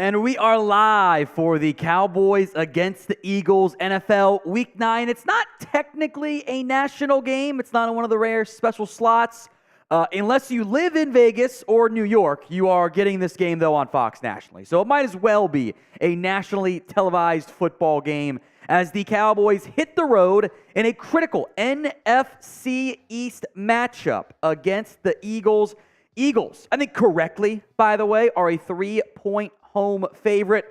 And we are live for the Cowboys against the Eagles NFL Week 9. It's not technically a national game. It's not one of the rare special slots. Unless you live in Vegas or New York, you are getting this game, though, on Fox nationally. So it might as well be a nationally televised football game as the Cowboys hit the road in a critical NFC East matchup against the Eagles. Eagles, I think correctly, by the way, are a 3-point home favorite.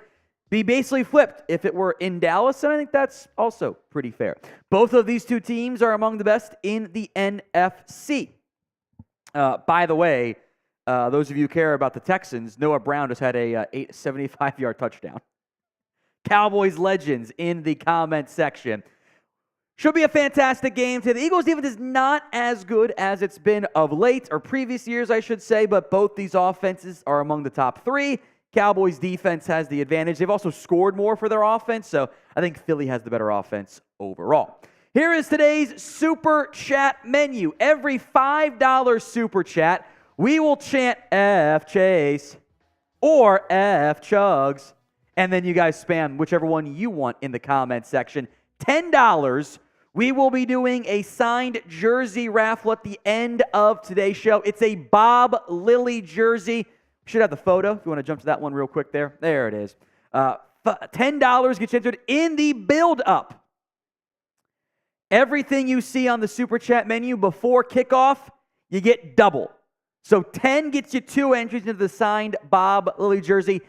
Be basically flipped if it were in Dallas, and I think that's also pretty fair. Both of these two teams are among the best in the NFC. By the way, those of you who care about the Texans, Noah Brown just had a 75-yard touchdown. Cowboys legends in the comment section. Should be a fantastic game today. The Eagles defense is not as good as it's been of late, or previous years, I should say, but both these offenses are among the top three. Cowboys defense has the advantage. They've also scored more for their offense, so I think Philly has the better offense overall. Here is today's Super Chat menu. Every $5 Super Chat, we will chant F Chase or F Chugs, and then you guys spam whichever one you want in the comment section. $10, we will be doing a signed jersey raffle at the end of today's show. It's a Bob Lilly jersey. Should have the photo if you want to jump to that one real quick there. There it is. $10 gets you entered in the build-up. Everything you see on the Super Chat menu before kickoff, you get double. So 10 gets you 2 entries into the signed Bob Lilly jersey.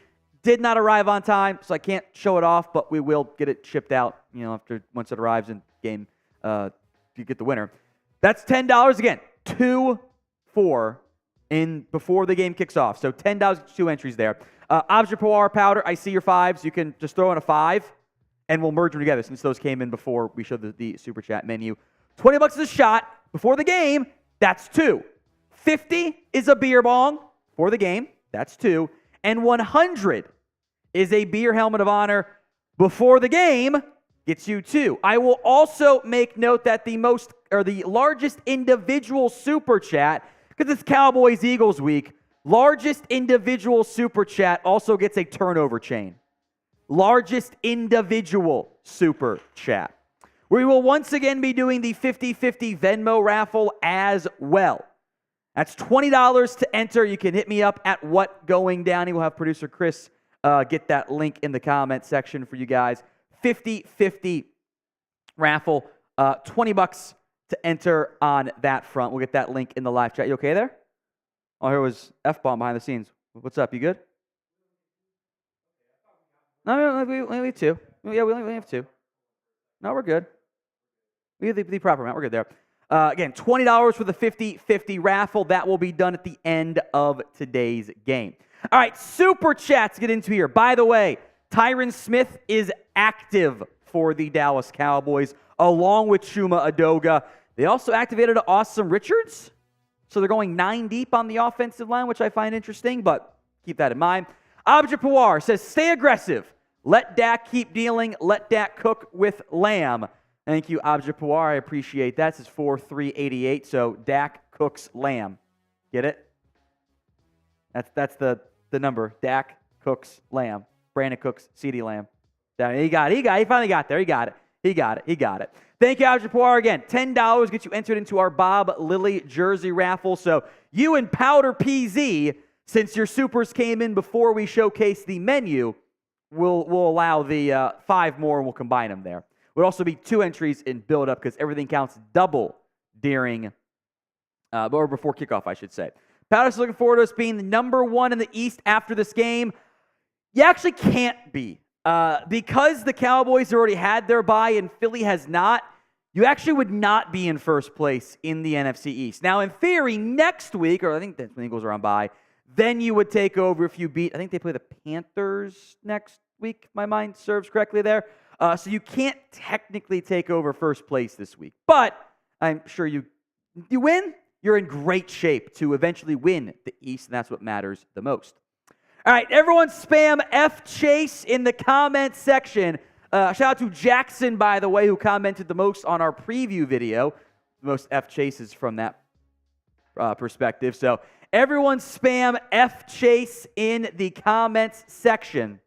Did not arrive on time, so I can't show it off, but we will get it shipped out, once it arrives in game, you get the winner. That's $10 again. 2 4 in before the game kicks off. So $10, 2 entries there. Object Poir powder, I see your 5s. You can just throw in a 5, and we'll merge them together since those came in before we showed the Super Chat menu. $20 is a shot before the game. That's 2. $50 is a beer bong for the game. That's 2. And $100 is a beer helmet of honor before the game. Gets you 2. I will also make note that the largest individual Super Chat, because it's Cowboys-Eagles week, largest individual Super Chat also gets a turnover chain. Largest individual Super Chat. We will once again be doing the 50-50 Venmo raffle as well. That's $20 to enter. You can hit me up at What Going Downey. We'll have producer Chris get that link in the comment section for you guys. 50-50 raffle. $20 to enter on that front. We'll get that link in the live chat. You okay there? Oh, here was F-bomb behind the scenes. What's up? You good? No, we only have 2. Yeah, we only have 2. No, we're good. We have the proper amount. We're good there. Again, $20 for the 50-50 raffle. That will be done at the end of today's game. All right, Super Chats get into here. By the way, Tyron Smith is active for the Dallas Cowboys, along with Chuma Adoga. They also activated Awesome Richards, so they're going 9 deep on the offensive line, which I find interesting, but keep that in mind. Object Poir says, stay aggressive. Let Dak keep dealing. Let Dak cook with Lamb. Thank you, Object Poir. I appreciate that. This is 4-3-88, so Dak cooks Lamb. Get it? That's the number. Dak cooks Lamb. Brandon cooks CeeDee Lamb. He finally got there. He got it. Thank you, Object Poir. Again, $10 gets you entered into our Bob Lilly jersey raffle. So you and Powder PZ, since your supers came in before we showcase the menu, we'll allow the 5 more and we'll combine them there. Would also be 2 entries in build-up because everything counts double during, or before kickoff, I should say. Powder's looking forward to us being the number 1 in the East after this game. You actually can't be. Because the Cowboys already had their bye and Philly has not, you actually would not be in first place in the NFC East. Now, in theory, next week, or I think that's when the Eagles are on bye, then you would take over if you beat, I think they play the Panthers next week, if my mind serves correctly there. So you can't technically take over first place this week. But I'm sure you win, you're in great shape to eventually win the East, and that's what matters the most. All right, everyone spam F Chase in the comment section. Shout out to Jackson, by the way, who commented the most on our preview video. The most F Chases from that perspective. So Everyone spam F Chase in the comments section.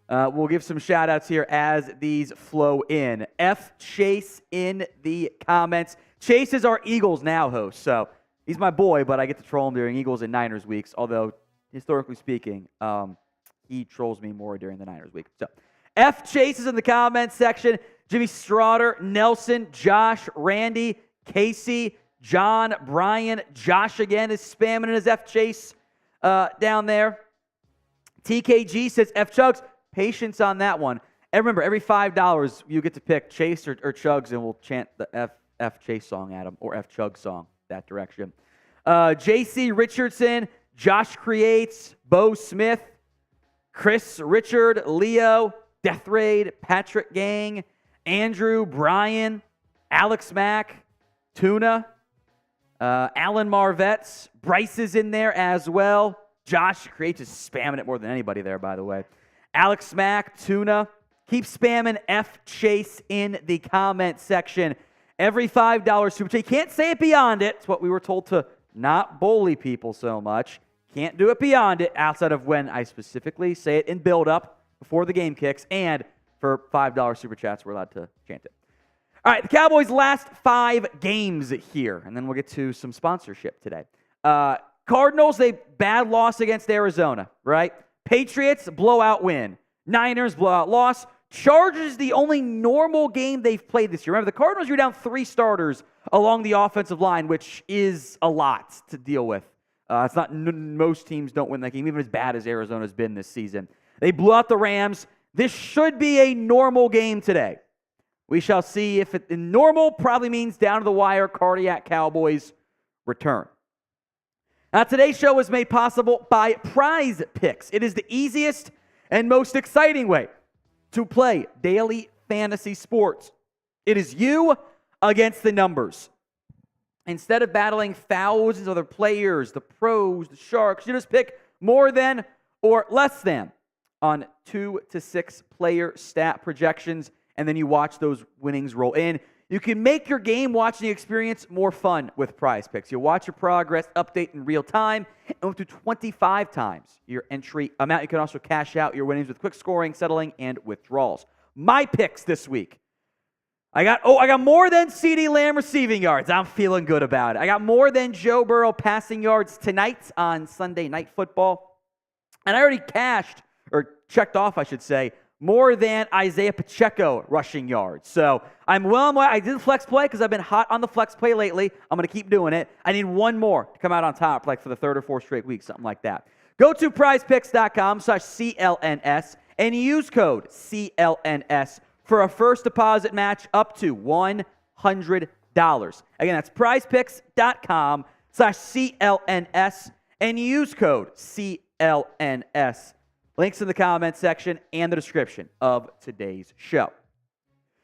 We'll give some shout outs here as these flow in. F Chase in the comments. Chase is our Eagles Now host, so he's my boy, but I get to troll him during Eagles and Niners weeks, although historically speaking, he trolls me more during the Niners week. So F Chase is in the comments section. Jimmy Straughter, Nelson, Josh, Randy, Casey, John, Brian, Josh again is spamming in his F Chase down there. TKG says F Chugs. Patience on that one. And remember, every $5 you get to pick Chase or Chugs, and we'll chant the F Chase song at him, or F Chug song, that direction. JC Richardson, Josh Creates, Bo Smith, Chris Richard, Leo, Death Raid, Patrick Gang, Andrew, Brian, Alex Mack, Tuna, Alan Marvetts, Bryce is in there as well. Josh Creates is spamming it more than anybody there, by the way. Alex Mack, Tuna, keep spamming F Chase in the comment section. Every $5 super chat. You can't say it beyond it. It's what we were told to not bully people so much. Can't do it beyond it outside of when I specifically say it in build-up before the game kicks, and for $5 super chats, we're allowed to chant it. All right, the Cowboys' last 5 games here, and then we'll get to some sponsorship today. Cardinals, a bad loss against Arizona, right? Patriots, blowout win. Niners, blowout loss. Chargers, the only normal game they've played this year. Remember, the Cardinals, you're down 3 starters along the offensive line, which is a lot to deal with. It's not most teams don't win that game, even as bad as Arizona's been this season. They blew out the Rams. This should be a normal game today. We shall see if it normal probably means down to the wire, cardiac Cowboys return. Now, today's show was made possible by Prize Picks. It is the easiest and most exciting way to play daily fantasy sports. It is you against the numbers. Instead of battling thousands of other players, the pros, the sharks, you just pick more than or less than on 2 to 6 player stat projections, and then you watch those winnings roll in. You can make your game watching experience more fun with Prize Picks. You'll watch your progress update in real time, and up to 25 times your entry amount. You can also cash out your winnings with quick scoring, settling, and withdrawals. My picks this week. I got more than CeeDee Lamb receiving yards. I'm feeling good about it. I got more than Joe Burrow passing yards tonight on Sunday Night Football. And I already checked off, I should say, more than Isaiah Pacheco rushing yards. So I did flex play because I've been hot on the flex play lately. I'm going to keep doing it. I need one more to come out on top, like for the 3rd or 4th straight week, something like that. Go to prizepicks.com/CLNS and use code CLNS for a first deposit match up to $100. Again, that's prizepicks.com/CLNS and use code CLNS. Links in the comments section and the description of today's show.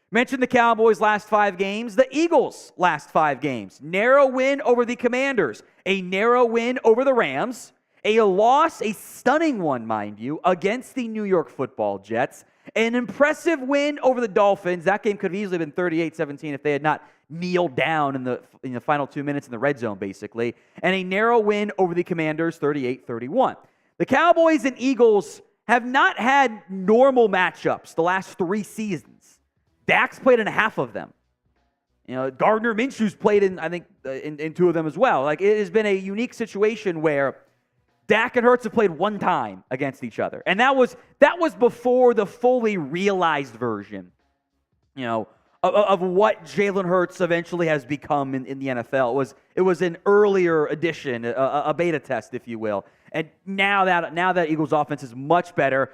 Mentioned the Cowboys' last 5 games, the Eagles' last 5 games. Narrow win over the Commanders, a narrow win over the Rams, a loss, a stunning one, mind you, against the New York Football Jets, an impressive win over the Dolphins. That game could have easily been 38-17 if they had not kneeled down in the final 2 minutes in the red zone, basically, and a narrow win over the Commanders, 38-31. The Cowboys and Eagles have not had normal matchups the last 3 seasons. Dak's played in half of them. Gardner Minshew's played in, I think, in 2 of them as well. Like, it has been a unique situation where Dak and Hurts have played 1 time against each other. And that was before the fully realized version, of what Jalen Hurts eventually has become in the NFL. It was an earlier edition, a beta test, if you will. And now that Eagles offense is much better.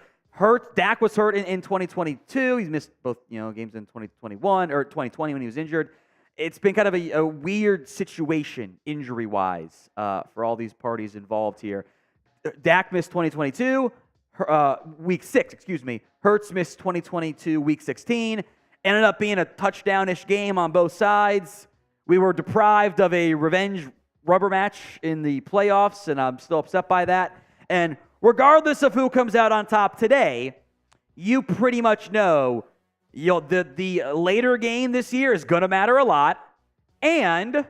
Dak was hurt in 2022. He's missed both games in 2021 or 2020 when he was injured. It's been kind of a weird situation injury-wise for all these parties involved here. Dak missed 2022, week 6, Hurts missed 2022, week 16. Ended up being a touchdown-ish game on both sides. We were deprived of a revenge rubber match in the playoffs, and I'm still upset by that. And regardless of who comes out on top today, you pretty much know the later game this year is going to matter a lot, and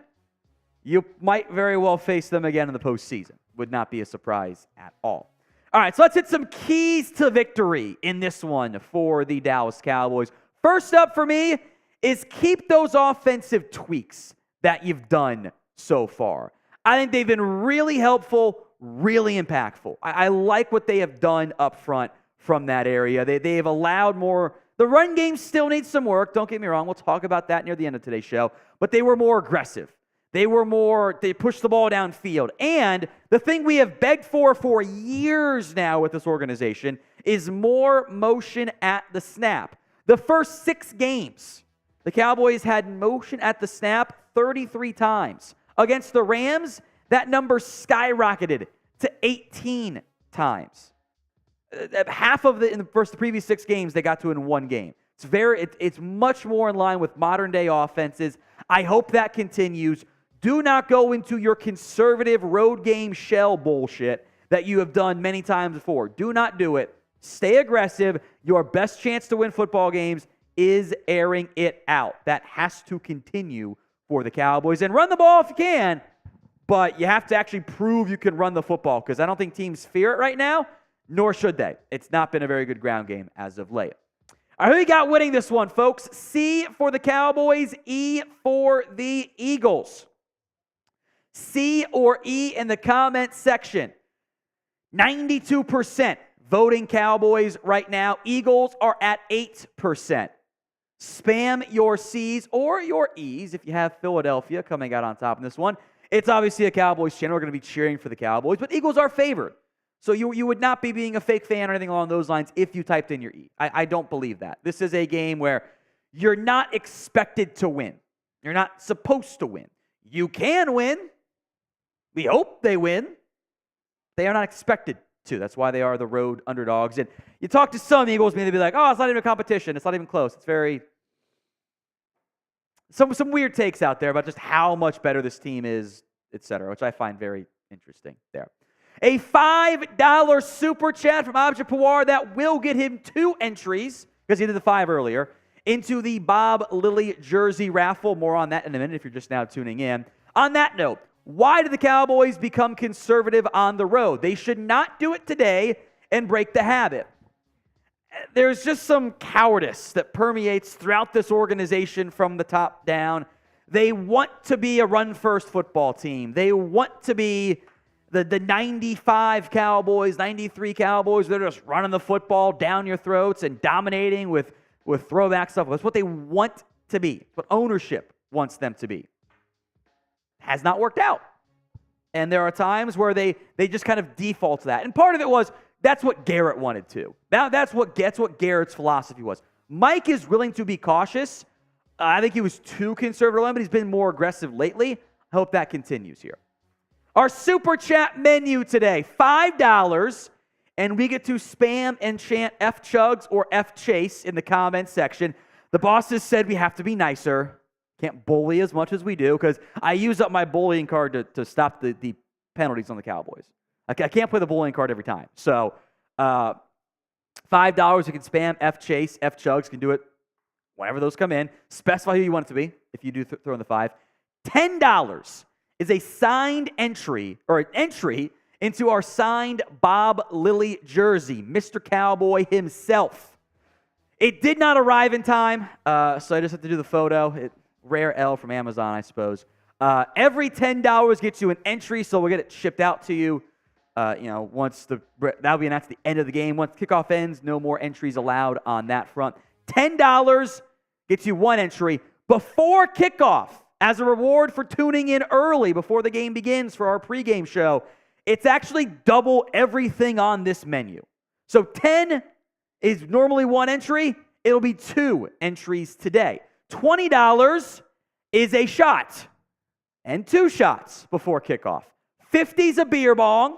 you might very well face them again in the postseason. Would not be a surprise at all. All right, so let's hit some keys to victory in this one for the Dallas Cowboys. First up for me is keep those offensive tweaks that you've done so far. I think they've been really helpful, really impactful. I like what they have done up front from that area. They have allowed more. The run game still needs some work. Don't get me wrong. We'll talk about that near the end of today's show. But they were more aggressive. They pushed the ball downfield. And the thing we have begged for years now with this organization is more motion at the snap. The first 6 games, the Cowboys had motion at the snap 33 times. Against the Rams, that number skyrocketed to 18 times. Half of it in the previous 6 games they got to in one game. It's much more in line with modern day offenses. I hope that continues. Do not go into your conservative road game shell bullshit that you have done many times before. Do not do it. Stay aggressive. Your best chance to win football games is airing it out. That has to continue for the Cowboys. And run the ball if you can, but you have to actually prove you can run the football, because I don't think teams fear it right now, nor should they. It's not been a very good ground game as of late. All right, who you got winning this one, folks? C for the Cowboys, E for the Eagles. C or E in the comment section. 92% voting Cowboys right now. Eagles are at 8%. Spam your C's or your E's if you have Philadelphia coming out on top in this one. It's obviously a Cowboys channel. We're going to be cheering for the Cowboys, but Eagles are favored. So you would not be being a fake fan or anything along those lines if you typed in your E. I don't believe that. This is a game where you're not expected to win. You're not supposed to win. You can win. We hope they win. They are not expected to. That's why they are the road underdogs. And you talk to some Eagles, maybe they'll be like, oh, it's not even a competition. It's not even close. It's very... Some weird takes out there about just how much better this team is, etc., which I find very interesting there. A $5 super chat from Abja Pawar that will get him 2 entries, because he did the 5 earlier, into the Bob Lilly jersey raffle. More on that in a minute if you're just now tuning in. On that note, why did the Cowboys become conservative on the road? They should not do it today and break the habit. There's just some cowardice that permeates throughout this organization from the top down. They want to be a run-first football team. They want to be the 95 Cowboys, 93 Cowboys. They're just running the football down your throats and dominating with throwback stuff. That's what they want to be. That's what ownership wants them to be. Has not worked out. And there are times where they just kind of default to that. And part of it was that's what Garrett wanted to. Now that's what Garrett's philosophy was. Mike is willing to be cautious. I think he was too conservative, but he's been more aggressive lately. I hope that continues here. Our super chat menu today, $5, and we get to spam and chant F Chugs or F Chase in the comments section. The bosses said we have to be nicer. Can't bully as much as we do, because I use up my bullying card to stop the penalties on the Cowboys. I can't play the bullying card every time. So $5, you can spam F Chase, F Chugs, can do it whenever those come in. Specify who you want it to be if you do throw in the 5. $10 is a signed entry, or an entry into our signed Bob Lilly jersey, Mr. Cowboy himself. It did not arrive in time, so I just have to do the photo. Rare L from Amazon, I suppose. Every $10 gets you an entry, so we'll get it shipped out to you. Once that'll be announced at the end of the game. Once kickoff ends, no more entries allowed on that front. $10 gets you 1 entry before kickoff as a reward for tuning in early before the game begins for our pregame show. It's actually double everything on this menu. So 10 is normally 1 entry. It'll be 2 entries today. $20 is a shot and 2 shots before kickoff. 50 is a beer bong,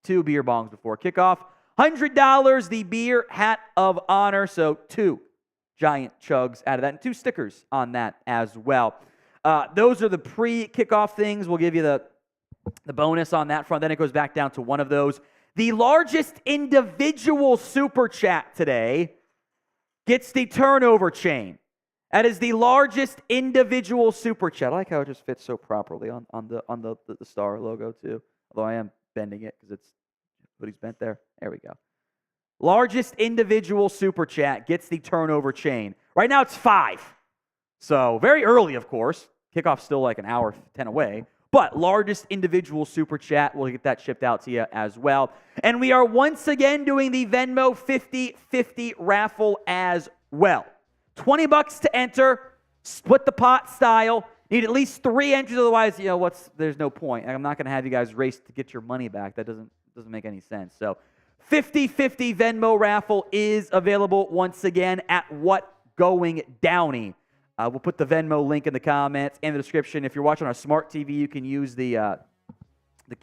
2 beer bongs before kickoff. $100, the beer hat of honor, so 2 giant chugs out of that, and 2 stickers on that as well. Those are the pre-kickoff things. We'll give you the bonus on that front. Then it goes back down to 1 of those. The largest individual super chat today gets the turnover chain. That is the largest individual super chat. I like how it just fits so properly on the star logo too. Although I am bending it because it's hoodie's bent there. There we go. Largest individual super chat gets the turnover chain. Right now it's 5. So very early, of course. Kickoff's still like an hour 10 away. But largest individual super chat, we'll get that shipped out to you as well. And we are once again doing the Venmo 50-50 raffle as well. $20 to enter, split the pot style. Need at least 3 entries, otherwise, there's no point. I'm not going to have you guys race to get your money back. That doesn't make any sense. So 50-50 Venmo raffle is available once again at What Going Downey. We'll put the Venmo link in the comments and the description. If you're watching on a smart TV, you can use the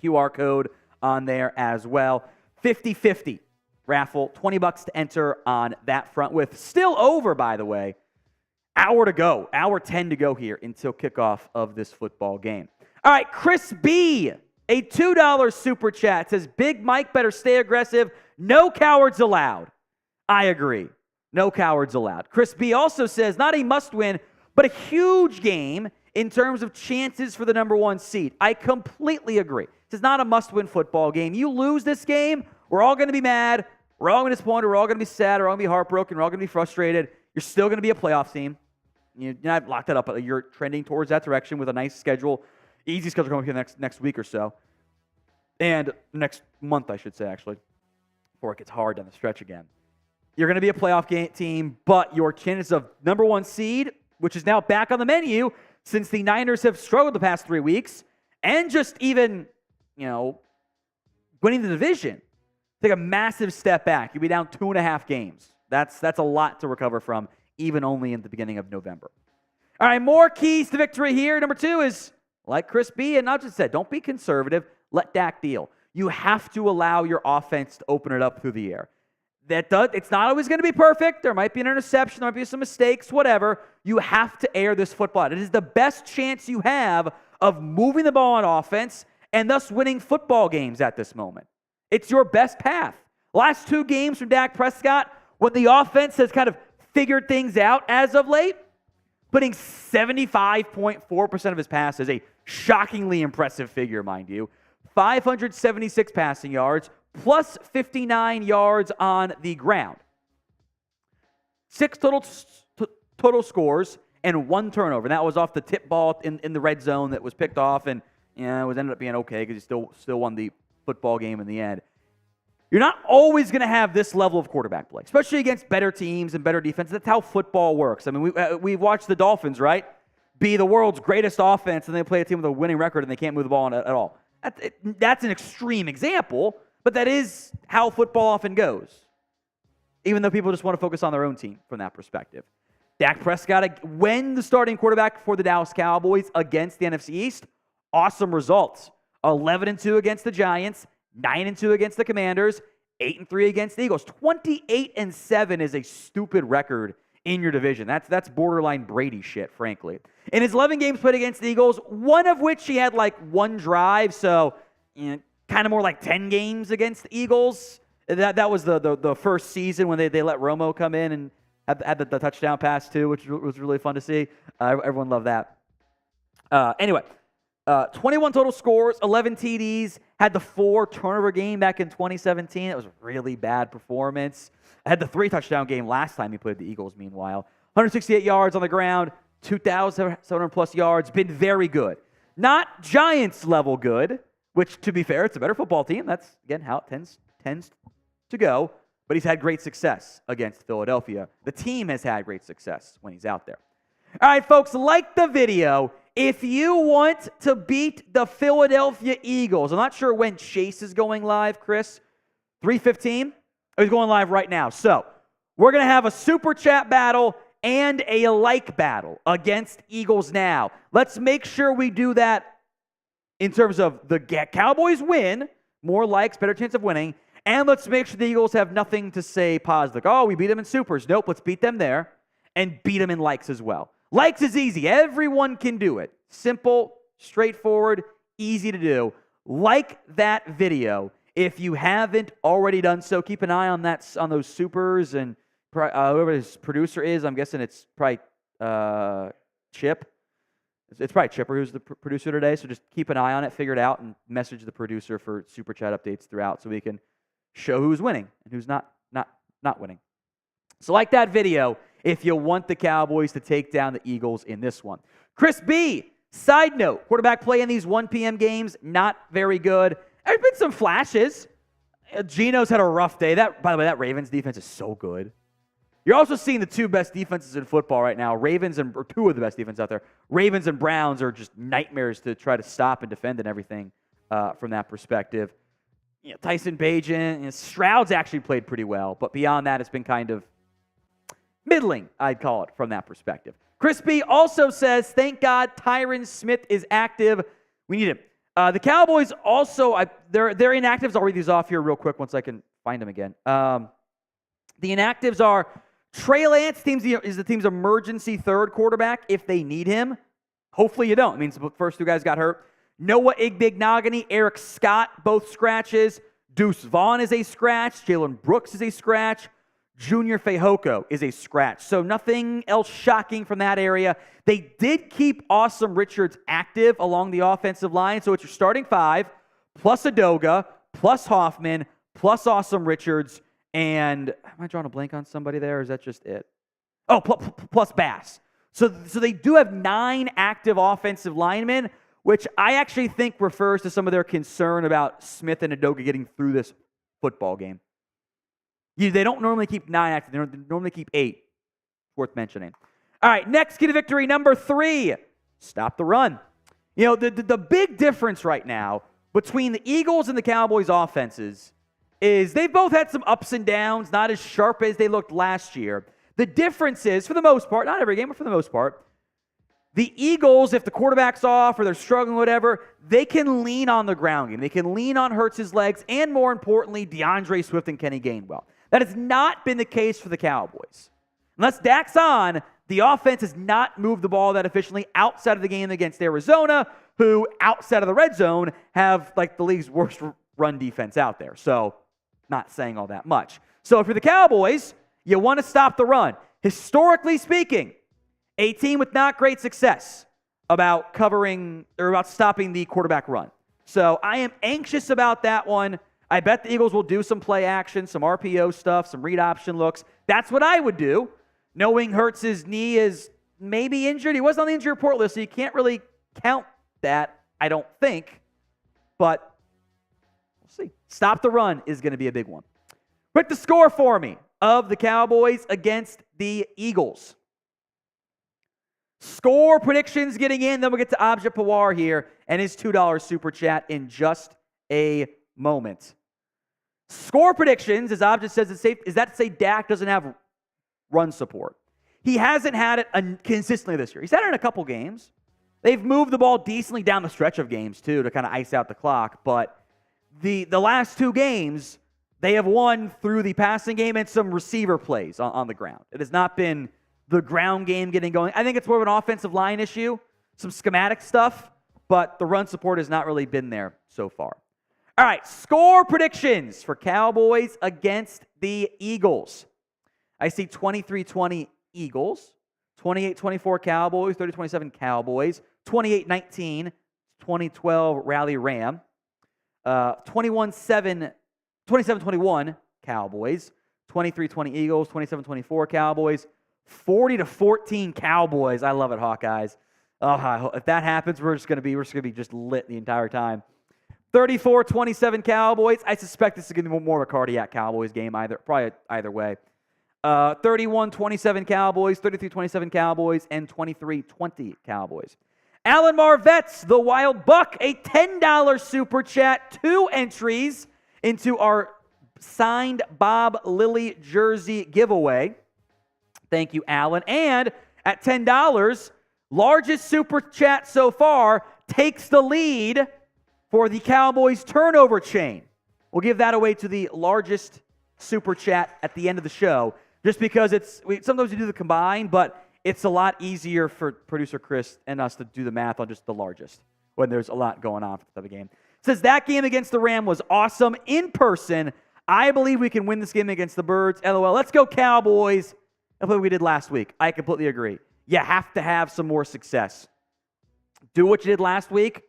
QR code on there as well. 50-50 raffle, $20 to enter on that front with still over, by the way, hour to go, hour 10 to go here until kickoff of this football game. All right, Chris B., a $2 super chat says, Big Mike better stay aggressive. No cowards allowed. I agree. No cowards allowed. Chris B. also says, not a must-win, but a huge game in terms of chances for the number 1 seed. I completely agree. This is not a must-win football game. You lose this game, we're all going to be mad. We're all going to be disappointed. We're all going to be sad. We're all going to be heartbroken. We're all going to be frustrated. You're still going to be a playoff team. You're not locked that up. You're trending towards that direction with a nice schedule. Easy schedule coming here next week or so. And next month, I should say, actually, before it gets hard down the stretch again. You're going to be a playoff team, but your chances of number 1 seed, which is now back on the menu since the Niners have struggled the past 3 weeks, and just even, winning the division, take a massive step back. You'll be down 2.5 games. That's a lot to recover from, even only in the beginning of November. All right, more keys to victory here. Number 2 is, like Chris B. and Nudge said, don't be conservative. Let Dak deal. You have to allow your offense to open it up through the air. It's not always going to be perfect. There might be an interception. There might be some mistakes, whatever. You have to air this football out. It is the best chance you have of moving the ball on offense and thus winning football games at this moment. It's your best path. Last 2 games from Dak Prescott, when the offense has kind of figured things out as of late, putting 75.4% of his passes, a shockingly impressive figure, mind you, 576 passing yards, plus 59 yards on the ground. 6 total scores and 1 turnover. And that was off the tip ball in the red zone that was picked off, and it ended up being okay because he still won the football game in the end. You're not always going to have this level of quarterback play, especially against better teams and better defense. That's how football works. I mean, we've watched the Dolphins, right, be the world's greatest offense, and they play a team with a winning record, and they can't move the ball at all. That's an extreme example, but that is how football often goes, even though people just want to focus on their own team from that perspective. Dak Prescott, when the starting quarterback for the Dallas Cowboys against the NFC East, awesome results. 11-2 against the Giants, 9-2 against the Commanders, 8-3 against the Eagles. 28-7 is a stupid record in your division. That's borderline Brady shit, frankly. In his 11 games played against the Eagles, one of which he had like 1 drive, so kind of more like 10 games against the Eagles. That was the first season when they let Romo come in and had the touchdown pass too, which was really fun to see. Everyone loved that. Anyway, 21 total scores, 11 TDs, had the 4 turnover game back in 2017. It was a really bad performance. Had the 3 touchdown game last time he played the Eagles, meanwhile. 168 yards on the ground, 2,700 plus yards, been very good. Not Giants level good, which, to be fair, it's a better football team. That's, again, how it tends to go. But he's had great success against Philadelphia. The team has had great success when he's out there. All right, folks, like the video. If you want to beat the Philadelphia Eagles, I'm not sure when Chase is going live, Chris. 3:15? Oh, he's going live right now. So we're going to have a super chat battle and a like battle against Eagles Now. Let's make sure we do that in terms of the Cowboys win, more likes, better chance of winning, and let's make sure the Eagles have nothing to say positive. Oh, we beat them in supers. Nope, let's beat them there and beat them in likes as well. Likes is easy. Everyone can do it. Simple, straightforward, easy to do. Like that video. If you haven't already done so, keep an eye on those supers, and whoever his producer is, I'm guessing it's probably Chip. It's probably Chipper who's the producer today, so just keep an eye on it, figure it out, and message the producer for Super Chat updates throughout so we can show who's winning and who's not winning. So like that video if you want the Cowboys to take down the Eagles in this one. Chris B., side note, quarterback play in these 1 p.m. games, not very good. There's been some flashes. Geno's had a rough day. By the way, that Ravens defense is so good. You're also seeing the 2 best defenses in football right now. Or 2 of the best defenses out there. Ravens and Browns are just nightmares to try to stop and defend and everything from that perspective. Tyson Bagent, Stroud's actually played pretty well, but beyond that, it's been kind of middling, I'd call it, from that perspective. Chris B. also says, thank God Tyron Smith is active. We need him. The Cowboys also, their inactives, I'll read these off here real quick once I can find them again. The inactives are Trey Lance is the team's emergency third quarterback if they need him. Hopefully you don't. It means the first 2 guys got hurt. Noah Igbignogany, Eric Scott, both scratches. Deuce Vaughn is a scratch. Jalen Brooks is a scratch. Junior Fehoko is a scratch. So nothing else shocking from that area. They did keep Awesome Richards active along the offensive line. So it's your starting 5, plus Adoga, plus Hoffman, plus Awesome Richards, and am I drawing a blank on somebody there, or is that just it? Oh, plus Bass. So they do have 9 active offensive linemen, which I actually think refers to some of their concern about Smith and Adoga getting through this football game. They don't normally keep 9 active. They normally keep 8. Worth mentioning. All right, next key to victory, number 3. Stop the run. The big difference right now between the Eagles and the Cowboys offenses is they've both had some ups and downs, not as sharp as they looked last year. The difference is, for the most part, not every game, but for the most part, the Eagles, if the quarterback's off or they're struggling, whatever, they can lean on the ground game. They can lean on Hurts' legs and, more importantly, DeAndre Swift and Kenny Gainwell. That has not been the case for the Cowboys. Unless Dak's on, the offense has not moved the ball that efficiently outside of the game against Arizona, who, outside of the red zone, have like the league's worst run defense out there. So, not saying all that much. So, if you're the Cowboys, you want to stop the run. Historically speaking, a team with not great success about stopping the quarterback run. So, I am anxious about that one. I bet the Eagles will do some play action, some RPO stuff, some read option looks. That's what I would do, knowing Hurts' knee is maybe injured. He was on the injury report list, so you can't really count that, I don't think. But we'll see. Stop the run is going to be a big one. Quick the score for me of the Cowboys against the Eagles. Score predictions getting in. Then we'll get to Abjit Pawar here and his $2 super chat in just a moment. Score predictions, as Abjit says, is that to say Dak doesn't have run support. He hasn't had it consistently this year. He's had it in a couple games. They've moved the ball decently down the stretch of games, too, to kind of ice out the clock. But the last 2 games, they have won through the passing game and some receiver plays on the ground. It has not been the ground game getting going. I think it's more of an offensive line issue, some schematic stuff, but the run support has not really been there so far. All right, score predictions for Cowboys against the Eagles. I see 23-20 Eagles, 28-24 Cowboys, 30-27 Cowboys, 28-19, 2012 Rally Ram, 27-21 Cowboys, 23-20 Eagles, 27-24 Cowboys, 40-14 Cowboys. I love it, Hawkeyes. Oh, if that happens, we're just gonna be just lit the entire time. 34-27 Cowboys. I suspect this is going to be more of a cardiac Cowboys game, probably either way. 31-27 Cowboys, 33-27 Cowboys, and 23-20 Cowboys. Alan Marvetts, the Wild Buck, a $10 super chat, 2 entries into our signed Bob Lilly jersey giveaway. Thank you, Alan. And at $10, largest super chat so far, takes the lead for the Cowboys turnover chain. We'll give that away to the largest super chat at the end of the show, just because sometimes we do the combine, but it's a lot easier for producer Chris and us to do the math on just the largest when there's a lot going on for the game. It says that game against the Ram was awesome in person. I believe we can win this game against the Birds. LOL. Let's go Cowboys. That's what we did last week. I completely agree. you have to have some more success. Do what you did last week,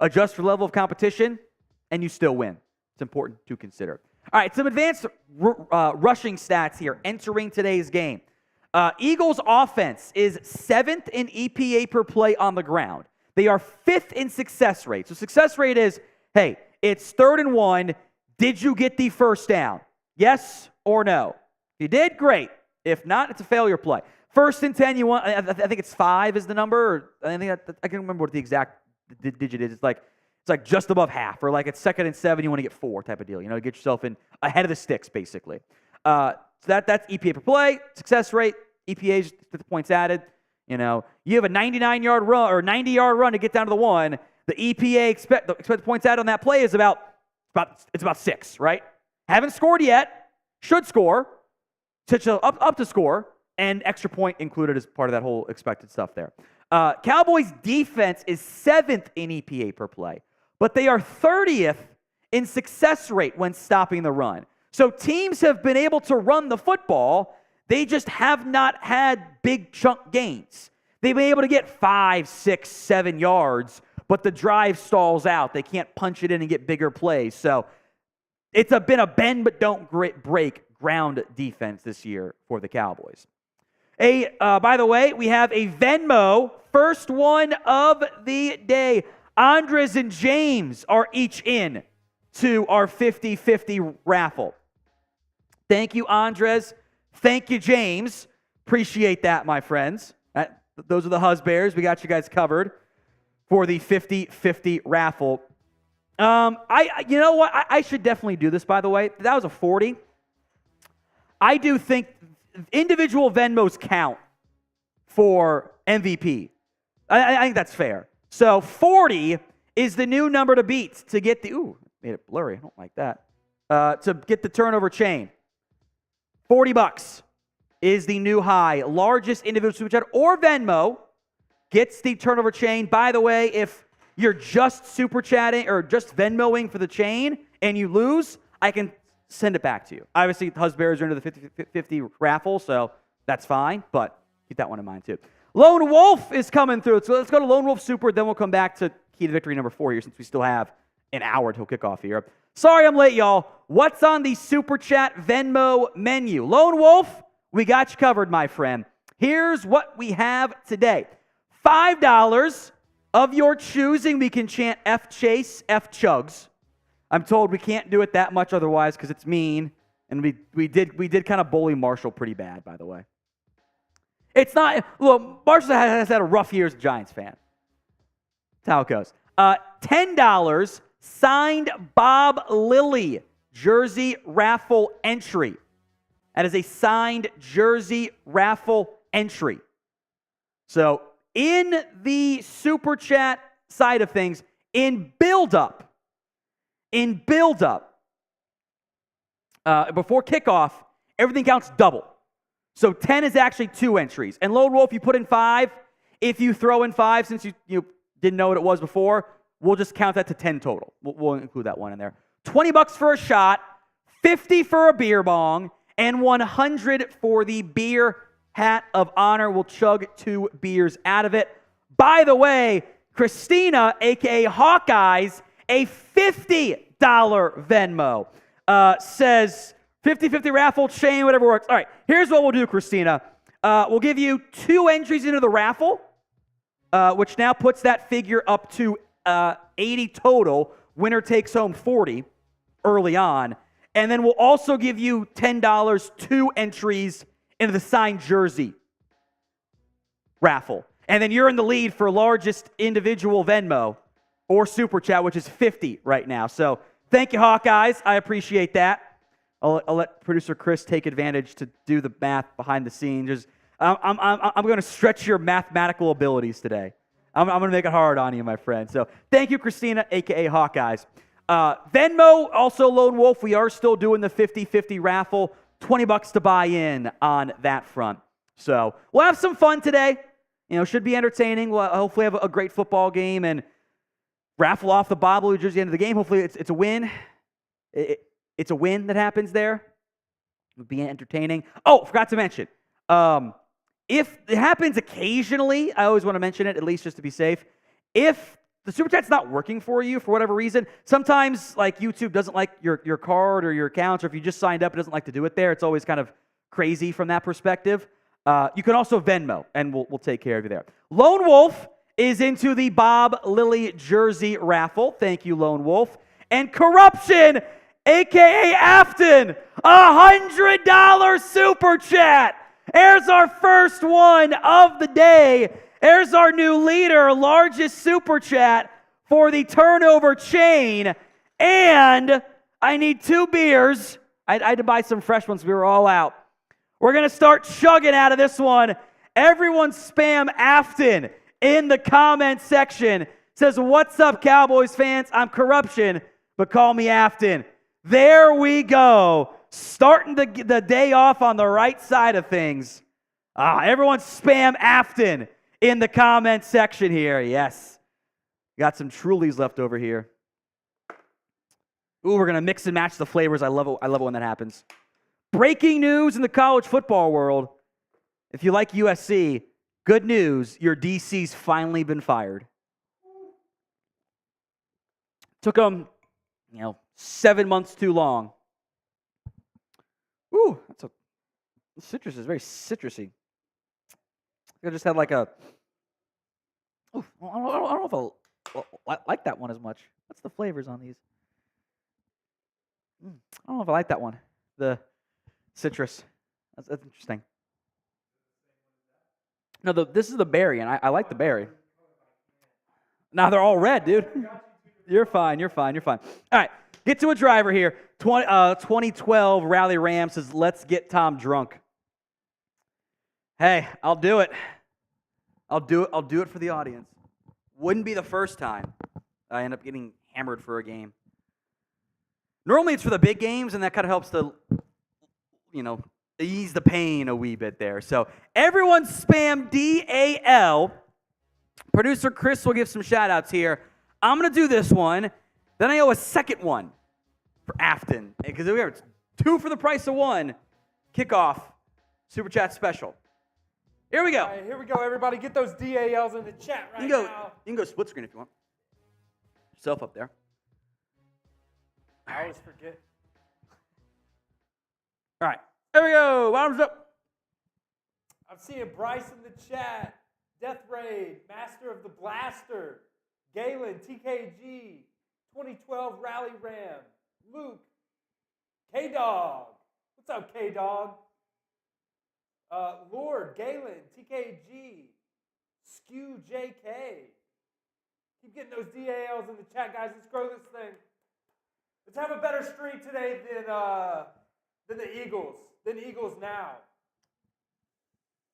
adjust your level of competition, and you still win. It's important to consider. All right, some advanced rushing stats here entering today's game. Eagles offense is 7th in EPA per play on the ground. They are 5th in success rate. So success rate is, hey, it's 3rd and 1. Did you get the first down? Yes or no? If you did, great. If not, it's a failure play. 1st and 10, you want, I think it's 5 is the number. Or I can't remember what the exact digit is. It's like just above half. Or like it's 2nd and 7, you want to get 4 type of deal. You know, to get yourself in ahead of the sticks, basically. So that's EPA per play, success rate, EPA's the points added. You know, you have a 99-yard run or 90-yard run to get down to the 1. The EPA expected points added on that play is about 6, right? Haven't scored yet. Should score. Up to score. And extra point included as part of that whole expected stuff there. Cowboys defense is 7th in EPA per play, but they are 30th in success rate when stopping the run. So teams have been able to run the football. They just have not had big chunk gains. They've been able to get 5, 6, 7 yards, but the drive stalls out. They can't punch it in and get bigger plays. So it's been a bend but don't break ground defense this year for the Cowboys. By the way, we have a Venmo, first one of the day. Andres and James are each in to our 50-50 raffle. Thank you, Andres. Thank you, James. Appreciate that, my friends. Those are the Husbears. We got you guys covered for the 50-50 raffle. You know what? I should definitely do this, by the way. That was a 40. I do think individual Venmos count for MVP. I think that's fair. So 40 is the new number to beat to get the, made it blurry. I don't like that. To get the turnover chain. $40 is the new high. Largest individual super chat or Venmo gets the turnover chain. By the way, if you're just super chatting or just Venmoing for the chain and you lose, I can send it back to you. Obviously, Husbears are into the 50-50 raffle, so that's fine, but keep that one in mind too. Lone Wolf is coming through. So let's go to Lone Wolf Super, then we'll come back to key to victory number 4 here since we still have an hour till kickoff here. Sorry I'm late, y'all. What's on the Super Chat Venmo menu? Lone Wolf, we got you covered, my friend. Here's what we have today. $5 of your choosing. We can chant F Chase, F Chugs. I'm told we can't do it that much otherwise because it's mean, and we did kind of bully Marshall pretty bad, by the way. It's not, look, Marshall has had a rough year as a Giants fan. That's how it goes. $10 signed Bob Lilly jersey raffle entry. That is a signed jersey raffle entry. So in the Super Chat side of things, in build-up, before kickoff, everything counts double. So 10 is actually 2 entries. And Lone Wolf, you put in 5. If you throw in 5, since you didn't know what it was before, we'll just count that to 10 total. We'll include that one in there. $20 for a shot, $50 for a beer bong, and $100 for the beer hat of honor. We'll chug 2 beers out of it. By the way, Christina, a.k.a. Hawkeyes, a $50 Venmo, says 50-50 raffle, chain, whatever works. All right, here's what we'll do, Christina. We'll give you 2 entries into the raffle, which now puts that figure up to 80 total. Winner takes home 40 early on. And then we'll also give you $10, 2 entries into the signed jersey raffle. And then you're in the lead for largest individual Venmo or Super Chat, which is 50 right now. So thank you, Hawkeyes. I appreciate that. I'll let producer Chris take advantage to do the math behind the scenes. I'm going to stretch your mathematical abilities today. I'm going to make it hard on you, my friend. So thank you, Christina, a.k.a. Hawkeyes. Venmo, also Lone Wolf, we are still doing the 50-50 raffle. $20 to buy in on that front. So we'll have some fun today. You know, should be entertaining. We'll hopefully have a great football game and raffle off the Bob Lilly jersey at the end of the game. Hopefully it's a win. It's a win that happens there. It would be entertaining. Oh, forgot to mention. if it happens occasionally, I always want to mention it, at least just to be safe. If the Super Chat's not working for you for whatever reason, sometimes like YouTube doesn't like your card or your account, or if you just signed up, it doesn't like to do it there. It's always kind of crazy from that perspective. You can also Venmo, and we'll take care of you there. Lone Wolf is into the Bob Lilly jersey raffle. Thank you, Lone Wolf. And Corruption, a.k.a. Afton, $100 Super Chat. There's our first one of the day. There's our new leader, largest Super Chat for the turnover chain. And I need 2 beers. I had to buy some fresh ones. We were all out. We're going to start chugging out of this one. Everyone spam Afton in the comment section. Says, what's up, Cowboys fans? I'm Corruption, but call me Afton. There we go. Starting the day off on the right side of things. Everyone spam Afton in the comment section here. Yes. Got some Trulies left over here. Ooh, we're going to mix and match the flavors. I love it when that happens. Breaking news in the college football world. If you like USC, good news, your DC's finally been fired. Took them, 7 months too long. Ooh, the citrus is very citrusy. I just had like a. Ooh, I don't know if I like that one as much. What's the flavors on these? I don't know if I like that one. The citrus. That's interesting. No, this is the berry, and I like the berry. Now they're all red, dude. You're fine. All right, get to a driver here. 2012 Rally Ram says, let's get Tom drunk. Hey, I'll do it. I'll do it for the audience. Wouldn't be the first time I end up getting hammered for a game. Normally it's for the big games, and that kind of helps to, ease the pain a wee bit there. So everyone spam DAL. Producer Chris will give some shout-outs here. I'm going to do this one. Then I owe a second one for Afton. Because we have 2 for the price of 1. Kickoff Super Chat special. Here we go. All right, here we go, everybody. Get those DALs in the chat right now. You can go split screen if you want. Yourself up there. I always forget. All right. Here we go. Arms up. I'm seeing Bryce in the chat. Death Raid, Master of the Blaster, Galen, TKG, 2012 Rally Ram, Luke, K-Dog. What's up, K-Dog? Lord, Galen, TKG, Skew JK. Keep getting those DALs in the chat, guys. Let's grow this thing. Let's have a better streak today than the Eagles. Than Eagles now.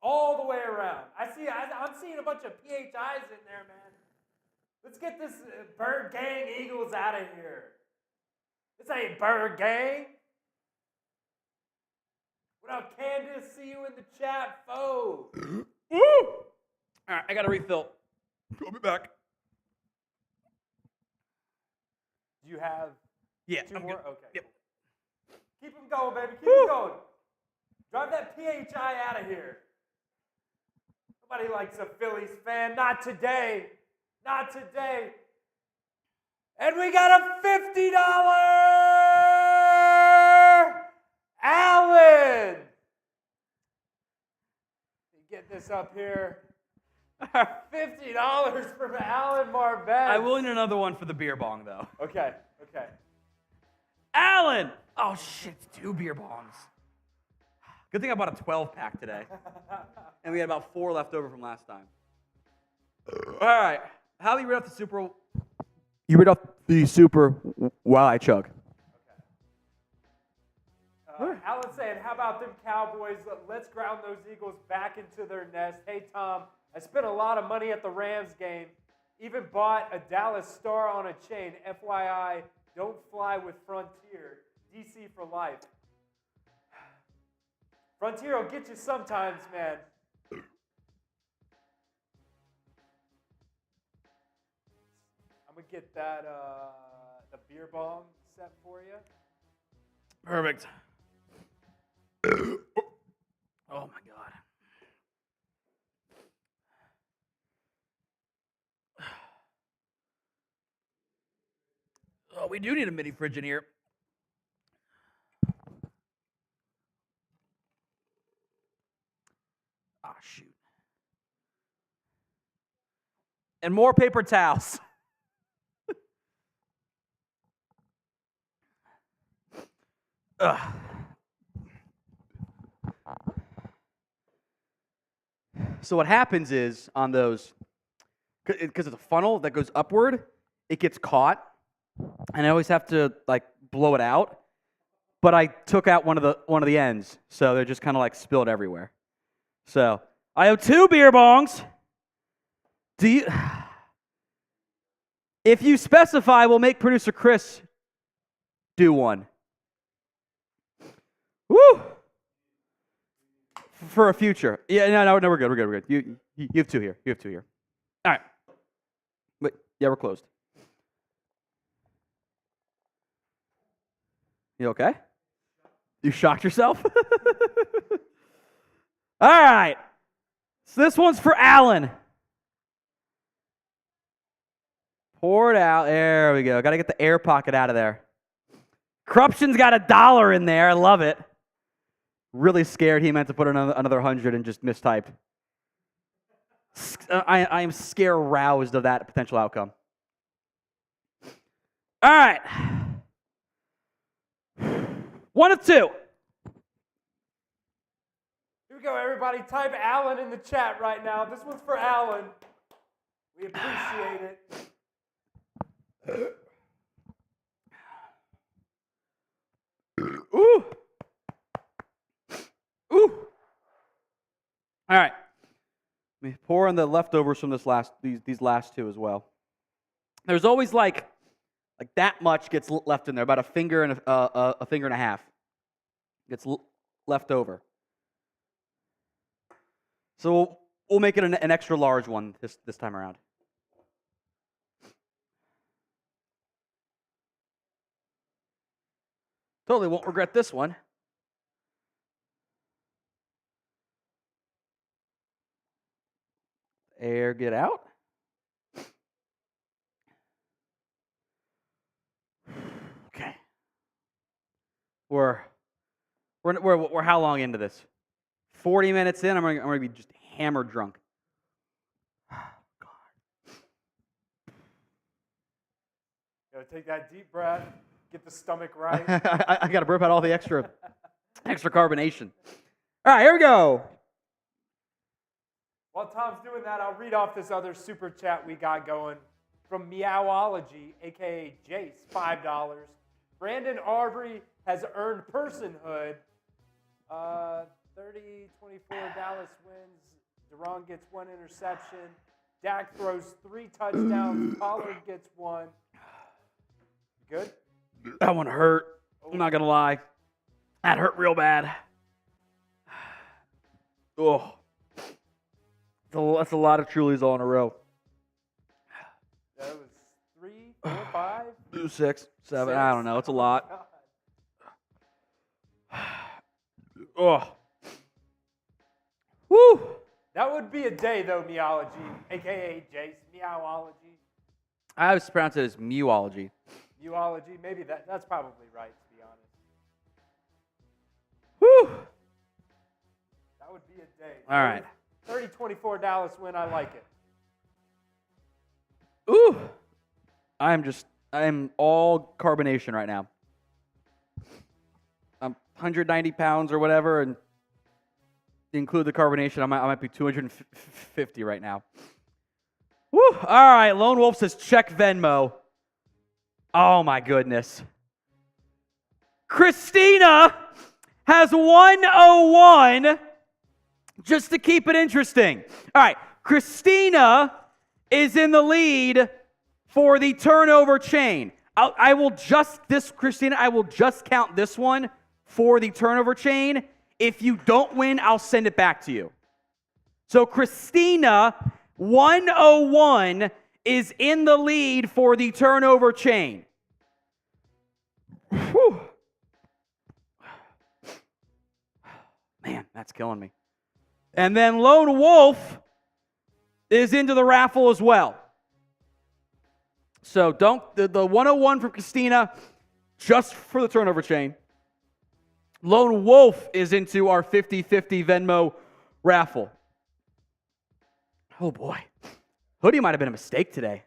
All the way around. I'm seeing a bunch of PHIs in there, man. Let's get this Bird Gang Eagles out of here. This ain't Bird Gang. What up, Candace? See you in the chat, foe. Woo! All right, I got to refill. I'll be back. Do you have 2 more? Good. Okay. Yep. Keep them going, baby. Keep them going. Drive that PHI out of here. Nobody likes a Phillies fan. Not today. Not today. And we got a $50 Allen. Get this up here. $50 from Allen Marvez. I will need another one for the beer bong, though. Okay. Allen! Oh, shit, it's 2 beer bongs. Good thing I bought a 12-pack today. And we had about 4 left over from last time. All right. How do you read off the Super? You read off the Super while I chug. Okay. Alan's saying, how about them Cowboys? Let's ground those Eagles back into their nest. Hey, Tom, I spent a lot of money at the Rams game. Even bought a Dallas Star on a chain. FYI, don't fly with Frontier. DC for life. Frontier will get you sometimes, man. I'm going to get that the beer bong set for you. Perfect. Oh, my God. Oh, we do need a mini fridge in here. Ah, shoot. And more paper towels. Ugh. So what happens is on those, because it's a funnel that goes upward, it gets caught, and I always have to like blow it out. But I took out one of the ends, so they're just kind of like spilled everywhere. So I have 2 beer bongs. If you specify, we'll make producer Chris do one. Woo! For a future. Yeah, no, we're good. We're good. You have 2 here. You have 2 here. All right. But yeah, we're closed. You okay? You shocked yourself? All right. So this one's for Alan. Pour it out. There we go. Got to get the air pocket out of there. Corruption's got $1 in there. I love it. Really scared he meant to put another 100 and just mistyped. I am scare-roused of that potential outcome. All right. 1 of 2. Here we go, everybody. Type Alan in the chat right now. This one's for Alan. We appreciate it. Ooh. Ooh. All right. Let me pour in the leftovers from these last 2 as well. There's always like that much gets left in there, about a finger and a finger and a half gets left over. So we'll make it an extra large one this time around. Totally won't regret this one. Air get out. Okay. We're how long into this? 40 minutes in. I'm gonna be just hammered drunk. Gotta take that deep breath. Get the stomach right. I got to burp out all the extra carbonation. All right, here we go. While Tom's doing that, I'll read off this other super chat we got going from Meowology, a.k.a. Jace, $5. Brandon Arbery has earned personhood. 30-24 Dallas wins. Duran gets 1 interception. Dak throws 3 touchdowns. Pollard gets 1. Good? That one hurt. I'm not going to lie. That hurt real bad. Oh. That's a lot of Trulies all in a row. That was 3, 4, 5? 6, 7. I don't know. It's a lot. Oh. Woo. That would be a day, though, Meowology, a.k.a. Jace, Meowology. I always pronounce it as Mewology. Meowology, maybe that's probably right, to be honest. Woo! That would be a day. All right. 30-24 Dallas win, I like it. Ooh! I am all carbonation right now. I'm 190 pounds or whatever, and to include the carbonation, I might be 250 right now. Woo! All right, Lone Wolf says check Venmo. Oh my goodness. Christina has 101 just to keep it interesting. All right, Christina is in the lead for the turnover chain. I will just count this one for the turnover chain. If you don't win, I'll send it back to you. So Christina, 101, is in the lead for the turnover chain. Whew. Man, that's killing me. And then Lone Wolf is into the raffle as well. So the 101 from Christina, just for the turnover chain. Lone Wolf is into our 50-50 Venmo raffle. Oh, boy. Hoodie might have been a mistake today.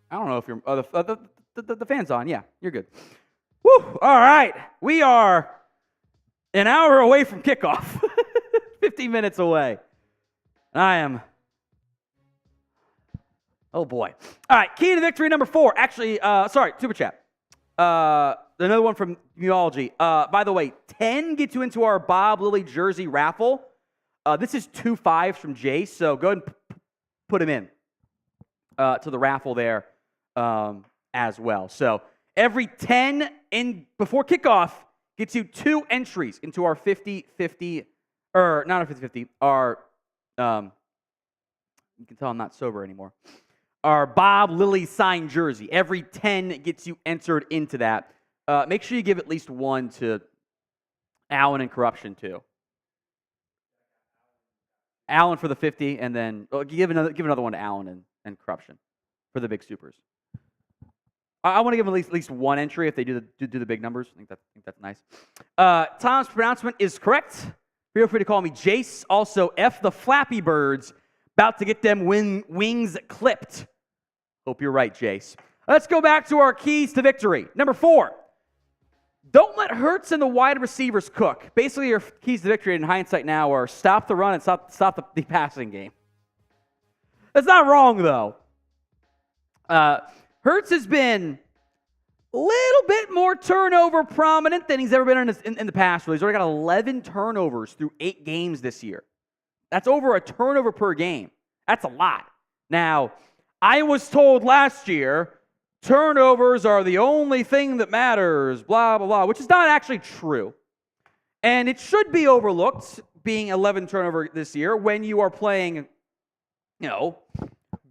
I don't know if you're... the fan's on. Yeah, you're good. Woo! All right. We are an hour away from kickoff. 50 minutes away. I am... Oh, boy. All right, key to victory number 4. Actually, super chat. Another one from Muology. By the way, 10 gets you into our Bob Lilly jersey raffle. This is 2 5s from Jace, so go ahead and put him in to the raffle there as well. So every 10 in before kickoff gets you 2 entries into our 50-50, or not our 50-50, our, you can tell I'm not sober anymore, our Bob Lilly signed jersey. Every 10 gets you entered into that. Make sure you give at least 1 to Allen and Corruption, too. Allen for the 50, and then give another one to Allen and Corruption for the big supers. I want to give them at least 1 entry if they do the big numbers. I think that's nice. Tom's pronouncement is correct. Feel free to call me Jace. Also, F the Flappy Birds, about to get them wings clipped. Hope you're right, Jace. Let's go back to our keys to victory. Number 4. Don't let Hurts and the wide receivers cook. Basically, your keys to victory in hindsight now are stop the run and stop the passing game. That's not wrong, though. Hurts has been a little bit more turnover prominent than he's ever been in the past. He's already got 11 turnovers through 8 games this year. That's over a turnover per game. That's a lot. Now, I was told last year turnovers are the only thing that matters, blah, blah, blah, which is not actually true. And it should be overlooked, being 11 turnover this year, when you are playing,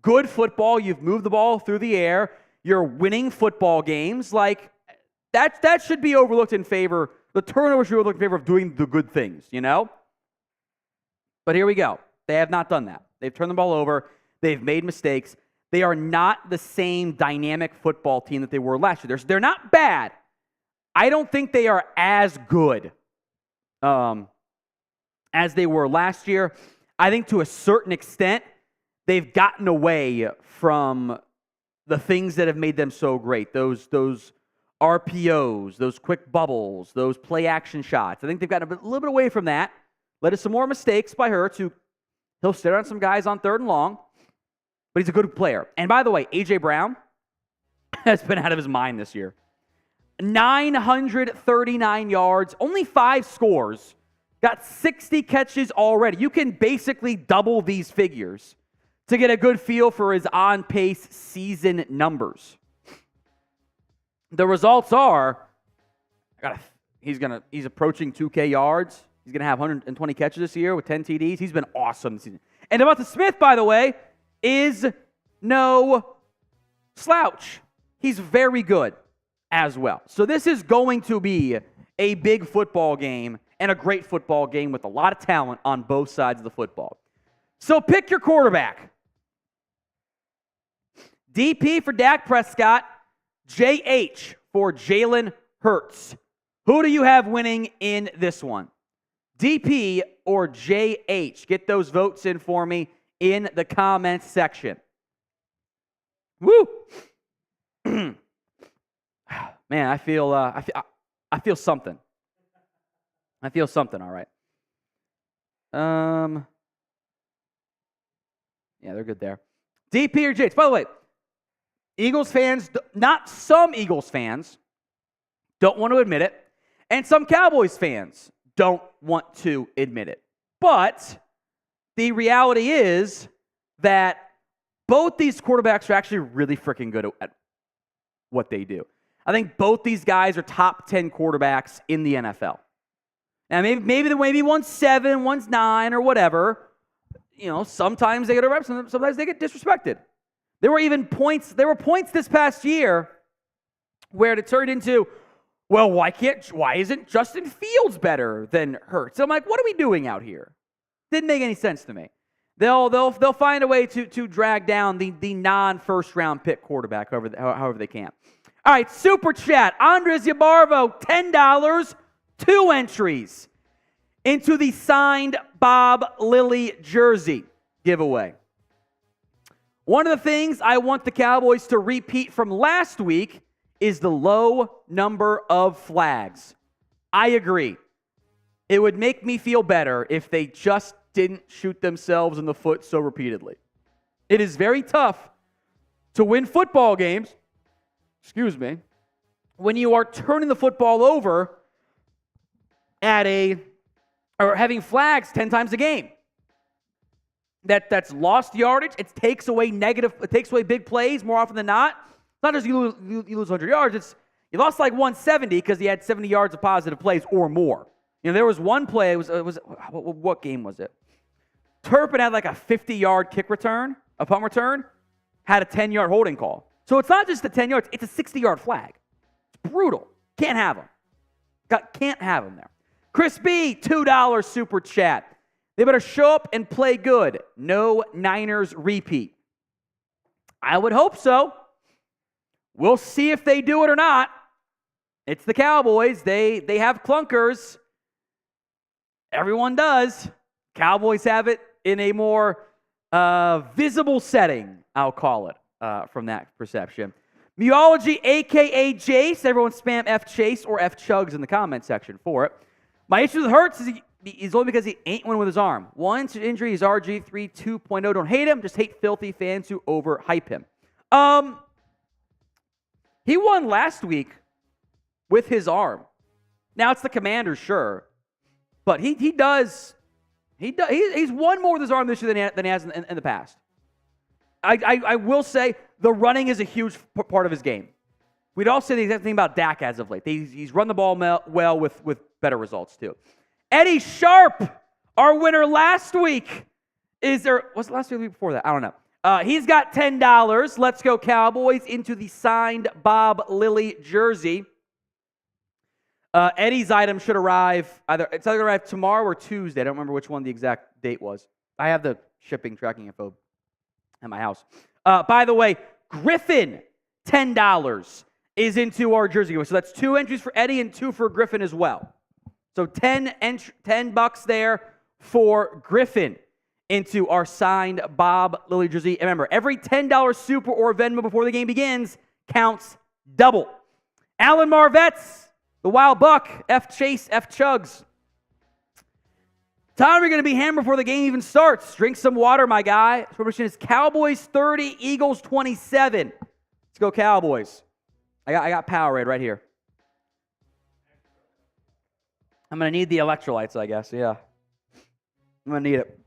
good football. You've moved the ball through the air. You're winning football games. Like, that should be overlooked in favor, the turnovers should be overlooked in favor of doing the good things, But here we go. They have not done that. They've turned the ball over. They've made mistakes. They are not the same dynamic football team that they were last year. They're not bad. I don't think they are as good as they were last year. I think to a certain extent, they've gotten away from the things that have made them so great. Those RPOs, those quick bubbles, those play action shots. I think they've gotten a little bit away from that. Led to some more mistakes by Hurts, he'll stare on some guys on 3rd and long. But he's a good player. And by the way, A.J. Brown has been out of his mind this year. 939 yards, only 5 scores, got 60 catches already. You can basically double these figures to get a good feel for his on-pace season numbers. The results are, he's approaching 2K yards. He's going to have 120 catches this year with 10 TDs. He's been awesome this season. And Devonta Smith, by the way, is no slouch. He's very good as well. So this is going to be a big football game and a great football game with a lot of talent on both sides of the football. So pick your quarterback. DP for Dak Prescott, JH for Jalen Hurts. Who do you have winning in this one? DP or JH? Get those votes in for me in the comments section. Woo! Man, I feel something. I feel something, all right. Yeah, they're good there. DP or JH? By the way, Eagles fans, not some Eagles fans, don't want to admit it, and some Cowboys fans don't want to admit it. But the reality is that both these quarterbacks are actually really freaking good at what they do. I think both these guys are top 10 quarterbacks in the NFL. Now, maybe one's 7, one's 9, or whatever. Sometimes they get a rep, sometimes they get disrespected. There were points this past year where it turned into, well, why isn't Justin Fields better than Hurts? I'm like, what are we doing out here? Didn't make any sense to me. They'll find a way to drag down the non-first round pick quarterback however they can. All right, Super Chat. Andres Yabarvo, $10, 2 entries into the signed Bob Lilly jersey giveaway. One of the things I want the Cowboys to repeat from last week is the low number of flags. I agree. It would make me feel better if they just didn't shoot themselves in the foot so repeatedly. It is very tough to win football games, when you are turning the football over or having flags 10 times a game. That's lost yardage. It takes away big plays more often than not. It's not just you lose 100 yards. It's you lost like 170 because you had 70 yards of positive plays or more. There was one play. What game was it? Turpin had like a 50-yard a punt return, had a 10-yard holding call. So it's not just the 10 yards. It's a 60-yard flag. It's brutal. Can't have them. Can't have them there. Chris B, $2 super chat. They better show up and play good. No Niners repeat. I would hope so. We'll see if they do it or not. It's the Cowboys. They have clunkers. Everyone does. Cowboys have it in a more visible setting, I'll call it, from that perception. Meology, a.k.a. Jace. Everyone spam F Chase or F Chugs in the comment section for it. My issue with Hurts is only because he ain't winning with his arm. One injury is RG3 2.0. Don't hate him. Just hate filthy fans who overhype him. He won last week with his arm. Now it's the Commanders, sure. But he's won more with his arm this year than he has in the past. I will say the running is a huge part of his game. We'd all say the exact thing about Dak as of late. He's run the ball well with better results too. Eddie Sharp, our winner last week. Was it last week or the week before that? I don't know. He's got $10. Let's go Cowboys into the signed Bob Lilly jersey. Eddie's item should arrive it's either arrive tomorrow or Tuesday. I don't remember which one the exact date was. I have the shipping tracking info at my house. By the way, Griffin, $10 is into our jersey. So that's 2 entries for Eddie and 2 for Griffin as well. So $10 there for Griffin into our signed Bob Lilly jersey. And remember, every $10 super or Venmo before the game begins counts double. Alan Marvetts, the Wild Buck, F Chase, F Chugs. Tom, you're going to be hammered before the game even starts. Drink some water, my guy. Prediction is Cowboys 30, Eagles 27. Let's go Cowboys. I got Powerade right here. I'm going to need the electrolytes, I guess. Yeah. I'm going to need it.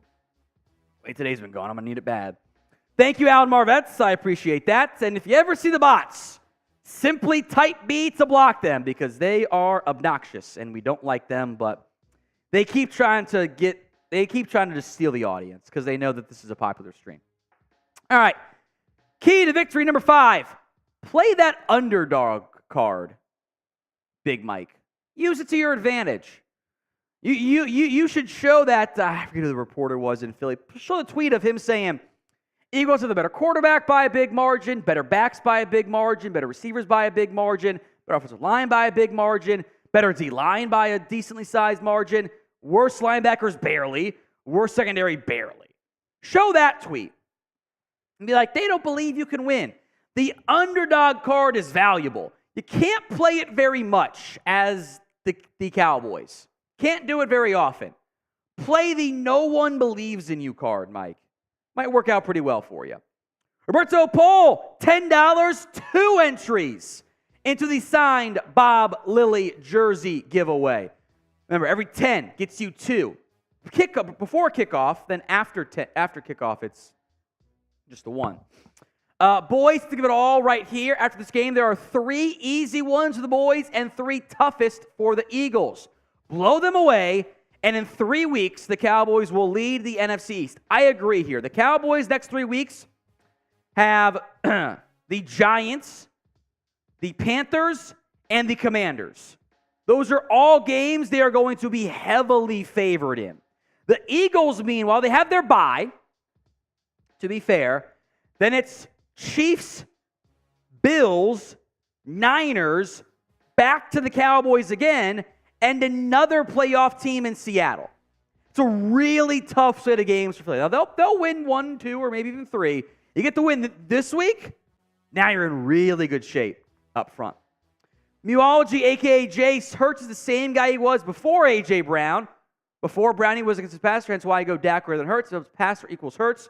Wait, today's been gone. I'm going to need it bad. Thank you, Alan Marvetts. I appreciate that. And if you ever see the bots, simply type B to block them because they are obnoxious and we don't like them, but they keep trying to just steal the audience because they know that this is a popular stream. All right. Key to victory number 5. Play that underdog card, Big Mike. Use it to your advantage. You should show that, I forget who the reporter was in Philly, show the tweet of him saying, Eagles have the better quarterback by a big margin, better backs by a big margin, better receivers by a big margin, better offensive line by a big margin, better D-line by a decently sized margin, worse linebackers barely, worse secondary barely. Show that tweet. And be like, they don't believe you can win. The underdog card is valuable. You can't play it very much as the Cowboys. Can't do it very often. Play the no one believes in you card, Mike. Might work out pretty well for you. Roberto Pohl, $10, 2 entries into the signed Bob Lilly jersey giveaway. Remember, every 10 gets you 2. Before kickoff, then after kickoff, it's just the 1. Boys, think of it all right here. After this game, there are 3 easy ones for the boys and 3 toughest for the Eagles. Blow them away, and in 3 weeks, the Cowboys will lead the NFC East. I agree here. The Cowboys next 3 weeks have the Giants, the Panthers, and the Commanders. Those are all games they are going to be heavily favored in. The Eagles, meanwhile, they have their bye. to be fair. Then it's Chiefs, Bills, Niners, back to the Cowboys again, and another playoff team in Seattle. It's a really tough set of games for Philly. Now, they'll win 1, 2, or maybe even 3. You get the win this week, now you're in really good shape up front. Muology, a.k.a. Jace, Hurts is the same guy he was before A.J. Brown. Before Brownie was against his passer, hence why I go Dak rather than Hurts. So passer equals Hurts.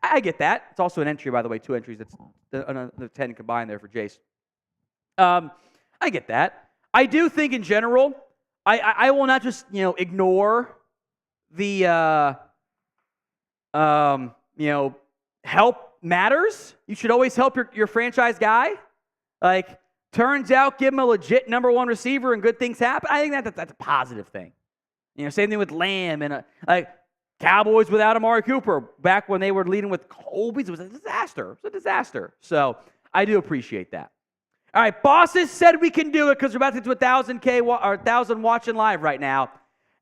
I get that. It's also an entry, by the way, 2 entries. That's another 10 combined there for Jace. I get that. I do think in general, I will not just, ignore the, help matters. You should always help your franchise guy. Like, turns out, give him a legit number 1 receiver and good things happen. I think that's a positive thing. Same thing with Lamb and Cowboys without Amari Cooper. Back when they were leading with Colby's, it was a disaster. It was a disaster. So I do appreciate that. All right, bosses said we can do it because we're about to get to 1,000 watching live right now.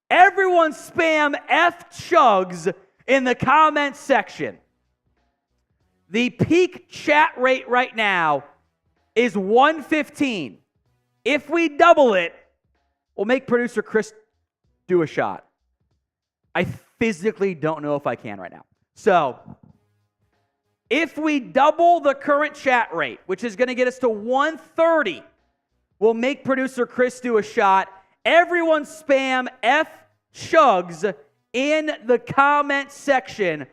Everyone spam F Chugs in the comments section. The peak chat rate right now is 115. If we double it, we'll make producer Chris do a shot. I physically don't know if I can right now. So, if we double the current chat rate, which is going to get us to 130, we'll make producer Chris do a shot. Everyone spam F Chugs in the comment section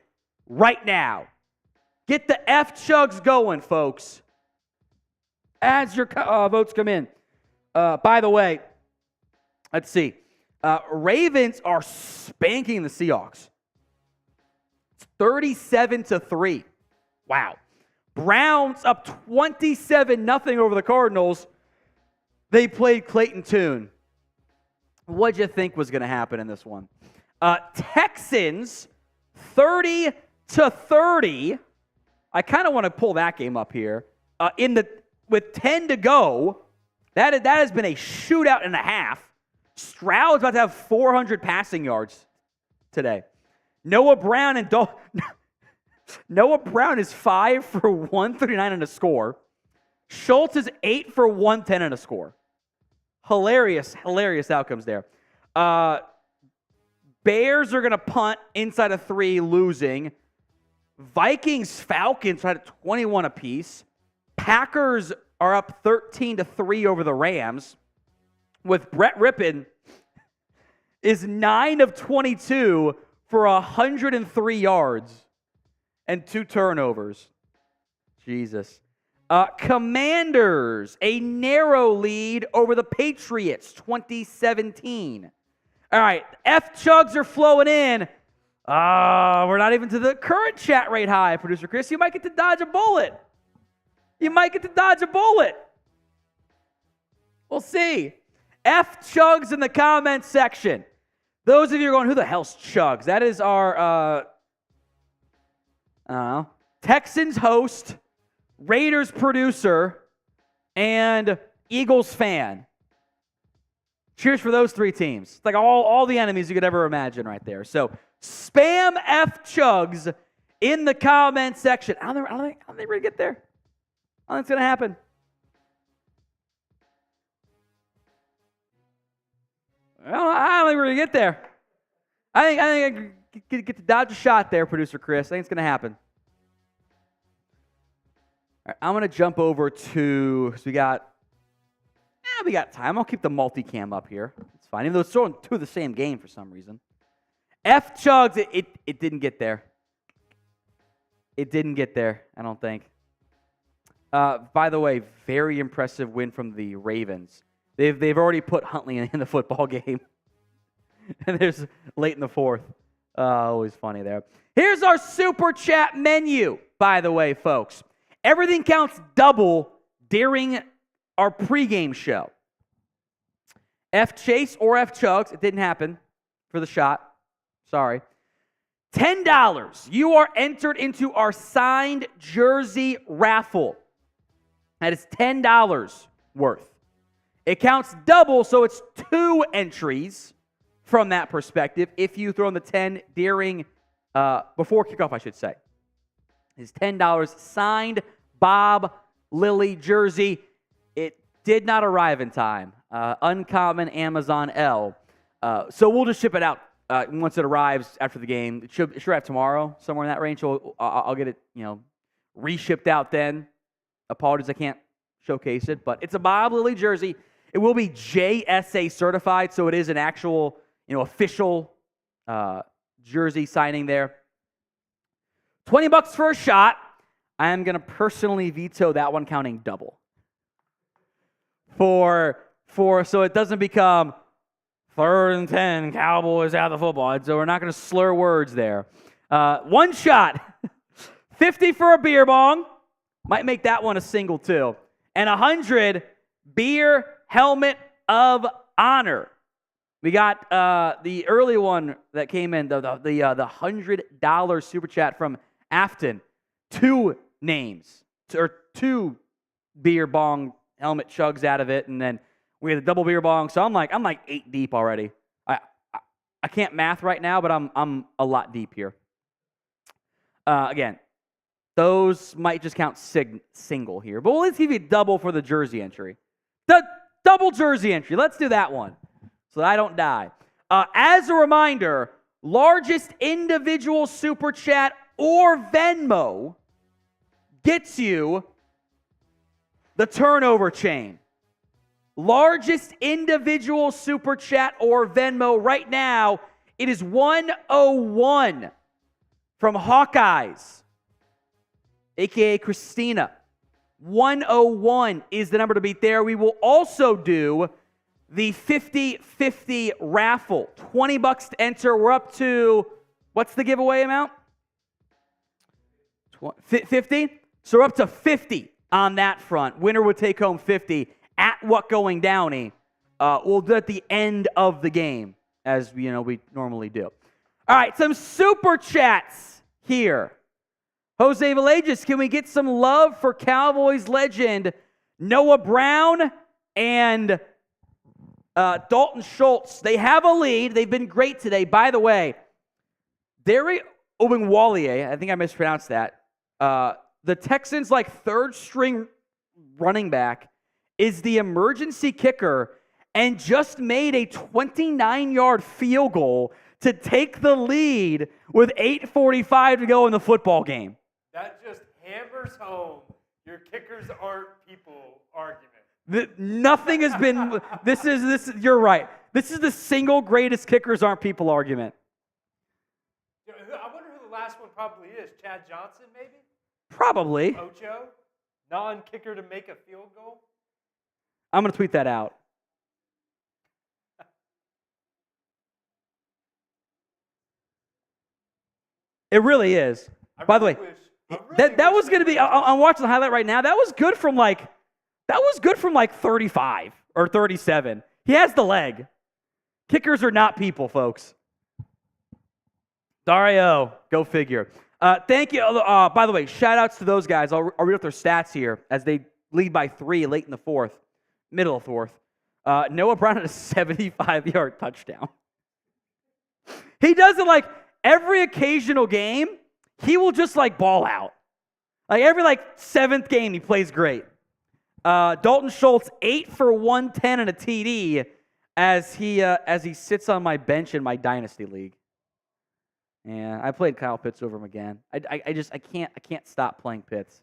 right now. Get the F Chugs going, folks, as your votes come in. By the way, let's see. Ravens are spanking the Seahawks. It's 37-3. Wow. Browns up 27-0 over the Cardinals. They played Clayton Tune. What'd you think was going to happen in this one? Texans 30-30. I kind of want to pull that game up here. With 10 to go, that has been a shootout and a half. Stroud's about to have 400 passing yards today. Noah Brown is 5 for 139 and a score. Schultz is 8 for 110 and a score. Hilarious outcomes there. Bears are going to punt inside of 3, losing. Vikings, Falcons had 21 apiece. Packers are up 13-3 over the Rams. With Brett Rippon is 9 of 22 for 103 yards and 2 turnovers. Jesus. Commanders, a narrow lead over the Patriots, 2017. All right, F Chugs are flowing in. We're not even to the current chat rate high, producer Chris. You might get to dodge a bullet. We'll see. F Chugs in the comments section. Those of you who are going, who the hell's Chugs? That is our Texans host, Raiders producer, and Eagles fan. Cheers for those 3 teams. It's like all the enemies you could ever imagine right there. So spam F Chugs in the comments section. I don't think we're going to get there. I don't think it's going to happen. I don't think we're going to get there. I think I get to dodge a shot there, producer Chris. I think it's going to happen. All right, I'm going to jump over to, so we got time. I'll keep the multicam up here. It's fine, even though it's throwing 2 of the same game for some reason. F Chugs, it didn't get there. It didn't get there, I don't think. By the way, very impressive win from the Ravens. They've already put Huntley in the football game. And there's late in the 4th. Always funny there. Here's our super chat menu, by the way, folks. Everything counts double during our pregame show. F Chase or F Chugs, it didn't happen for the shot. Sorry. $10. You are entered into our signed jersey raffle. That is $10 worth. It counts double, so it's 2 entries from that perspective if you throw in the 10 during, before kickoff, I should say. His $10 signed Bob Lilly jersey. It did not arrive in time. Uncommon Amazon L. So we'll just ship it out once it arrives after the game. It should arrive tomorrow, somewhere in that range. So I'll get it, reshipped out then. Apologies, I can't showcase it, but it's a Bob Lilly jersey. It will be JSA certified, so it is an actual, official jersey signing there. $20 for a shot. I am going to personally veto that one, counting double. So it doesn't become 3rd and 10, Cowboys out of the football. So we're not going to slur words there. One shot, 50 for a beer bong. Might make that one a single too. And 100 beer helmet of honor. We got the early one that came in, the $100 super chat from Afton. 2 names, or 2 beer bong helmet chugs out of it, and then we had a double beer bong. So I'm like 8 deep already. I can't math right now, but I'm a lot deep here. Again, those might just count single here, but let's give you double for the jersey entry. The double jersey entry. Let's do that one so that I don't die. As a reminder, largest individual super chat or Venmo gets you the turnover chain. Largest individual super chat or Venmo right now, it is 101 from Hawkeyes, a.k.a. Christina. 101 is the number to beat there. We will also do the 50-50 raffle. $20 to enter. We're up to, what's the giveaway amount? 50? So we're up to 50 on that front. Winner would take home 50 at What Going Downey. We'll do it at the end of the game, as we normally do. All right, some super chats here. Jose Villegas, can we get some love for Cowboys legend Noah Brown and Dalton Schultz? They have a lead. They've been great today. By the way, Derek Obingwalier, I think I mispronounced that. The Texans' third string running back is the emergency kicker and just made a 29-yard field goal to take the lead with 8:45 to go in the football game. That just hammers home your kickers aren't people argument. Nothing has been. This is. You're right. This is the single greatest kickers aren't people argument. I wonder who the last one probably is. Chad Johnson, maybe? Probably. Ocho? Non-kicker to make a field goal? I'm going to tweet that out. It really is. By the way, that was going to be. I'm watching the highlight right now. That was good from 35 or 37. He has the leg. Kickers are not people, folks. Dario, go figure. Thank you. By the way, shout-outs to those guys. I'll read up their stats here as they lead by 3 late in the fourth, middle of fourth. Noah Brown had a 75-yard touchdown. He does it every occasional game. He will just ball out. Every 7th game, he plays great. Dalton Schultz, 8 for 110 and a TD as he sits on my bench in my dynasty league. Yeah, I played Kyle Pitts over him again. I can't stop playing Pitts.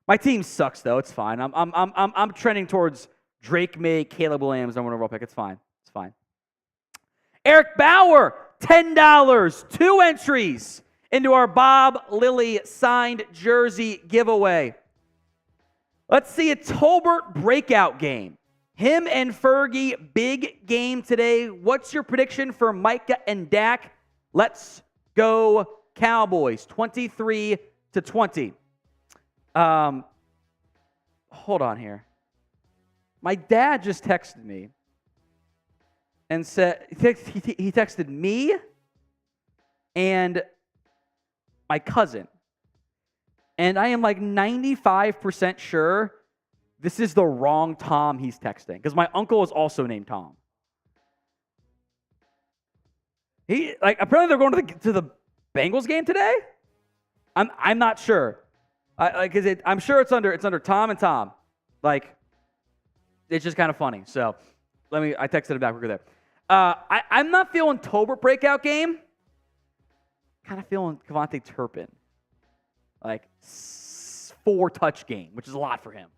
My team sucks though. It's fine. I'm trending towards Drake May, Caleb Williams, number 1 overall pick. It's fine. It's fine. Eric Bauer, $10, 2 entries into our Bob Lilly signed jersey giveaway. Let's see a Tolbert breakout game. Him and Fergie, big game today. What's your prediction for Micah and Dak? Let's go Cowboys, 23-20. Hold on here. My dad just texted me and said, he texted me and my cousin. And I am 95% sure this is the wrong Tom he's texting, because my uncle is also named Tom. Apparently they're going to the Bengals game today. I'm not sure. I'm sure it's under Tom and Tom. Like, it's just kind of funny. So I texted it back. We're good there. I'm not feeling Tolbert breakout game. Kind of feeling Kevontae Turpin. Like 4-touch game, which is a lot for him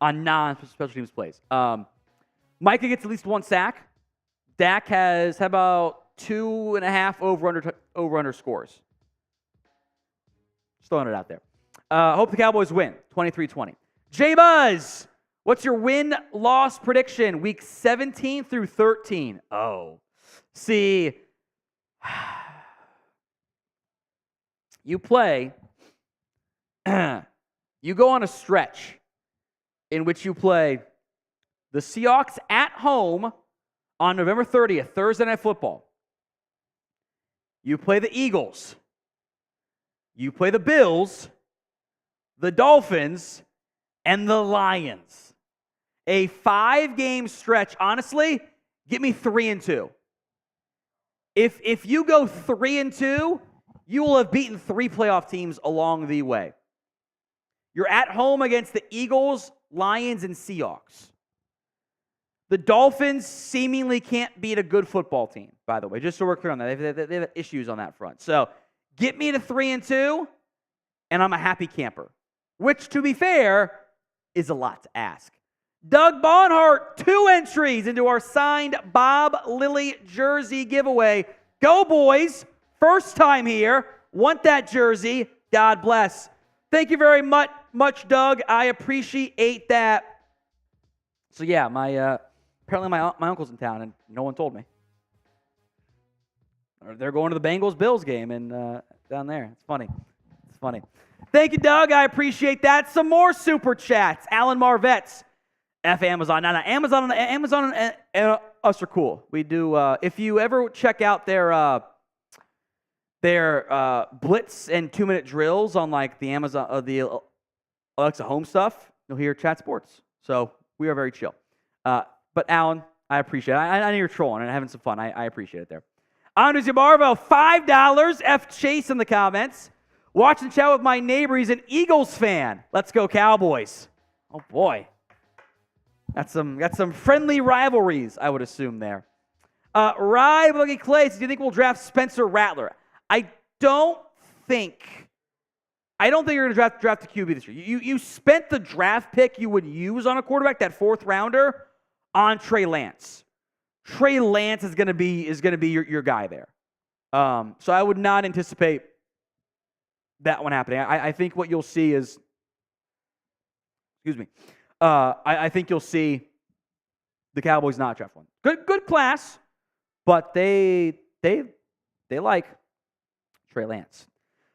on non-special teams plays. Micah gets at least 1 sack. Dak has, how about 2.5 over-under scores? Just throwing it out there. Hope the Cowboys win, 23-20. J-Buzz, what's your win-loss prediction, week 17 through 13? Oh, see, you play, you go on a stretch in which you play the Seahawks at home on November 30th, Thursday Night Football. You play the Eagles. You play the Bills, the Dolphins, and the Lions. A 5-game stretch. Honestly, get me 3-2. If you go 3-2, you will have beaten 3 playoff teams along the way. You're at home against the Eagles, Lions, and Seahawks. The Dolphins seemingly can't beat a good football team, by the way, just so we're clear on that. They have issues on that front. So get me to 3-2, and I'm a happy camper, which, to be fair, is a lot to ask. Doug Bonhart, 2 entries into our signed Bob Lilly jersey giveaway. Go, boys. First time here. Want that jersey. God bless. Thank you very much, Doug. I appreciate that. So, yeah, apparently my uncle's in town, and no one told me. They're going to the Bengals-Bills game down there. It's funny. Thank you, Doug. I appreciate that. Some more super chats. Alan Marvetts. F Amazon. Now, Amazon and us are cool. We do. If you ever check out their blitz and 2-minute drills on like the Amazon, the Alexa Home stuff, you'll hear Chat Sports. So we are very chill. But Alan, I appreciate it. I know you're trolling and having some fun. I appreciate it there. Andres Yabarvo, $5. F Chase in the comments. Watch and chat with my neighbor. He's an Eagles fan. Let's go Cowboys. Oh boy. Got some friendly rivalries, I would assume there. Rye Boogie Clay, do you think we'll draft Spencer Rattler? I don't think you're going to draft the QB this year. You spent the draft pick you would use on a quarterback, that 4th rounder, on Trey Lance. Trey Lance is going to be your guy there. So I would not anticipate that one happening. I think what you'll see is, I think you'll see the Cowboys not draft one. Good class, but they like Trey Lance.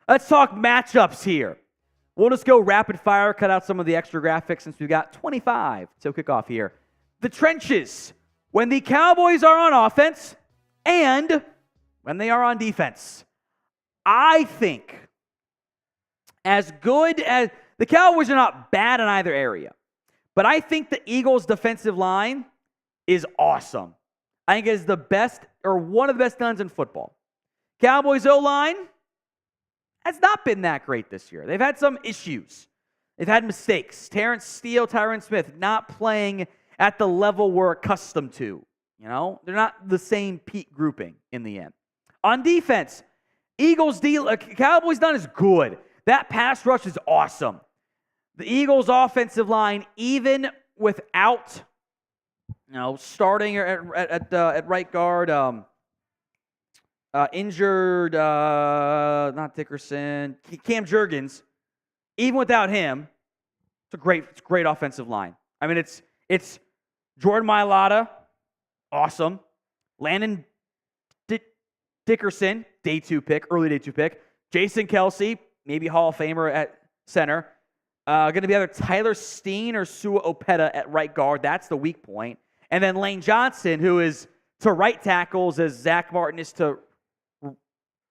Let's talk matchups here. We'll just go rapid fire, cut out some of the extra graphics since we've got 25 to kick off here. The trenches, when the Cowboys are on offense and when they are on defense. I think as good as the Cowboys are not bad in either area, but I think the Eagles' defensive line is awesome. I think it's the best or one of the best guns in football. Cowboys' O-line has not been that great this year. They've had some issues. They've had mistakes. Terrence Steele, Tyron Smith not playing at the level we're accustomed to. You know, they're not the same peak grouping in the end. On defense, Cowboys not as good. That pass rush is awesome. The Eagles' offensive line, even without, starting at right guard, injured, not Dickerson, Cam Jurgens, even without him, it's a great offensive line. I mean, it's Jordan Mailata, awesome. Landon Dickerson, early day 2 pick. Jason Kelsey, maybe Hall of Famer at center. Going to be either Tyler Steen or Sua Opeta at right guard. That's the weak point. And then Lane Johnson, who is to right tackles as Zach Martin is to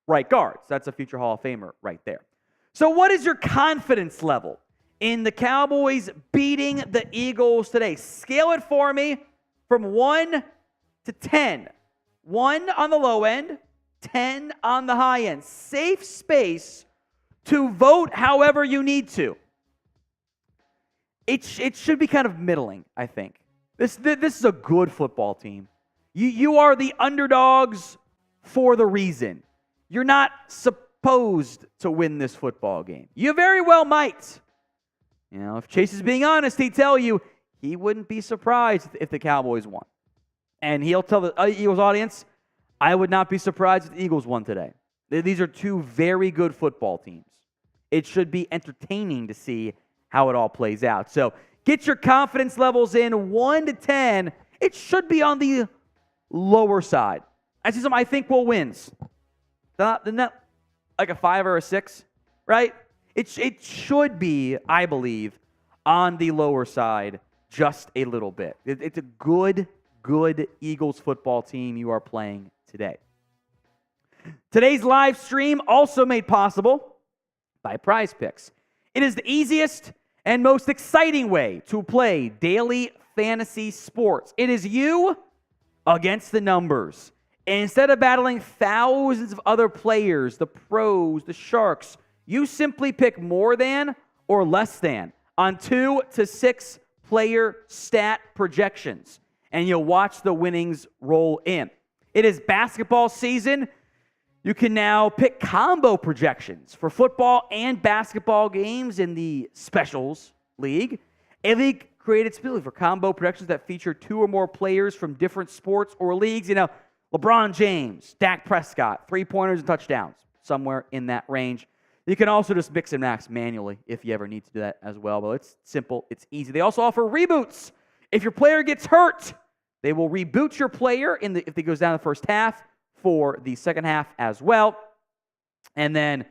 right guards. That's a future Hall of Famer right there. So what is your confidence level in the Cowboys beating the Eagles today? Scale it for me from 1 to 10. 1 on the low end, 10 on the high end. Safe space to vote however you need to. it should be kind of middling, I think. This is a good football team. You are the underdogs for the reason. You're not supposed to win this football game. You very well might. You know, if Chase is being honest, he'd tell you he wouldn't be surprised if the Cowboys won. And he'll tell the Eagles audience, I would not be surprised if the Eagles won today. These are two very good football teams. It should be entertaining to see how it all plays out. So get your confidence levels in 1 to 10. It should be on the lower side. I see some I think will wins. Isn't that like a 5 or a 6, right? It should be, I believe, on the lower side just a little bit. It's a good Eagles football team you are playing today. Today's live stream also made possible by Prize Picks. It is the easiest and most exciting way to play daily fantasy sports. It is you against the numbers. And instead of battling thousands of other players, the pros, the sharks, you simply pick more than or less than on 2 to 6 player stat projections, and you'll watch the winnings roll in. It is basketball season. You can now pick combo projections for football and basketball games in the Specials League. A league created specifically for combo projections that feature 2 or more players from different sports or leagues. You know, LeBron James, Dak Prescott, 3-pointers and touchdowns, somewhere in that range. You can also just mix and match manually if you ever need to do that as well. But it's simple, it's easy. They also offer reboots. If your player gets hurt, they will reboot your player if it goes down the first half for the second half as well. And then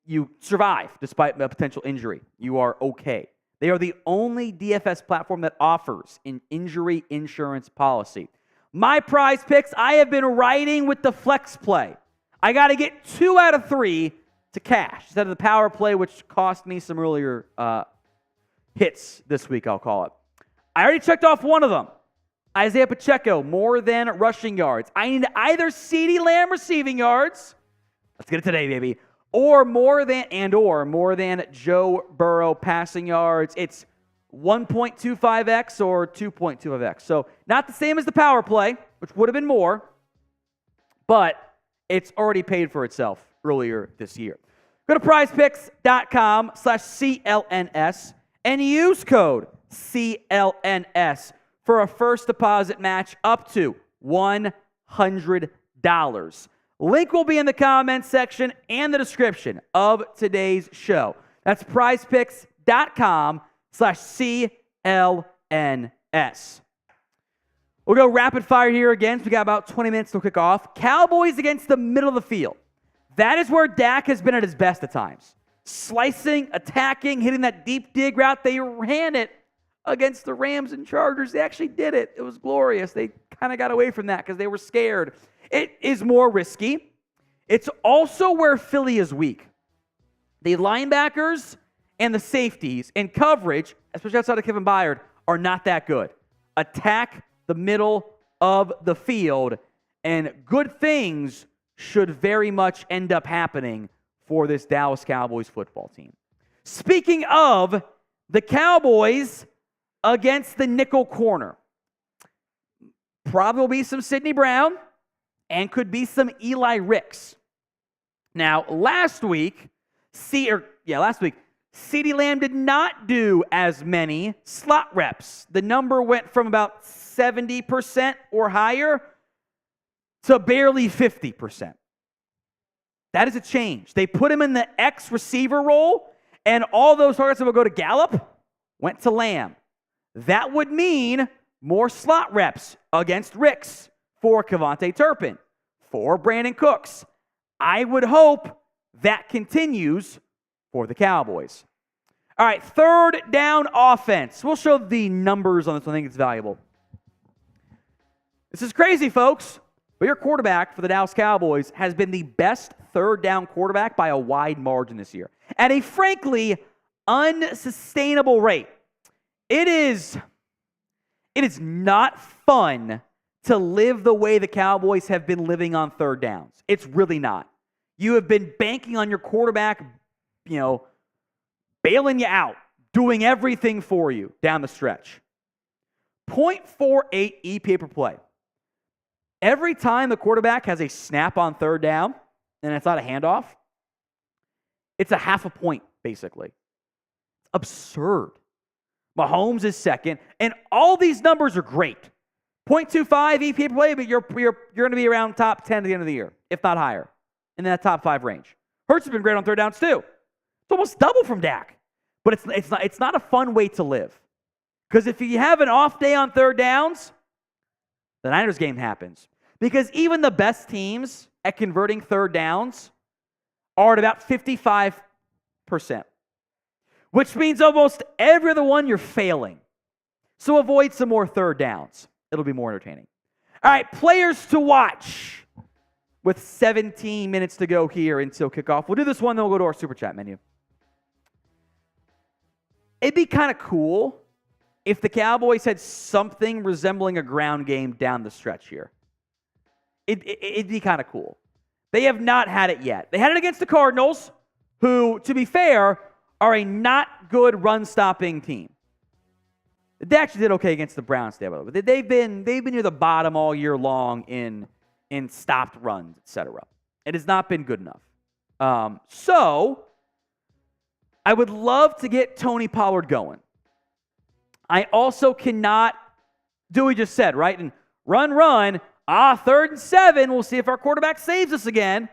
you survive despite a potential injury. You are okay. They are the only DFS platform that offers an injury insurance policy. My Prize Picks, I have been riding with the flex play. I got to get 2 out of 3 to cash instead of the power play, which cost me some earlier hits this week, I'll call it. I already checked off one of them. Isaiah Pacheco, more than rushing yards. I need either CeeDee Lamb receiving yards. Let's get it today, baby. Or more than Joe Burrow passing yards. It's 1.25x or 2.25x. So not the same as the power play, which would have been more, but it's already paid for itself earlier this year. Go to prizepicks.com/CLNS and use code CLNS for a first deposit match up to $100. Link will be in the comments section and the description of today's show. That's prizepicks.com/CLNS. We'll go rapid fire here again. So we got about 20 minutes to kick off. Cowboys against the middle of the field. That is where Dak has been at his best at times. Slicing, attacking, hitting that deep dig route. They ran it against the Rams and Chargers. They actually did it. It was glorious. They kind of got away from that because they were scared. It is more risky. It's also where Philly is weak. The linebackers and the safeties in coverage, especially outside of Kevin Byard, are not that good. Attack the middle of the field, and good things should very much end up happening for this Dallas Cowboys football team. Speaking of the Cowboys against the nickel corner, probably will be some Sidney Brown and could be some Eli Ricks. Now, last week, CeeDee Lamb did not do as many slot reps. The number went from about 70% or higher to barely 50%. That is a change. They put him in the X receiver role, and all those targets that would go to Gallup went to Lamb. That would mean more slot reps against Ricks for Kevontae Turpin, for Brandon Cooks. I would hope that continues for the Cowboys. All right, third down offense. We'll show the numbers on this one. I think it's valuable. This is crazy, folks, but your quarterback for the Dallas Cowboys has been the best third down quarterback by a wide margin this year at a frankly unsustainable rate. It is not fun to live the way the Cowboys have been living on third downs. It's really not. You have been banking on your quarterback, bailing you out, doing everything for you down the stretch. 0.48 EPA per play. Every time the quarterback has a snap on third down, and it's not a handoff, it's a half a point, basically. It's absurd. Mahomes is second, and all these numbers are great. 0.25 EPA per play, but you're going to be around top 10 at the end of the year, if not higher, in that top 5 range. Hurts has been great on third downs too. It's almost double from Dak, but it's not a fun way to live. Because if you have an off day on third downs, the Niners game happens. Because even the best teams at converting third downs are at about 55%, which means almost every other one you're failing. So avoid some more third downs. It'll be more entertaining. All right, players to watch with 17 minutes to go here until kickoff. We'll do this one, then we'll go to our Super Chat menu. It'd be kind of cool if the Cowboys had something resembling a ground game down the stretch here. It'd be kind of cool. They have not had it yet. They had it against the Cardinals, who, to be fair, are a not good run-stopping team. They actually did okay against the Browns today, by the way. They've been near the bottom all year long in stopped runs, etc. It has not been good enough. So I would love to get Tony Pollard going. I also cannot do what we just said, right? And run. 3rd and 7. We'll see if our quarterback saves us again.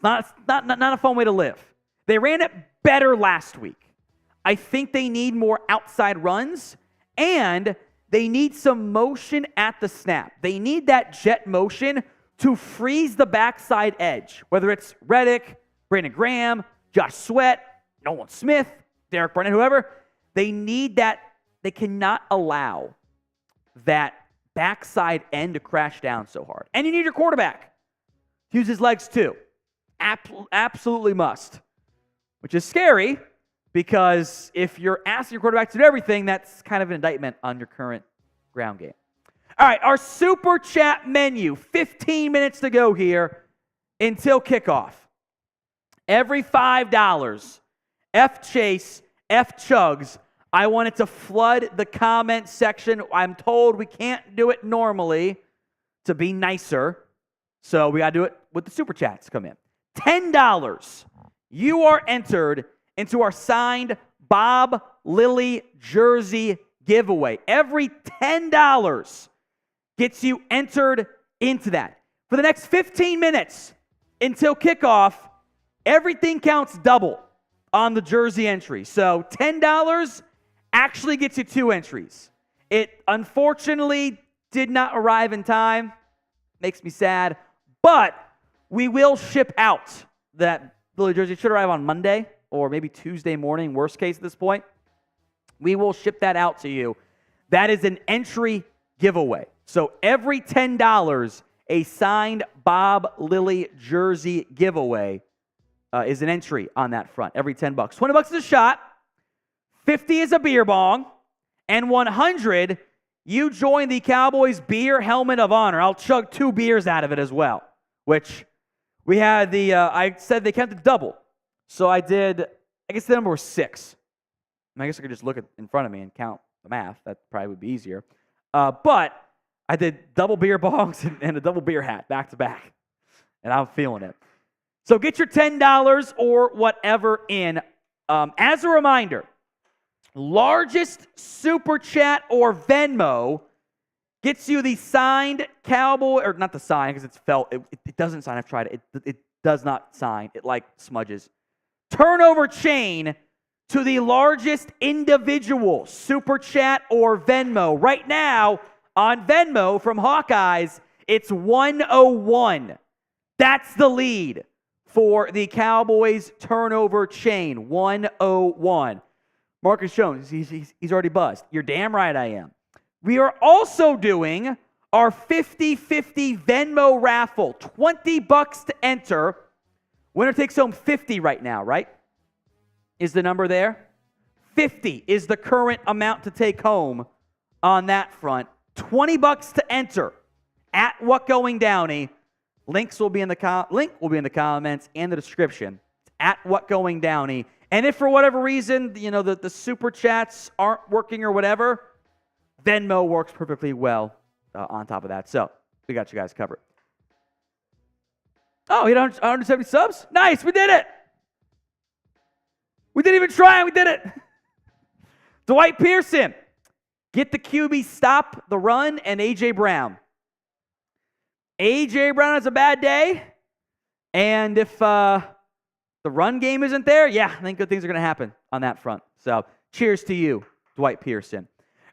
Not a fun way to live. They ran it better last week. I think they need more outside runs, and they need some motion at the snap. They need that jet motion to freeze the backside edge, whether it's Reddick, Brandon Graham, Josh Sweat, Nolan Smith, Derek Barnett, whoever. They need that. They cannot allow that backside end to crash down so hard. And you need your quarterback to use his legs too. Absolutely must. Which is scary because if you're asking your quarterback to do everything, that's kind of an indictment on your current ground game. All right, our Super Chat menu. 15 minutes to go here until kickoff. Every $5, F Chase, F Chugs, I wanted to flood the comment section. I'm told we can't do it normally to be nicer. So we got to do it with the Super Chats come in. $10. You are entered into our signed Bob Lilly jersey giveaway. Every $10 gets you entered into that. For the next 15 minutes until kickoff, everything counts double on the jersey entry. So $10 actually gets you 2 entries. It unfortunately did not arrive in time. Makes me sad. But we will ship out that Lilly jersey. It should arrive on Monday or maybe Tuesday morning, worst case at this point. We will ship that out to you. That is an entry giveaway. So every $10, a signed Bob Lilly jersey giveaway is an entry on that front. Every $10. $20 is a shot. 50 is a beer bong, and 100, you join the Cowboys Beer Helmet of Honor. I'll chug 2 beers out of it as well, which we had I said they counted double. So I guess the number was 6. I guess I could just look in front of me and count the math. That probably would be easier. But I did double beer bongs and a double beer hat back to back, and I'm feeling it. So get your $10 or whatever in. As a reminder, largest Super Chat or Venmo gets you the signed Cowboy, or not the sign because it's felt. It doesn't sign. I've tried it. It does not sign. It like smudges. Turnover chain to the largest individual Super Chat or Venmo. Right now on Venmo from Hawkeyes, it's 101. That's the lead for the Cowboys turnover chain. 101. Marcus Jones, he's already buzzed. You're damn right I am. We are also doing our 50-50 Venmo raffle. $20 to enter. Winner takes home 50 right now, right? Is the number there? 50 is the current amount to take home on that front. $20 to enter at What Going Downey. Link will be in the comments and the description. It's at @WhatGoingDowney. And if for whatever reason, the super chats aren't working or whatever, Venmo works perfectly well on top of that. So we got you guys covered. Oh, 170 subs? Nice, we did it. We didn't even try, we did it. Dwight Pearson, get the QB, stop the run, and A.J. Brown. A.J. Brown has a bad day, and if the run game isn't there, yeah, I think good things are going to happen on that front. So cheers to you, Dwight Pearson.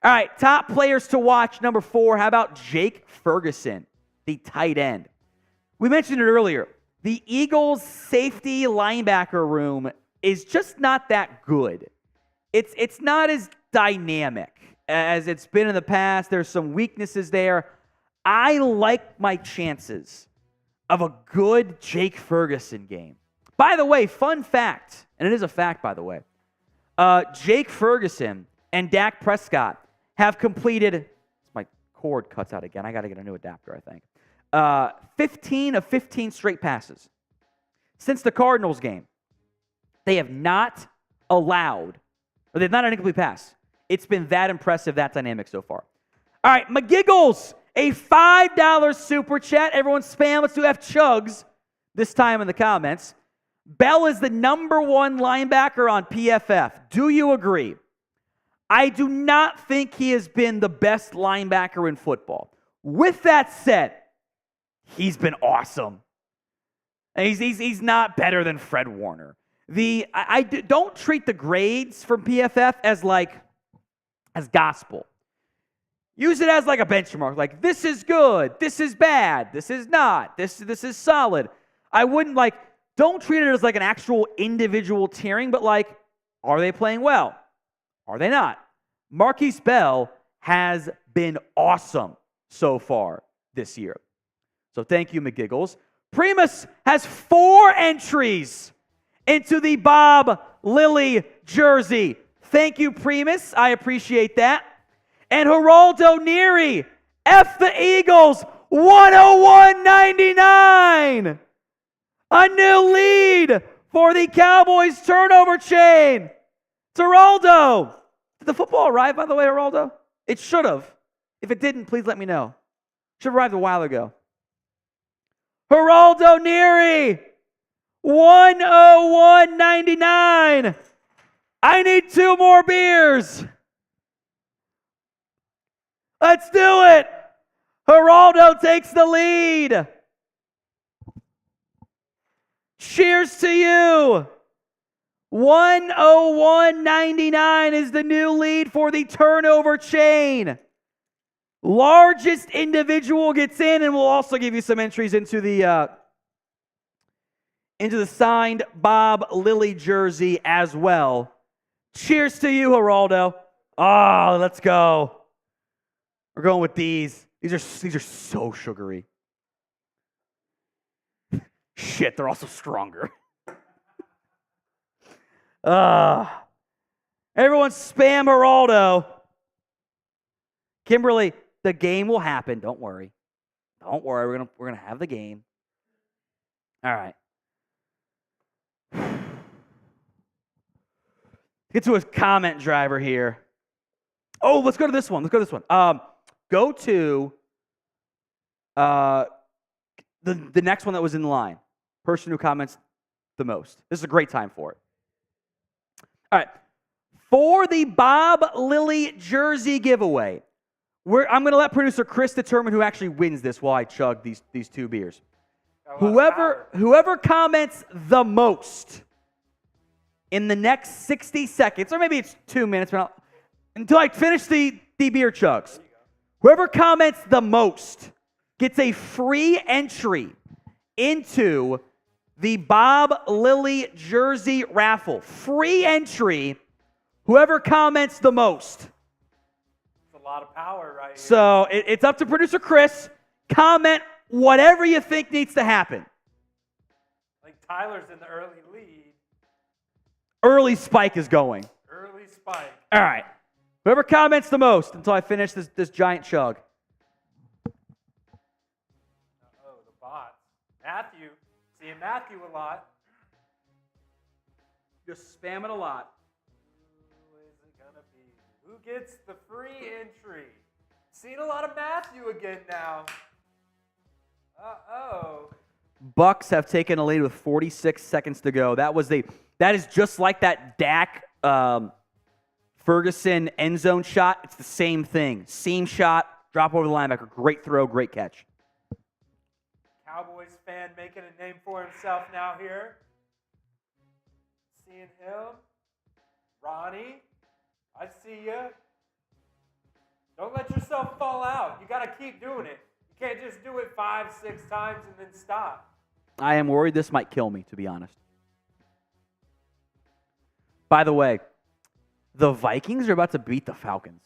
All right, top players to watch, number 4. How about Jake Ferguson, the tight end? We mentioned it earlier. The Eagles' safety linebacker room is just not that good. It's not as dynamic as it's been in the past. There's some weaknesses there. I like my chances of a good Jake Ferguson game. By the way, fun fact, and it is a fact, by the way, Jake Ferguson and Dak Prescott have completed, my cord cuts out again. I got to get a new adapter, I think. 15 of 15 straight passes. Since the Cardinals game, they have not allowed, or they've not an incomplete pass. It's been that impressive, that dynamic so far. All right, McGiggles, a $5 super chat. Everyone spam. Let's do F Chugs this time in the comments. Bell is the number 1 linebacker on PFF. Do you agree? I do not think he has been the best linebacker in football. With that said, he's been awesome. And he's not better than Fred Warner. Don't treat the grades from PFF as gospel. Use it as like a benchmark. Like, this is good, this is bad, this is not, this is solid. I wouldn't don't treat it as like an actual individual tiering, but are they playing well? Are they not? Marquise Bell has been awesome so far this year. So thank you, McGiggles. Primus has 4 entries into the Bob Lilly jersey. Thank you, Primus. I appreciate that. And Geraldo Neary, F the Eagles, 101.99. A new lead for the Cowboys turnover chain. Geraldo. Did the football arrive, by the way, Geraldo? It should have. If it didn't, please let me know. Should have arrived a while ago. Geraldo Neary, 101.99. I need 2 more beers. Let's do it. Geraldo takes the lead. Cheers to you. 101.99 is the new lead for the turnover chain. Largest individual gets in, and we'll also give you some entries into the signed Bob Lilly jersey as well. Cheers to you, Geraldo. Oh, let's go. We're going with these. These are so sugary. Shit, they're also stronger. Everyone spam Geraldo. Kimberly, the game will happen. Don't worry. Don't worry. We're gonna have the game. All right. Get to a comment driver here. Oh, let's go to this one. Go to the next one that was in line. Person who comments the most. This is a great time for it. All right. For the Bob Lilly jersey giveaway, I'm going to let producer Chris determine who actually wins this while I chug these 2 beers. Whoever comments the most in the next 60 seconds, or maybe it's 2 minutes, but until I finish the beer chugs, whoever comments the most gets a free entry into the Bob Lilly jersey raffle. Free entry, whoever comments the most. It's a lot of power right here. So it's up to producer Chris. Comment whatever you think needs to happen. I think Tyler's in the early lead. Early spike is going. Early spike. All right. Whoever comments the most until I finish this giant chug. Uh-oh, the bots. Matthew. Seeing Matthew a lot. Just spam it a lot. Who is it going to be? Who gets the free entry? Seen a lot of Matthew again now. Uh-oh. Bucks have taken a lead with 46 seconds to go. That is just like that Dak Ferguson end zone shot. It's the same thing. Seam shot, drop over the linebacker. Great throw, great catch. Cowboys fan making a name for himself now here. Seeing him. Ronnie, I see you. Don't let yourself fall out. You got to keep doing it. You can't just do it 5, 6 times and then stop. I am worried this might kill me, to be honest. By the way, the Vikings are about to beat the Falcons.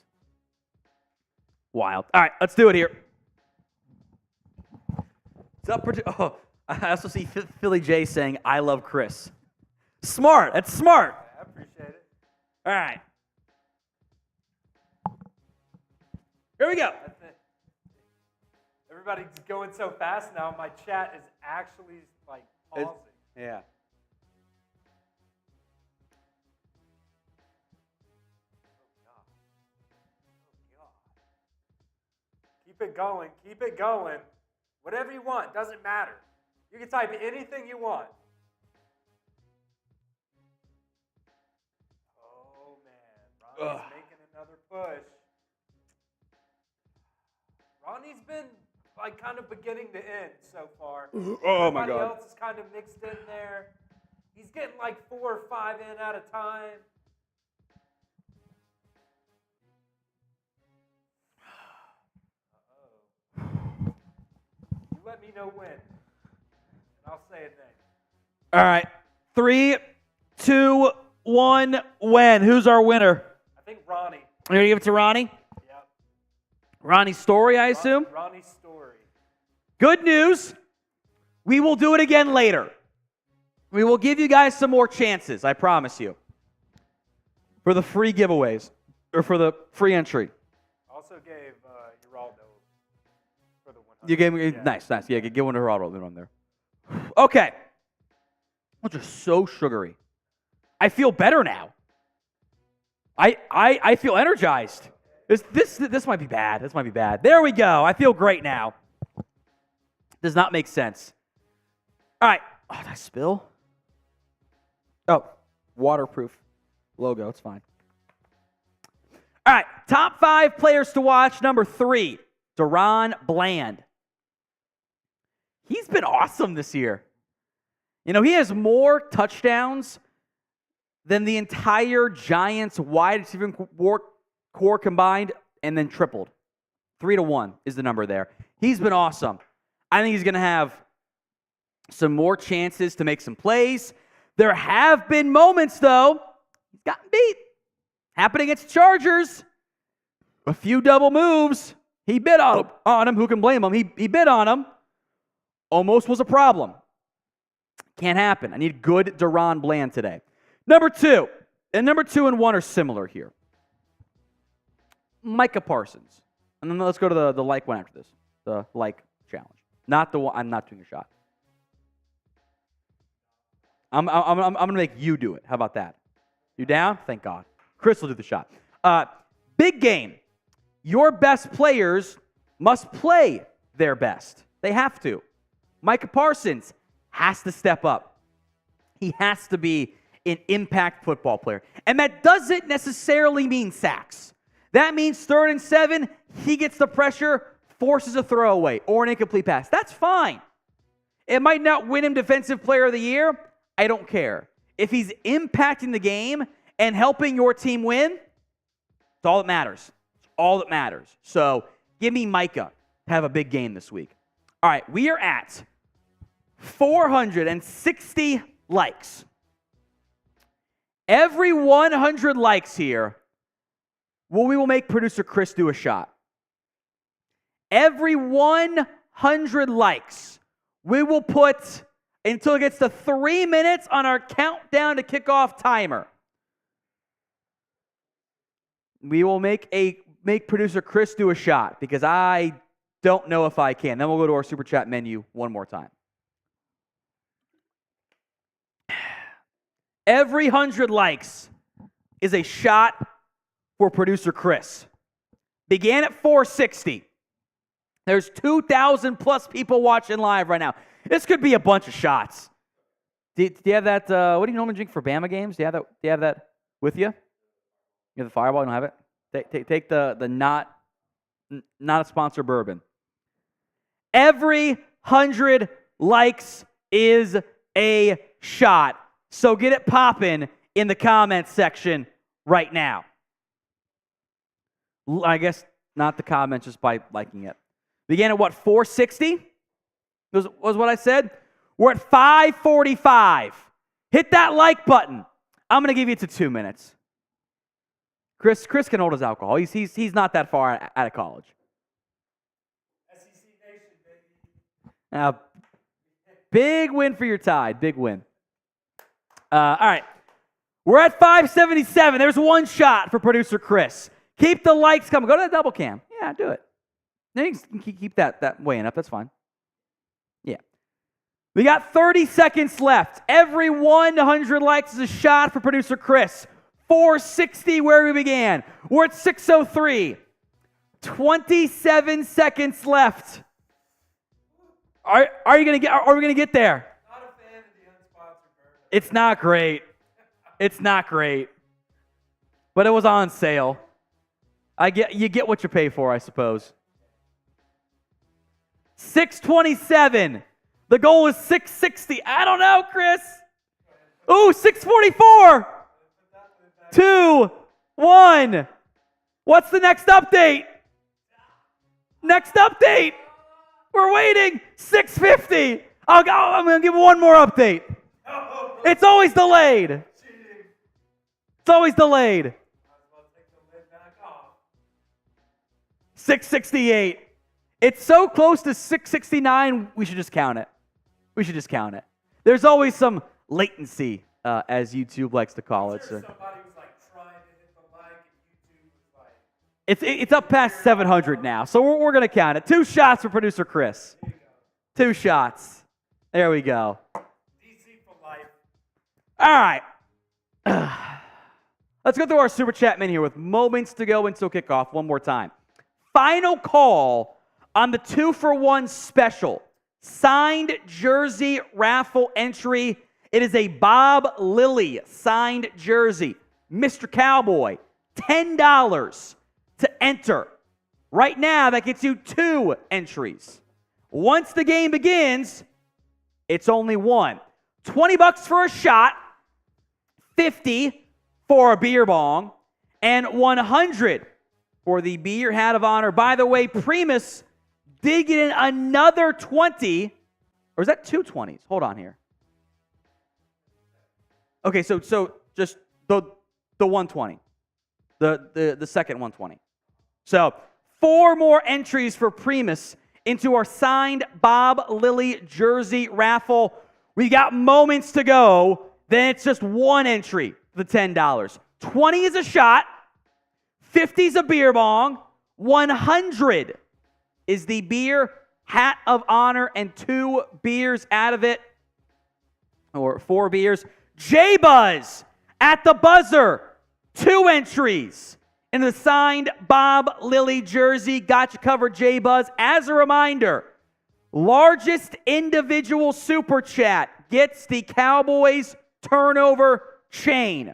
Wild. All right, let's do it here. I also see Philly J saying, I love Chris. Smart. That's smart. I appreciate it. All right. Here we go. Everybody's going so fast now, my chat is actually like pausing. Yeah. Keep it going. Keep it going. Whatever you want. Doesn't matter. You can type anything you want. Oh, man. Ronnie's making another push. Ronnie's been like kind of beginning to end so far. Oh, my God. Everybody else is kind of mixed in there. He's getting like 4 or 5 in at a time. You let me know when, and I'll say a name. All right. 3, 2, 1, when? Who's our winner? I think Ronnie. You're going to give it to Ronnie? Yep. Ronnie's story, I assume? Ronnie's story. Good news. We will do it again later. We will give you guys some more chances, I promise you, for the free giveaways, or for the free entry. Also gave Geraldo for the 100. You gave me, Yeah. nice. Yeah, give one to Geraldo on there. Okay. Those are so sugary. I feel better now. I feel energized. This might be bad. This might be bad. There we go. I feel great now. Does not make sense. All right. Oh, did I spill? Oh, waterproof logo. It's fine. All right. Top 5 players to watch. Number 3, DaRon Bland. He's been awesome this year. You know, he has more touchdowns than the entire Giants wide receiving core combined and then tripled. 3-1 is the number there. He's been awesome. I think he's going to have some more chances to make some plays. There have been moments, though, he's gotten beat. Happened against Chargers. A few double moves. He bid on him. Who can blame him? He bid on him. Almost was a problem. Can't happen. I need good DaRon Bland today. Number 2. And number 2 and 1 are similar here. Micah Parsons. And then let's go to the like one after this. The like challenge. Not the one. I'm not doing a shot. I'm going to make you do it. How about that? You down? Thank God. Chris will do the shot. Big game. Your best players must play their best. They have to. Micah Parsons has to step up. He has to be an impact football player. And that doesn't necessarily mean sacks. That means 3rd and 7, he gets the pressure, forces a throwaway or an incomplete pass. That's fine. It might not win him Defensive Player of the Year. I don't care. If he's impacting the game and helping your team win, it's all that matters. It's all that matters. So give me Micah to have a big game this week. All right, we are at 460 likes. Every 100 likes here, we will make producer Chris do a shot. Every 100 likes, we will put, until it gets to 3 minutes on our countdown to kickoff timer, we will make producer Chris do a shot because I don't know if I can. Then we'll go to our super chat menu one more time. Every 100 likes is a shot for producer Chris. Began at 460. There's 2,000 plus people watching live right now. This could be a bunch of shots. Do you have that? What do you normally drink for Bama games? Do you have that with you? You have the Fireball? You don't have it? Take the not a sponsor bourbon. Every 100 likes is a shot. So get it popping in the comments section right now. I guess not the comments, just by liking it. Began at what, 460? Was what I said? We're at 545. Hit that like button. I'm going to give you to 2 minutes. Chris can hold his alcohol. He's not that far out of college. SEC Nation, baby. Now, big win for your Tide. Big win. All right. We're at 577. There's one shot for producer Chris. Keep the likes coming. Go to the double cam. Yeah, do it. Then you can keep that weighing up. That's fine. Yeah. We got 30 seconds left. Every 100 likes is a shot for producer Chris. 460 where we began. We're at 603. 27 seconds left. Are we gonna get there? Not a fan of the unsponsored bourbon. It's not great. It's not great. But it was on sale. You get what you pay for, I suppose. 627. The goal is 660. I don't know, Chris. Ooh, 644. 2, 1. What's the next update? Next update. We're waiting. 650. I'm going to give one more update. It's always delayed. It's always delayed. 668. It's so close to 669, we should just count it. There's always some latency, as YouTube likes to call it. So. Somebody was like trying to hit the like, and YouTube was like... It's up past 700 now, so we're going to count it. 2 shots for producer Chris. 2 shots. There we go. DC for life. All right. Let's go through our Super Chat menu with moments to go until kickoff one more time. Final call on the 2-for-1 special. Signed jersey raffle entry. It is a Bob Lilly signed jersey. Mr. Cowboy, $10 to enter. Right now, that gets you 2 entries. Once the game begins, it's only 1. $20 for a shot, $50 for a beer bong, and $100 for the beer hat of honor. By the way, Primus did get in another 20, or is that 2 20s? Hold on here. Okay, so just the 120, the second 120. So 4 more entries for Primus into our signed Bob Lilly jersey raffle. We got moments to go. Then it's just 1 entry for the $10. 20 is a shot. 50 is a beer bong. 100 is the beer hat of honor, and 2 beers out of it, or 4 beers. J-Buzz at the buzzer. 2 entries in the signed Bob Lilly jersey. Got you covered, J-Buzz. As a reminder, largest individual super chat gets the Cowboys turnover chain.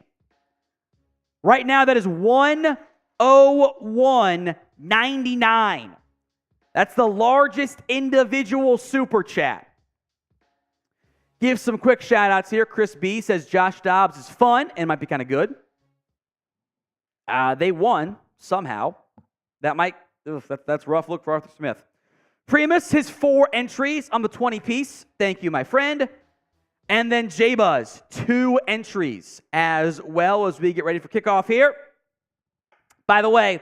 Right now, that is 101.99. That's the largest individual super chat. Give some quick shout outs here. Chris B says Josh Dobbs is fun and might be kind of good. They won somehow. That's a rough look for Arthur Smith. Primus, his 4 entries on the 20 piece. Thank you, my friend. And then J-Buzz, 2 entries as well as we get ready for kickoff here. By the way,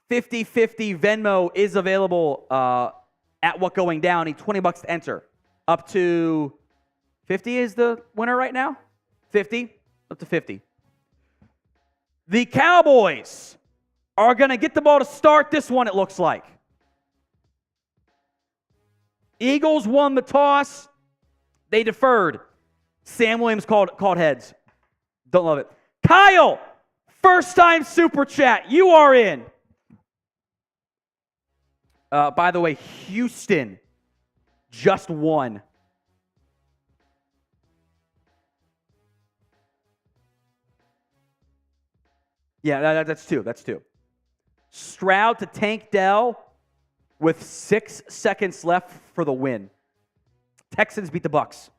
50/50 Venmo is available at What Going Down. $20 to enter. Up to 50 is the winner right now? 50? Up to 50. The Cowboys are going to get the ball to start this one, it looks like. Eagles won the toss. They deferred. Sam Williams called heads. Don't love it. Kyle, first time super chat. You are in. By the way, Houston just won. Yeah, that's two. That's two. Stroud to Tank Dell with 6 seconds left for the win. Texans beat the Bucks.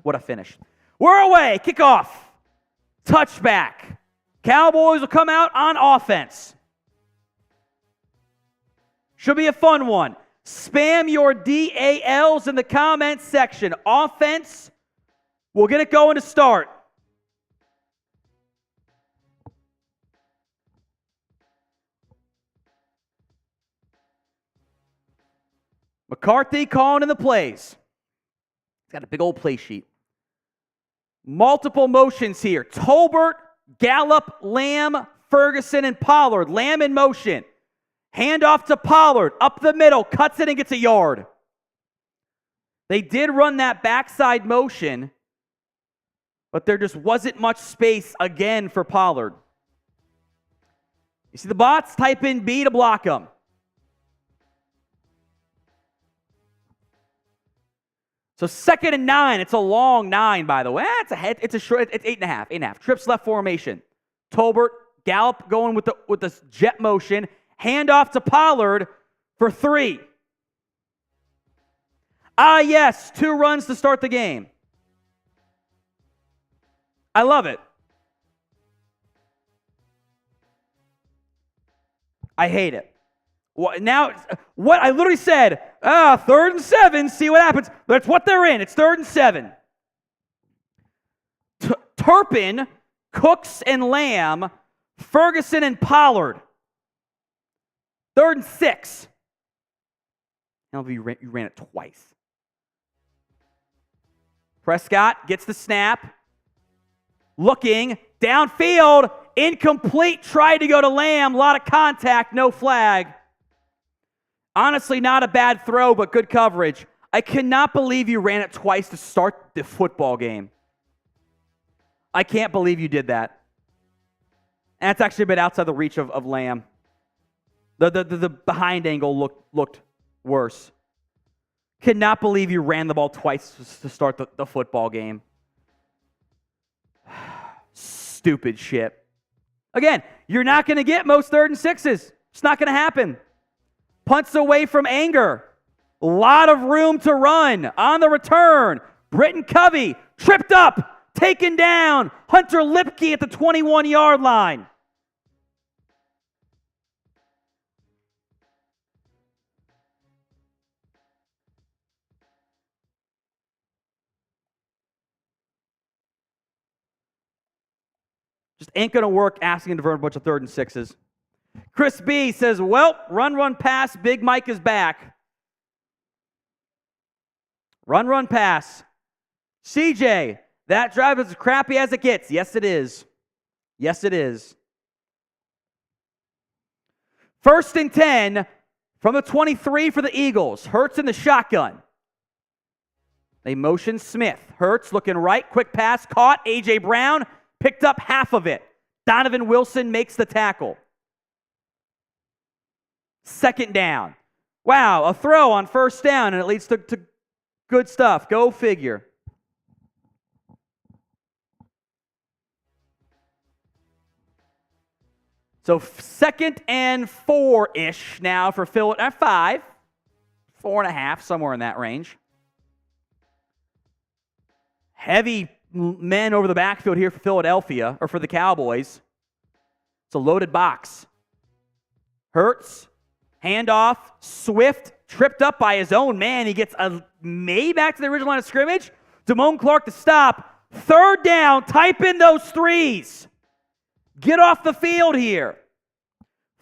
What a finish. We're away. Kickoff. Touchback. Cowboys will come out on offense. Should be a fun one. Spam your DALs in the comments section. Offense. We'll get it going to start. McCarthy calling in the plays. He's got a big old play sheet. Multiple motions here. Tolbert, Gallup, Lamb, Ferguson, and Pollard. Lamb in motion. Handoff to Pollard. Up the middle. Cuts it and gets a yard. They did run that backside motion, but there just wasn't much space again for Pollard. You see the bots? Type in B to block them. So 2nd and 9. It's a long 9, by the way. It's a short. It's 8.5. 8.5. Trips left formation. Tolbert, Gallup going with the jet motion. Handoff to Pollard for 3. Yes, 2 runs to start the game. I love it. I hate it. Now, what I literally said, 3rd and 7, see what happens. That's what they're in. It's 3rd and 7. Turpin, Cooks, and Lamb, Ferguson, and Pollard. 3rd and 6. You ran it twice. Prescott gets the snap. Looking, downfield, incomplete, tried to go to Lamb, a lot of contact, no flag. Honestly, not a bad throw, but good coverage. I cannot believe you ran it twice to start the football game. I can't believe you did that. And that's actually a bit outside the reach of Lamb. The behind angle looked worse. Cannot believe you ran the ball twice to start the football game. Stupid shit. Again, you're not going to get most 3rd and 6s. It's not going to happen. Punts away from Anger. A lot of room to run. On the return, Britton Covey tripped up, taken down. Hunter Lipke at the 21-yard line. Just ain't going to work asking to run a bunch of 3rd and 6s. Chris B says, well, run, pass. Big Mike is back. Run, pass. CJ, that drive is as crappy as it gets. Yes, it is. Yes, it is. 1st and 10 from the 23 for the Eagles. Hurts in the shotgun. They motion Smith. Hurts looking right. Quick pass caught. A.J. Brown picked up half of it. Donovan Wilson makes the tackle. 2nd down. Wow, a throw on 1st down, and it leads to good stuff. Go figure. So 2nd and 4-ish now for Phil at 5. 4.5, somewhere in that range. Heavy men over the backfield here for Philadelphia, or for the Cowboys. It's a loaded box. Hurts. Handoff, Swift, tripped up by his own man. He gets a May back to the original line of scrimmage. Damone Clark to stop. 3rd down, type in those 3s. Get off the field here.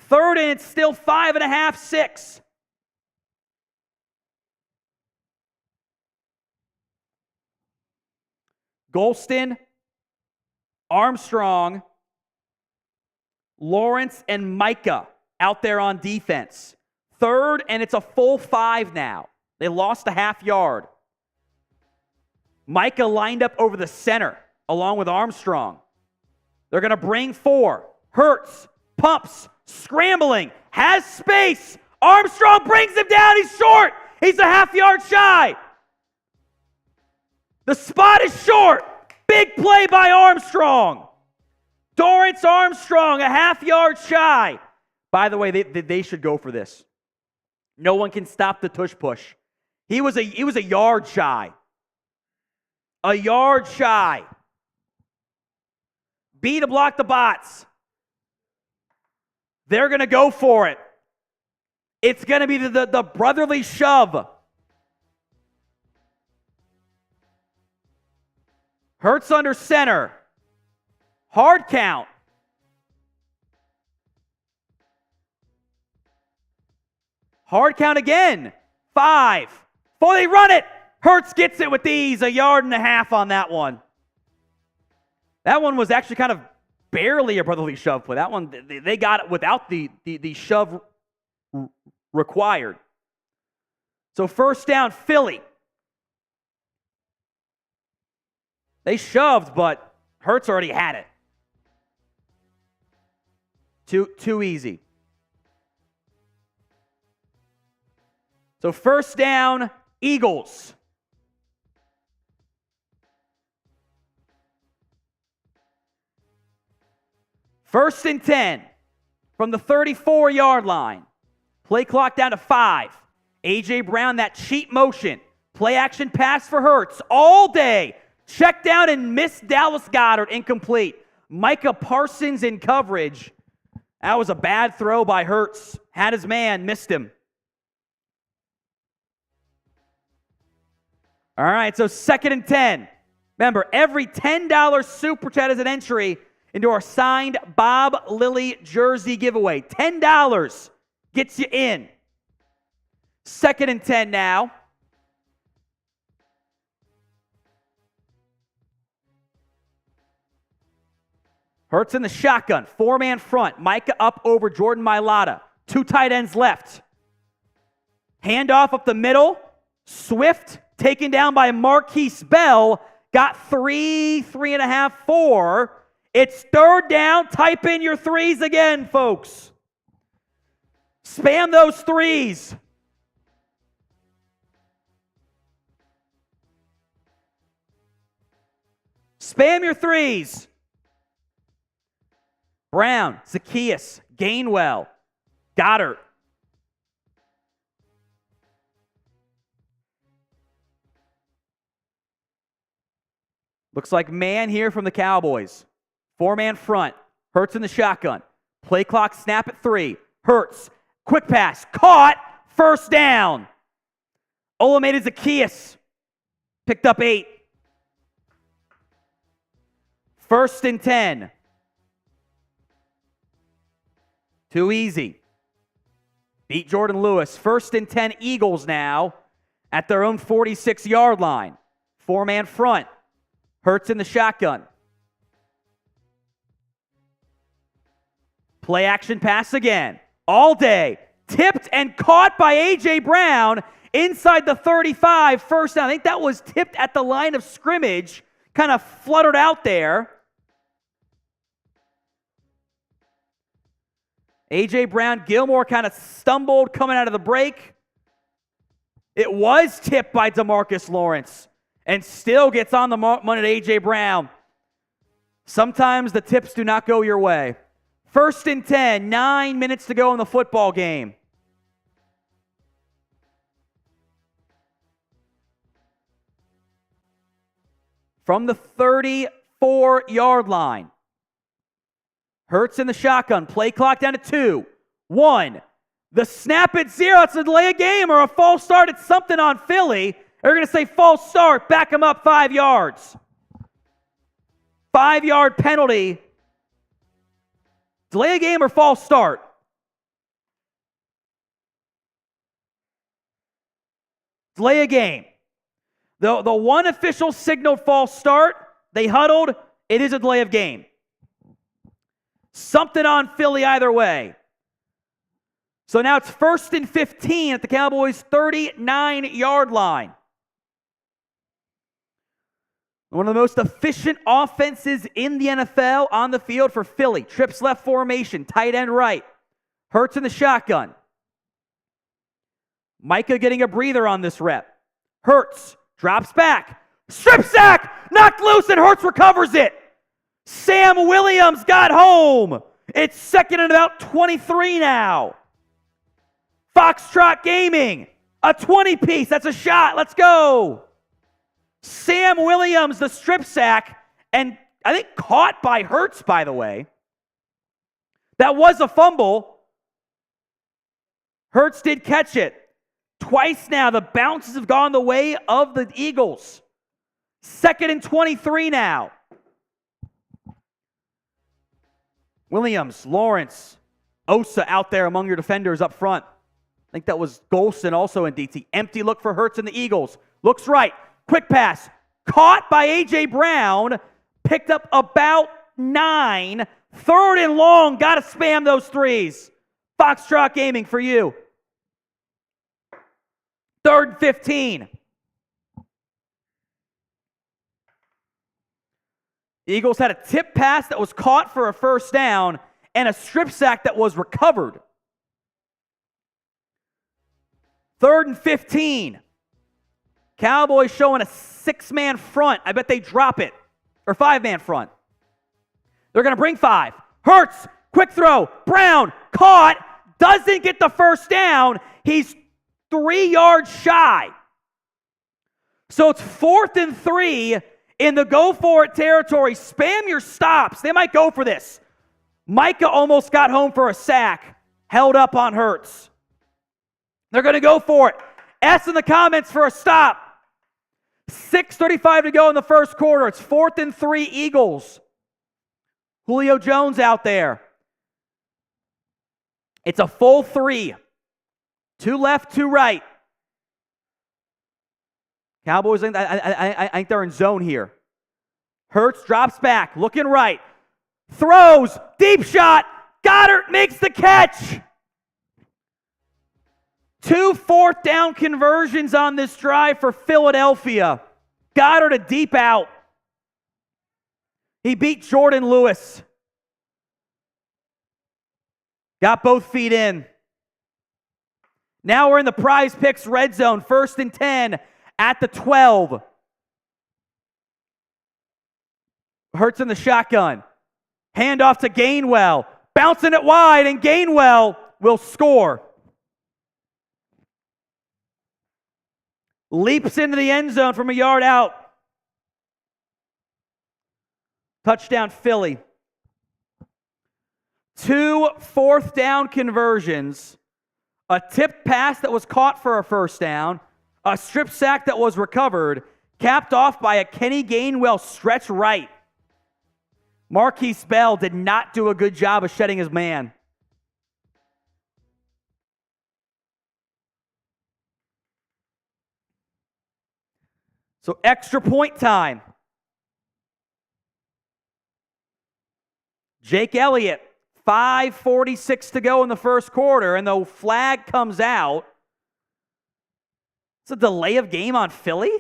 3rd and it's still 5.5, 6. Golston, Armstrong, Lawrence, and Micah out there on defense. 3rd, and it's a full 5 now. They lost a half yard. Micah lined up over the center along with Armstrong. They're going to bring 4. Hurts, pumps, scrambling, has space. Armstrong brings him down. He's short. He's a half-yard shy. The spot is short. Big play by Armstrong. Dorrance Armstrong, a half-yard shy. By the way, they should go for this. No one can stop the tush push. He was a yard shy. A yard shy. B to block the bots. They're going to go for it. It's going to be the brotherly shove. Hurts under center. Hard count. Hard count again. 5. Before they run it, Hurts gets it with ease. 1.5 yards on that one. That one was actually kind of barely a brotherly shove play. That one, they got it without the shove required. So first down, Philly. They shoved, but Hurts already had it. Too easy. So first down, Eagles. First and 10 from the 34-yard line. Play clock down to 5. A.J. Brown, that cheat motion. Play action pass for Hurts all day. Check down and missed Dallas Goedert, incomplete. Micah Parsons in coverage. That was a bad throw by Hurts. Had his man, missed him. All right, so second and 10. Remember, every $10 super chat is an entry into our signed Bob Lilly jersey giveaway. $10 gets you in. Second and 10 now. Hurts in the shotgun. 4-man front. Micah up over Jordan Mailata. 2 tight ends left. Handoff up the middle. Swift taken down by Marquise Bell. Got 3.5, 4. It's third down. Type in your 3s again, folks. Spam those 3s. Spam your 3s. Brown, Zacchaeus, Gainwell, Goddard. Looks like man here from the Cowboys. 4-man front. Hurts in the shotgun. Play clock snap at 3. Hurts. Quick pass. Caught. First down. Olamated Zacchaeus. Picked up 8. First and 10. Too easy. Beat Jordan Lewis. First and 10 Eagles now at their own 46-yard line. 4-man front. Hurts in the shotgun. Play action pass again. All day. Tipped and caught by A.J. Brown inside the 35. First down. I think that was tipped at the line of scrimmage. Kind of fluttered out there. A.J. Brown, Gilmore kind of stumbled coming out of the break. It was tipped by DeMarcus Lawrence and still gets on the money to A.J. Brown. Sometimes the tips do not go your way. First and 10, 9 minutes to go in the football game. From the 34-yard line. Hurts in the shotgun. Play clock down to 2. 1. The snap at 0. It's a delay of game or a false start. It's something on Philly. They're going to say false start. Back him up 5 yards. 5-yard penalty. Delay of game or false start? Delay of game. The one official signaled false start. They huddled. It is a delay of game. Something on Philly either way. So now it's first and 15 at the Cowboys' 39-yard line. One of the most efficient offenses in the NFL on the field for Philly. Trips left formation, tight end right. Hurts in the shotgun. Micah getting a breather on this rep. Hurts, drops back. Strip sack, knocked loose, and Hurts recovers it. Sam Williams got home. It's second and about 23 now. Foxtrot Gaming, a 20-piece. That's a shot. Let's go. Sam Williams, the strip sack, and I think caught by Hurts, by the way. That was a fumble. Hurts did catch it. Twice now, the bounces have gone the way of the Eagles. Second and 23 now. Williams, Lawrence, Osa out there among your defenders up front. I think that was Golson also in DT. Empty look for Hurts and the Eagles. Looks right. Quick pass. Caught by A.J. Brown. Picked up about 9. Third and long. Got to spam those threes. Foxtrot Gaming for you. Third and 15. The Eagles had a tip pass that was caught for a first down and a strip sack that was recovered. Third and 15. Cowboys showing a 6-man front. I bet they drop it. Or 5-man front. They're going to bring 5. Hurts, quick throw. Brown, caught. Doesn't get the first down. He's 3 yards shy. So it's 4th and 3 in the go-for-it territory. Spam your stops. They might go for this. Micah almost got home for a sack. Held up on Hurts. They're going to go for it. S in the comments for a stop. 6:35 to go in the first quarter. It's 4th and 3 Eagles. Julio Jones out there. It's a full 3. 2 left, 2 right. Cowboys, I think they're in zone here. Hurts drops back, looking right. Throws, deep shot. Goddard makes the catch. 2 fourth down conversions on this drive for Philadelphia. Goddard a deep out. He beat Jordan Lewis. Got both feet in. Now we're in the Prize Picks red zone. 1st and 10 at the 12. Hurts in the shotgun. Handoff to Gainwell. Bouncing it wide, and Gainwell will score. Leaps into the end zone from a yard out. Touchdown Philly. 2 fourth down conversions. A tipped pass that was caught for a first down. A strip sack that was recovered. Capped off by a Kenny Gainwell stretch right. Marquise Bell did not do a good job of shedding his man. So extra point time. Jake Elliott, 5:46 to go in the first quarter, and the flag comes out. It's a delay of game on Philly?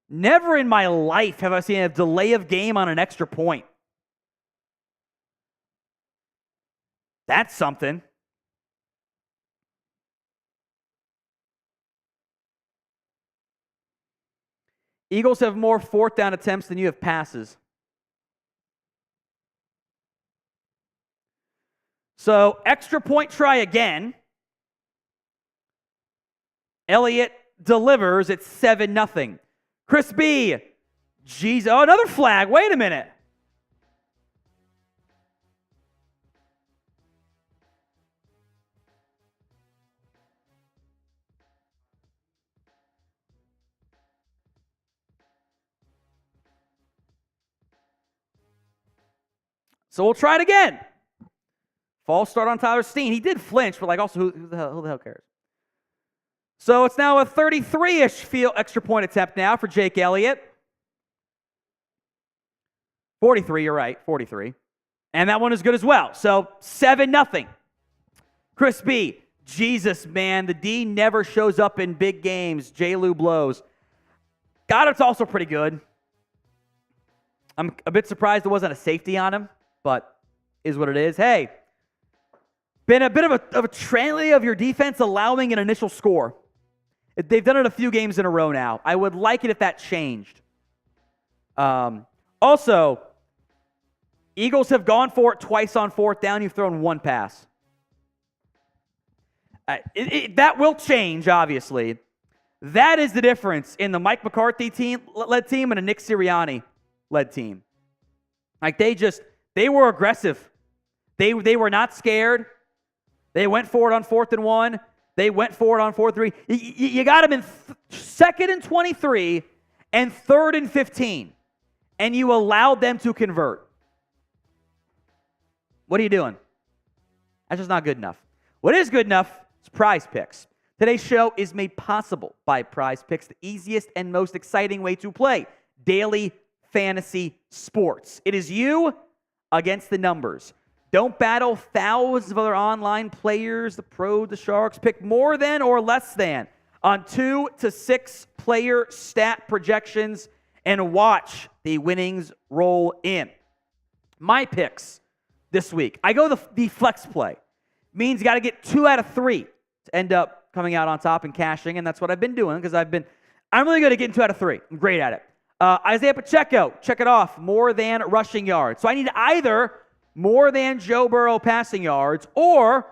Never in my life have I seen a delay of game on an extra point. That's something. Eagles have more fourth down attempts than you have passes. So, extra point try again. Elliott delivers. It's 7-0. Chris B. Jeez. Oh, another flag. Wait a minute. So we'll try it again. False start on Tyler Steen. He did flinch, but also who the hell cares? So it's now a 33-ish field extra point attempt now for Jake Elliott. 43, you're right, 43. And that one is good as well. So 7-0. Chris B. Jesus, man, the D never shows up in big games. J. Lou blows. Goddard's also pretty good. I'm a bit surprised there wasn't a safety on him, but is what it is. Hey, been a bit of a trend of your defense allowing an initial score. They've done it a few games in a row now. I would like it if that changed. Also, Eagles have gone for it twice on fourth down. You've thrown one pass. That will change, obviously. That is the difference in the Mike McCarthy led team and a Nick Sirianni-led team. Like, they were aggressive. They were not scared. They went for it on 4th and 1. They went for it on 4th and 3. You got them in 2nd and 23 and 3rd and 15, and you allowed them to convert. What are you doing? That's just not good enough. What is good enough is Prize Picks. Today's show is made possible by Prize Picks, the easiest and most exciting way to play daily fantasy sports. It is you against the numbers. Don't battle thousands of other online players, the pros, the sharks. Pick more than or less than on 2 to 6 player stat projections and watch the winnings roll in. My picks this week. I go the flex play. Means you got to get 2 out of 3 to end up coming out on top and cashing, and that's what I've been doing because I'm really good at getting 2 out of 3. I'm great at it. Isaiah Pacheco, check it off, more than rushing yards. So I need either more than Joe Burrow passing yards or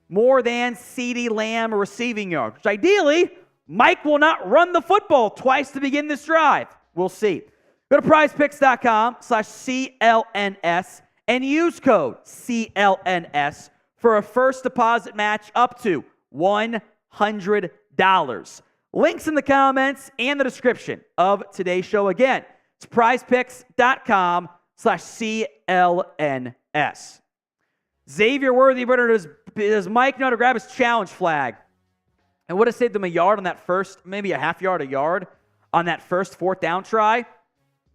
more than CeeDee Lamb receiving yards, which ideally, Mike will not run the football twice to begin this drive. We'll see. Go to prizepicks.com/CLNS and use code CLNS for a first deposit match up to $100. Links in the comments and the description of today's show. Again, it's prizepicks.com/CLNS. Xavier Worthy, does Mike know how to grab his challenge flag? And would have saved them a yard on that first, maybe a half yard, a yard on that first 4th down try.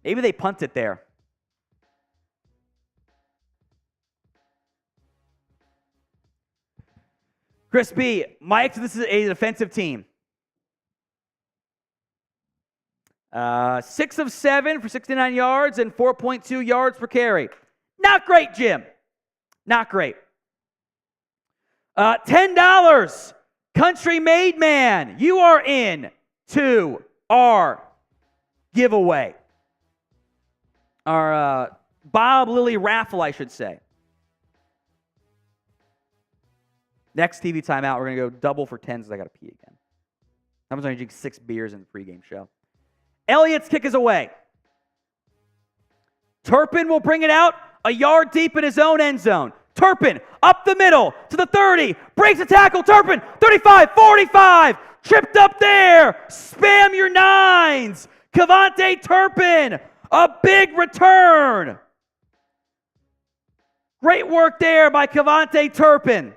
Maybe they punt it there. Chris B, Mike, this is a defensive team. 6 of 7 for 69 yards and 4.2 yards per carry. Not great, Jim. Not great. $10. Country Made Man. You are in to our giveaway. Our Bob Lilly raffle, I should say. Next TV timeout, we're going to go double for 10 because I got to pee again. I was only drinking 6 beers in the pregame show. Elliott's kick is away. Turpin will bring it out a yard deep in his own end zone. Turpin up the middle to the 30. Breaks a tackle. Turpin, 35, 45. Tripped up there. Spam your 9s. Cavante Turpin, a big return. Great work there by Cavante Turpin.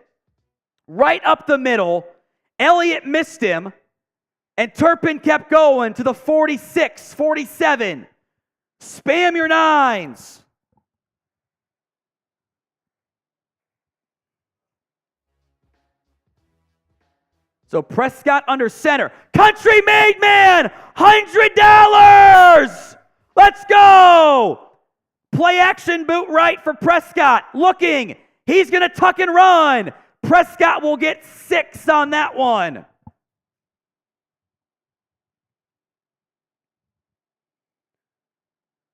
Right up the middle. Elliott missed him. And Turpin kept going to the 46, 47. Spam your 9s. So Prescott under center. Country Made Man, $100. Let's go. Play action boot right for Prescott. Looking. He's going to tuck and run. Prescott will get 6 on that one.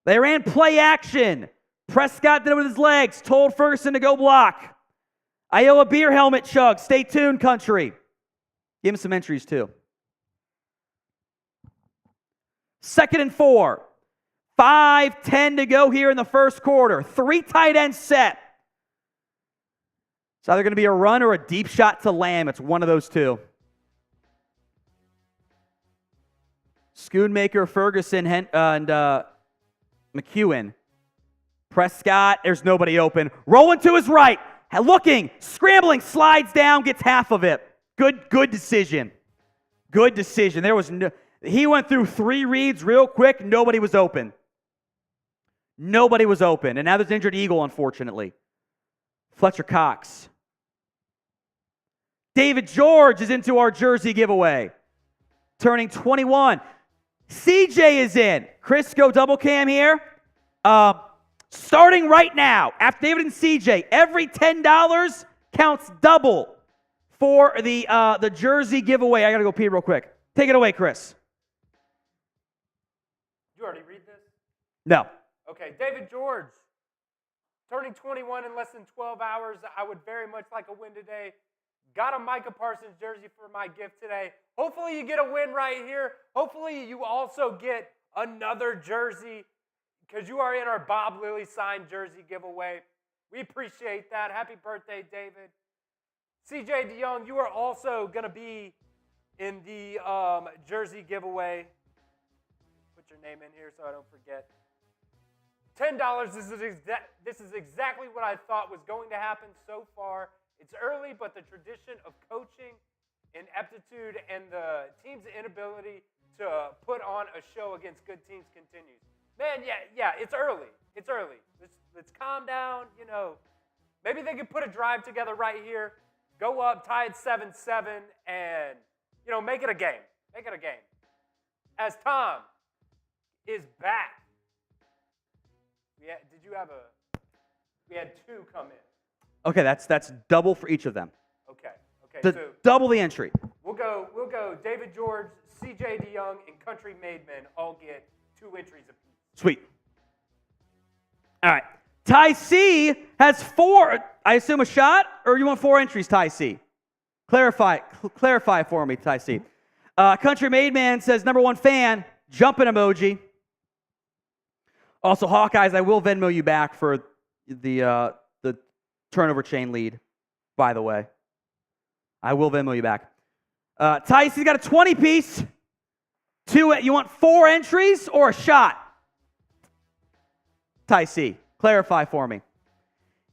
They ran play action. Prescott did it with his legs. Told Ferguson to go block. Iowa beer helmet chug. Stay tuned, country. Give him some entries, too. 2nd and 4. 5:10 to go here in the first quarter. 3 tight ends set. It's either going to be a run or a deep shot to Lamb. It's one of those two. Schoonmaker, Ferguson, and McEwen. Prescott, there's nobody open. Rolling to his right. Looking, scrambling, slides down, gets half of it. Good decision. Good decision. He went through 3 reads real quick. Nobody was open. Nobody was open. And now there's an injured Eagle, unfortunately. Fletcher Cox. David George is into our jersey giveaway. Turning 21. CJ is in. Chris, go double cam here. Starting right now, after David and CJ, every $10 counts double for the jersey giveaway. I got to go pee real quick. Take it away, Chris. You already read this? No. Okay, David George, turning 21 in less than 12 hours. I would very much like a win today. Got a Micah Parsons jersey for my gift today. Hopefully you get a win right here. Hopefully you also get another jersey because you are in our Bob Lilly signed jersey giveaway. We appreciate that. Happy birthday, David. CJ DeYoung, you are also going to be in the jersey giveaway. Put your name in here so I don't forget. $10. This is exactly what I thought was going to happen so far. It's early, but the tradition of coaching, ineptitude, and the team's inability to put on a show against good teams continues. Man, yeah, it's early. It's early. Let's calm down. You know, maybe they could put a drive together right here, go up, tie it 7-7, and make it a game. Make it a game. As Tom is back. We had two come in. Okay, that's double for each of them. Okay. So So double the entry. we'll go. David George, CJ DeYoung, and Country Made Men all get 2 entries apiece. Sweet. All right. Ty C has 4. I assume a shot, or you want 4 entries, Ty C? Clarify for me, Ty C. Country Made Man says, number 1 fan, jumping emoji. Also, Hawkeyes, I will Venmo you back for the turnover chain lead, by the way. I will Venmo you back. Ty C's got a 20-piece. You want 4 entries or a shot? Ty C, clarify for me.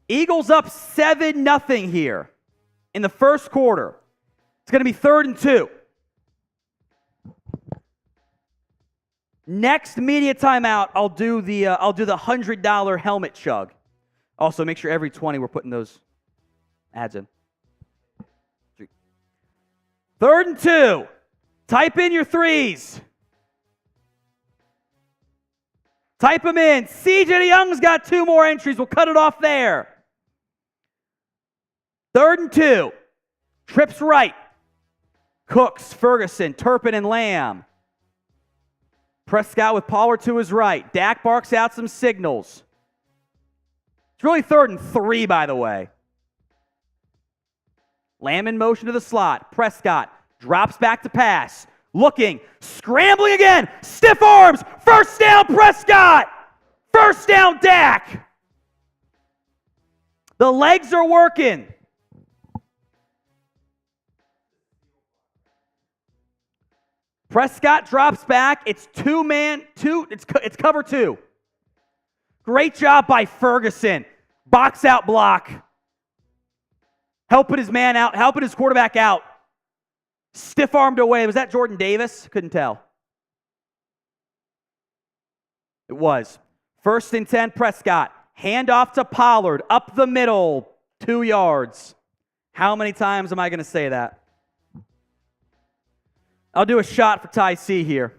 Eagles up 7-0 here in the first quarter. It's going to be 3rd and 2. Next media timeout, I'll do the $100 helmet chug. Also, make sure every 20 we're putting those ads in. 3rd and 2. Type in your threes. Type them in. CJ DeYoung's got 2 more entries. We'll cut it off there. 3rd and 2. Trips right. Cooks, Ferguson, Turpin, and Lamb. Prescott with Pollard to his right. Dak barks out some signals. It's really 3rd and 3, by the way. Lamb in motion to the slot. Prescott drops back to pass. Looking, scrambling again. Stiff arms. First down, Prescott. First down, Dak. The legs are working. Prescott drops back. It's 2-man, 2. It's cover 2. Great job by Ferguson. Box out block. Helping his man out, helping his quarterback out. Stiff-armed away. Was that Jordan Davis? Couldn't tell. It was. 1st and 10, Prescott. Hand off to Pollard. Up the middle. 2 yards. How many times am I going to say that? I'll do a shot for Ty C here.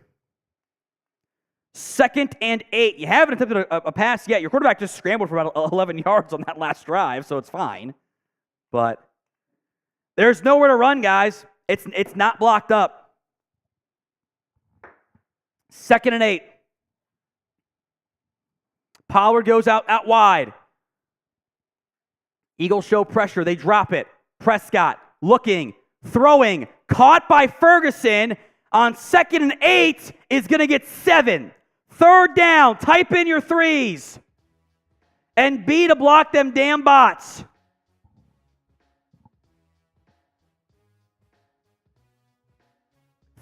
2nd and 8. You haven't attempted a pass yet. Your quarterback just scrambled for about 11 yards on that last drive, so it's fine. But there's nowhere to run, guys. It's not blocked up. 2nd and 8. Pollard goes out wide. Eagles show pressure. They drop it. Prescott looking, throwing, caught by Ferguson on 2nd and 8 is going to get 7. 3rd down. Type in your threes. And B to block them damn bots.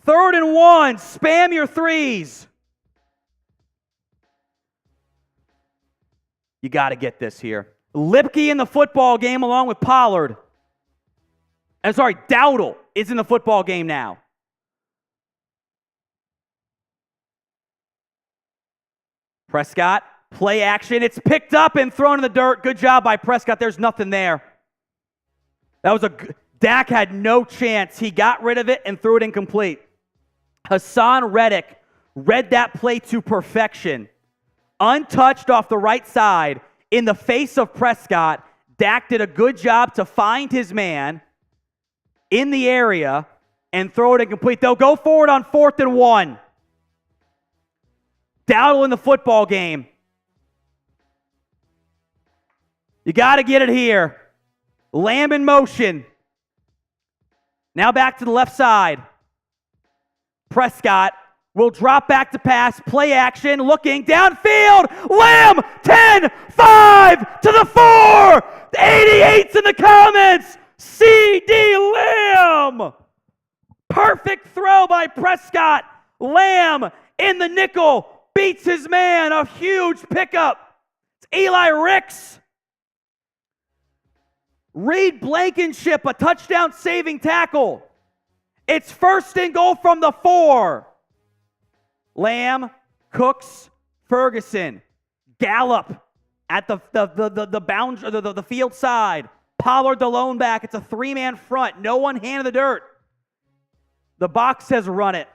Third and 1. Spam your threes. You got to get this here. Lipke in the football game along with Pollard. Dowdle is in the football game now. Prescott, play action. It's picked up and thrown in the dirt. Good job by Prescott. There's nothing there. Dak had no chance. He got rid of it and threw it incomplete. Hassan Reddick read that play to perfection. Untouched off the right side in the face of Prescott. Dak did a good job to find his man in the area and throw it incomplete. They'll go forward on 4th and 1. Dowdle in the football game. You got to get it here. Lamb in motion. Now back to the left side. Prescott will drop back to pass. Play action. Looking downfield. Lamb 10, 5 to the 4. The 88's in the comments. C.D. Lamb. Perfect throw by Prescott. Lamb in the nickel. Beats his man. A huge pickup. It's Eli Ricks. Reed Blankenship, a touchdown-saving tackle. It's 1st and goal from the 4. Lamb, Cooks, Ferguson, Gallup at the field side. Pollard the lone back. It's a 3-man front. No one hand in the dirt. The box says run it.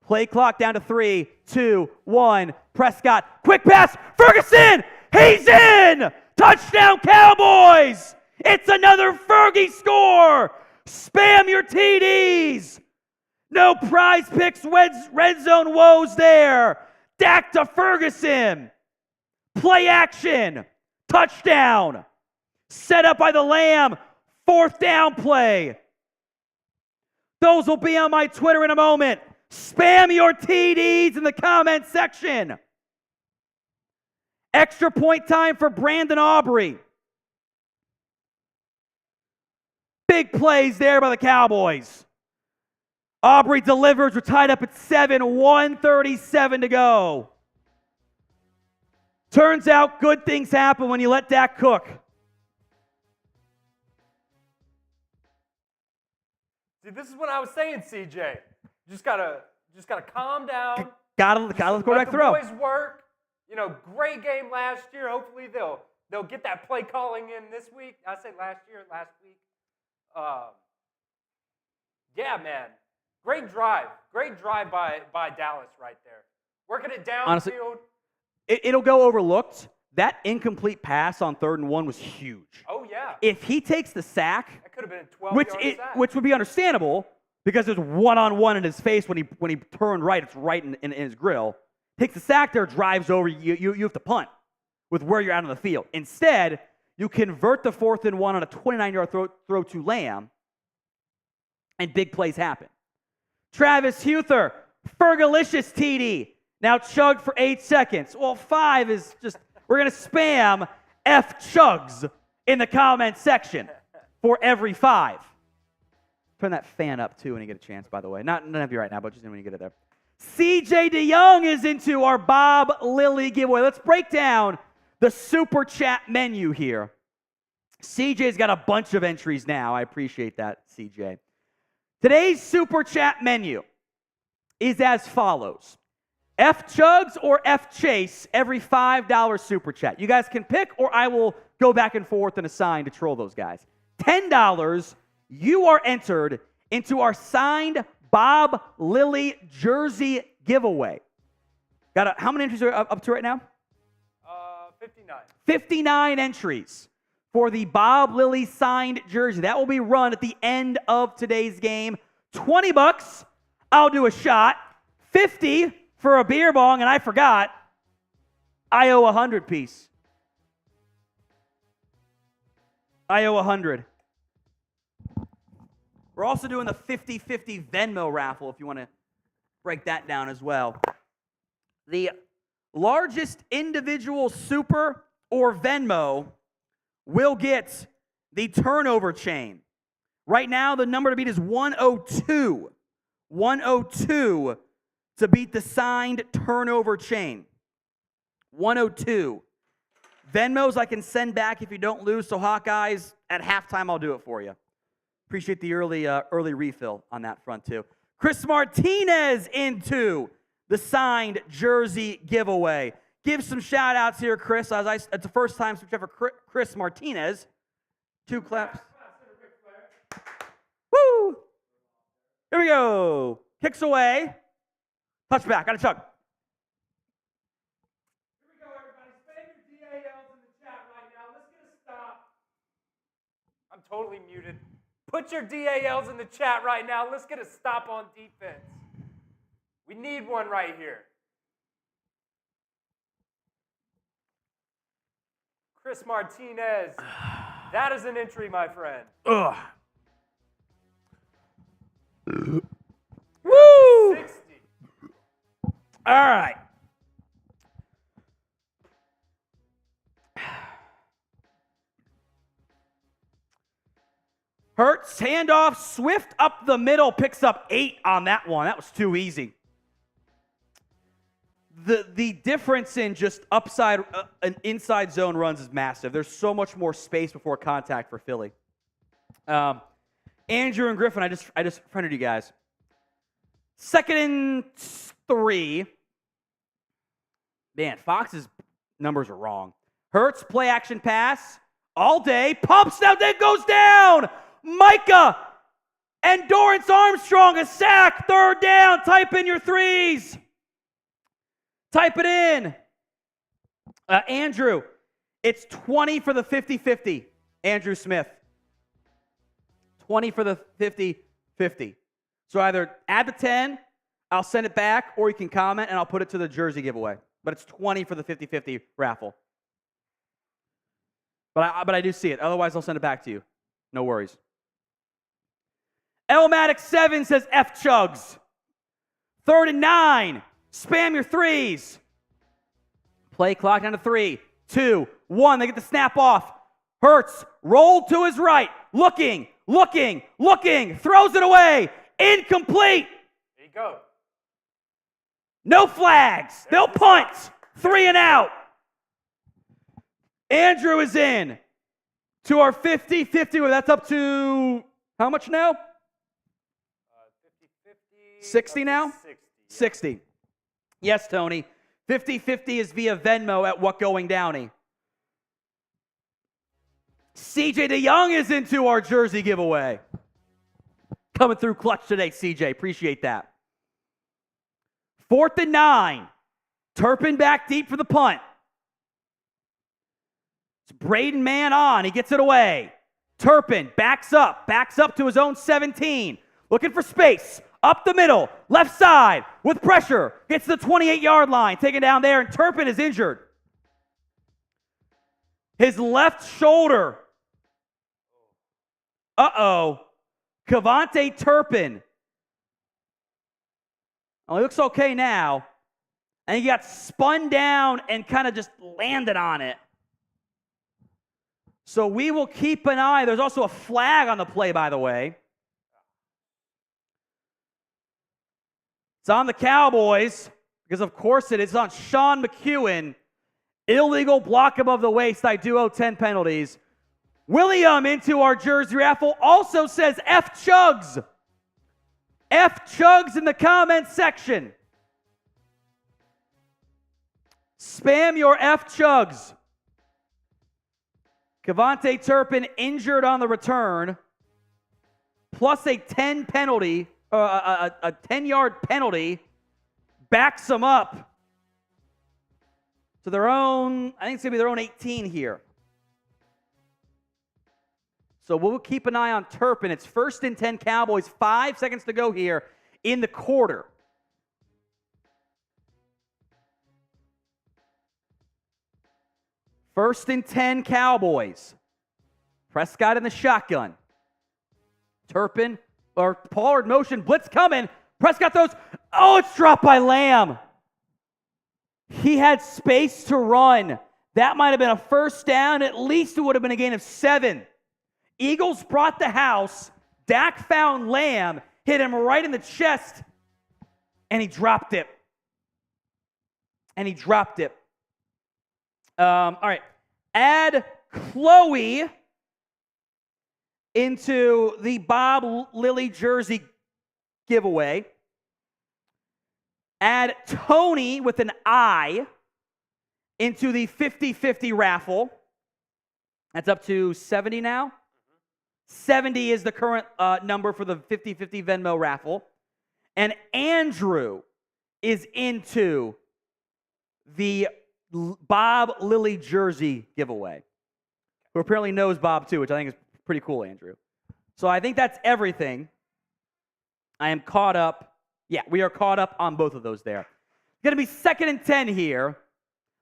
Play clock down to 3, 2, 1. Prescott, quick pass. Ferguson, he's in. Touchdown Cowboys. It's another Fergie score. Spam your TDs. No prize picks, red zone woes there. Dak to Ferguson. Play action. Touchdown. Set up by the Lamb. 4th down play. Those will be on my Twitter in a moment. Spam your TDs in the comment section. Extra point time for Brandon Aubrey. Big plays there by the Cowboys. Aubrey delivers. We're tied up at 7, 1:37 to go. Turns out good things happen when you let Dak cook. See, this is what I was saying, CJ. Just gotta calm down. Gotta let the quarterback throw. Let the boys work. You know, great game last year. Hopefully they'll get that play calling in this week. I say last week. Yeah, man. Great drive by Dallas right there. Working it downfield. Honestly, it'll go overlooked. That incomplete pass on 3rd and 1 was huge. Oh, yeah. If he takes the sack, that could have been a 12-yard sack. Which would be understandable because there's one-on-one in his face when he turned right. It's right in his grill. Takes the sack there, drives over. You have to punt with where you're out on the field. Instead, you convert the 4th and 1 on a 29-yard throw to Lamb, and big plays happen. Travis Huther, Fergalicious TD. Now chugged for 8 seconds. Well, 5 is just, we're going to spam F chugs in the comment section for every 5. Turn that fan up, too, when you get a chance, by the way. Not none of you right now, but just when you get it there. CJ DeYoung is into our Bob Lilly giveaway. Let's break down the Super Chat menu here. CJ's got a bunch of entries now. I appreciate that, CJ. Today's Super Chat menu is as follows. F Chugs or F Chase, every $5 Super Chat. You guys can pick, or I will go back and forth and assign to troll those guys. $10, you are entered into our signed Bob Lilly jersey giveaway. How many entries are up to right now? 59. 59 entries for the Bob Lilly signed jersey. That will be run at the end of today's game. $20, I'll do a shot. $50 for a beer bong, and I forgot, I owe 100 piece. I owe 100. We're also doing the 50-50 Venmo raffle if you want to break that down as well. The largest individual super or Venmo will get the turnover chain. Right now, the number to beat is 102. 102 to beat the signed turnover chain. 102. Venmos I can send back if you don't lose, so Hawkeyes, at halftime I'll do it for you. Appreciate the early refill on that front, too. Chris Martinez into the signed jersey giveaway. Give some shout-outs here, Chris. It's the first time since ever Chris Martinez. 2 claps. Woo! Here we go. Kicks away. Touchback. Got a chug. Here we go, everybody. Spam your DALs in the chat right now. Let's get a stop. I'm totally muted. Put your DALs in the chat right now. Let's get a stop on defense. We need one right here. Chris Martinez. That is an entry, my friend. Ugh. Woo! 60. All right. Hurts, handoff, Swift up the middle, picks up 8 on that one. That was too easy. The difference in just upside and inside zone runs is massive. There's so much more space before contact for Philly. Andrew and Griffin, I just friended you guys. 2nd and 3. Man, Fox's numbers are wrong. Hurts, play action pass all day, pumps now, then goes down. Micah and Dorrance Armstrong, a sack, 3rd down. Type in your 3s. Type it in. Andrew, it's 20 for the 50-50. Andrew Smith. 20 for the 50-50. So either add the 10, I'll send it back, or you can comment and I'll put it to the jersey giveaway. But it's 20 for the 50-50 raffle. But I do see it. Otherwise, I'll send it back to you. No worries. Elmatic7 says F chugs. 3rd and 9. Spam your 3s. Play clock down to 3, 2, 1. They get the snap off. Hurts rolled to his right. Looking. Throws it away. Incomplete. There you go. No flags. They'll punt. 3 and out. Andrew is in to our 50-50. That's up to how much now? 50-50. 60 now? 60. Yeah. 60. Yes, Tony. 50-50 is via Venmo at What Going Downey. CJ DeYoung is into our jersey giveaway. Coming through clutch today, CJ. Appreciate that. 4th and 9. Turpin back deep for the punt. It's Braden man on. He gets it away. Turpin backs up to his own 17. Looking for space. Up the middle, left side, with pressure. Gets to the 28-yard line. Taken down there, and Turpin is injured. His left shoulder. Cavante Turpin. Oh, he looks okay now. And he got spun down and kind of just landed on it. So we will keep an eye. There's also a flag on the play, by the way. It's on the Cowboys, because of course it is on Sean McEwen. Illegal block above the waist. I do owe 10 penalties. William into our jersey raffle also says F chugs. F chugs in the comment section. Spam your F chugs. Cavante Turpin injured on the return, plus a 10 penalty. A 10-yard penalty backs them up to their own, I think it's going to be their own 18 here. So we'll keep an eye on Turpin. It's 1st and 10 Cowboys, 5 seconds to go here in the quarter. First and 10 Cowboys. Prescott in the shotgun. Turpin. Or Pollard motion, blitz coming. Prescott throws. Oh, it's dropped by Lamb. He had space to run. That might have been a 1st down. At least it would have been a gain of 7. Eagles brought the house. Dak found Lamb, hit him right in the chest, and he dropped it. All right. Add Chloe into the Bob Lilly jersey giveaway. Add Tony with an I into the 50-50 raffle. That's up to 70 now. 70 is the current number for the 50-50 Venmo raffle. And Andrew is into the Bob Lilly jersey giveaway, who apparently knows Bob too, which I think is pretty cool, Andrew. So I think that's everything. I am caught up. Yeah, we are caught up on both of those there. Going to be 2nd and 10 here.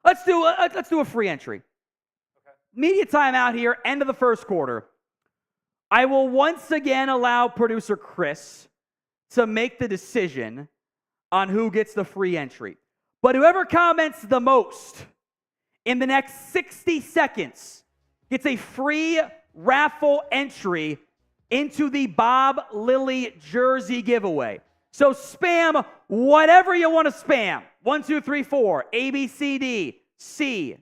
Let's do a free entry. Okay. Media timeout here, end of the first quarter. I will once again allow producer Chris to make the decision on who gets the free entry. But whoever comments the most in the next 60 seconds gets a free raffle entry into the Bob Lilly jersey giveaway. So spam whatever you want to spam. 1, 2, 3, 4, A, B, C, D, C,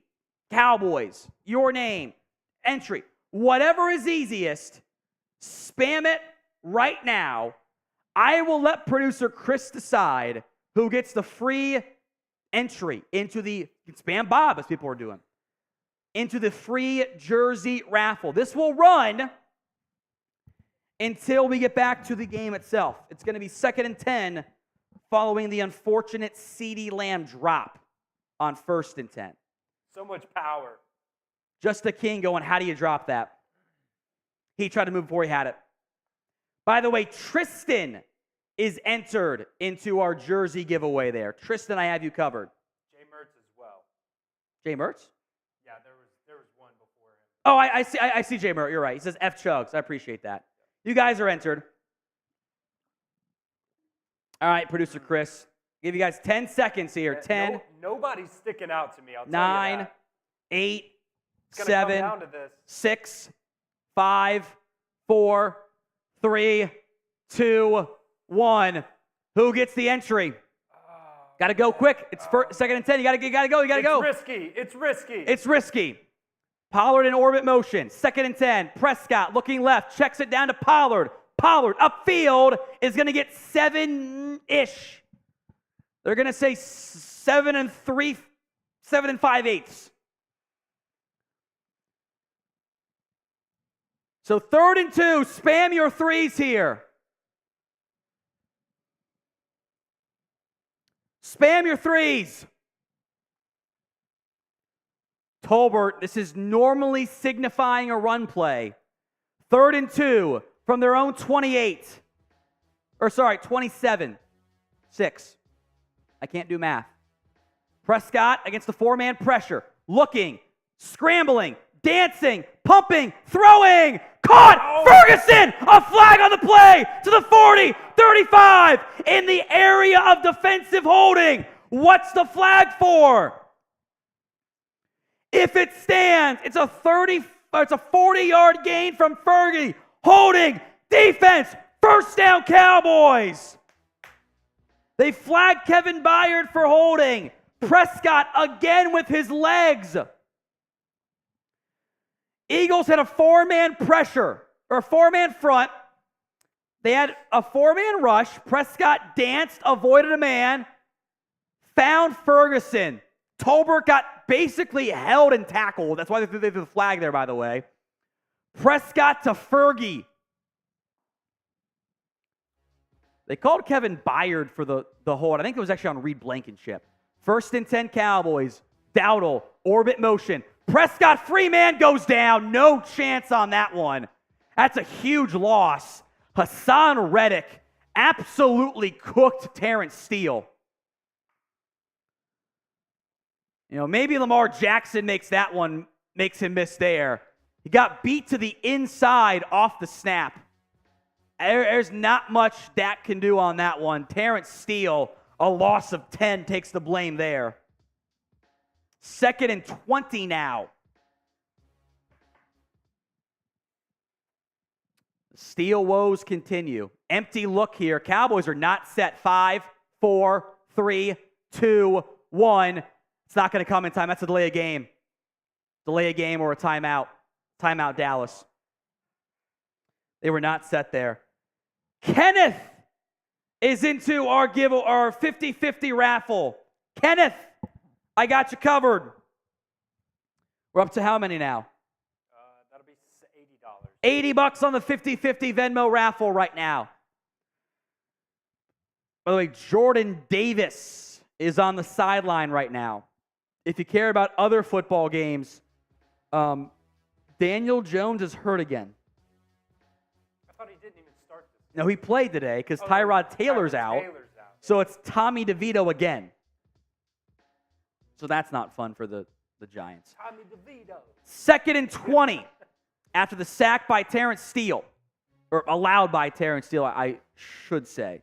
Cowboys, your name, entry. Whatever is easiest, spam it right now. I will let producer Chris decide who gets the free entry into the, spam Bob as people are doing, into the free jersey raffle. This will run until we get back to the game itself. It's going to be 2nd and 10 following the unfortunate CeeDee Lamb drop on 1st and 10. So much power. Just a king going, how do you drop that? He tried to move before he had it. By the way, Tristan is entered into our jersey giveaway there. Tristan, I have you covered. Jay Mertz as well. Jay Mertz? Yeah, there was one before him. Oh, I see Jay Mertz. You're right. He says F Chugs. I appreciate that. You guys are entered. All right, producer Chris. Give you guys 10 seconds here. 10. Nobody's sticking out to me. I'll tell you 9, that. 8, It's gonna come 7, down to this. 6, 5, 4, 3, 2, 1. Who gets the entry? Got to go quick. It's 2nd and 10. You got to go. You got to go. It's risky. It's risky. Pollard in orbit motion. 2nd and 10. Prescott looking left. Checks it down to Pollard. Pollard upfield is going to get 7-ish. They're going to say 7 and 5/8. So 3rd and 2. Spam your threes here. Spam your threes. Tolbert, this is normally signifying a run play. 3rd and 2 from their own 27. 6. I can't do math. Prescott against the 4-man pressure. Looking, scrambling, dancing, pumping, throwing. Caught! Oh. Ferguson! A flag on the play to the 40, 35 in the area of defensive holding. What's the flag for? If it stands, it's a 40-yard gain from Fergie. Holding, defense, 1st down Cowboys. They flagged Kevin Byard for holding. Prescott again with his legs. Eagles had a 4-man pressure, or a 4-man front. They had a 4-man rush. Prescott danced, avoided a man, found Ferguson. Tolbert got basically held and tackled. That's why they threw the flag there, by the way. Prescott to Fergie. They called Kevin Byard for the hold. I think it was actually on Reed Blankenship. 1st and 10 Cowboys. Dowdle, orbit motion. Prescott, free man goes down. No chance on that one. That's a huge loss. Hassan Reddick absolutely cooked Terrence Steele. You know, maybe Lamar Jackson makes him miss there. He got beat to the inside off the snap. There's not much Dak can do on that one. Terrence Steele, a loss of 10, takes the blame there. 2nd and 20 now. Steele woes continue. Empty look here. Cowboys are not set. 5, 4, 3, 2, 1. It's not going to come in time. That's a delay of game. Delay of game or a timeout. Timeout Dallas. They were not set there. Kenneth is into our 50-50 raffle. Kenneth, I got you covered. We're up to how many now? That'll be $80. $80 on the 50-50 Venmo raffle right now. By the way, Jordan Davis is on the sideline right now. If you care about other football games, Daniel Jones is hurt again. I thought he didn't even start this. No, he played today because Tyrod Taylor's out. So it's Tommy DeVito again. So that's not fun for the Giants. Tommy DeVito. 2nd and 20 after the sack by Terrence Steele. Or allowed by Terrence Steele, I should say.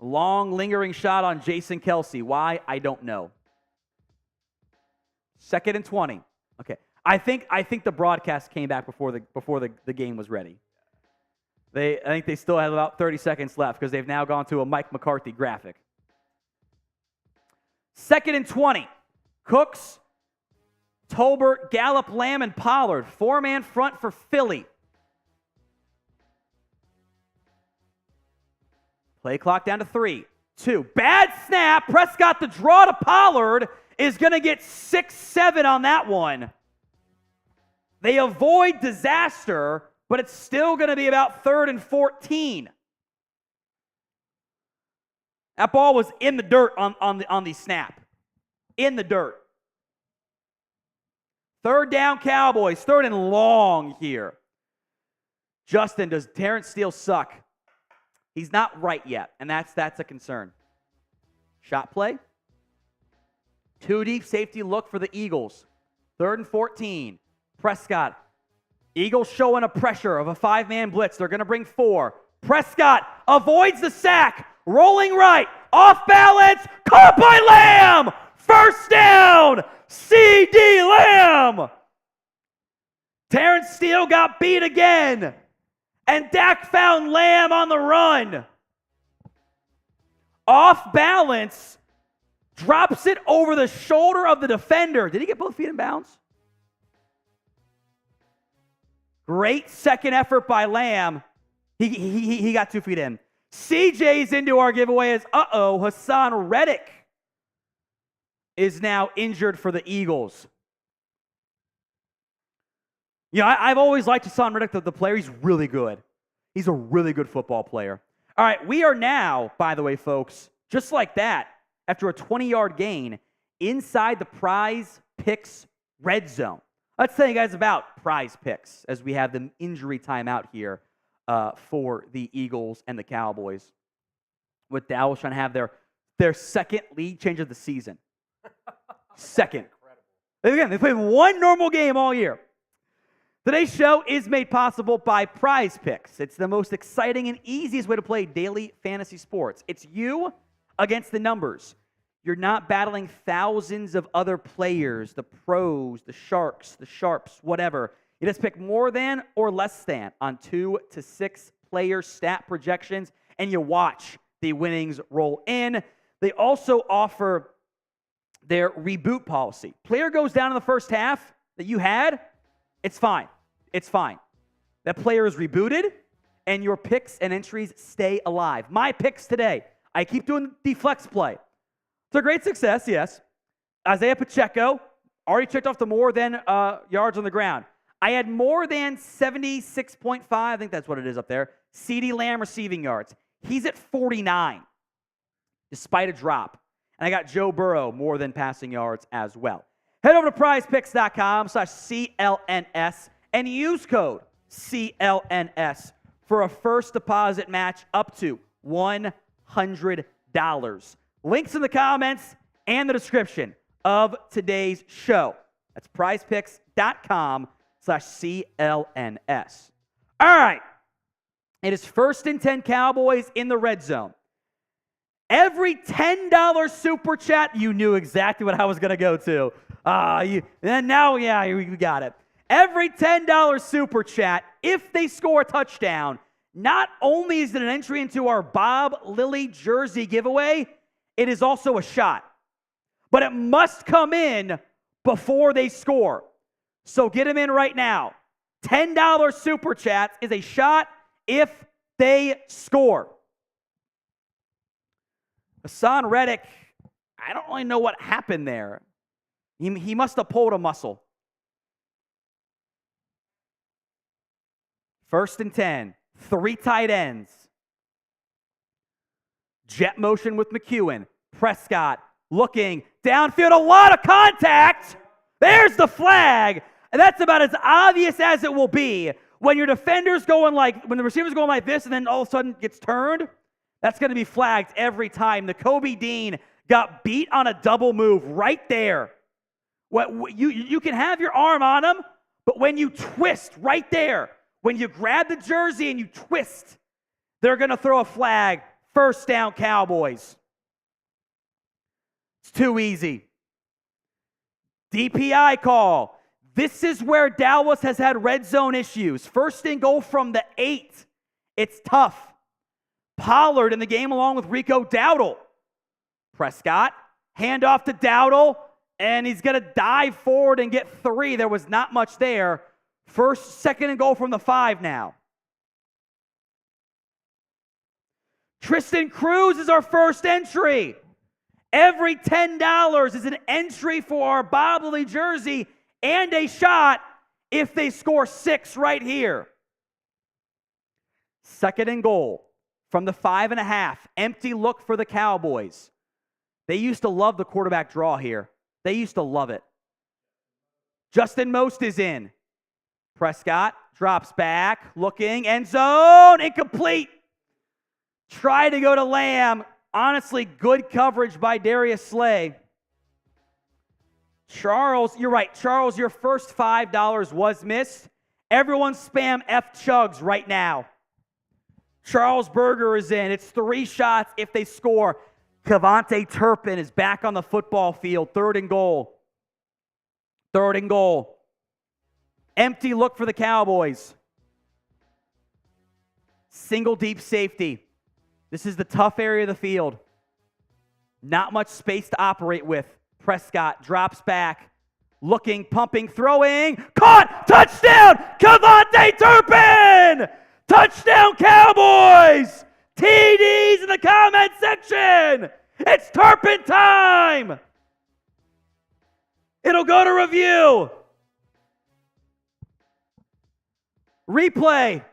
A long, lingering shot on Jason Kelsey. Why? I don't know. 2nd and 20. Okay. I think the broadcast came back before the game was ready. I think they still have about 30 seconds left because they've now gone to a Mike McCarthy graphic. 2nd and 20. Cooks, Tolbert, Gallup, Lamb, and Pollard. 4-man front for Philly. Play clock down to 3, 2. Bad snap. Prescott, the draw to Pollard, is going to get 6-7 on that one. They avoid disaster, but it's still going to be about 3rd and 14. That ball was in the dirt on the snap. In the dirt. 3rd down Cowboys. 3rd and long here. Justin, does Terrence Steele suck? He's not right yet, and that's a concern. Shot play. 2 deep safety look for the Eagles. 3rd and 14. Prescott. Eagles showing a pressure of a 5-man blitz. They're going to bring 4. Prescott avoids the sack. Rolling right. Off balance. Caught by Lamb. 1st down. C.D. Lamb. Terrence Steele got beat again. And Dak found Lamb on the run. Off balance. Drops it over the shoulder of the defender. Did he get both feet in bounds? Great second effort by Lamb. He got 2 feet in. CJ's into our giveaway as, Hassan Reddick is now injured for the Eagles. You know, I've always liked Hassan Reddick, the player. He's really good. He's a really good football player. All right, we are now, by the way, folks, just like that, after a 20-yard gain, inside the Prize Picks red zone. Let's tell you guys about Prize Picks as we have the injury timeout here for the Eagles and the Cowboys. With Dallas trying to have their second league change of the season. Second. Again, they played 1 normal game all year. Today's show is made possible by Prize Picks. It's the most exciting and easiest way to play daily fantasy sports. It's you against the numbers. You're not battling thousands of other players, the pros, the sharks, the sharps, whatever. You just pick more than or less than on 2 to 6 player stat projections, and you watch the winnings roll in. They also offer their reboot policy. Player goes down in the first half that you had, it's fine. It's fine. That player is rebooted, and your picks and entries stay alive. My picks today, I keep doing the flex play. It's a great success, yes. Isaiah Pacheco, already checked off the more than yards on the ground. I had more than 76.5, I think that's what it is up there, CeeDee Lamb receiving yards. He's at 49, despite a drop. And I got Joe Burrow more than passing yards as well. Head over to prizepicks.com/CLNS and use code CLNS for a first deposit match up to $100. Links in the comments and the description of today's show. That's prizepicks.com/CLNS. All right. It is 1st and 10 Cowboys in the red zone. Every $10 super chat, you knew exactly what I was going to go to. You got it. Every $10 super chat, if they score a touchdown, not only is it an entry into our Bob Lilly jersey giveaway, it is also a shot. But it must come in before they score. So get them in right now. $10 super chats is a shot if they score. Hassan Reddick, I don't really know what happened there. He must have pulled a muscle. 1st and 10. 3 tight ends. Jet motion with McEwen. Prescott looking downfield. A lot of contact. There's the flag. And that's about as obvious as it will be. When your defender's going when the receiver's going like this and then all of a sudden gets turned, that's going to be flagged every time. The Kobe Dean got beat on a double move right there. You can have your arm on him, but when you twist right there, when you grab the jersey and you twist, they're going to throw a flag. First down, Cowboys. It's too easy. DPI call. This is where Dallas has had red zone issues. First and goal from the 8. It's tough. Pollard in the game along with Rico Dowdle. Prescott, handoff to Dowdle, and he's going to dive forward and get 3. There was not much there. Second and goal from the 5 now. Tristan Cruz is our first entry. Every $10 is an entry for our bobbly jersey and a shot if they score 6 right here. Second and goal from the 5.5. Empty look for the Cowboys. They used to love the quarterback draw here. They used to love it. Justin Most is in. Prescott drops back, looking, end zone, incomplete. Try to go to Lamb. Honestly, good coverage by Darius Slay. Charles, you're right. Charles, your first $5 was missed. Everyone spam F Chugs right now. Charles Berger is in. It's 3 shots if they score. Cavante Turpin is back on the football field. Third and goal. Third and goal. Empty look for the Cowboys. Single deep safety. This is the tough area of the field. Not much space to operate with. Prescott drops back. Looking, pumping, throwing. Caught! Touchdown! Cavante Turpin! Touchdown Cowboys! TDs in the comment section! It's Turpin time! It'll go to review. Replay.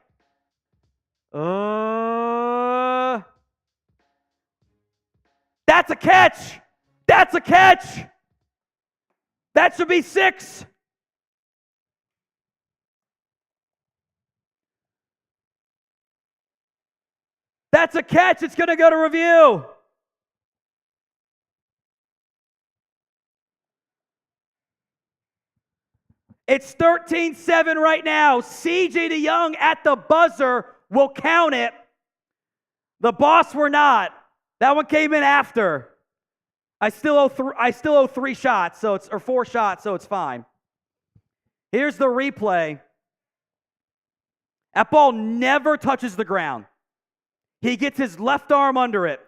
That's a catch. That's a catch. That should be 6. That's a catch. It's going to go to review. It's 13-7 right now. CJ DeYoung at the buzzer will count it. The boss were not. That one came in after. I still owe 3 shots, or 4 shots, so it's fine. Here's the replay. That ball never touches the ground. He gets his left arm under it.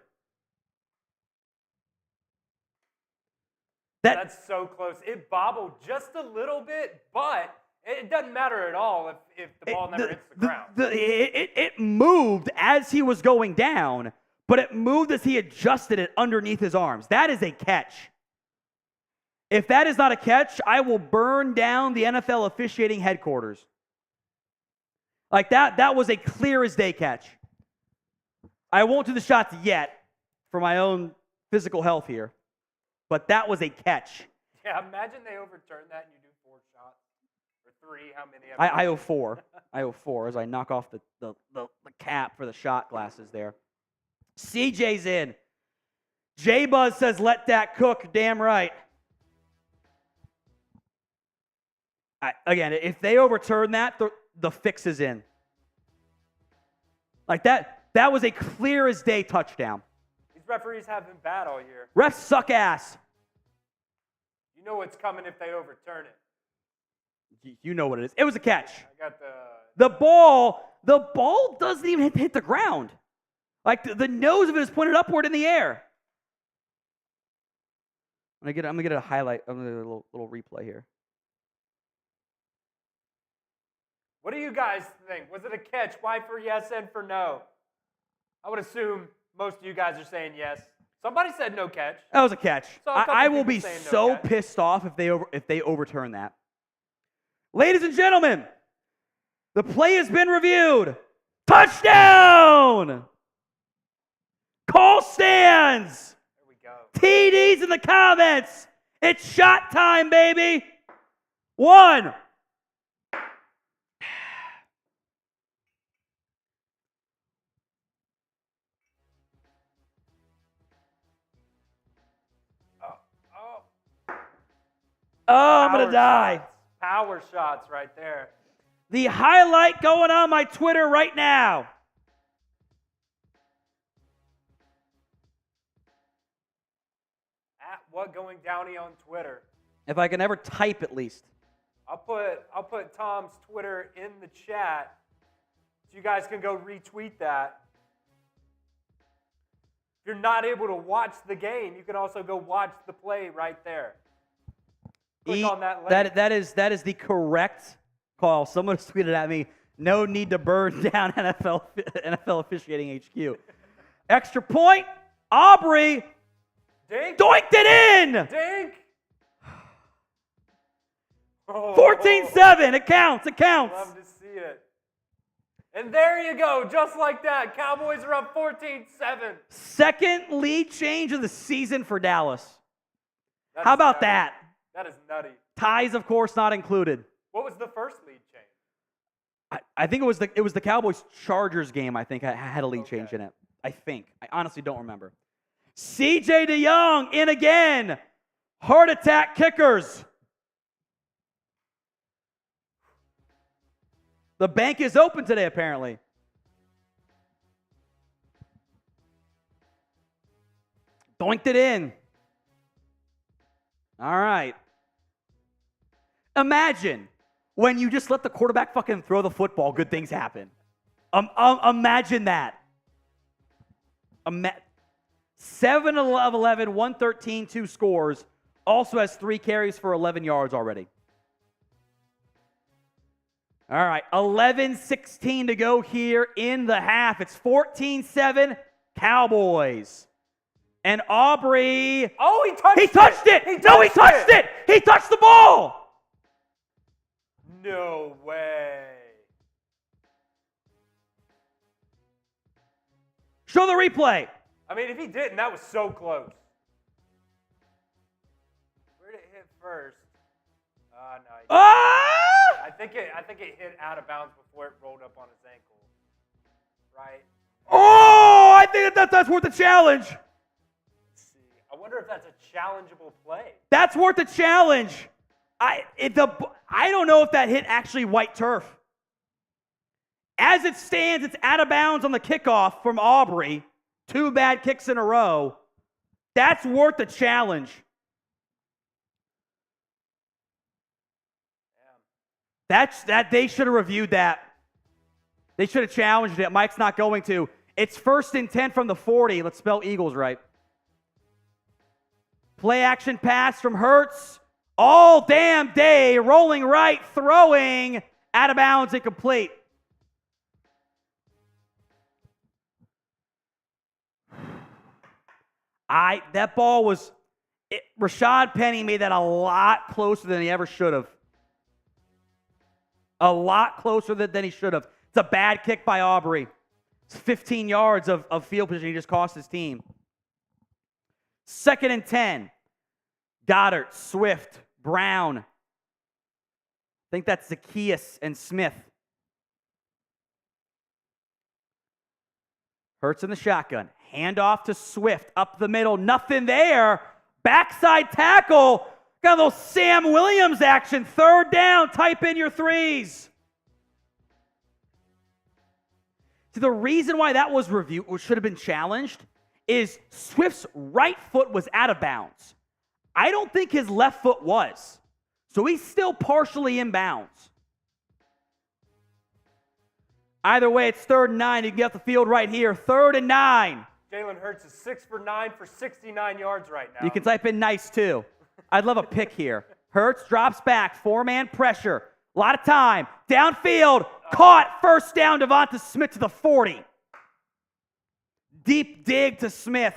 That's so close. It bobbled just a little bit, but it doesn't matter at all if the ball never hits the ground. It moved as he was going down, but it moved as he adjusted it underneath his arms. That is a catch. If that is not a catch, I will burn down the NFL officiating headquarters. Like that was a clear as day catch. I won't do the shots yet for my own physical health here, but that was a catch. Yeah, imagine they overturn that and you do 4 shots. Or 3, how many? I owe 4. I owe 4 as I knock off the cap for the shot glasses there. CJ's in. J-Buzz says, let that cook. Damn right. Again, if they overturn that, the fix is in. Like that was a clear as day touchdown. These referees have been bad all year. Refs suck ass. You know what's coming if they overturn it. You know what it is. It was a catch. I got the ball doesn't even hit the ground. Like the nose of it is pointed upward in the air. I'm gonna get a highlight. I'm gonna get a little replay here. What do you guys think? Was it a catch? Why for yes and for no? I would assume most of you guys are saying yes. Somebody said no catch. That was a catch. So I will be so pissed off if they overturn that. Ladies and gentlemen, the play has been reviewed. Touchdown! Call stands. There we go. TDs in the comments. It's shot time, baby. 1. Oh, I'm going to die. Power shots right there. The highlight going on my Twitter right now. At What Going Downey on Twitter. If I can ever type at least. I'll put Tom's Twitter in the chat so you guys can go retweet that. If you're not able to watch the game, you can also go watch the play right there. Click on that link. That is the correct call. Someone has tweeted at me, no need to burn down NFL officiating HQ. Extra point, Aubrey. Dink. Doinked it in. Dink. 14-7. It counts. It counts. Love to see it. And there you go. Just like that. Cowboys are up 14-7. Second lead change of the season for Dallas. That How is about nutty. that? That is nutty. Ties, of course, not included. What was the first lead change? I think it was the Cowboys-Chargers game, I think, I had a lead change in it. I think. I honestly don't remember. C.J. DeYoung in again. Heart attack kickers. The bank is open today, apparently. Doinked it in. All right. Imagine when you just let the quarterback fucking throw the football, good things happen. Imagine that. 7 of 11, 113, 2 scores. Also has 3 carries for 11 yards already. All right, 11:16 to go here in the half. It's 14-7 Cowboys. And Aubrey. Oh, he touched it. He touched it. He touched it. He touched the ball. No way. Show the replay. I mean, if he didn't, that was so close. Where did it hit first? No. I think it hit out of bounds before it rolled up on his ankle. Right? Oh, I think that's worth a challenge. Let's see. I wonder if that's a challengeable play. That's worth a challenge. I don't know if that hit actually white turf. As it stands, it's out of bounds on the kickoff from Aubrey. 2 bad kicks in a row. That's worth a challenge. That they should have reviewed that. They should have challenged it. Mike's not going to. It's 1st and 10 from the 40. Let's spell Eagles right. Play action pass from Hurts. All damn day. Rolling right. Throwing. Out of bounds. Incomplete. That ball was... Rashad Penny made that a lot closer than he ever should have. A lot closer than he should have. It's a bad kick by Aubrey. It's 15 yards of field position. He just cost his team. 2nd and 10. Goddard, Swift, Brown. I think that's Zacchaeus and Smith. Hurts in the shotgun. Handoff to Swift. Up the middle. Nothing there. Backside tackle. Got a little Sam Williams action. 3rd down. Type in your 3s. See, the reason why that was reviewed, or should have been challenged, is Swift's right foot was out of bounds. I don't think his left foot was. So he's still partially in bounds. Either way, it's 3rd and 9. You can get the field right here. 3rd and 9. Jalen Hurts is 6 for 9 for 69 yards right now. You can type in nice, too. I'd love a pick here. Hurts drops back. 4-man pressure. A lot of time. Downfield. Caught. 1st down. Devonta Smith to the 40. Deep dig to Smith.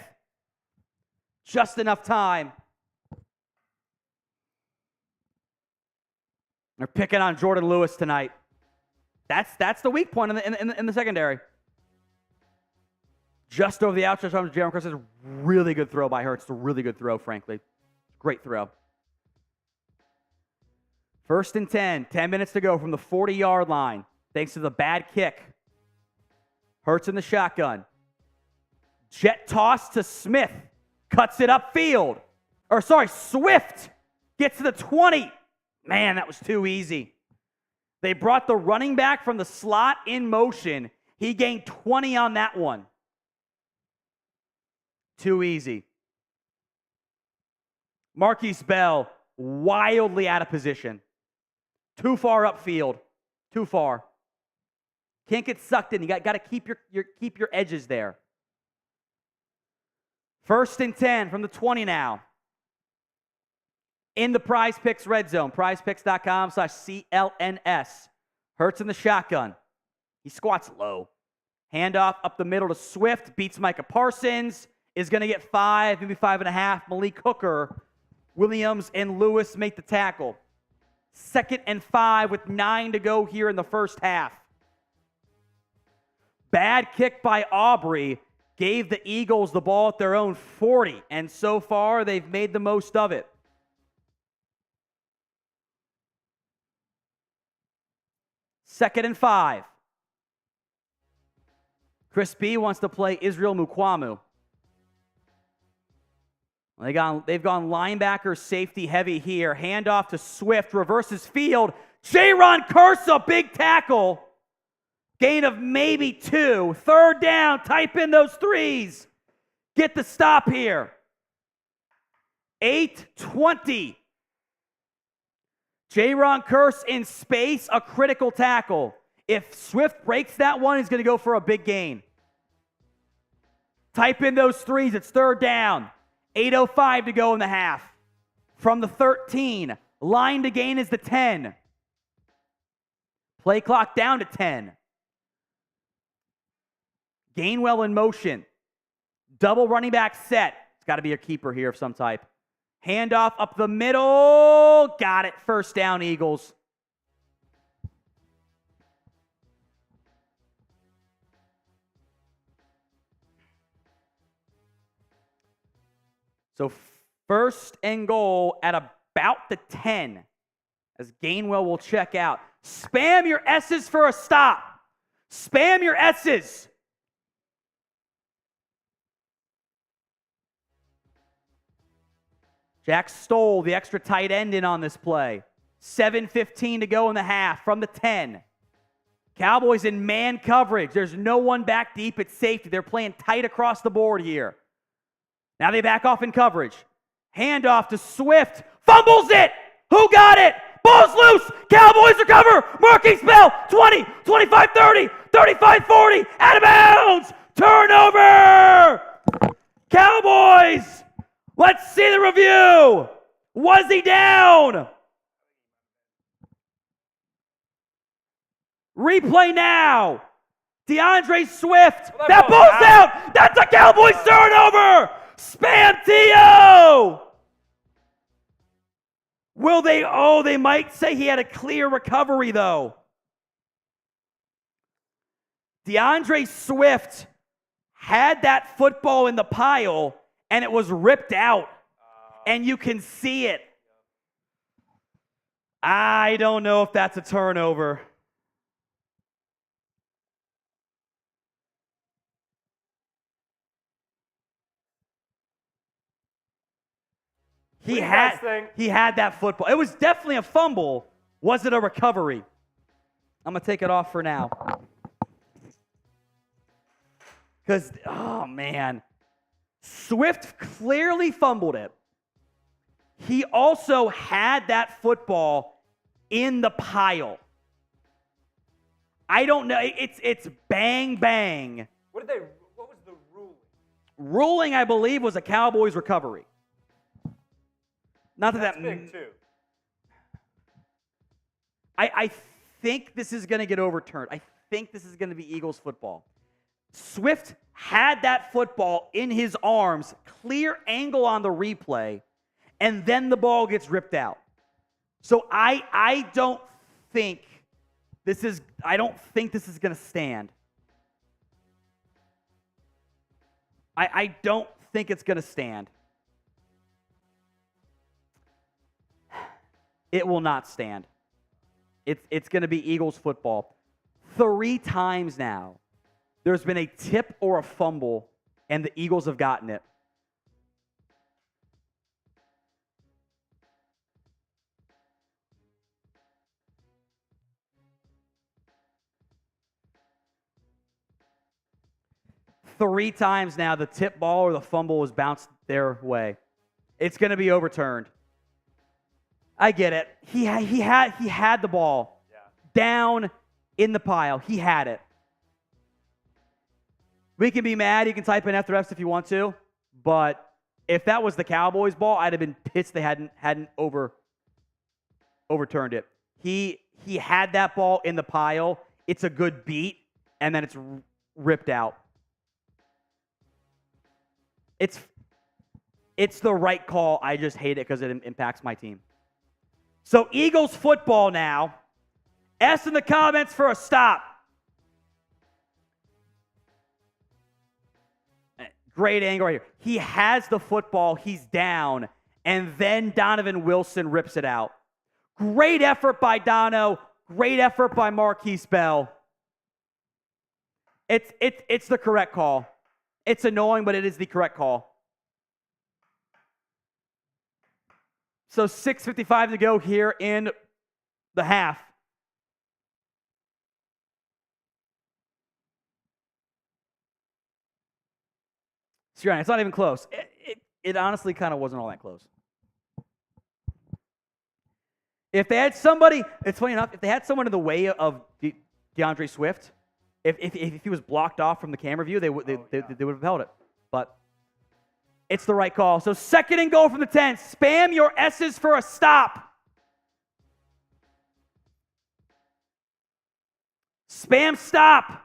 Just enough time. They're picking on Jordan Lewis tonight. That's the weak point in the secondary. Just over the outside arms, Jaron Curse is a really good throw by Hurts. It's a really good throw, frankly. Great throw. 1st and 10. 10 minutes to go from the 40-yard line. Thanks to the bad kick. Hurts in the shotgun. Jet toss to Smith. Cuts it upfield. Swift gets to the 20. Man, that was too easy. They brought the running back from the slot in motion. He gained 20 on that one. Too easy. Marquise Bell, wildly out of position. Too far upfield. Too far. Can't get sucked in. You got to keep your edges there. 1st and 10 from the 20 now. In the Prize Picks red zone. prizepicks.com/CLNS. Hurts in the shotgun. He squats low. Handoff up the middle to Swift. Beats Micah Parsons. Is going to get 5, maybe 5.5. Malik Hooker. Williams and Lewis make the tackle. 2nd and 5 with 9 to go here in the first half. Bad kick by Aubrey gave the Eagles the ball at their own 40, and so far they've made the most of it. Second and 5. Chris B wants to play Israel Mukwamu. They've gone linebacker safety heavy here. Handoff to Swift, reverses field. Jaron Cursa, big tackle. Gain of maybe 2. 3rd down, type in those 3s. Get the stop here. 8:20. Jaron Curse in space, a critical tackle. If Swift breaks that one, he's going to go for a big gain. Type in those 3s. It's 3rd down. 8:05 to go in the half. From the 13. Line to gain is the 10. Play clock down to 10. Gainwell in motion. Double running back set. It's got to be a keeper here of some type. Handoff up the middle. Got it. 1st down, Eagles. So 1st and goal at about the 10 as Gainwell will check out. Spam your S's for a stop. Spam your S's. Jack Stoll, the extra tight end, in on this play. 7:15 to go in the half from the 10. Cowboys in man coverage. There's no one back deep at safety. They're playing tight across the board here. Now they back off in coverage. Handoff to Swift. Fumbles it. Who got it? Ball's loose. Cowboys recover. Marquise Bell. 20, 25, 30, 35, 40. Out of bounds. Turnover. Cowboys. Let's see the review. Was he down? Replay now. DeAndre Swift. That ball's out. That's a Cowboys turnover. Spam T.O. Will they? Oh, they might say he had a clear recovery, though. DeAndre Swift had that football in the pile, and it was ripped out, and you can see it. I don't know if that's a turnover. He had that football. It was definitely a fumble. Was it a recovery? I'm going to take it off for now. Because, oh, man. Swift clearly fumbled it. He also had that football in the pile. I don't know. It's bang, bang. What was the ruling? Ruling, I believe, was a Cowboys recovery. Not That's big, too. I think this is going to get overturned. I think this is going to be Eagles football. Swift had that football in his arms, clear angle on the replay, and then the ball gets ripped out. So I don't think I don't think this is going to stand. I don't think it's going to stand. It will not stand. It's going to be Eagles football. 3 times now, there's been a tip or a fumble, and the Eagles have gotten it. Three times now, the tip ball or the fumble was bounced their way. It's going to be overturned. I get it. He had the ball down in the pile. He had it. We can be mad. You can type in F the refs if you want to, but if that was the Cowboys' ball, I'd have been pissed they hadn't overturned it. He had that ball in the pile. It's a good beat, and then it's ripped out. It's the right call. I just hate it because it impacts my team. So Eagles football now. S in the comments for a stop. Great angle right here. He has the football. He's down. And then Donovan Wilson rips it out. Great effort by Dono. Great effort by Marquise Bell. It's the correct call. It's annoying, but it is the correct call. So 6:55 to go here in the half. Sirianni, it's not even close. It honestly kind of wasn't all that close. If they had somebody, it's funny enough, if they had someone in the way of DeAndre Swift, if he was blocked off from the camera view, they would have held it. But it's the right call. So 2nd and goal from the 10. Spam your S's for a stop. Spam stop.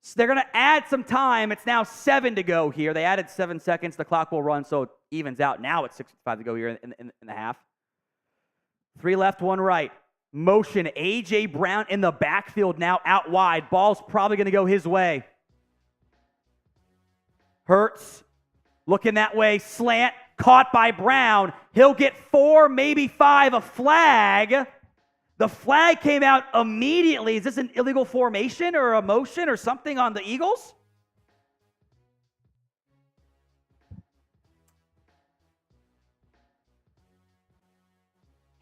So they're going to add some time. It's now 7 to go here. They added 7 seconds. The clock will run, so it evens out. Now it's 6:55 to go here in the half. 3 left, 1 right. Motion. A.J. Brown in the backfield now out wide. Ball's probably going to go his way. Hurts. Looking that way. Slant. Caught by Brown. He'll get 4, maybe 5. A flag. The flag came out immediately. Is this an illegal formation or a motion or something on the Eagles?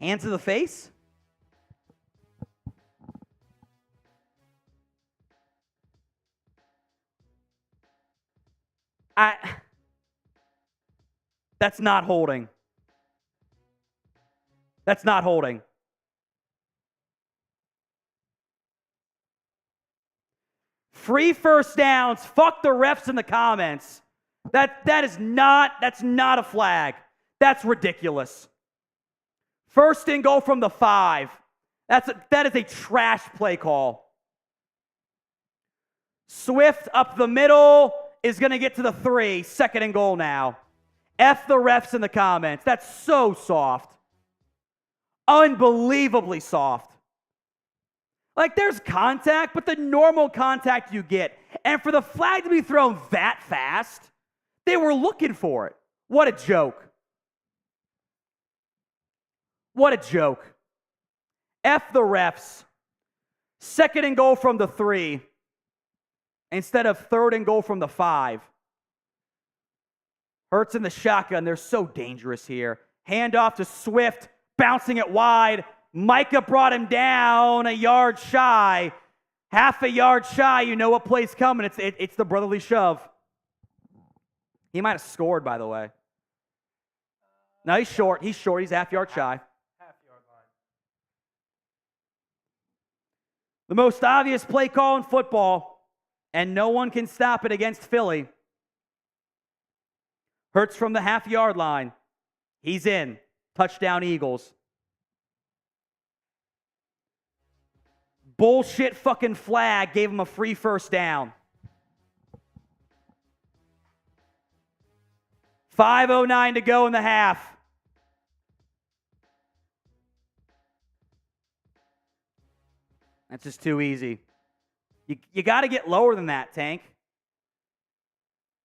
Hands to the face? That's not holding. That's not holding. Free first downs. Fuck the refs in the comments. That's not a flag. That's ridiculous. 1st and goal from the 5. That is a trash play call. Swift up the middle is going to get to the 3. 2nd and goal now. F the refs in the comments. That's so soft. Unbelievably soft. Like, there's contact, but the normal contact you get. And for the flag to be thrown that fast, they were looking for it. What a joke. What a joke. F the refs. 2nd and goal from the 3 instead of 3rd and goal from the 5. Hurts in the shotgun. They're so dangerous here. Handoff to Swift, bouncing it wide. Micah brought him down a yard shy. Half a yard shy. You know what play's coming. It's the brotherly shove. He might have scored, by the way. No, he's short. He's short. He's half yard shy. Half-yard line. The most obvious play call in football, and no one can stop it against Philly. Hurts from the half-yard line. He's in. Touchdown, Eagles. Bullshit fucking flag gave him a free first down. 5:09 to go in the half. That's just too easy. You got to get lower than that, Tank.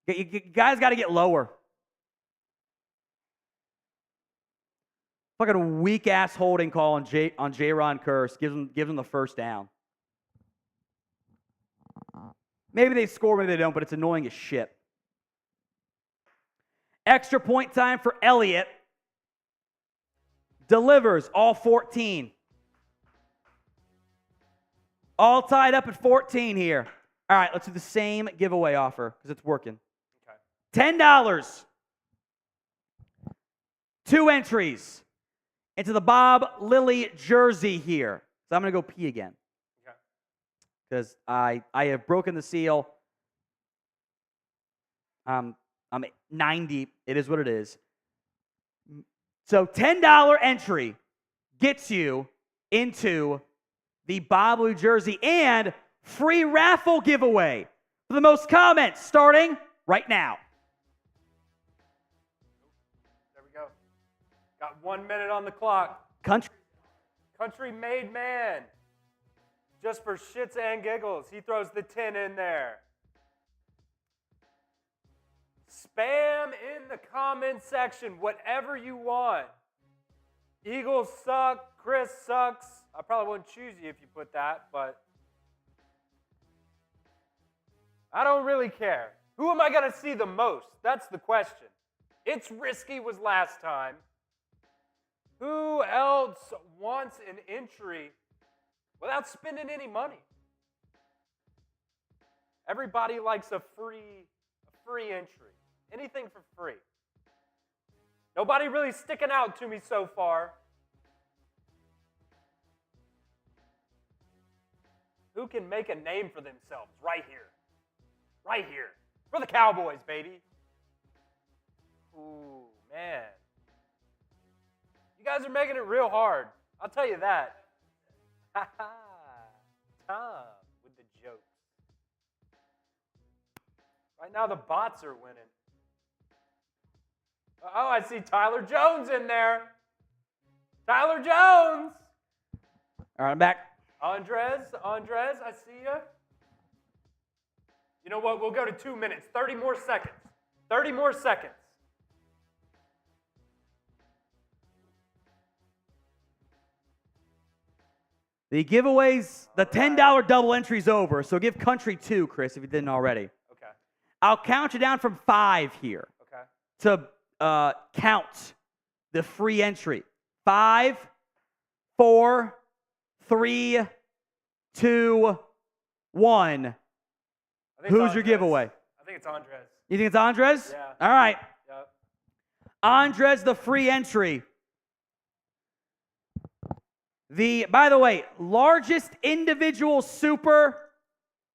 You guys got to get lower. Fucking weak-ass holding call on J-Ron Curse. Gives him the first down. Maybe they score, maybe they don't, but it's annoying as shit. Extra point time for Elliott. Delivers all 14. All tied up at 14 here. All right, let's do the same giveaway offer because it's working. Okay. $10. 2 entries into the Bob Lilly jersey here. So I'm going to go pee again. Okay. Because I have broken the seal. I'm 90. It is what it is. So $10 entry gets you into the Bob Lilly jersey and free raffle giveaway for the most comments starting right now. There we go. Got 1 minute on the clock. Country made man. Just for shits and giggles, he throws the 10 in there. Spam in the comment section whatever you want. Eagles suck. Chris sucks. I probably wouldn't choose you if you put that, but I don't really care. Who am I going to see the most? That's the question. It's Risky was last time. Who else wants an entry without spending any money? Everybody likes a free entry. Anything for free. Nobody really sticking out to me so far. Who can make a name for themselves right here? Right here. For the Cowboys, baby. Ooh, man. You guys are making it real hard. I'll tell you that. Ha ha. Tom with the jokes. Right now the bots are winning. Oh, I see Tyler Jones in there. Tyler Jones. All right, I'm back. Andres, I see you. You know what? We'll go to 2 minutes. 30 more seconds. 30 more seconds. The giveaways, the $10 double entry's over, so give Country 2, Chris, if you didn't already. Okay. I'll count you down from 5 here. Okay. To count the free entry. 5, 4, 3, 2, 1. Who's your giveaway? I think it's Andres. You think it's Andres? Yeah. All right. Yep. Andres, the free entry. By the way, largest individual super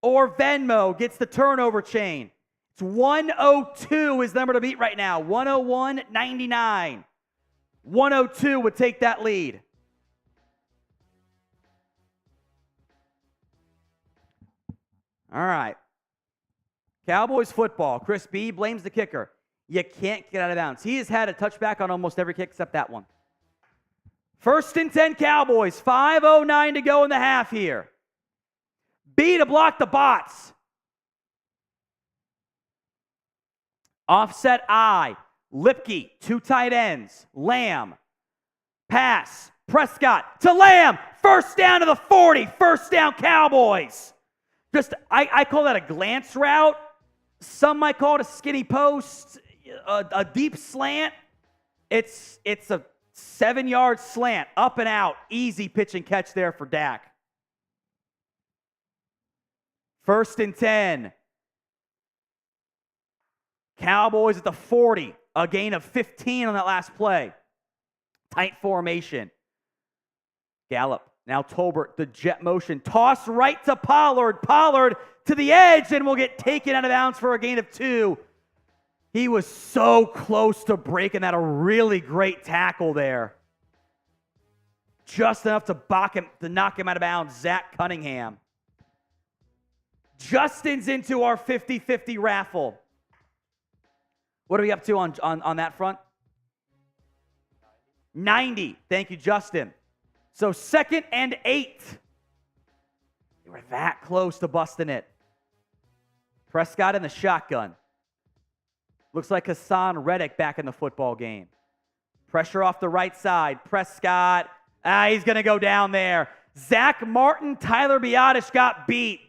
or Venmo gets the turnover chain. It's 102 is the number to beat right now. 101.99. 102 would take that lead. All right. Cowboys football. Chris B blames the kicker. You can't get out of bounds. He has had a touchback on almost every kick except that one. 1st and 10 Cowboys. 5:09 to go in the half here. B to block the bots. Offset I. Lipke, 2 tight ends. Lamb. Pass. Prescott to Lamb. First down to the 40. First down Cowboys. I call that a glance route. Some might call it a skinny post, a deep slant. It's a 7-yard slant, up and out. Easy pitch and catch there for Dak. 1st and 10. Cowboys at the 40. A gain of 15 on that last play. Tight formation. Gallup. Now Tolbert, the jet motion. Toss right to Pollard. Pollard to the edge and will get taken out of bounds for a gain of 2. He was so close to breaking that. A really great tackle there. Just enough to knock him out of bounds. Zach Cunningham. Justin's into our 50-50 raffle. What are we up to on that front? 90. Thank you, Justin. So 2nd and 8. We're that close to busting it. Prescott in the shotgun. Looks like Hassan Reddick back in the football game. Pressure off the right side. Prescott. He's going to go down there. Zach Martin, Tyler Biadasz got beat.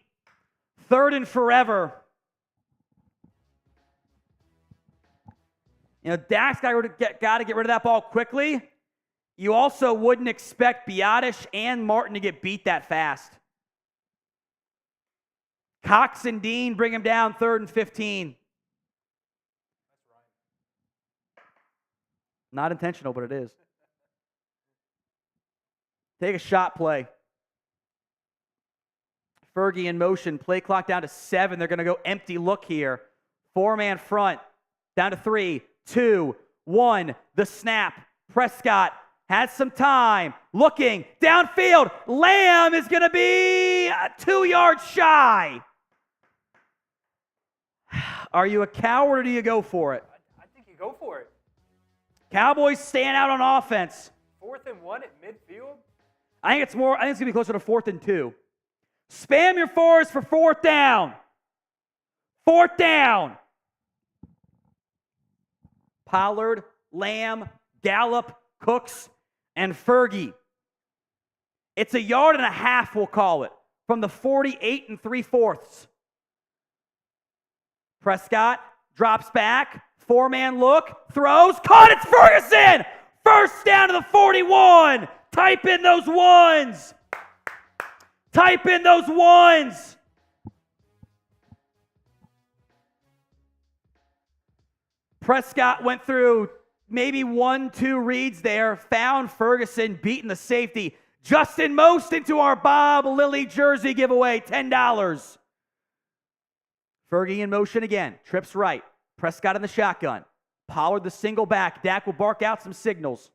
3rd and forever. You know, Dak's got to get rid of that ball quickly. You also wouldn't expect Biadasz and Martin to get beat that fast. Cox and Dean bring him down 3rd and 15. Not intentional, but it is. Take a shot play. Fergie in motion. Play clock down to 7. They're going to go empty look here. 4-man front. Down to 3, 2, 1. The snap. Prescott has some time. Looking downfield. Lamb is going to be 2 yards shy. Are you a coward or do you go for it? I think you go for it. Cowboys stand out on offense. 4th and 1 at midfield? I think it's going to be closer to 4th and 2. Spam your 4s for 4th down. 4th down. Pollard, Lamb, Gallup, Cooks, and Fergie. It's 1.5 yards, we'll call it, from the 48 3/4. Prescott drops back. 4-man look. Throws. Caught. It's Ferguson. 1st down to the 41. Type in those ones. Type in those ones. Prescott went through maybe 1-2 reads there. Found Ferguson beating the safety. Justin Most into our Bob Lilly jersey giveaway. $10. Fergie in motion again. Trips right. Prescott in the shotgun. Pollard the single back. Dak will bark out some signals.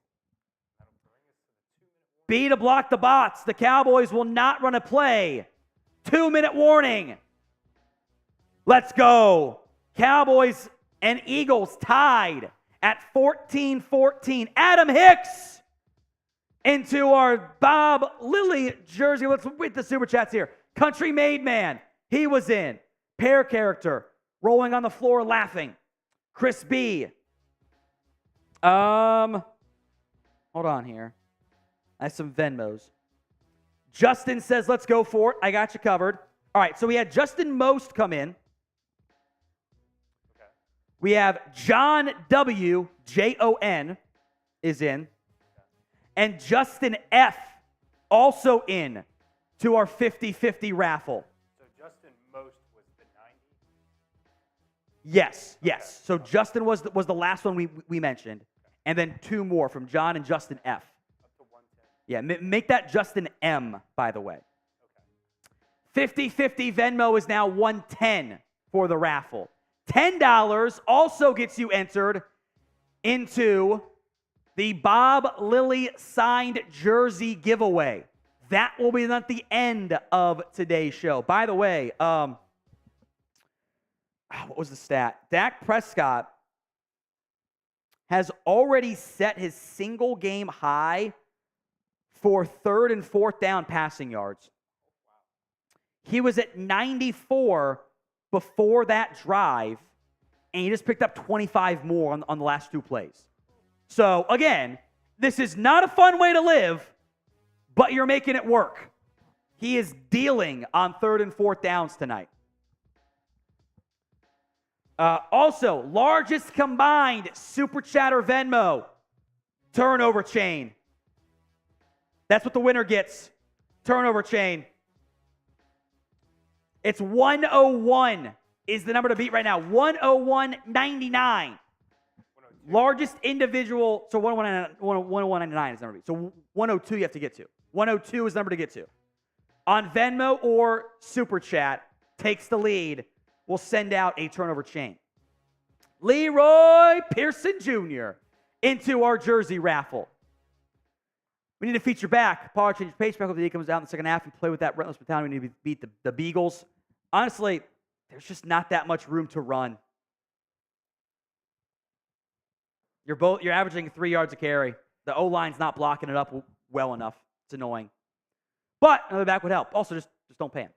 B to block the bots. The Cowboys will not run a play. 2-minute warning. Let's go. Cowboys and Eagles tied at 14-14. Adam Hicks into our Bob Lilly jersey. Let's read the super chats here. Country Made Man. He was in. Pair character. Rolling on the floor laughing. Chris B. Hold on here. I have some Venmos. Justin says, let's go for it. I got you covered. All right, so we had Justin Most come in. Okay. We have John W. Jon is in. Okay. And Justin F. also in to our 50-50 raffle. So Justin Most was the 90? Yes. So Justin was the last one we mentioned. Okay. And then 2 more from John and Justin F. Yeah, make that Justin M, by the way. Okay. 50-50 Venmo is now $110 for the raffle. $10 also gets you entered into the Bob Lilly signed jersey giveaway. That will be at the end of today's show. By the way, what was the stat? Dak Prescott has already set his single game high for 3rd and 4th down passing yards. He was at 94 before that drive, and he just picked up 25 more on the last 2 plays. So, again, this is not a fun way to live, but you're making it work. He is dealing on 3rd and 4th downs tonight. Also, largest combined Super Chatter Venmo turnover chain. That's what the winner gets. Turnover chain. It's 101 is the number to beat right now. 101.99. Largest individual. So 101.99 is the number to beat. So 102 you have to get to. 102 is the number to get to. On Venmo or Super Chat, takes the lead. We'll send out a turnover chain. Leroy Pearson Jr. into our jersey raffle. We need to feature back. Power change pace back when the D comes out in the second half and play with that relentless mentality. We need to beat the Beagles. Honestly, there's just not that much room to run. You're averaging 3 yards a carry. The O-line's not blocking it up well enough. It's annoying. But another back would help. Also, just don't pan.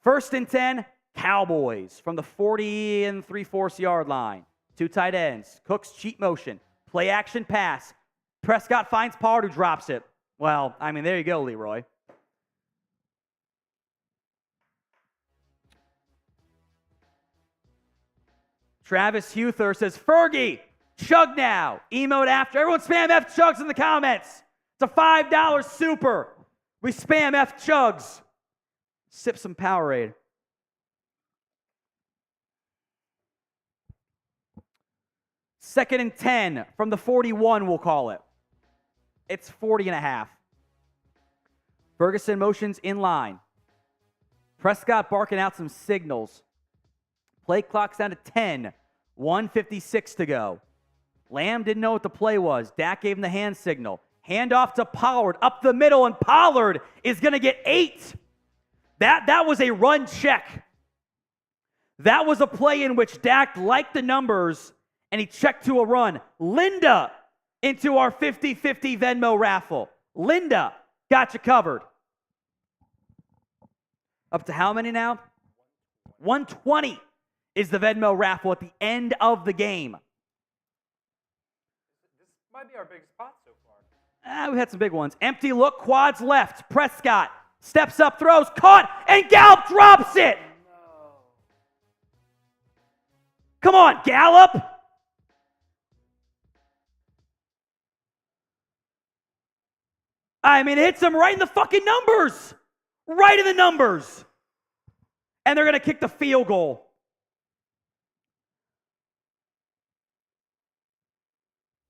First and 10, Cowboys from the 40 and 3/4 yard line. 2 tight ends. Cooks cheat motion. Play action pass. Prescott finds Pollard, who drops it. Well, I mean, there you go, Leroy. Travis Huther says, Fergie, chug now. Emote after. Everyone spam F chugs in the comments. It's a $5 super. We spam F chugs. Sip some Powerade. Second and 10 from the 41, we'll call it. It's 40 and a half. Ferguson motions in line. Prescott barking out some signals. Play clock's down to 10. 1:56 to go. Lamb didn't know what the play was. Dak gave him the hand signal. Handoff to Pollard up the middle, and Pollard is going to get 8. That was a run check. That was a play in which Dak liked the numbers, and he checked to a run. Linda into our 50-50 Venmo raffle. Linda got you covered. Up to how many now? 120 is the Venmo raffle at the end of the game. This might be our biggest spot so far. We've had some big ones. Empty look, quads left. Prescott steps up, throws, caught, and Gallup drops it. No. Come on, Gallup. I mean, it hits him right in the fucking numbers. Right in the numbers. And they're going to kick the field goal.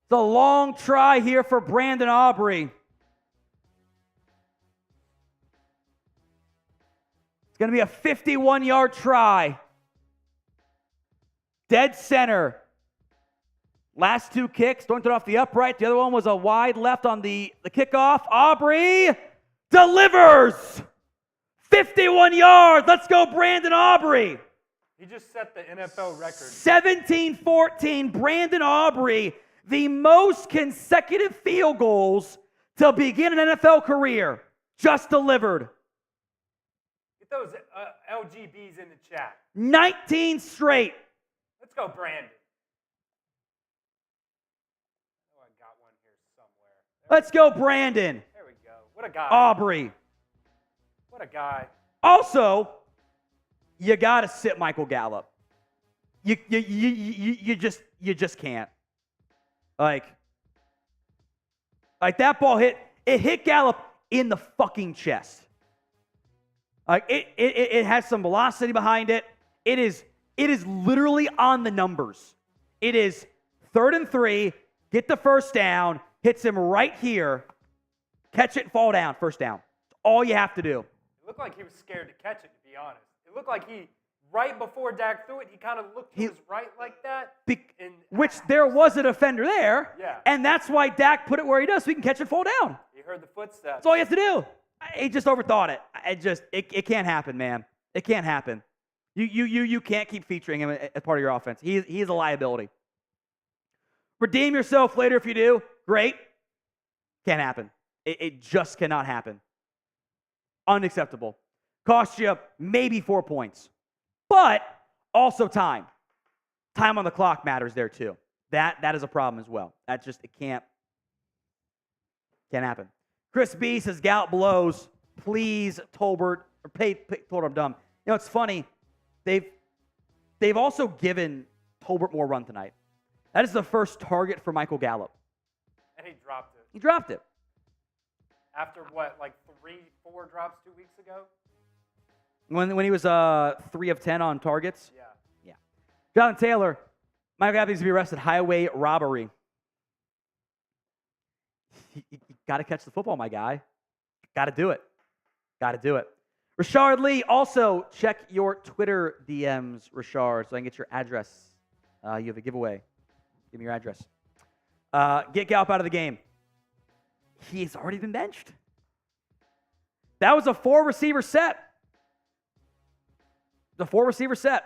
It's a long try here for Brandon Aubrey. It's going to be a 51-yard try. Dead center. Last 2 kicks. Don't throw it off the upright. The other one was a wide left on the kickoff. Aubrey delivers. 51 yards. Let's go, Brandon Aubrey. He just set the NFL record. 17-14. Brandon Aubrey, the most consecutive field goals to begin an NFL career, just delivered. Get those LGBs in the chat. 19 straight. Let's go, Brandon. Oh, I got one here somewhere. Let's go, Brandon. There we go. What a guy. Aubrey. What a guy. Also, you got to sit Michael Gallup. You just can't. Like that ball hit Gallup in the fucking chest. Like it has some velocity behind it. It is literally on the numbers. It is 3rd and 3, get the first down, hits him right here, catch it and fall down, first down. That's all you have to do. It looked like he was scared to catch it, to be honest. It looked like he, right before Dak threw it, he kind of looked to his right like that. Which there was a defender there. Yeah. And that's why Dak put it where he does, so he can catch it, fall down. You heard the footsteps. That's all you have to do. He just overthought it. It can't happen, man. It can't happen. You can't keep featuring him as part of your offense. He is a liability. Redeem yourself later if you do. Great. Can't happen. It just cannot happen. Unacceptable. Cost you maybe 4 points. But also time. Time on the clock matters there too. That is a problem as well. That just, it can't happen. Chris B says, Gallup blows. Please, Tolbert, or Tolbert, I'm dumb. You know, it's funny. They've also given Tolbert more run tonight. That is the first target for Michael Gallup. And he dropped it. He dropped it. After what, like 3-4 drops 2 weeks ago? When he was 3 of 10 on targets? Yeah. Yeah. John Taylor, Michael Gallup needs to be arrested. Highway robbery. You got to catch the football, my guy. Got to do it. Got to do it. Rashard Lee, also check your Twitter DMs, Rashard, so I can get your address. You have a giveaway. Give me your address. Get Gallup out of the game. He's already been benched. That was a 4-receiver set. The 4-receiver set.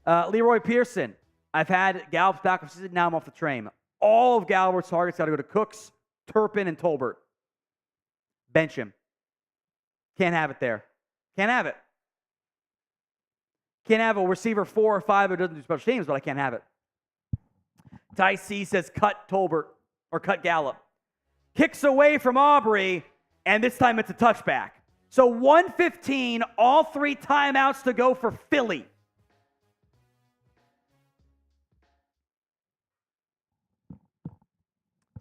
Leroy Pearson. I've had Gallup's backup season. Now I'm off the train. All of Gallup's targets got to go to Cooks, Turpin, and Tolbert. Bench him. Can't have it there. Can't have it. Can't have a receiver 4 or 5 who doesn't do special teams, but I can't have it. Ty C says cut Tolbert or cut Gallup. Kicks away from Aubrey, and this time it's a touchback. So 1:15, all 3 timeouts to go for Philly.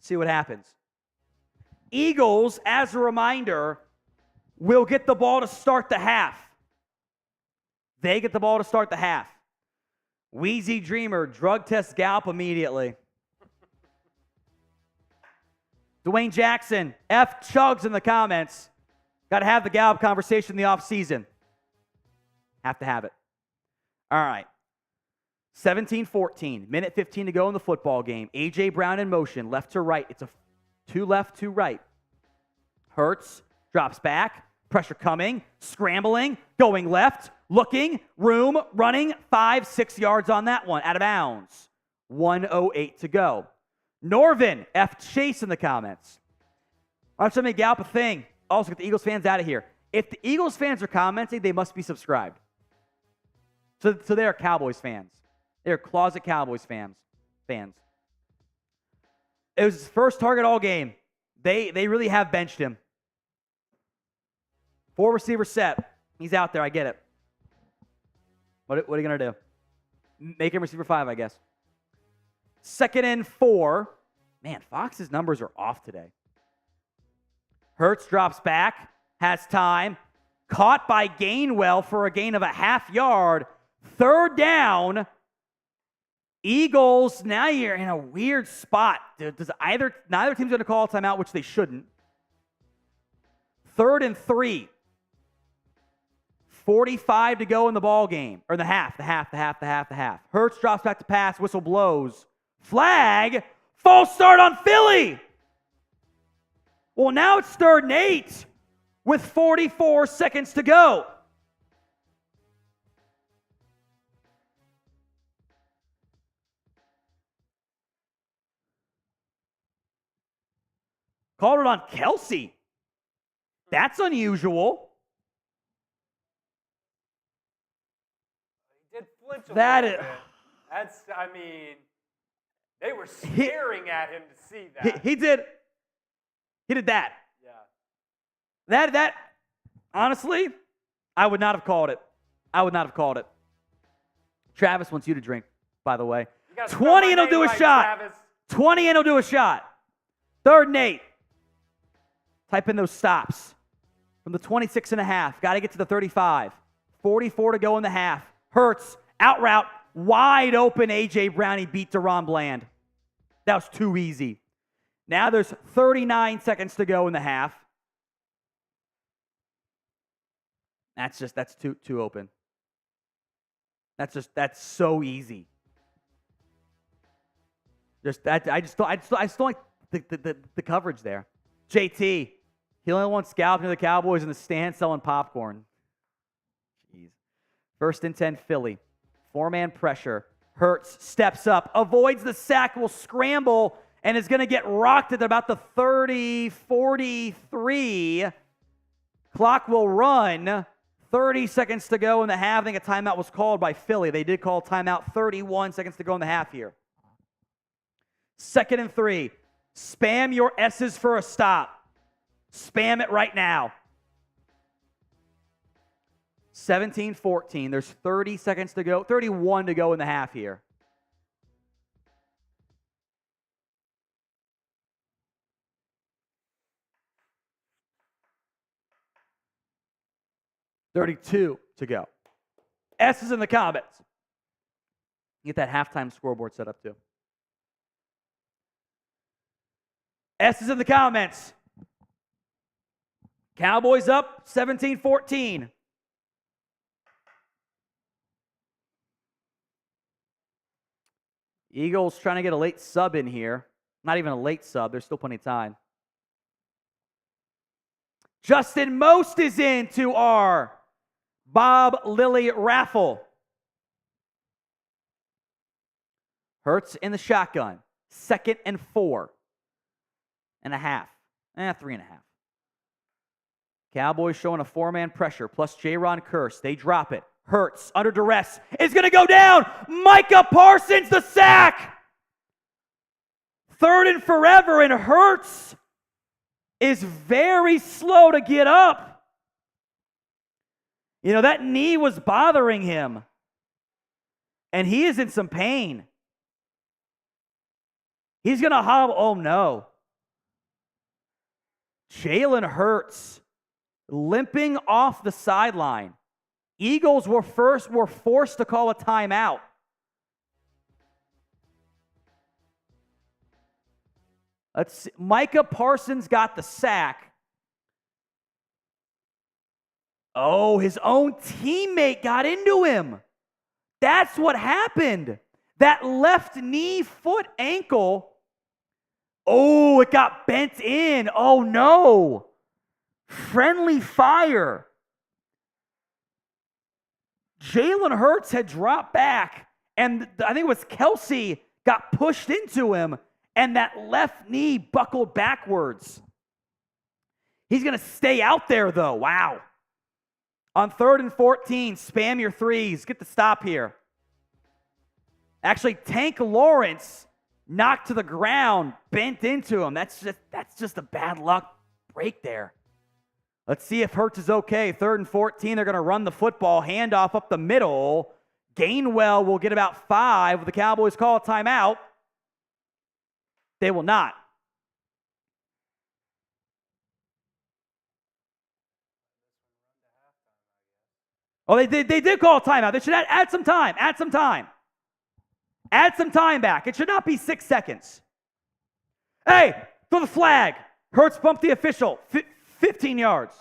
See what happens. Eagles, as a reminder, will get the ball to start the half. They get the ball to start the half. Wheezy Dreamer, drug test Gallup immediately. Dwayne Jackson, F chugs in the comments. Got to have the Gallup conversation in the offseason. Have to have it. All right. 17-14, minute 15 to go in the football game. A.J. Brown in motion, left to right. It's a 2 left, 2 right. Hurts, drops back, pressure coming, scrambling, going left, looking, room, running, 5-6 yards on that one, out of bounds. 1:08 to go. Norvin, F Chase in the comments. I'm trying to make Gallup a thing. Also, get the Eagles fans out of here. If the Eagles fans are commenting, they must be subscribed. So they are Cowboys fans. They're closet Cowboys fans. It was his first target all game. They really have benched him. 4 receiver set. He's out there. I get it. What are you going to do? Make him receiver 5, I guess. 2nd and 4. Man, Fox's numbers are off today. Hurts drops back. Has time. Caught by Gainwell for a gain of a ½ yard. 3rd down. Eagles, now you're in a weird spot. Neither team's going to call a timeout, which they shouldn't. 3rd and 3. 45 to go in the ball game. Or the half. Hurts drops back to pass. Whistle blows. Flag. False start on Philly. Well, now it's 3rd and 8 with 44 seconds to go. Called it on Kelsey. That's unusual. He did flinch a little bit. That's, they were staring at him to see that. He did that. Yeah. That, honestly, I would not have called it. Travis wants you to drink, by the way. 20 and he'll do a shot. Travis. 20 and he'll do a shot. 3rd and 8. Type in those stops. From the 26.5. Got to get to the 35. 44 to go in the half. Hurts, out route, wide open. A.J. Brown, he beat Deron Bland. That was too easy. Now there's 39 seconds to go in the half. That's too open. That's so easy. I just don't like the coverage there. JT, he only wants Gallup near the Cowboys in the stand selling popcorn. Jeez. 1st and 10, Philly. 4-man pressure. Hurts steps up, avoids the sack, will scramble, and is going to get rocked at about the 30, 43. Clock will run. 30 seconds to go in the half. I think a timeout was called by Philly. They did call timeout. 31 seconds to go in the half here. 2nd and 3. Spam your S's for a stop. Spam it right now. 17-14. There's 30 seconds to go. 31 to go in the half here. $32 to go. S's in the comments. Get that halftime scoreboard set up too. S's in the comments. Cowboys up 17-14. Eagles trying to get a late sub in here. Not even a late sub. There's still plenty of time. Justin Most is into our Bob Lilly raffle. Hurts in the shotgun. 2nd and 4.5. 3.5. Cowboys showing a 4-man pressure, plus J-Ron Curse. They drop it. Hurts, under duress, is going to go down. Micah Parsons, the sack. 3rd and forever, and Hurts is very slow to get up. You know, that knee was bothering him, and he is in some pain. He's going to hobble. Oh, no. Jalen Hurts limping off the sideline. Eagles were forced to call a timeout. Let's see. Micah Parsons got the sack. Oh, his own teammate got into him. That's what happened. That left knee, foot, ankle. Oh, it got bent in. Oh, no. Friendly fire. Jalen Hurts had dropped back, and I think it was Kelsey got pushed into him, and that left knee buckled backwards. He's going to stay out there, though. Wow. On 3rd and 14, spam your threes. Get the stop here. Actually, Tank Lawrence knocked to the ground, bent into him. That's just a bad luck break there. Let's see if Hurts is okay. 3rd and 14, they're going to run the football, handoff up the middle. Gainwell will get about 5. The Cowboys call a timeout. They will not. Oh, they did call a timeout. They should add some time. Add some time. Add some time back. It should not be 6 seconds. Hey, throw the flag. Hurts bumped the official. 15 yards.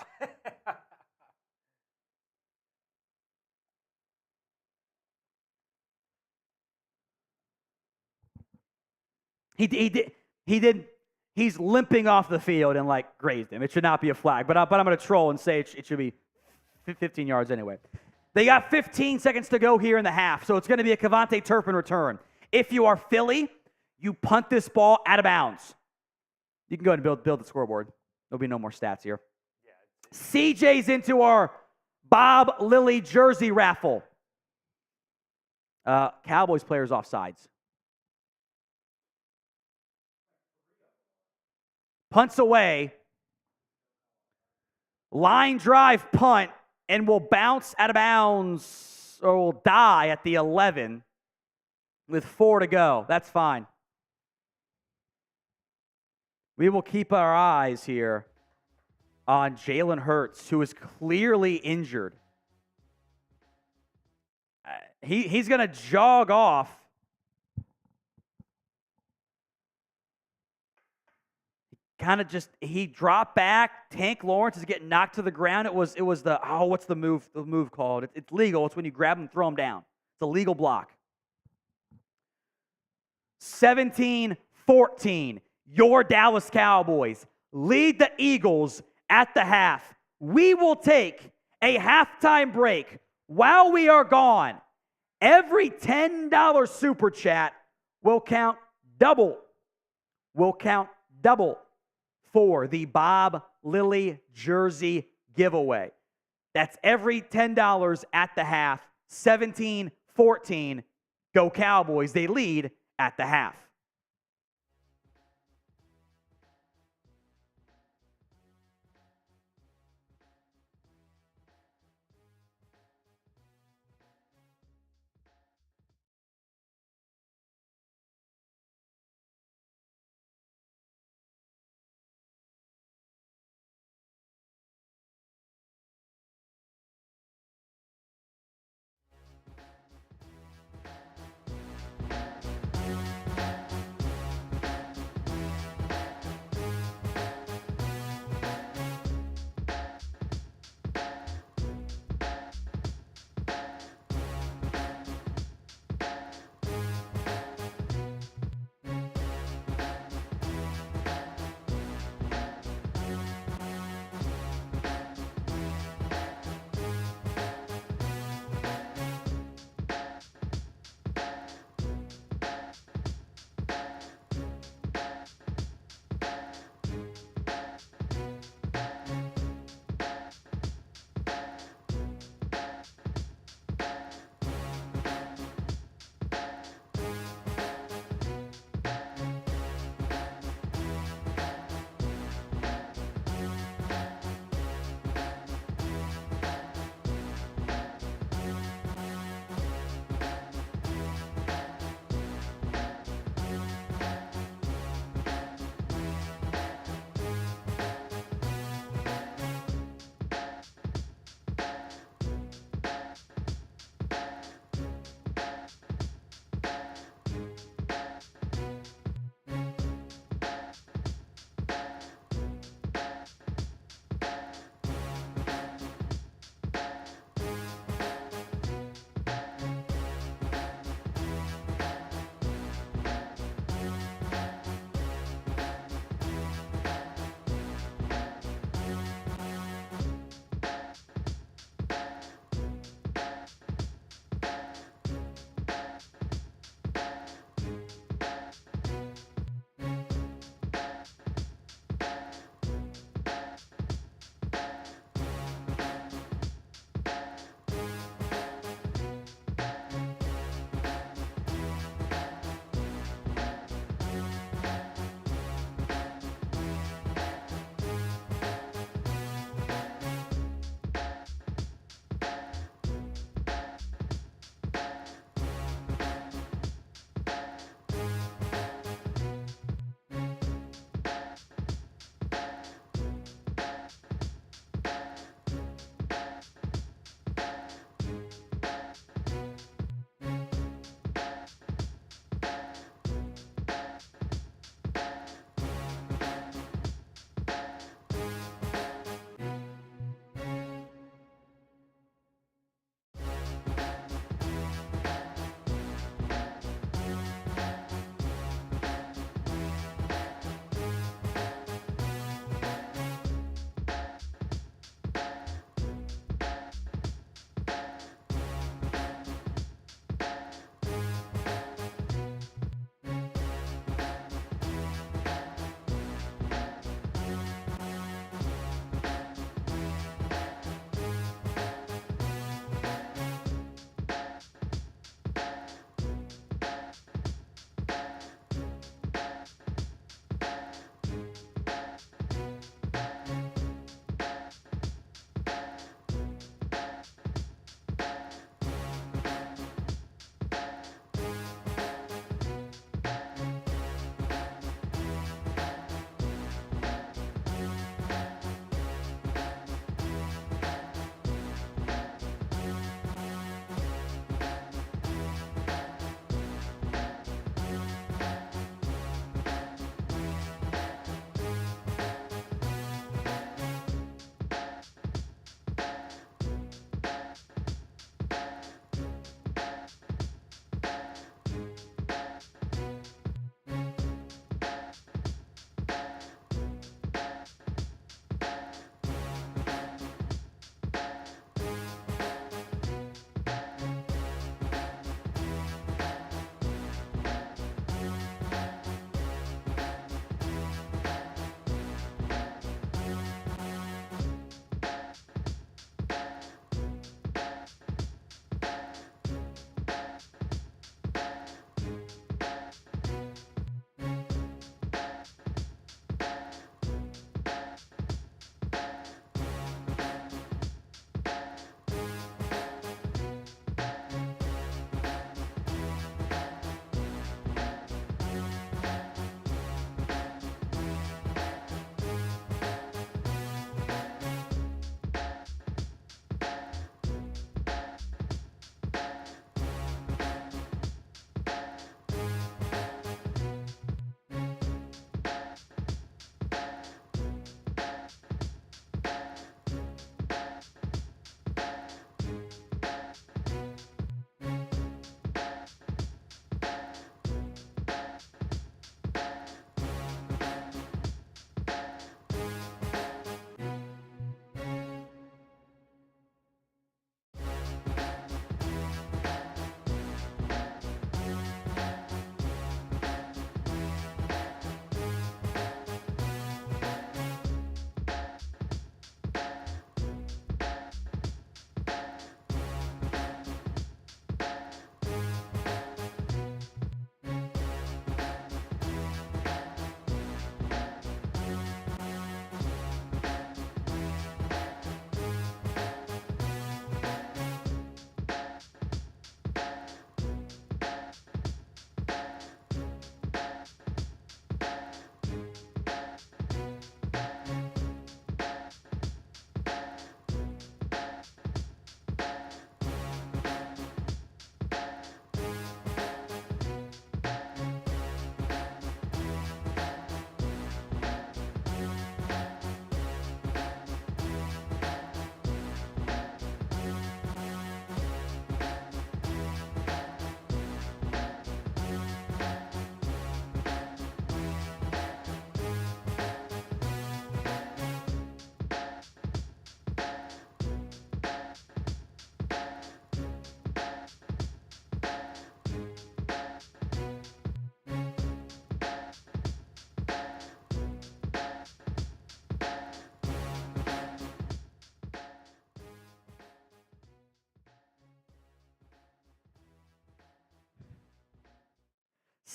He did. He's limping off the field and grazed him. It should not be a flag, but I'm going to troll and say it should be 15 yards anyway. They got 15 seconds to go here in the half, so it's going to be a Kevontae Turpin return. If you are Philly, you punt this ball out of bounds. You can go ahead and build the scoreboard. There'll be no more stats here. CJ's into our Bob Lilly jersey raffle. Cowboys players offsides. Punts away. Line drive punt, and will bounce out of bounds, or will die at the 11 with 4 to go. That's fine. We will keep our eyes here on Jalen Hurts, who is clearly injured. He's going to jog off. He dropped back. Tank Lawrence is getting knocked to the ground. It was the, what's the move called? It's legal. It's when you grab him and throw him down. It's a legal block. 17-14. Your Dallas Cowboys lead the Eagles at the half. We will take a halftime break. While we are gone, every $10 super chat will count double. For the Bob Lilly jersey giveaway. That's every $10 at the half. 17-14. Go Cowboys. They lead at the half.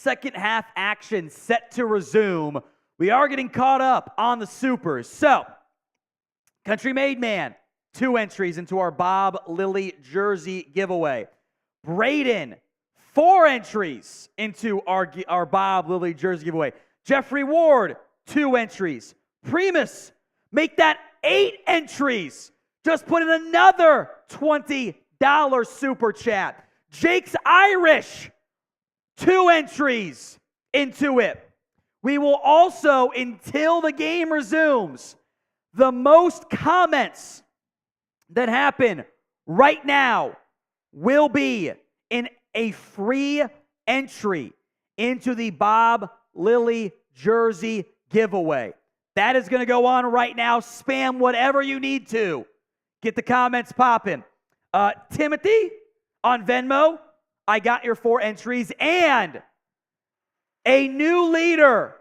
second half action set to resume. We are getting caught up on the supers. So, Country Made Man, 2 entries into our Bob Lilly jersey giveaway. Braden, 4 entries into our Bob Lilly jersey giveaway. Jeffrey Ward, 2 entries. Primus, make that 8 entries. Just put in another $20 super chat. Jake's Irish, 2 entries into it. We will also, until the game resumes, the most comments that happen right now will be in a free entry into the Bob Lilly jersey giveaway. That is going to go on right now. Spam whatever you need to. Get the comments popping. Timothy on Venmo, I got your 4 entries. And a new leader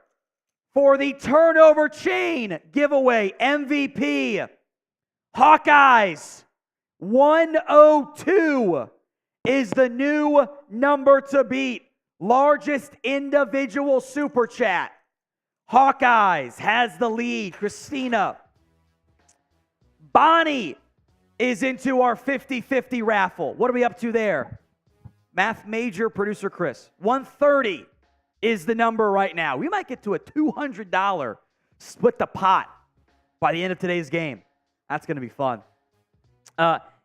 for the turnover chain giveaway MVP. Hawkeyes, 102 is the new number to beat. Largest individual super chat. Hawkeyes has the lead. Christina. Bonnie is into our 50-50 raffle. What are we up to there? Math major, producer Chris. 130 is the number right now. We might get to a $200 split the pot by the end of today's game. That's going to be fun.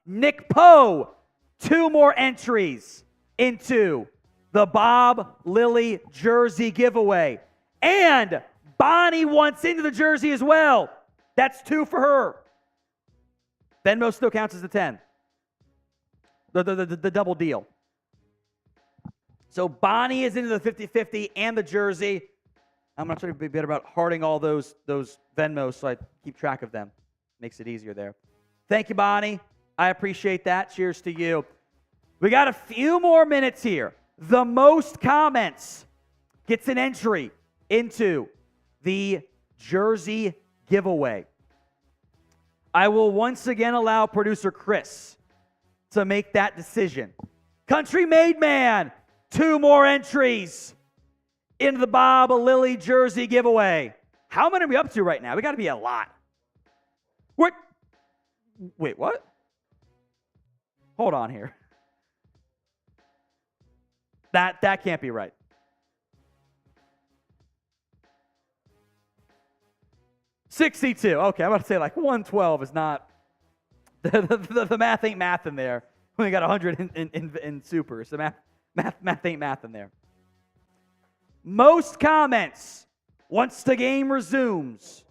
Nick Poe, 2 more entries into the Bob Lilly jersey giveaway. And Bonnie wants into the jersey as well. That's 2 for her. Venmo still counts as the 10. The double deal. So Bonnie is into the 50-50 and the jersey. I'm going to try to be better about hearting all those Venmos so I keep track of them. Makes it easier there. Thank you, Bonnie. I appreciate that. Cheers to you. We got a few more minutes here. The most comments gets an entry into the jersey giveaway. I will once again allow producer Chris to make that decision. Country Made Man, 2 more entries into the Bob Lilly jersey giveaway. How many are we up to right now? We got to be a lot. Wait, what? Hold on here. That can't be right. $62. Okay, I'm about to say like 112 is not. The math ain't math in there. We only got 100 in supers. The math ain't math in there. Most comments once the game resumes.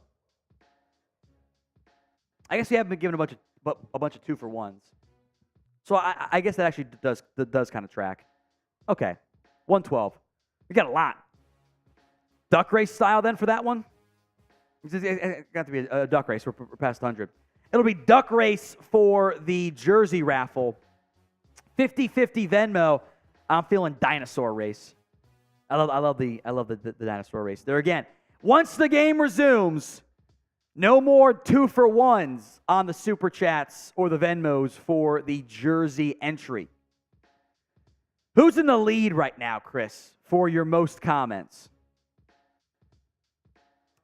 I guess we haven't been given a bunch of 2-for-1s. So I guess that actually does kind of track. Okay, 112. We got a lot. Duck race style then for that one? It's got to be a duck race. We're past 100. It'll be duck race for the jersey raffle. 50-50 Venmo. I'm feeling dinosaur race. I love the dinosaur race. There again. Once the game resumes, no more 2-for-1s on the super chats or the Venmos for the jersey entry. Who's in the lead right now, Chris, for your most comments?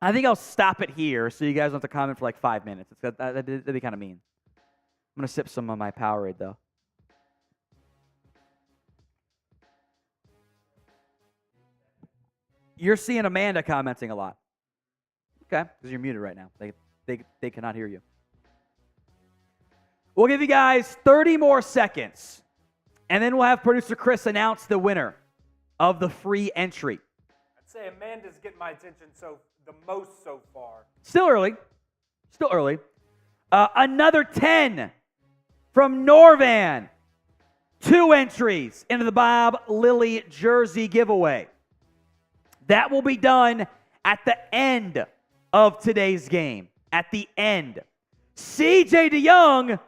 I think I'll stop it here so you guys don't have to comment for like 5 minutes. That'd be kind of mean. I'm going to sip some of my Powerade, though. You're seeing Amanda commenting a lot. Okay, because you're muted right now. They cannot hear you. We'll give you guys 30 more seconds, and then we'll have producer Chris announce the winner of the free entry. I'd say Amanda's getting my attention the most so far. Still early. Another 10 from Norvan. 2 entries into the Bob Lilly jersey giveaway. That will be done at the end of today's game. At the end. CJ DeYoung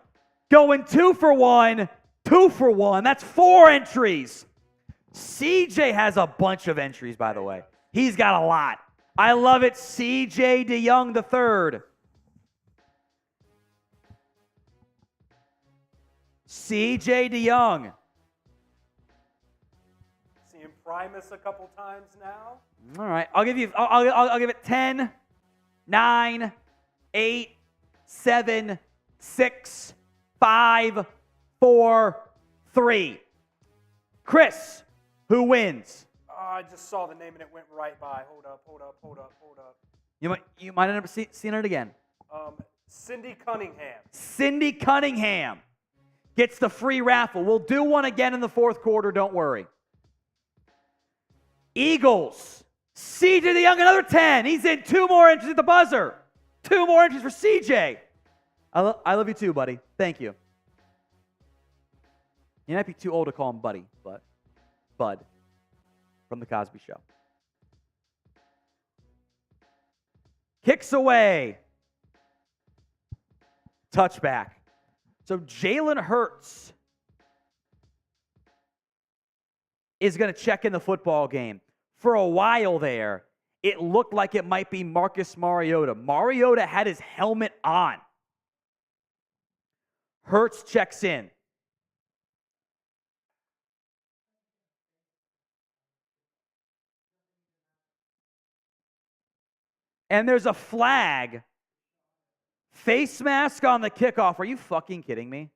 going 2-for-1. 2-for-1. That's 4 entries. CJ has a bunch of entries, by the way. He's got a lot. I love it. CJ DeYoung III. CJ DeYoung. Seeing Primus a couple times now. All right. I'll give you. I'll give it 10, 9, 8, 7, 6, 5, 4, 3. Chris, who wins? I just saw the name and it went right by. Hold up. You might end up seeing it again. Cindy Cunningham. Cindy Cunningham gets the free raffle. We'll do one again in the fourth quarter, don't worry. Eagles. CJ the Young, another 10. He's in 2 more entries at the buzzer. 2 more entries for CJ. I love you too, buddy. Thank you. You might be too old to call him buddy, but Bud from The Cosby Show. Kicks away. Touchback. So Jalen Hurts is going to check in the football game. For a while there, it looked like it might be Marcus Mariota. Mariota had his helmet on. Hurts checks in. And there's a flag. Face mask on the kickoff. Are you fucking kidding me?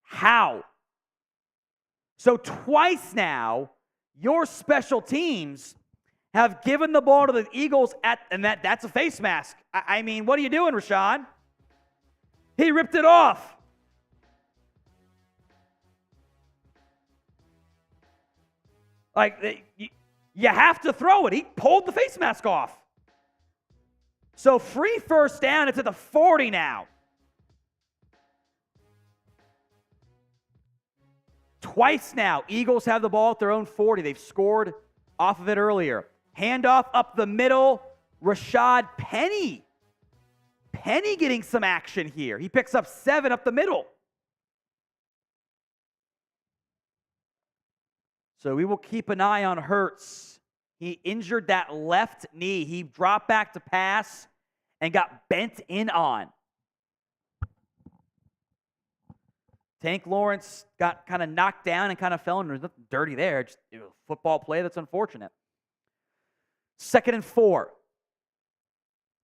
How? So twice now, your special teams have given the ball to the Eagles and that's a face mask. I mean, what are you doing, Rashawn? He ripped it off. Like, you have to throw it. He pulled the face mask off. So free first down. It's at the 40 now. Twice now, Eagles have the ball at their own 40. They've scored off of it earlier. Handoff up the middle. Rashad Penny. Penny getting some action here. He picks up 7 up the middle. So we will keep an eye on Hurts. He injured that left knee. He dropped back to pass and got bent in on. Tank Lawrence got kind of knocked down and kind of fell, and there's nothing dirty there. Just a football play that's unfortunate. 2nd and 4.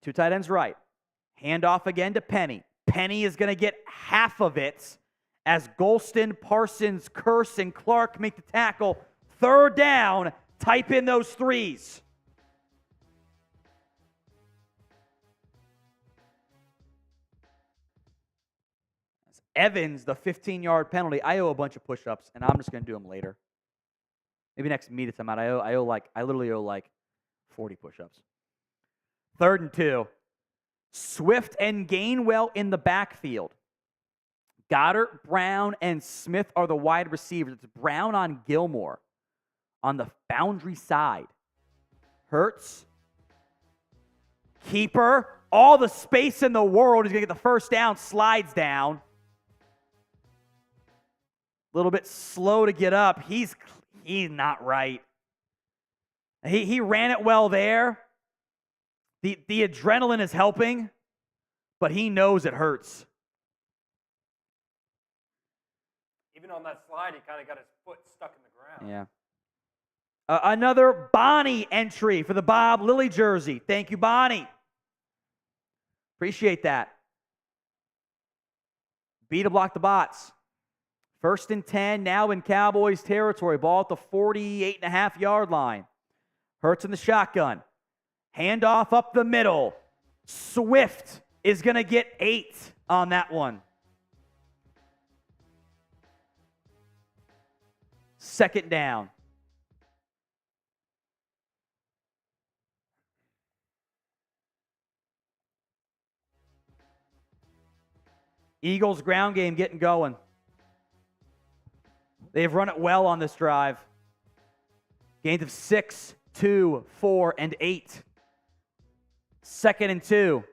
2 tight ends right. Handoff again to Penny. Penny is going to get half of it as Golston, Parsons, Curse, and Clark make the tackle. 3rd down. Type in those 3s. Evans, the 15-yard penalty. I owe a bunch of push-ups, and I'm just going to do them later. Maybe next meet time out. I literally owe like 40 push-ups. 3rd and 2. Swift and Gainwell in the backfield. Goddard, Brown, and Smith are the wide receivers. It's Brown on Gilmore on the boundary side. Hurts. Keeper. All the space in the world. He's going to get the first down. Slides down. A little bit slow to get up. He's not right. He ran it well there. The adrenaline is helping, but he knows it hurts. Even on that slide, he kind of got his foot stuck in the ground. Yeah. Another Bonnie entry for the Bob Lilly jersey. Thank you, Bonnie. Appreciate that. B to block the bots. 1st and 10, now in Cowboys territory. Ball at the 48.5-yard line. Hurts in the shotgun. Handoff up the middle. Swift is going to get 8 on that one. 2nd down. Eagles ground game getting going. They've run it well on this drive. Gains of 6, 2, 4, and 8. 2nd and 2.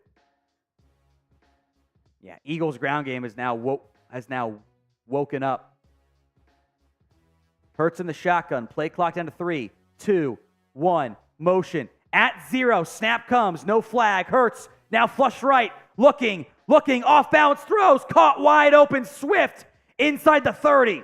Yeah, Eagles ground game has now woken up. Hurts in the shotgun. Play clock down to 3, 2, 1. Motion. At 0. Snap comes. No flag. Hurts. Now flush right. Looking. Looking, off balance throws, caught wide open, Swift inside the 30.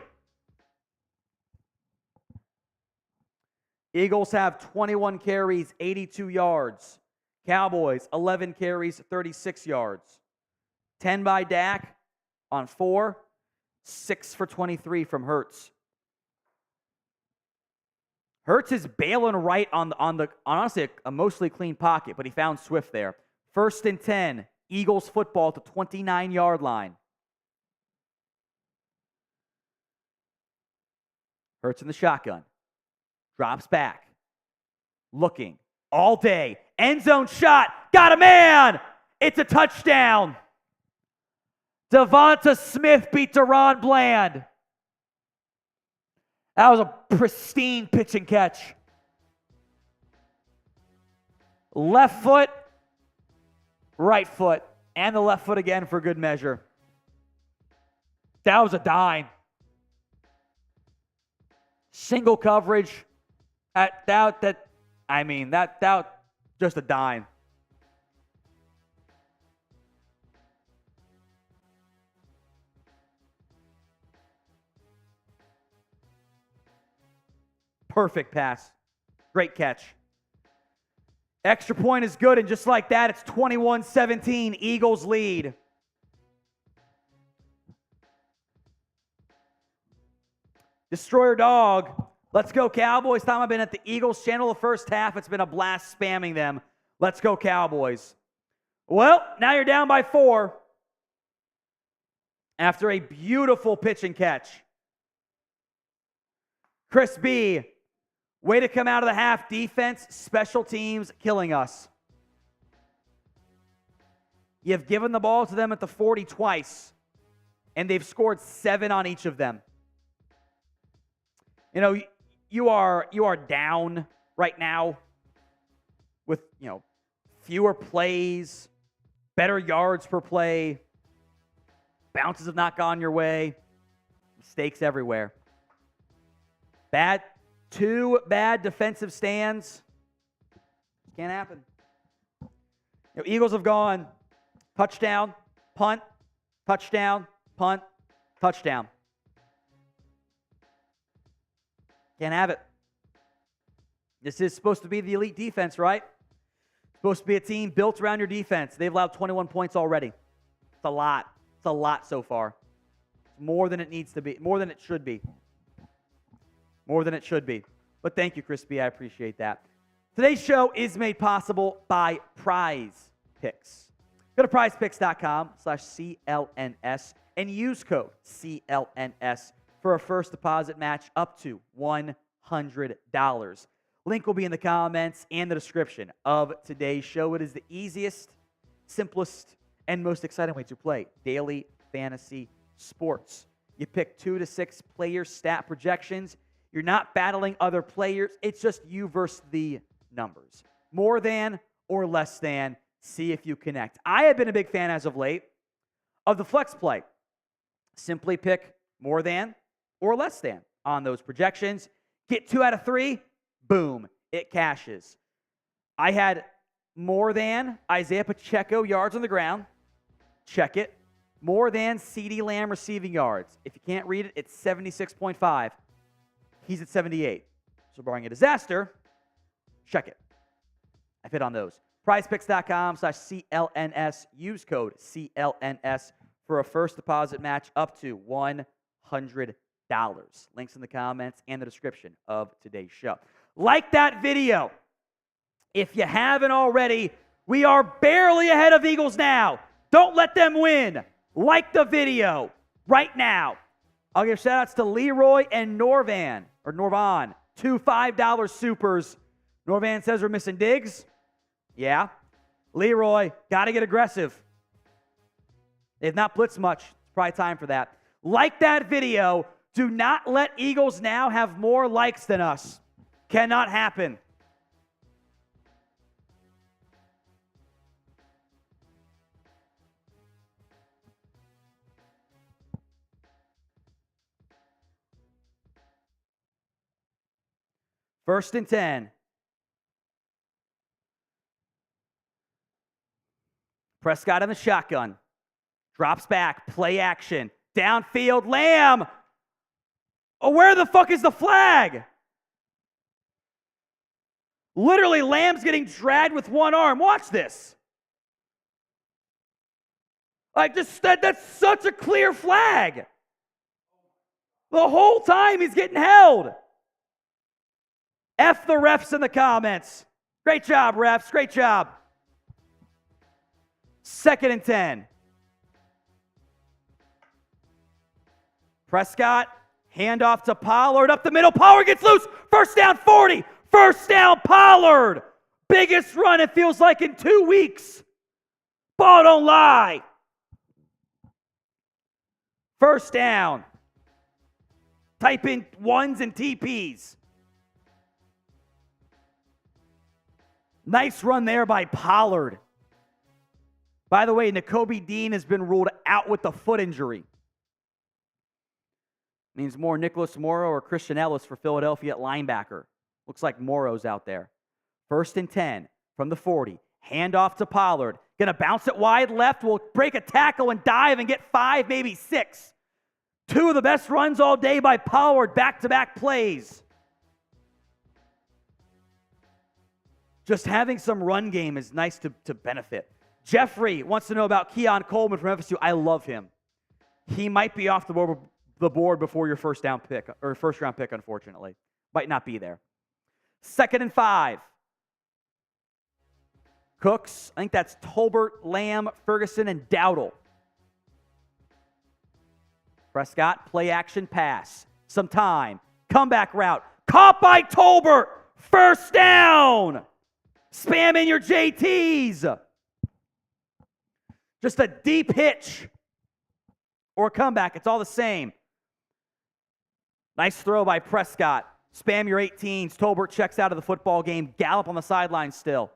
Eagles have 21 carries, 82 yards. Cowboys, 11 carries, 36 yards. 10 by Dak on 4, 6 for 23 from Hurts. Hurts is bailing right on honestly a mostly clean pocket, but he found Swift there. 1st and 10, Eagles football to 29-yard line. Hurts in the shotgun. Drops back. Looking all day. End zone shot. Got a man. It's a touchdown. Devonta Smith beat Deron Bland. That was a pristine pitch and catch. Left foot, right foot, and the left foot again for good measure. That was a dime. Single coverage. That just a dime. Perfect pass. Great catch. Extra point is good, and just like that, it's 21-17. Eagles lead. Destroyer Dog. Let's go Cowboys. Tom, I've been at the Eagles channel the first half. It's been a blast spamming them. Let's go Cowboys. Well, now you're down by 4 after a beautiful pitch and catch. Chris B., way to come out of the half. Defense, special teams, killing us. You've given the ball to them at the 40 twice, and they've scored 7 on each of them. You know, you are down right now with, fewer plays, better yards per play. Bounces have not gone your way. Mistakes everywhere. Two bad defensive stands. Can't happen. Eagles have gone touchdown, punt, touchdown, punt, touchdown. Can't have it. This is supposed to be the elite defense, right? Supposed to be a team built around your defense. They've allowed 21 points already. It's a lot. It's a lot so far. It's more than it needs to be. More than it should be. More than it should be. But thank you, Chris B. I appreciate that. Today's show is made possible by Prize Picks. Go to prizepicks.com/CLNS and use code CLNS for a first deposit match up to $100. Link will be in the comments and the description of today's show. It is the easiest, simplest, and most exciting way to play daily fantasy sports. You pick 2 to 6 player stat projections. You're not battling other players. It's just you versus the numbers. More than or less than. See if you connect. I have been a big fan as of late of the flex play. Simply pick more than or less than on those projections. Get 2 out of 3. Boom. It cashes. I had more than Isaiah Pacheco yards on the ground. Check it. More than CeeDee Lamb receiving yards. If you can't read it, it's 76.5. He's at 78. So barring a disaster, check it. I've hit on those. PrizePicks.com/CLNS. Use code CLNS for a first deposit match up to $100. Links in the comments and the description of today's show. Like that video. If you haven't already, we are barely ahead of Eagles now. Don't let them win. Like the video right now. I'll give shout-outs to Leroy and Norvan, 2 $5 supers. Norvan says we're missing Diggs. Yeah. Leroy, got to get aggressive. They've not blitzed much. It's probably time for that. Like that video. Do not let Eagles now have more likes than us. Cannot happen. First and 10. Prescott in the shotgun. Drops back, play action. Downfield, Lamb. Oh, where the fuck is the flag? Literally, Lamb's getting dragged with one arm. Watch this. Like, that's such a clear flag. The whole time he's getting held. F the refs in the comments. Great job, refs. Great job. 2nd and 10. Prescott, handoff to Pollard up the middle. Pollard gets loose. First down, 40. First down, Pollard. Biggest run, it feels like, in 2 weeks. Ball don't lie. First down. Type in ones and TPs. Nice run there by Pollard. By the way, Nakobe Dean has been ruled out with the foot injury. Means more Nicholas Morrow or Christian Ellis for Philadelphia at linebacker. Looks like Morrow's out there. 1st and 10 from the 40. Handoff to Pollard. Gonna bounce it wide left. Will break a tackle and dive and get 5, maybe 6. 2 of the best runs all day by Pollard. Back-to-back plays. Just having some run game is nice to benefit. Jeffrey wants to know about Keon Coleman from FSU. I love him. He might be off the board before your first round pick, unfortunately. Might not be there. 2nd and 5. Cooks, I think that's Tolbert, Lamb, Ferguson, and Dowdle. Prescott, play action pass. Some time. Comeback route. Caught by Tolbert. First down. Spam in your JTs. Just a deep hitch or a comeback. It's all the same. Nice throw by Prescott. Spam your 18s. Tolbert checks out of the football game. Gallup on the sideline still.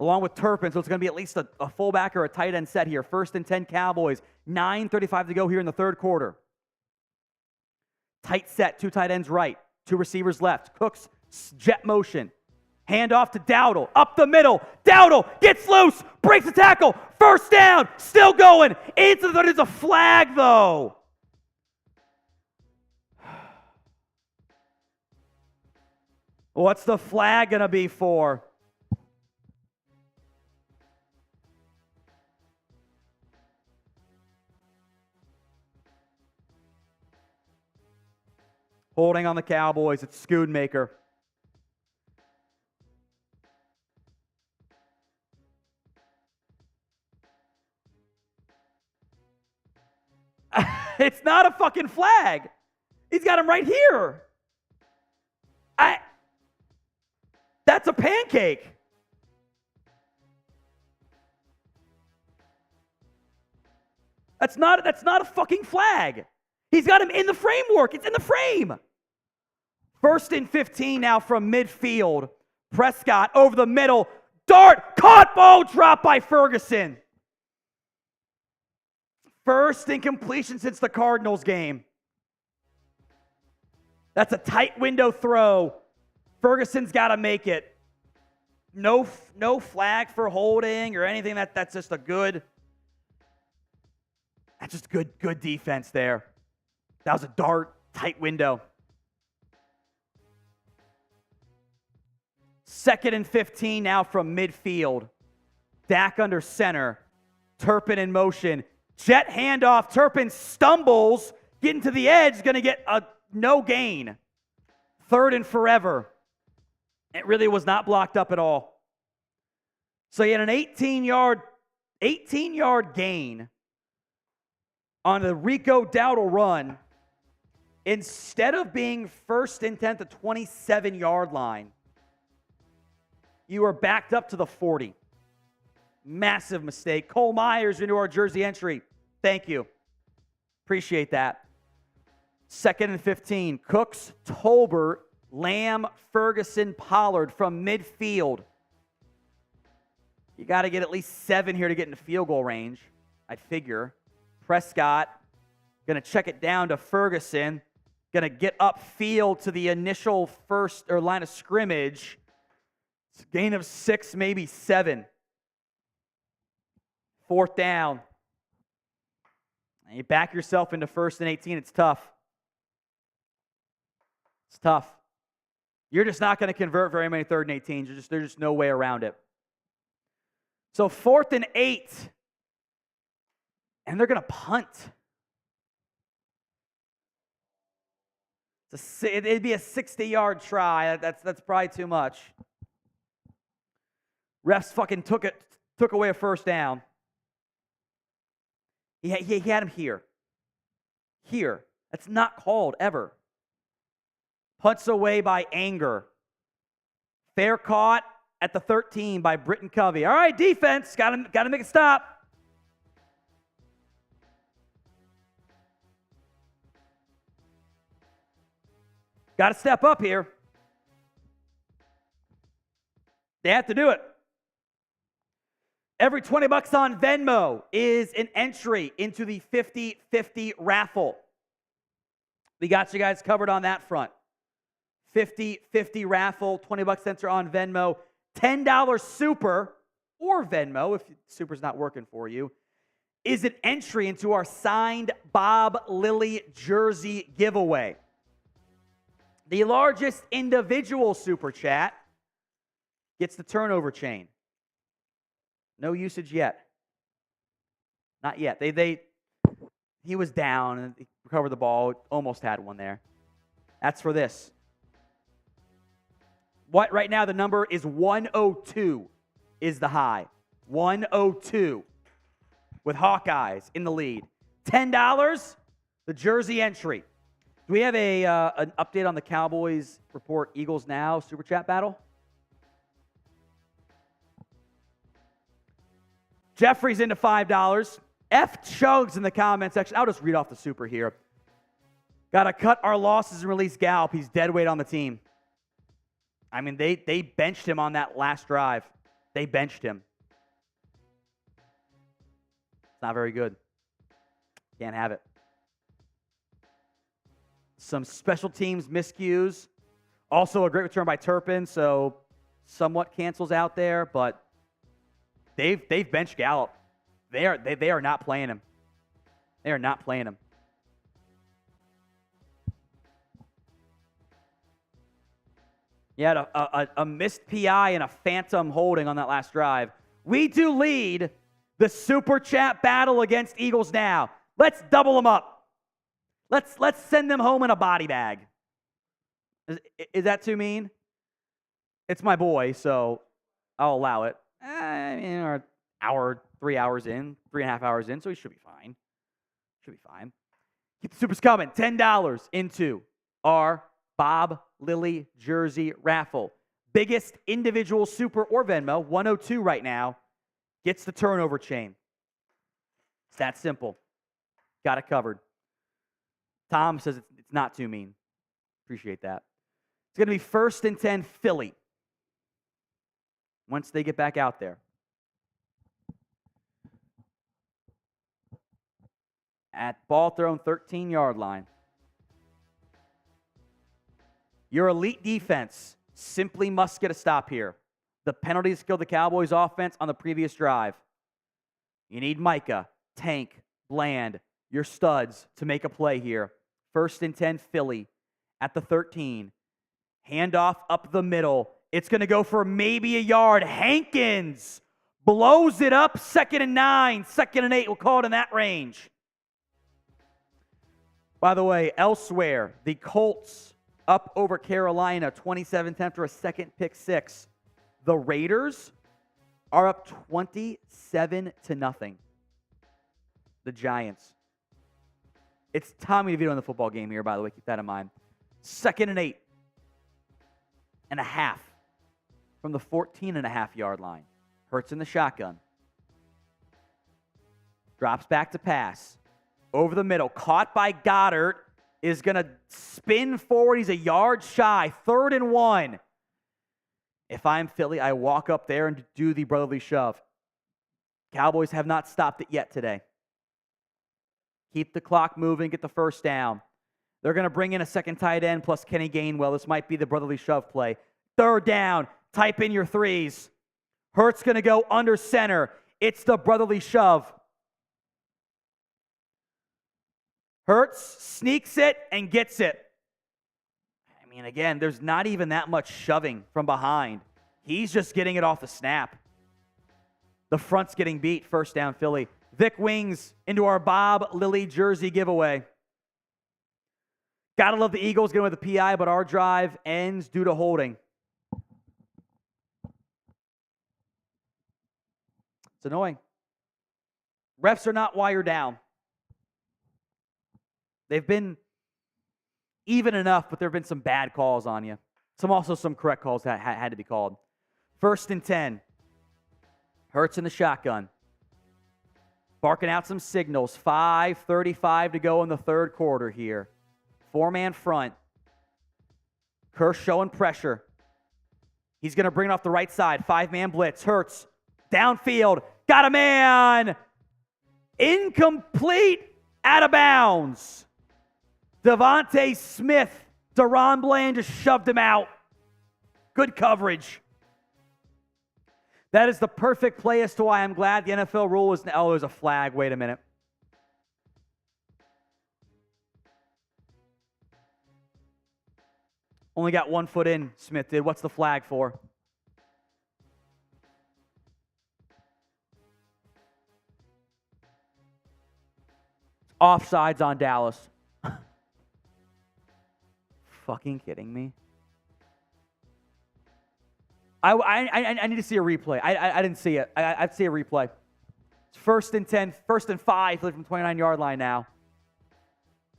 Along with Turpin, so it's going to be at least a fullback or a tight end set here. 1st and 10 Cowboys. 9:35 to go here in the 3rd quarter. Tight set. 2 tight ends right. 2 receivers left. Cooks, jet motion. Handoff to Dowdle. Up the middle. Dowdle gets loose. Breaks the tackle. First down. Still going. Into the, there's a flag, though. What's the flag going to be for? Holding on the Cowboys. It's Schoonmaker. It's not a fucking flag. He's got him right here. That's a pancake. That's not a fucking flag. He's got him in the framework. It's in the frame. 1st and 15 now from midfield. Prescott over the middle. Dart. Caught ball dropped by Ferguson. First incompletion since the Cardinals game. That's a tight window throw. Ferguson's got to make it. No flag for holding or anything. That's just a good. That's just good defense there. That was a dart, tight window. 2nd and 15 now from midfield. Dak under center. Turpin in motion. Jet handoff. Turpin stumbles. Getting to the edge. Going to get a no gain. 3rd and forever. It really was not blocked up at all. So he had an 18-yard gain on the Rico Dowdle run. Instead of being 1st and 10 at the 27-yard line, you are backed up to the 40. Massive mistake. Cole Myers into our jersey entry. Thank you. Appreciate that. 2nd and 15. Cooks, Tolbert, Lamb, Ferguson, Pollard from midfield. You got to get at least 7 here to get into field goal range, I figure. Prescott going to check it down to Ferguson. Going to get upfield to the initial first or line of scrimmage. It's a gain of 6, maybe 7. 4th down. You back yourself into 1st and 18. It's tough. It's tough. You're just not going to convert very many 3rd and 18s. There's just no way around it. So 4th and 8. And they're going to punt. It'd be a 60-yard try. That's probably too much. Refs fucking took away a 1st down. He had him here. Here. That's not called ever. Punts away by Anger. Fair caught at the 13 by Britton Covey. All right, defense. Got to make a stop. Got to step up here. They have to do it. Every $20 on Venmo is an entry into the 50-50 raffle. We got you guys covered on that front. 50-50 raffle, $20 enter on Venmo, $10 super or Venmo, if super's not working for you, is an entry into our signed Bob Lilly jersey giveaway. The largest individual super chat gets the turnover chain. No usage yet. Not yet. He was down and he recovered the ball. Almost had one there. That's for this. What right now the number is 102 is the high. 102 with Hawkeyes in the lead. $10, the jersey entry. Do we have an update on the Cowboys Report Eagles Now Super Chat battle? Jeffrey's into $5. F Chugs in the comment section. I'll just read off the super here. Got to cut our losses and release Gallup. He's dead weight on the team. I mean, they benched him on that last drive. They benched him. It's not very good. Can't have it. Some special teams miscues. Also a great return by Turpin, so somewhat cancels out there, but they've benched Gallup. They are not playing him. They are not playing him. You had a missed PI and a phantom holding on that last drive. We do lead the Super Chat battle against Eagles Now. Let's double them up. Let's send them home in a body bag. Is that too mean? It's my boy, so I'll allow it. I mean, we're 3 hours in, 3.5 hours in, so he should be fine. Should be fine. Keep the supers coming. $10 into our Bob Lilly jersey raffle. Biggest individual super or Venmo, 102 right now, gets the turnover chain. It's that simple. Got it covered. Tom says it's not too mean. Appreciate that. It's going to be 1st and 10 Philly once they get back out there. At ball thrown 13-yard line. Your elite defense simply must get a stop here. The penalties killed the Cowboys' offense on the previous drive. You need Micah, Tank, Bland, your studs to make a play here. 1st and 10 Philly at the 13. Handoff up the middle. It's going to go for maybe a yard. Hankins blows it up. 2nd and 9, 2nd and 8. We'll call it in that range. By the way, elsewhere, the Colts up over Carolina, 27-10 after a second pick six. The Raiders are up 27-0. The Giants. It's Tommy DeVito in the football game here, by the way. Keep that in mind. 2nd and 8 and a half from the 14.5-yard line. Hurts in the shotgun. Drops back to pass. Over the middle. Caught by Goddard. Is going to spin forward. He's a yard shy. 3rd and 1. If I'm Philly, I walk up there and do the brotherly shove. Cowboys have not stopped it yet today. Keep the clock moving, get the 1st down. They're going to bring in a second tight end plus Kenny Gainwell. This might be the brotherly shove play. 3rd down. Type in your threes. Hurts going to go under center. It's the brotherly shove. Hurts sneaks it and gets it. I mean, again, there's not even that much shoving from behind. He's just getting it off the snap. The front's getting beat. First down, Philly. Vic Wings into our Bob Lilly jersey giveaway. Gotta love the Eagles getting with the PI, but our drive ends due to holding. It's annoying. Refs are not why you're down. They've been even enough, but there have been some bad calls on you. Some correct calls that had to be called. 1st and 10. Hurts in the shotgun. Barking out some signals. 5:35 to go in the third quarter here. 4-man front. Kersh showing pressure. He's going to bring it off the right side. 5-man blitz. Hurts downfield. Got a man. Incomplete. Out of bounds. Devontae Smith. Deron Bland just shoved him out. Good coverage. That is the perfect play as to why I'm glad the NFL rule was... Oh, there's a flag. Wait a minute. Only got 1 foot in, Smith did. What's the flag for? Offsides on Dallas. Fucking kidding me? I need to see a replay. I didn't see it. I'd see a replay. It's 1st and 10, 1st and 5 from the 29-yard line now.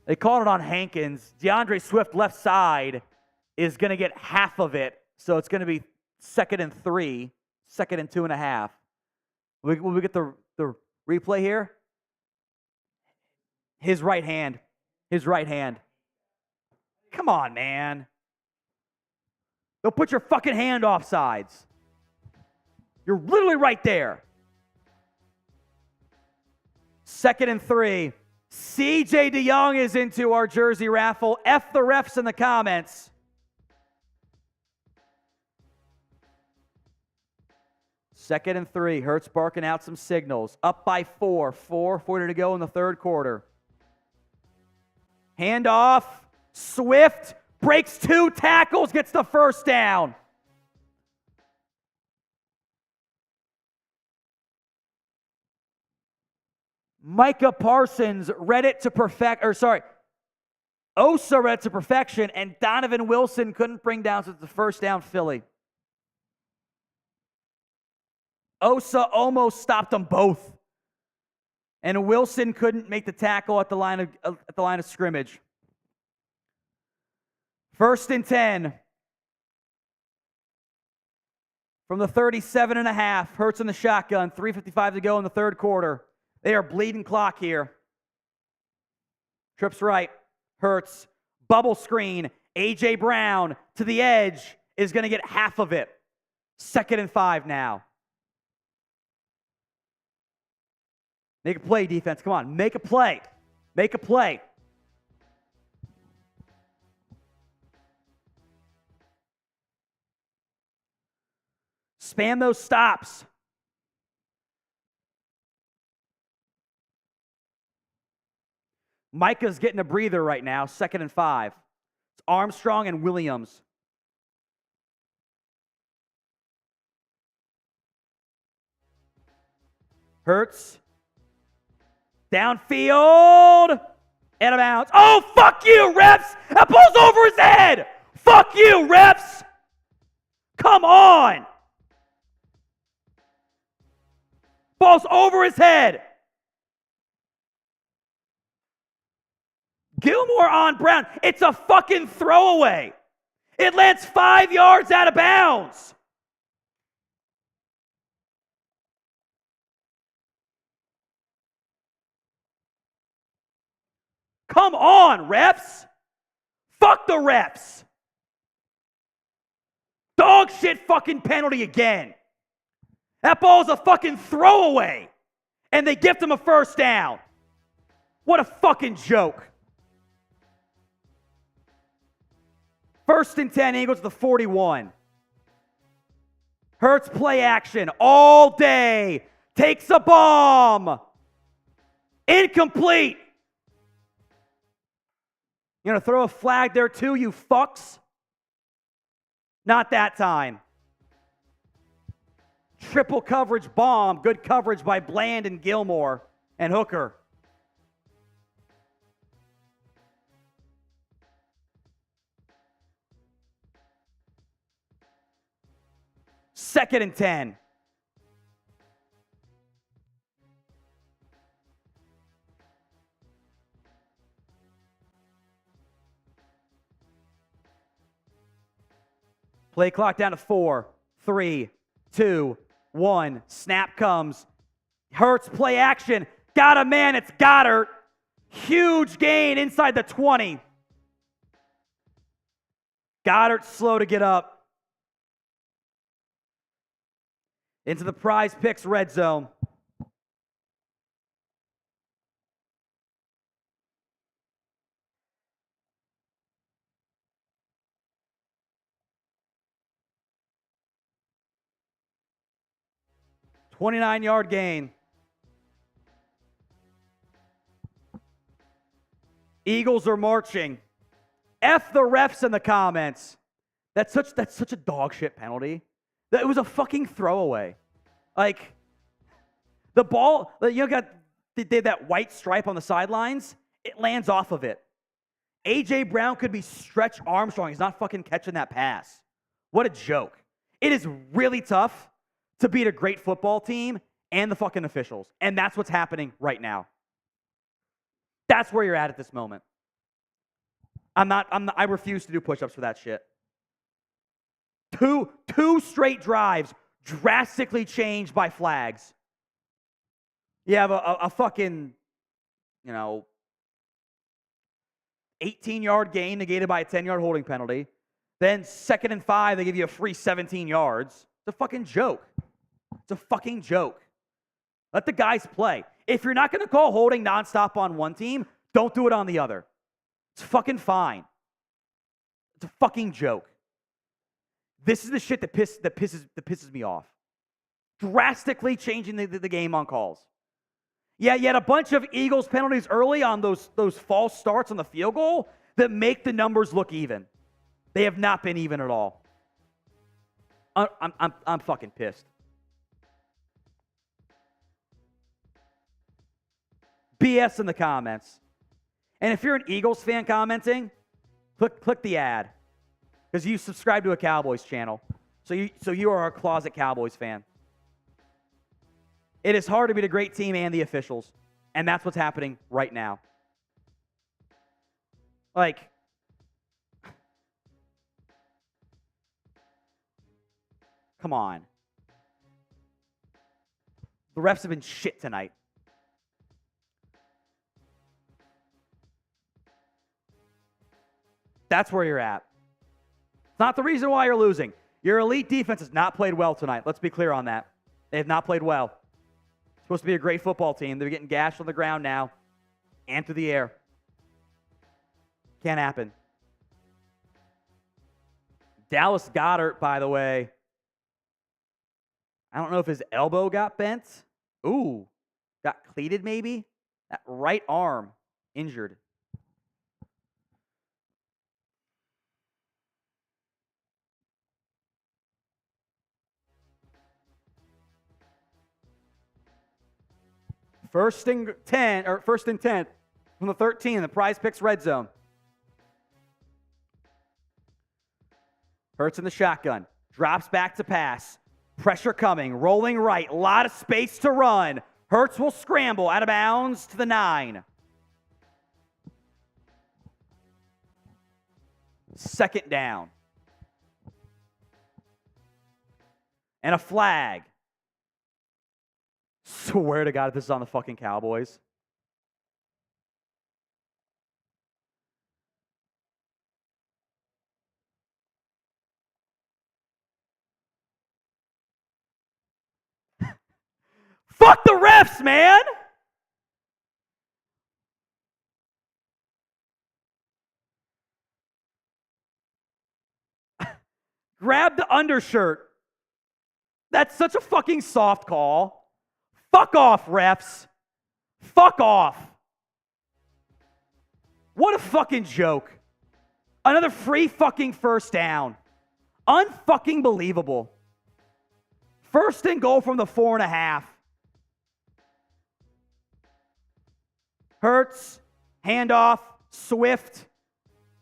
They called it on Hankins. DeAndre Swift left side is going to get half of it. So it's going to be 2nd and 3, 2nd and 2.5. Will we get the replay here? His right hand. His right hand. Come on, man. They'll put your fucking hand off sides. You're literally right there. 2nd and 3. CJ DeYoung is into our jersey raffle. F the refs in the comments. Second and 3. Hurts barking out some signals. Up by 4. 4:40 to go in the third quarter. Handoff. Swift breaks 2 tackles, gets the first down. Micah Parsons read it to Osa read it to perfection, and Donovan Wilson couldn't bring down the first down, Philly. Osa almost stopped them both. And Wilson couldn't make the tackle at the line of scrimmage. 1st and 10. From the 37.5. Hurts in the shotgun. 3:55 to go in the third quarter. They are bleeding clock here. Trips right. Hurts. Bubble screen. A.J. Brown to the edge is going to get half of it. 2nd and 5 now. Make a play, defense. Come on. Make a play. Make a play. Spam those stops. Micah's getting a breather right now. 2nd and 5. It's Armstrong and Williams. Hurts. Downfield. Out of bounds. Oh, fuck you, refs. That ball's over his head. Fuck you, refs. Come on. Ball's over his head. Gilmore on Brown. It's a fucking throwaway. It lands 5 yards out of bounds. Come on, refs. Fuck the refs. Dog shit fucking penalty again. That ball's a fucking throwaway. And they gift him a first down. What a fucking joke. 1st and 10, Eagles to the 41. Hurts play action all day. Takes a bomb. Incomplete. You gonna throw a flag there too, you fucks? Not that time. Triple coverage bomb. Good coverage by Bland and Gilmore and Hooker. Second and 10. Play clock down to 4, 3, 2, 1. Snap comes. Hurts play action. Got a man. It's Goddard. Huge gain inside the 20. Goddard slow to get up. Into the Prize Picks red zone. $29-yard gain. Eagles are marching. F the refs in the comments. That's such a dog shit penalty. It was a fucking throwaway. Like, the ball, you got that white stripe on the sidelines. It lands off of it. A.J. Brown could be Stretch Armstrong. He's not fucking catching that pass. What a joke. It is really tough to beat a great football team and the fucking officials. And that's what's happening right now. That's where you're at this moment. I refuse to do push-ups for that shit. Two straight drives drastically changed by flags. You have a fucking, 18-yard gain negated by a 10-yard holding penalty. Then 2nd and 5, they give you a free 17 yards. It's a fucking joke. It's a fucking joke. Let the guys play. If you're not going to call holding nonstop on one team, don't do it on the other. It's fucking fine. It's a fucking joke. This is the shit that pisses me off. Drastically changing the game on calls. Yeah, you had a bunch of Eagles penalties early on those false starts on the field goal that make the numbers look even. They have not been even at all. I'm fucking pissed. BS in the comments. And if you're an Eagles fan commenting, click the ad. Because you subscribe to a Cowboys channel. So you are a closet Cowboys fan. It is hard to beat a great team and the officials. And that's what's happening right now. Like, come on. The refs have been shit tonight. That's where you're at. It's not the reason why you're losing. Your elite defense has not played well tonight. Let's be clear on that. They have not played well. It's supposed to be a great football team. They're getting gashed on the ground now and through the air. Can't happen. Dallas Goedert, by the way. I don't know if his elbow got bent. Ooh, got cleated maybe. That right arm injured. First and 10 from the 13 in the Prize Picks red zone. Hurts in the shotgun. Drops back to pass. Pressure coming. Rolling right. A lot of space to run. Hurts will scramble out of bounds to the 9. Second down. And a flag. Swear to God, if this is on the fucking Cowboys. Fuck the refs, man! Grab the undershirt. That's such a fucking soft call. Fuck off, refs. Fuck off. What a fucking joke. Another free fucking first down. Unfucking believable. First and goal from the 4.5. Hurts, handoff, Swift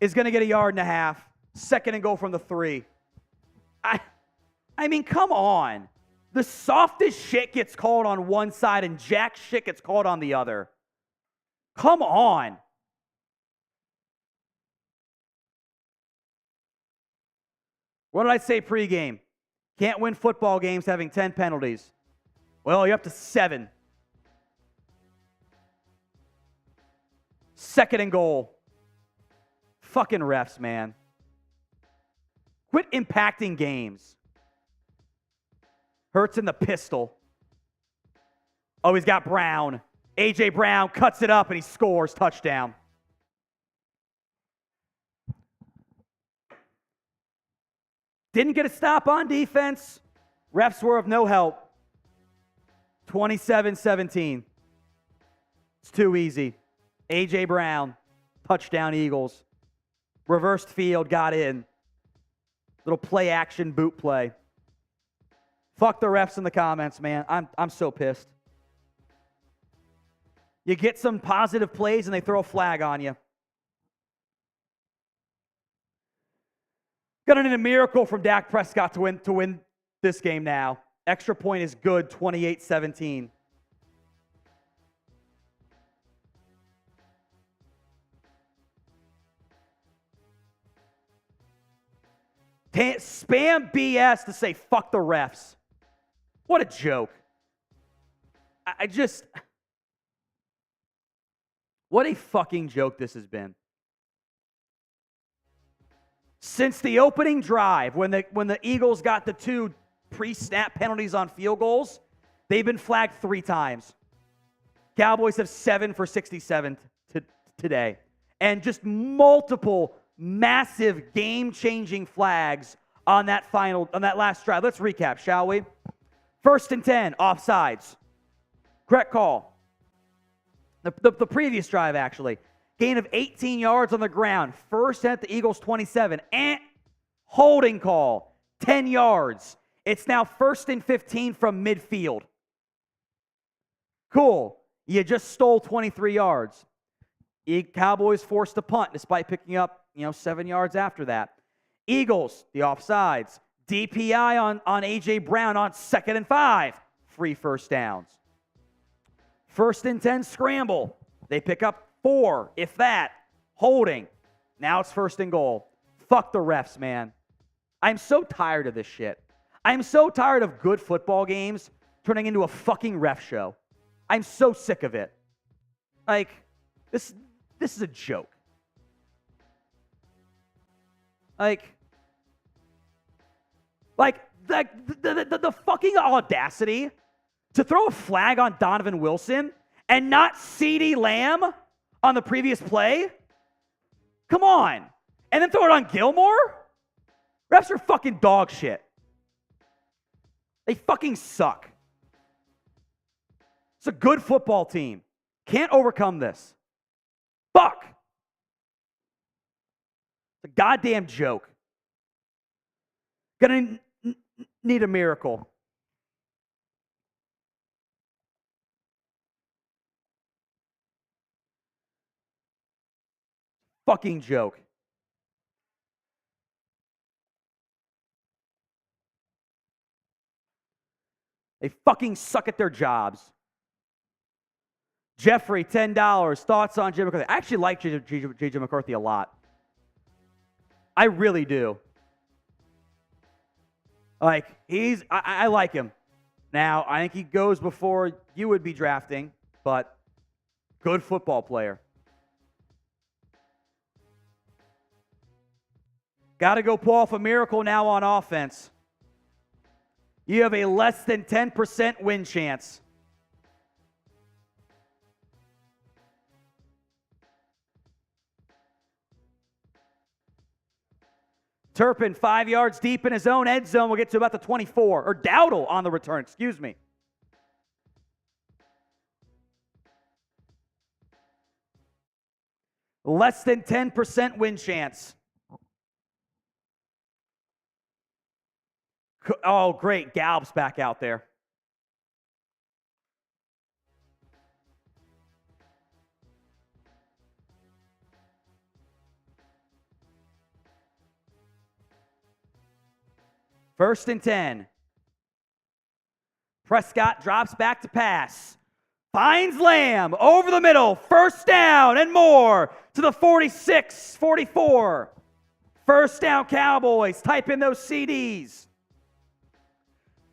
is going to get 1.5 yards. Second and goal from the 3. I mean, come on. The softest shit gets called on one side and jack shit gets called on the other. Come on. What did I say pregame? Can't win football games having 10 penalties. Well, you're up to 7. Second and goal. Fucking refs, man. Quit impacting games. Hurts in the pistol. Oh, he's got Brown. A.J. Brown cuts it up and he scores. Touchdown. Didn't get a stop on defense. Refs were of no help. 27-17. It's too easy. A.J. Brown, touchdown Eagles. Reversed field, got in. Little play action boot play. Fuck the refs in the comments, man. I'm so pissed. You get some positive plays and they throw a flag on you. Gonna need a miracle from Dak Prescott to win this game now. Extra point is good, 28-17. Spam BS to say fuck the refs. What a joke. What a fucking joke this has been. Since the opening drive, when the Eagles got the 2 pre-snap penalties on field goals, they've been flagged 3 times. Cowboys have 7 for 67 today. And just multiple massive game-changing flags on that last drive. Let's recap, shall we? 1st and 10, offsides. Correct call. The previous drive, actually. Gain of 18 yards on the ground. First at the Eagles 27. Holding call. 10 yards. It's now 1st and 15 from midfield. Cool. You just stole 23 yards. Cowboys forced to punt despite picking up 7 yards after that. Eagles, the offsides. DPI on A.J. Brown on 2nd and 5. Free first downs. 1st and 10 scramble. They pick up 4, if that. Holding. Now it's 1st and goal. Fuck the refs, man. I'm so tired of this shit. I'm so tired of good football games turning into a fucking ref show. I'm so sick of it. Like, this is a joke. Like the fucking audacity to throw a flag on Donovan Wilson and not CeeDee Lamb on the previous play? Come on. And then throw it on Gilmore? Refs are fucking dog shit. They fucking suck. It's a good football team. Can't overcome this. Fuck. It's a goddamn joke. Gonna need a miracle. Fucking joke. They fucking suck at their jobs. Jeffrey, $10. Thoughts on J.J. McCarthy? I actually like J.J. McCarthy a lot. I really do. Like, I like him. Now, I think he goes before you would be drafting, but good football player. Got to go pull off a miracle now on offense. You have a less than 10% win chance. Turpin, 5 yards deep in his own end zone. We'll get to about the 24. Or Dowdle on the return, excuse me. Less than 10% win chance. Oh, great. Gallup's back out there. First and 10. Prescott drops back to pass. Finds Lamb over the middle. First down and more to the 46, 44. First down, Cowboys. Type in those CDs.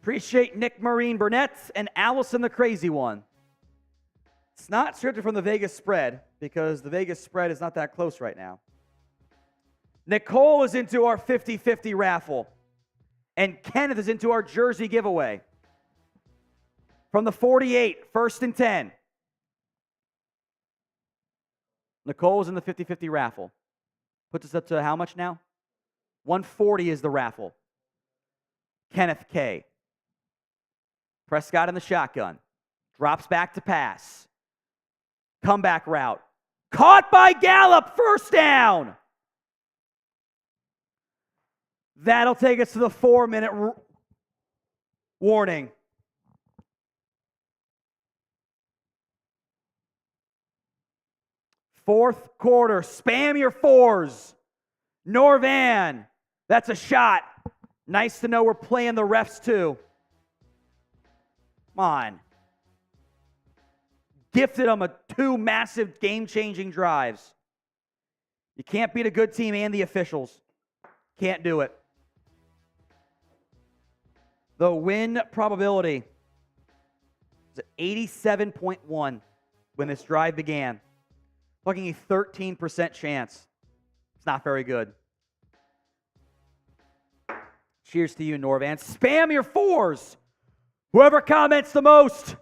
Appreciate Nick Marine Burnett and Allison the Crazy One. It's not scripted from the Vegas spread because the Vegas spread is not that close right now. Nicole is into our 50-50 raffle. And Kenneth is into our jersey giveaway. From the 48, first and 10. Nicole's in the 50-50 raffle. Puts us up to how much now? 140 is the raffle. Kenneth K. Prescott in the shotgun. Drops back to pass. Comeback route. Caught by Gallup. First down. That'll take us to the 4-minute warning. Fourth quarter. Spam your fours. Norvan. That's a shot. Nice to know we're playing the refs too. Come on. Gifted them 2 massive game-changing drives. You can't beat a good team and the officials. Can't do it. The win probability is at 87.1 when this drive began. Fucking a 13% chance. It's not very good. Cheers to you, Norvan. Spam your fours. Whoever comments the most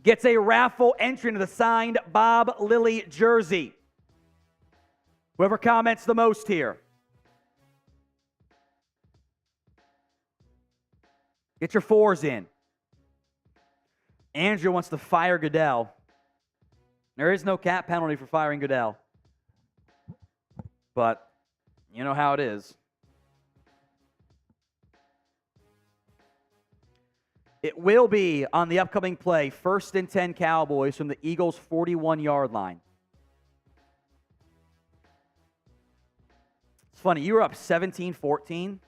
gets a raffle entry into the signed Bob Lilly jersey. Whoever comments the most here. Get your fours in. Andrew wants to fire Goodell. There is no cap penalty for firing Goodell. But you know how it is. It will be on the upcoming play, first and 10 Cowboys from the Eagles' 41-yard line. It's funny, you were up 17-14,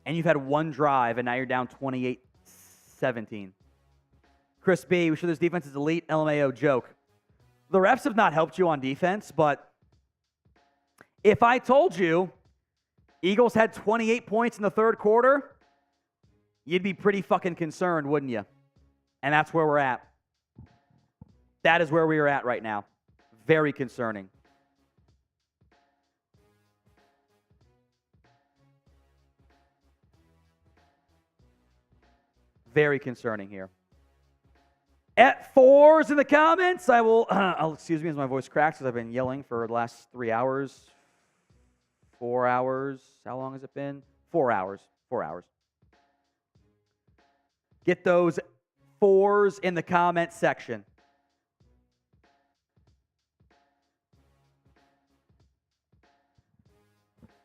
and you've had one drive, and now you're down 28-17. Chris B., we sure this defense is elite. LMAO joke. The refs have not helped you on defense, but if I told you Eagles had 28 points in the third quarter, you'd be pretty fucking concerned, wouldn't you? And that's where we're at. That is where we are at right now. Very concerning. Very concerning here. At fours in the comments, I will, excuse me as my voice cracks because I've been yelling for the last 3 hours. 4 hours. How long has it been? 4 hours. 4 hours. Get those fours in the comment section.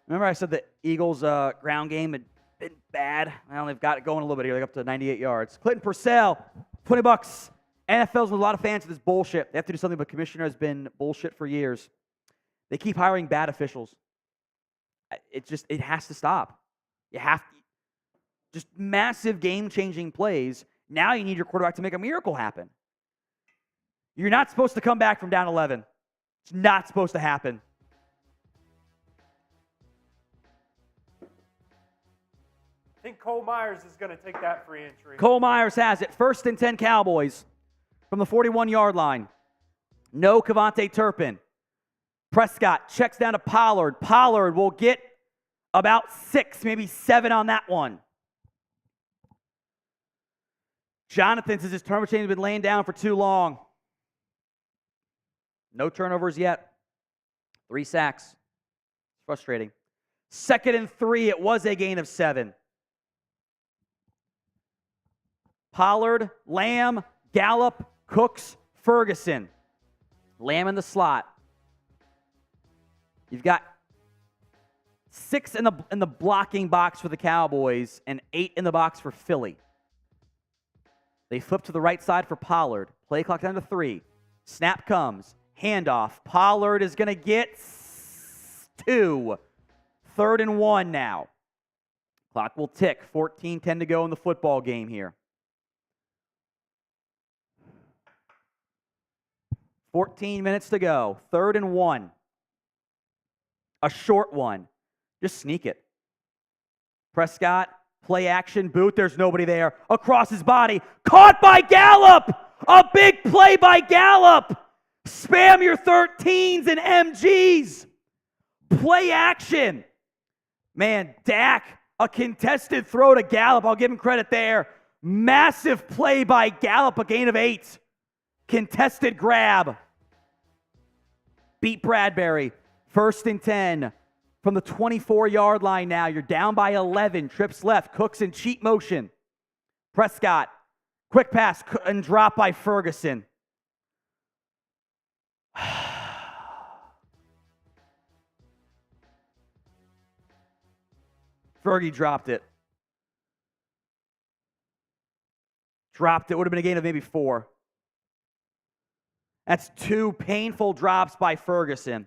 Remember I said the Eagles' ground game had been bad? Well, they've got it going a little bit here, like up to 98 yards. Clinton Purcell, $20. NFL's with a lot of fans of this bullshit. They have to do something, but commissioner has been bullshit for years. They keep hiring bad officials. It has to stop. You have to. Just massive game-changing plays. Now you need your quarterback to make a miracle happen. You're not supposed to come back from down 11. It's not supposed to happen. I think Cole Myers is going to take that free entry. Cole Myers has it. First and 10 Cowboys from the 41-yard line. No Cavante Turpin. Prescott checks down to Pollard. Pollard will get about 6, maybe 7 on that one. Jonathan says his turnover chain has been laying down for too long. No turnovers yet. 3 sacks. Frustrating. Second and 3, it was a gain of 7. Pollard, Lamb, Gallup, Cooks, Ferguson. Lamb in the slot. You've got 6 in the blocking box for the Cowboys and 8 in the box for Philly. They flip to the right side for Pollard. Play clock down to 3. Snap comes. Handoff. Pollard is going to get 2. 3rd and 1 now. Clock will tick. 14-10 to go in the football game here. 14 minutes to go. 3rd and 1. A short one. Just sneak it. Prescott, play action, boot. There's nobody there. Across his body. Caught by Gallup! A big play by Gallup! Spam your 13s and MGs. Play action. Man, Dak, a contested throw to Gallup. I'll give him credit there. Massive play by Gallup, a gain of 8. Contested grab. Beat Bradbury. 1st and 10 from the 24-yard line now. You're down by 11. Trips left. Cooks in cheat motion. Prescott. Quick pass and drop by Ferguson. Fergie dropped it. Dropped it. Would have been a gain of maybe 4. That's 2 painful drops by Ferguson.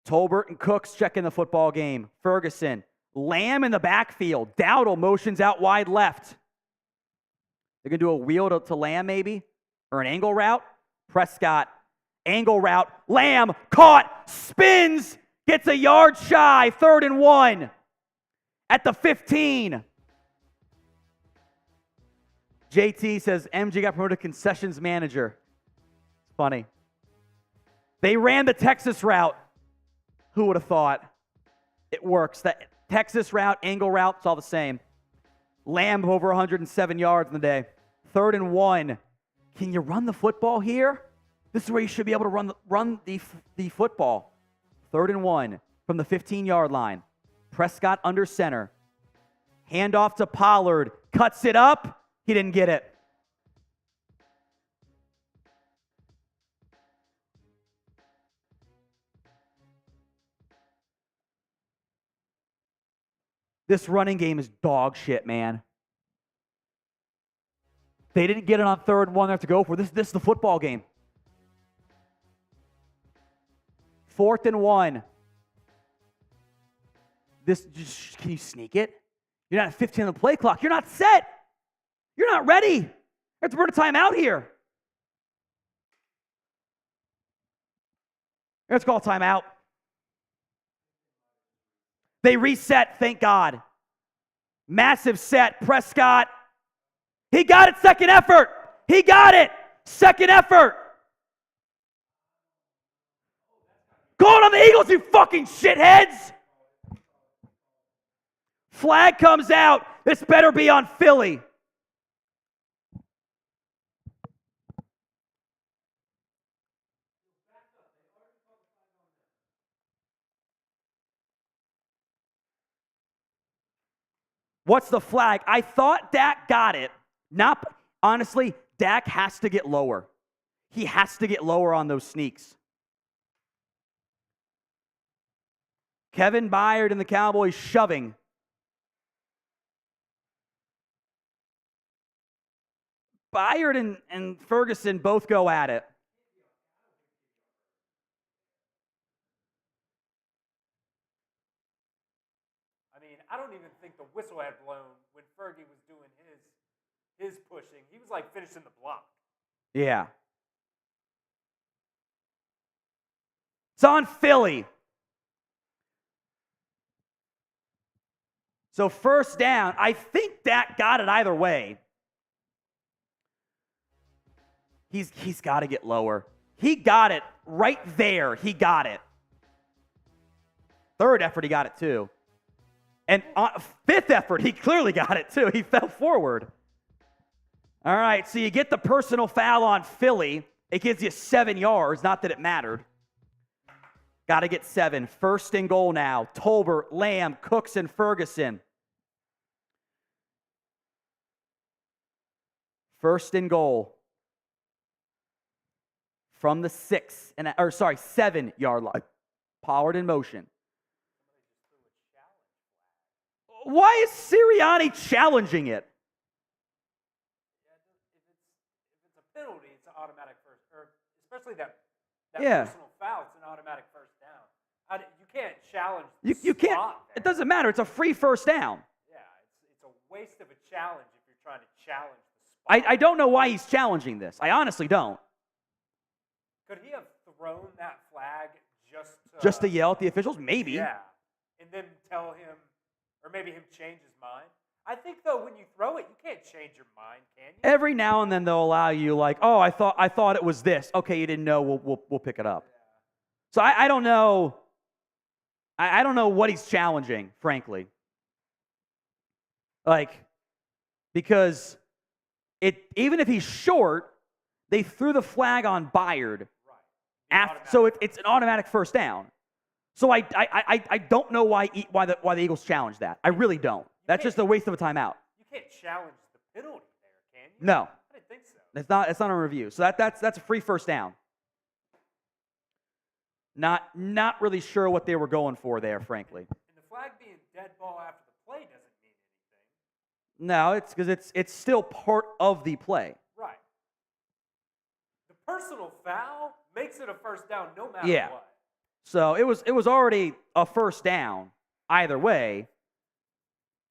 Tolbert and Cooks checking the football game. Ferguson. Lamb in the backfield. Dowdle motions out wide left. They're going to do a wheel to Lamb maybe? Or an angle route? Prescott. Angle route. Lamb caught. Spins. Gets a yard shy. 3rd and 1. At the 15. JT says MG got promoted to concessions manager. It's funny. They ran the Texas route. Who would have thought? It works. That Texas route, angle route, it's all the same. Lamb over 107 yards in the day. 3rd and 1. Can you run the football here? This is where you should be able to run the football. 3rd and 1 from the 15-yard line. Prescott under center. Handoff to Pollard. Cuts it up. He didn't get it. This running game is dog shit, man. They didn't get it on 3rd and 1 they have to go for. This is the football game. 4th and 1. Can you sneak it? You're not at 15 on the play clock. You're not set. You're not ready. You have to burn a timeout here. Let's call a timeout. They reset, thank God. Massive set. Prescott. He got it, 2nd effort. He got it. 2nd effort. Call it on the Eagles, you fucking shitheads. Flag comes out. This better be on Philly. What's the flag? I thought Dak got it. Honestly, Dak has to get lower. He has to get lower on those sneaks. Kevin Byard and the Cowboys shoving. Byard and Ferguson both go at it. I mean, I don't even think the whistle had blown when Fergie was doing his pushing. He was like finishing the block. Yeah. It's on Philly. So 1st down. I think Dak got it either way. He's got to get lower. He got it right there. He got it. 3rd effort, he got it too. And on 5th effort, he clearly got it too. He fell forward. All right, so you get the personal foul on Philly. It gives you 7 yards. Not that it mattered. Got to get 7. 1st and goal now. Tolbert, Lamb, Cooks, and Ferguson. 1st and goal. from the 7-yard line. Pollard in motion. Why is Sirianni challenging it? If it's a penalty, it's an automatic first, or especially that Yeah. personal foul, it's an automatic first down. You can't challenge. You can't. Spot there. It doesn't matter. It's a free first down. Yeah, it's a waste of a challenge if you're trying to challenge the spot. I don't know why he's challenging this. I honestly don't. Could he have thrown that flag Just to yell at the officials? Maybe. Yeah, and then tell him, or maybe him change his mind. I think though, when you throw it, you can't change your mind, can you? Every now and then they'll allow you, like, oh, I thought it was this. Okay, you didn't know. We'll pick it up. Yeah. So I don't know. I don't know what he's challenging, frankly. Like, because even if he's short, they threw the flag on Byard. Right. So it's an automatic first down. So I don't know why the Eagles challenged that. I really don't. That's just a waste of a timeout. You can't challenge the penalty there, can you? No. I didn't think so. It's not on review. So that's a free first down. Not really sure what they were going for there, frankly. And the flag being dead ball after the play doesn't mean anything. No, it's because it's still part of the play. Right. The personal foul makes it a first down no matter Yeah. what. So it was already a first down either way.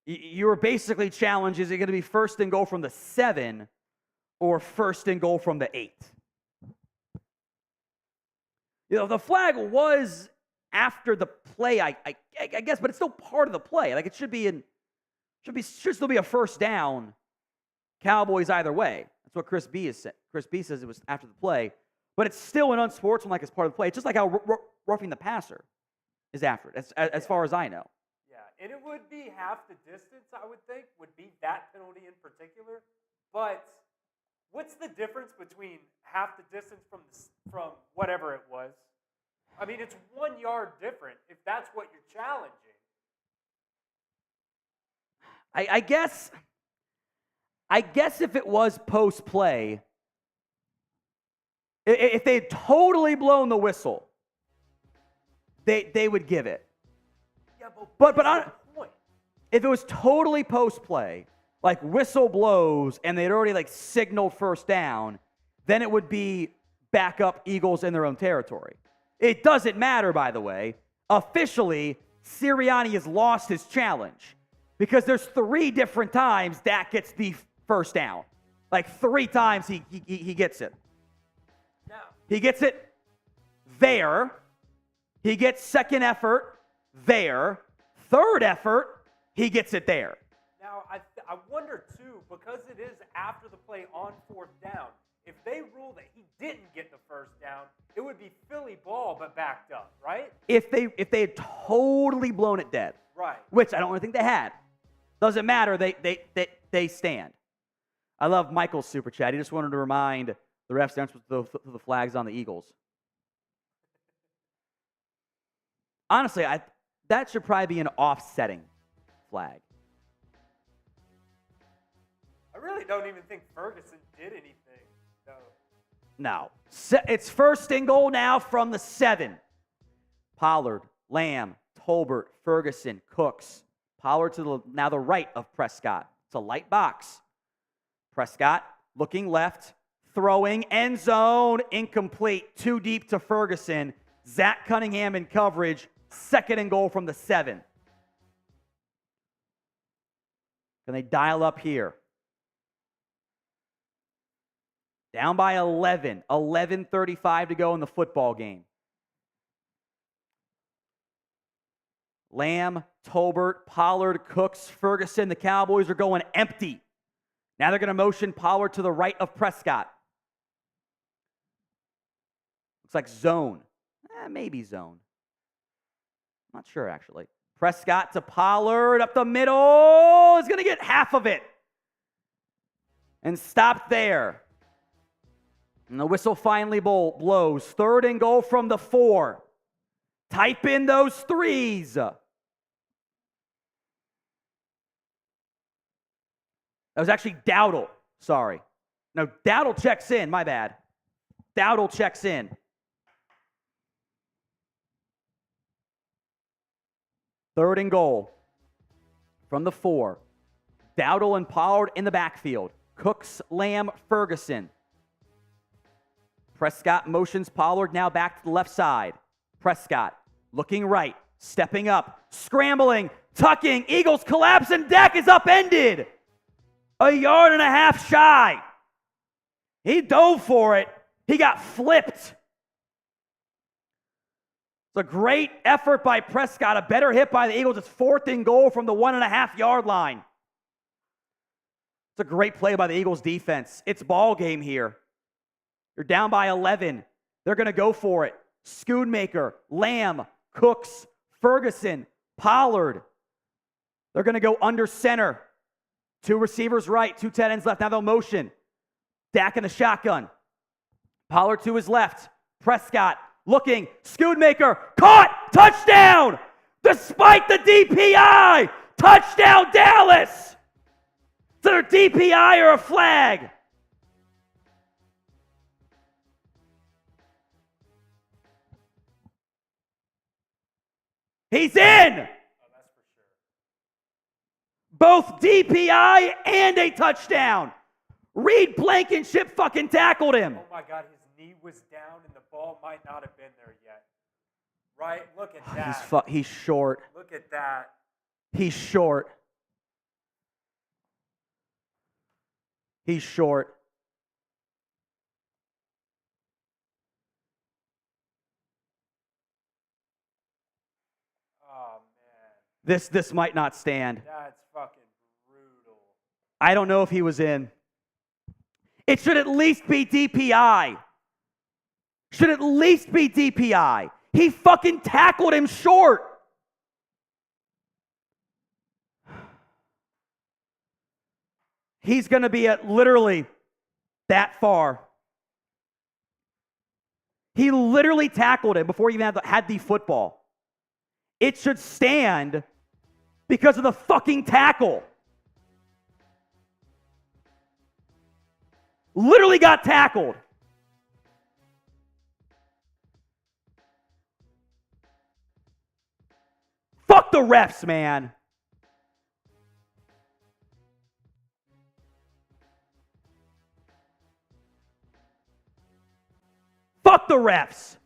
You were basically challenged, is it going to be first and goal from the 7 or first and goal from the 8? The flag was after the play, I guess, but it's still part of the play. Like, it should still be a first down. Cowboys either way. That's what Chris B says. Chris B says it was after the play, but it's still an unsportsmanlike as part of the play. It's just like how roughing the passer is after it, as far as I know. Yeah, and it would be half the distance, I would think, would be that penalty in particular. But what's the difference between half the distance from whatever it was? I mean, it's 1 yard different if that's what you're challenging. I guess if it was post play, if they had totally blown the whistle, they would give it. Yeah, But point? if it was totally post play, like whistle blows and they'd already signaled first down, then it would be back up Eagles in their own territory. It doesn't matter, by the way. Officially, Sirianni has lost his challenge because there's 3 different times Dak gets the first down. 3 times he gets it. Now, He gets it there. He gets second effort there. Third effort, he gets it there. Now, I wonder, too, because it is after the play on 4th down, if they rule that he didn't get the first down, it would be Philly ball but backed up, right? If they had totally blown it dead, Right. which I don't really think they had, doesn't matter. They stand. I love Michael's super chat. He just wanted to remind the refs the flags on the Eagles. Honestly, that should probably be an offsetting flag. I really don't even think Ferguson did anything, though. No. It's first and goal now from the 7. Pollard, Lamb, Tolbert, Ferguson, Cooks. Pollard to the right of Prescott. It's a light box. Prescott looking left, throwing, end zone, incomplete, too deep to Ferguson. Zach Cunningham in coverage, second and goal from the 7. Can they dial up here? Down by 11. 11:35 to go in the football game. Lamb, Tolbert, Pollard, Cooks, Ferguson. The Cowboys are going empty. Now they're going to motion Pollard to the right of Prescott. Looks like zone. Maybe zone. Not sure, actually. Prescott to Pollard up the middle. Is going to get half of it. And stop there. And the whistle finally blows. Third and goal from the 4. Type in those 3s. That was actually Dowdle. Sorry. No, Dowdle checks in. My bad. Dowdle checks in. Third and goal from the 4. Dowdle and Pollard in the backfield. Cooks, Lamb, Ferguson. Prescott motions Pollard now back to the left side. Prescott looking right, stepping up, scrambling, tucking. Eagles collapse and Dak is upended. 1.5 yards shy. He dove for it. He got flipped. It's a great effort by Prescott. A better hit by the Eagles. It's 4th and goal from the 1.5 yard line. It's a great play by the Eagles defense. It's ball game here. You're down by 11. They're going to go for it. Schoonmaker, Lamb, Cooks, Ferguson, Pollard. They're going to go under center. 2 receivers right, 2 tight ends left. Now they'll motion. Dak in the shotgun. Pollard to his left. Prescott looking. Schoonmaker caught. Touchdown! Despite the DPI. Touchdown Dallas! Is it a DPI or a flag? He's in! Oh, that's for sure. Both DPI and a touchdown. Reed Blankenship fucking tackled him. Oh my God, his knee was down and the ball might not have been there yet. Right? Look at that. He's short. Look at that. He's short. He's short. Oh, man. This might not stand. That's fucking brutal. I don't know if he was in. It should at least be DPI. Should at least be DPI. He fucking tackled him short. He's going to be at literally that far. He literally tackled him before he even had the football. It should stand because of the fucking tackle. Literally got tackled. Fuck the refs, man. Fuck the refs.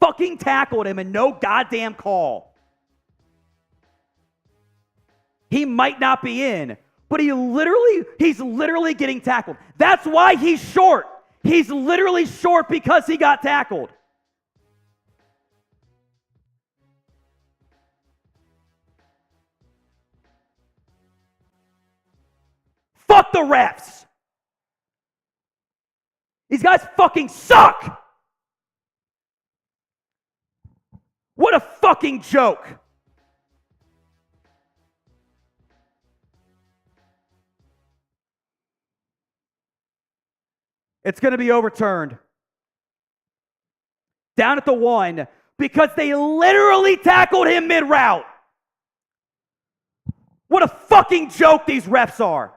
Fucking tackled him and no goddamn call. He might not be in, but he's literally getting tackled. That's why he's short. He's literally short because he got tackled. Fuck the refs. These guys fucking suck. What a fucking joke. It's going to be overturned. Down at the 1 because they literally tackled him mid-route. What a fucking joke these refs are.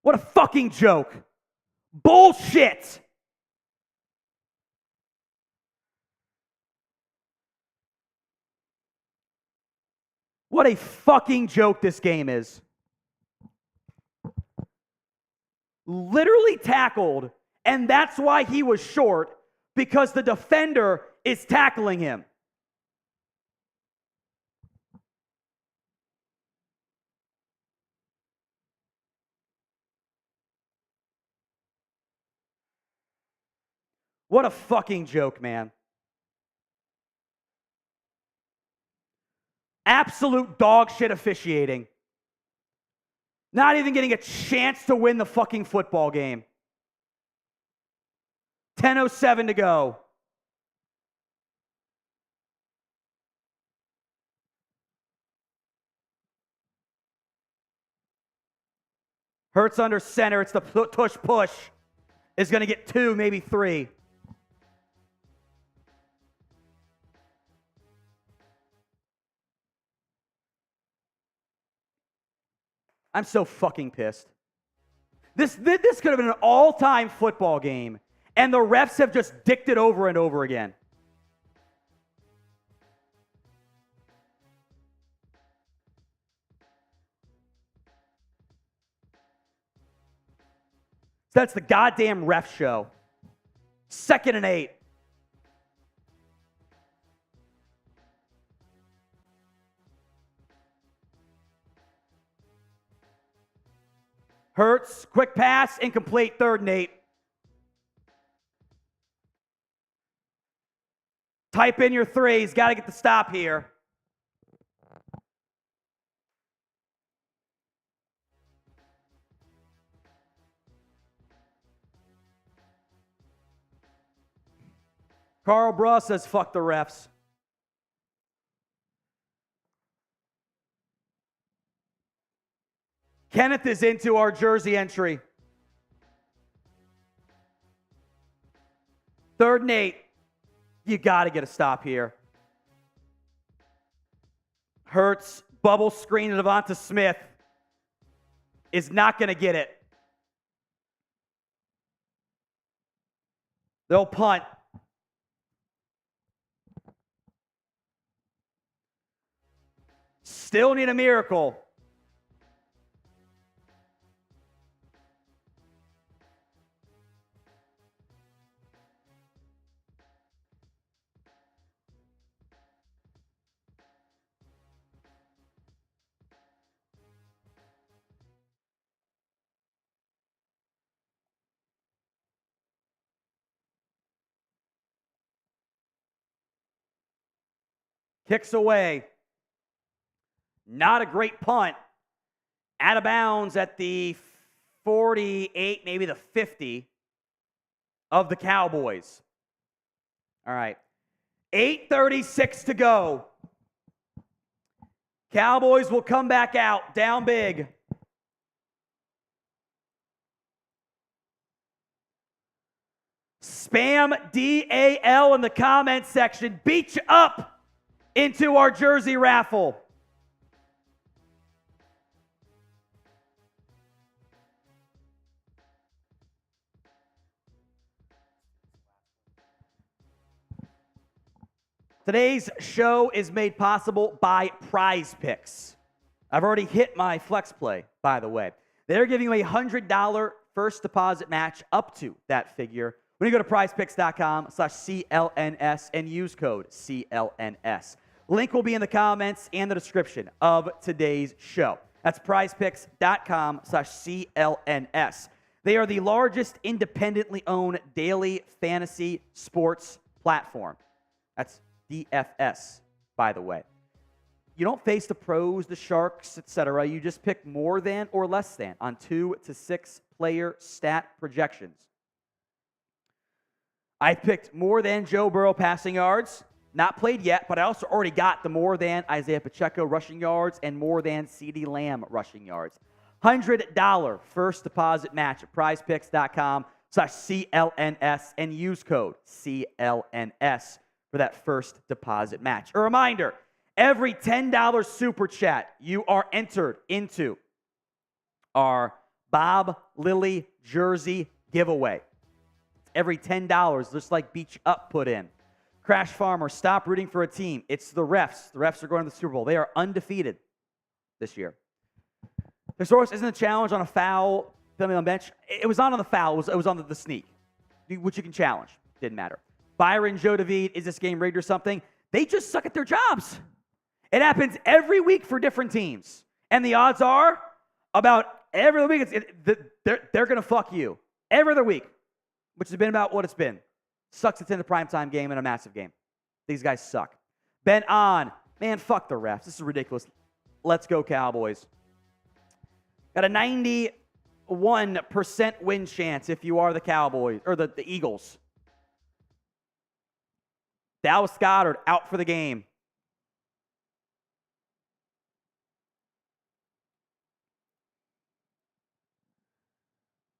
What a fucking joke. Bullshit. What a fucking joke this game is. Literally tackled, and that's why he was short, because the defender is tackling him. What a fucking joke, man. Absolute dog shit officiating. Not even getting a chance to win the fucking football game. 10:07 to go. Hurts under center. It's the push. Is going to get 2, maybe 3. I'm so fucking pissed. This could have been an all-time football game, and the refs have just dicked it over and over again. That's the goddamn ref show. 2nd and 8. Hurts, quick pass, incomplete, 3rd and 8. Type in your threes. Got to get the stop here. Carl Bruss says, fuck the refs. Kenneth is into our jersey entry. 3rd and 8. You got to get a stop here. Hurts, bubble screen to Devonta Smith. Is not going to get it. They'll punt. Still need a miracle. Kicks away. Not a great punt. Out of bounds at the 48, maybe the 50 of the Cowboys. All right. 8:36 to go. Cowboys will come back out, down big. Spam DAL in the comment section. Beat you up into our jersey raffle. Today's show is made possible by Prize Picks. I've already hit my flex play, by the way. They're giving you a $100 first deposit match up to that figure when you go to prizepicks.com/CLNS and use code CLNS. Link will be in the comments and the description of today's show. That's prizepicks.com/CLNS. They are the largest independently owned daily fantasy sports platform. That's DFS, by the way. You don't face the pros, the sharks, etc. You just pick more than or less than on 2 to 6 player stat projections. I picked more than Joe Burrow passing yards. Not played yet, but I also already got the more than Isaiah Pacheco rushing yards and more than CeeDee Lamb rushing yards. $100 first deposit match at prizepicks.com/CLNS and use code CLNS for that first deposit match. A reminder, every $10 super chat, you are entered into our Bob Lilly jersey giveaway. Every $10, just like Beach Up put in. Crash Farmer, stop rooting for a team. It's the refs. The refs are going to the Super Bowl. They are undefeated this year. Thesaurus isn't a challenge on a foul, filming on bench. It was not on the foul. It was on the sneak, which you can challenge. Didn't matter. Byron, Joe David, is this game rigged or something? They just suck at their jobs. It happens every week for different teams. And the odds are about every week, they're going to fuck you. Every other week, which has been about what it's been. Sucks it's in a primetime game and a massive game. These guys suck. Ben on. Man, fuck the refs. This is ridiculous. Let's go, Cowboys. Got a 91% win chance if you are the Cowboys, or the Eagles. Dallas Goedert out for the game.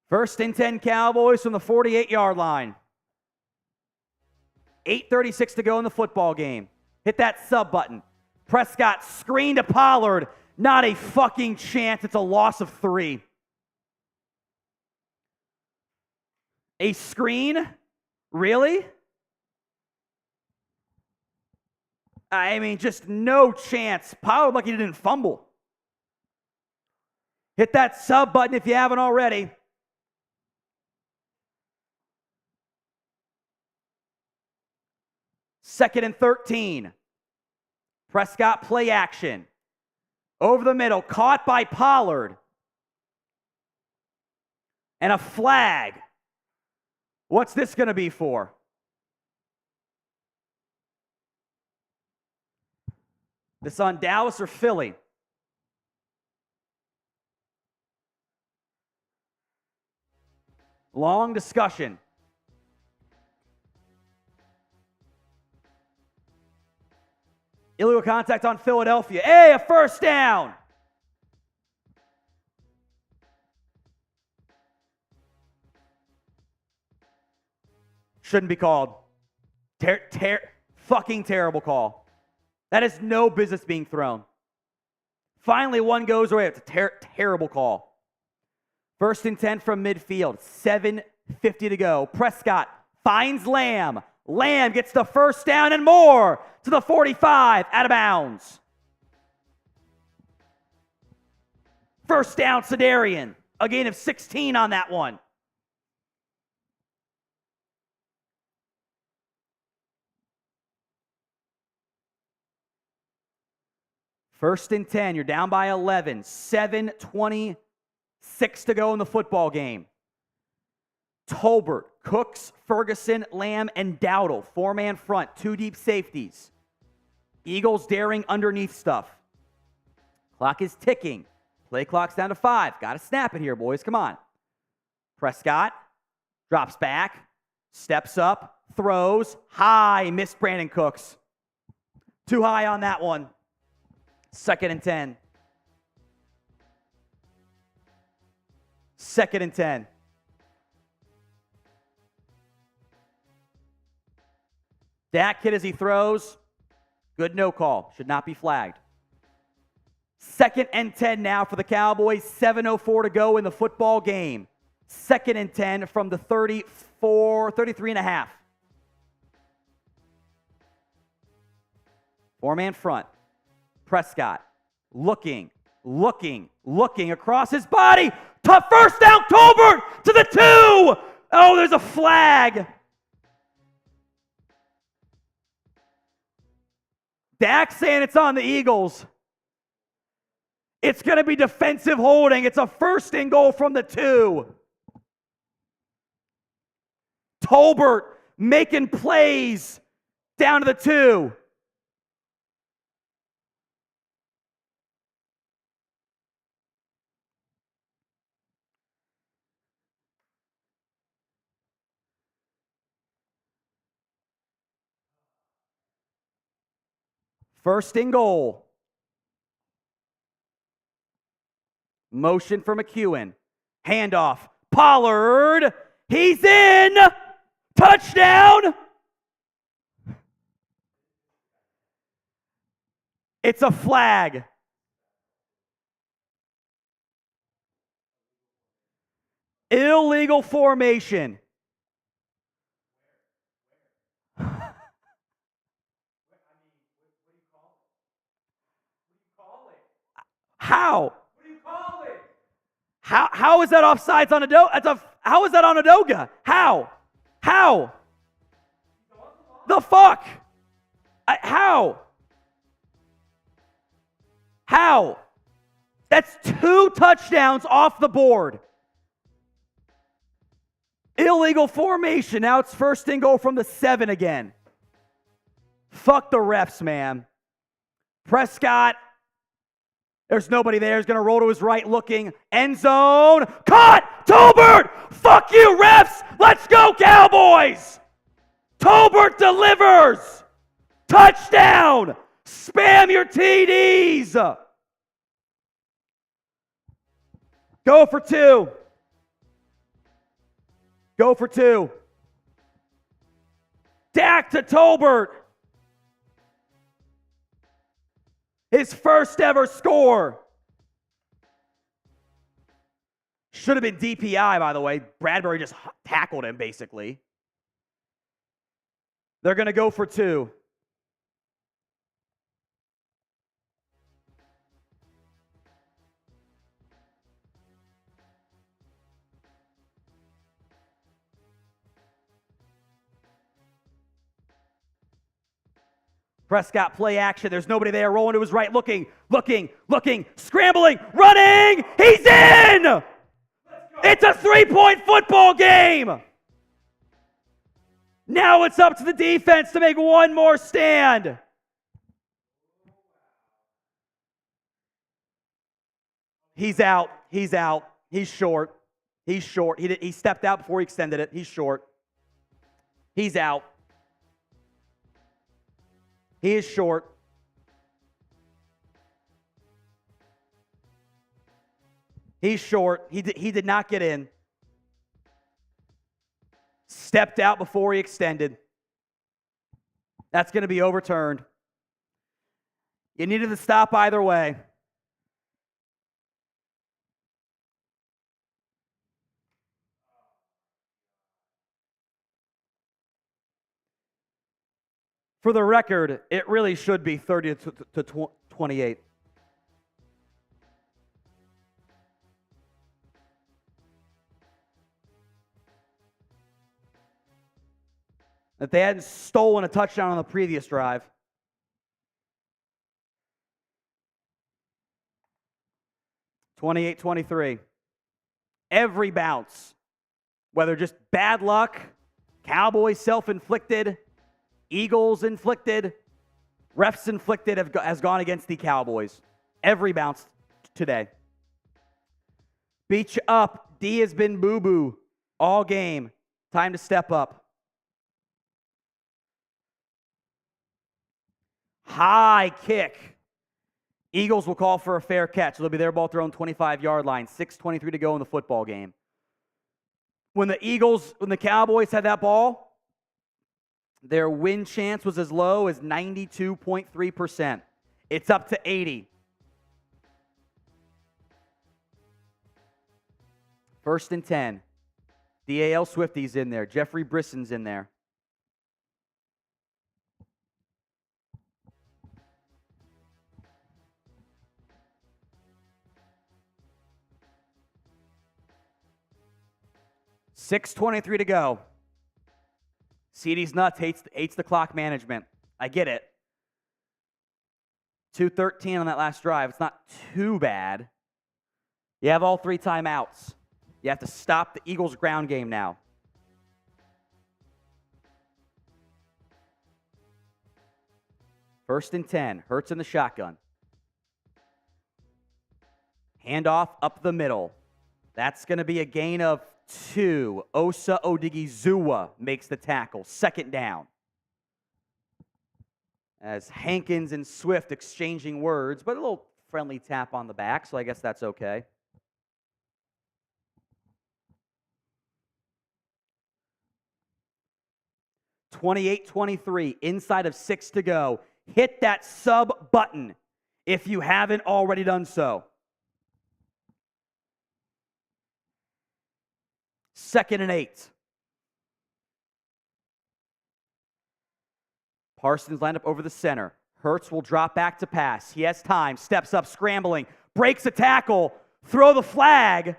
First and 10 Cowboys from the 48-yard line. 8:36 to go in the football game. Hit that sub button. Prescott screen to Pollard. Not a fucking chance. It's a loss of 3. A screen? Really? I mean, just no chance. Pollard lucky he didn't fumble. Hit that sub button if you haven't already. Second and 13. Prescott play action. Over the middle, caught by Pollard. And a flag. What's this going to be for? This on Dallas or Philly? Long discussion. Illegal contact on Philadelphia. Hey, a first down. Shouldn't be called. Fucking terrible call. That is no business being thrown. Finally, one goes away. It's a terrible call. First and 10 from midfield. 7:50 to go. Prescott finds Lamb. Lamb gets the first down and more to the 45, out of bounds. First down, Sedarian. A gain of 16 on that one. First and 10, you're down by 11. 7:26 to go in the football game. Tolbert, Cooks, Ferguson, Lamb, and Dowdle. 4-man front, 2 deep safeties. Eagles daring underneath stuff. Clock is ticking. Play clock's down to 5. Got to snap it here, boys. Come on. Prescott drops back, steps up, throws, high, missed Brandon Cooks. Too high on that one. Second and 10. Second and 10. Dak hit as he throws. Good no call. Should not be flagged. Second and 10 now for the Cowboys. 7:04 to go in the football game. Second and 10 from the 33 and a half. 4-man front. Prescott looking across his body. Tough first down, Tolbert to the 2. Oh, there's a flag. Dak saying it's on the Eagles. It's going to be defensive holding. It's a first and goal from the 2. Tolbert making plays down to the 2. First and goal. Motion for McEwen. Handoff. Pollard. He's in. Touchdown. It's a flag. Illegal formation. How? What do you call it? How is that offsides on Adoga? How is that on Adoga? How? The fuck? How? That's 2 touchdowns off the board. Illegal formation. Now it's first and goal from the 7 again. Fuck the refs, man. Prescott. There's nobody there. He's going to roll to his right looking. End zone. Caught! Tolbert! Fuck you, refs! Let's go, Cowboys! Tolbert delivers! Touchdown! Spam your TDs! Go for 2. Go for 2. Dak to Tolbert. His first ever score. Should have been DPI, by the way. Bradbury just tackled him, basically. They're going to go for 2. Prescott play action. There's nobody there. Rolling to his right. Looking. Scrambling. Running. He's in! It's a 3-point football game. Now it's up to the defense to make one more stand. He's out. He's short. He stepped out before he extended it. He's short. He's out. He is short. He's short. He did not get in. Stepped out before he extended. That's going to be overturned. You needed to stop either way. For the record, it really should be 30 to 28. If they hadn't stolen a touchdown on the previous drive. (28-23). Every bounce, whether just bad luck, Cowboys self-inflicted, Eagles inflicted, refs inflicted, has gone against the Cowboys. Every bounce today. Beat you up. D has been boo-boo all game. Time to step up. High kick. Eagles will call for a fair catch. They'll be their ball thrown 25-yard line. 6:23 to go in the football game. When the Cowboys had that ball, their win chance was as low as 92.3%. It's up to 80. First and 10. DAL Swifty's in there. Jeffrey Brisson's in there. $6:23 to go. CD's nuts, hates the clock management. I get it. 2:13 on that last drive. It's not too bad. You have all 3 timeouts. You have to stop the Eagles' ground game now. First and 10. Hurts in the shotgun. Handoff up the middle. That's going to be a gain of 2. Osa Odigizua makes the tackle. Second down. As Hankins and Swift exchanging words, but a little friendly tap on the back, so I guess that's okay. (28-23), inside of 6 to go. Hit that sub button if you haven't already done so. Second and 8. Parsons lined up over the center. Hurts will drop back to pass. He has time. Steps up, scrambling. Breaks a tackle. Throw the flag.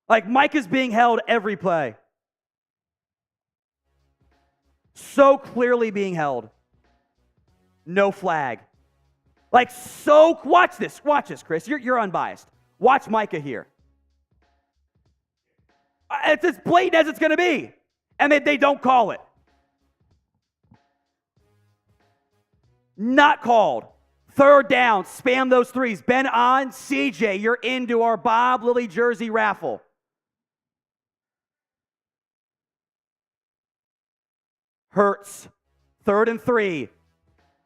Like Mike is being held every play. So clearly being held. No flag. Like so, watch this, Chris. You're unbiased. Watch Micah here. It's as blatant as it's going to be. And they don't call it. Not called. Third down. Spam those threes. Ben on. CJ, you're into our Bob Lilly jersey raffle. Hurts. 3rd and 3.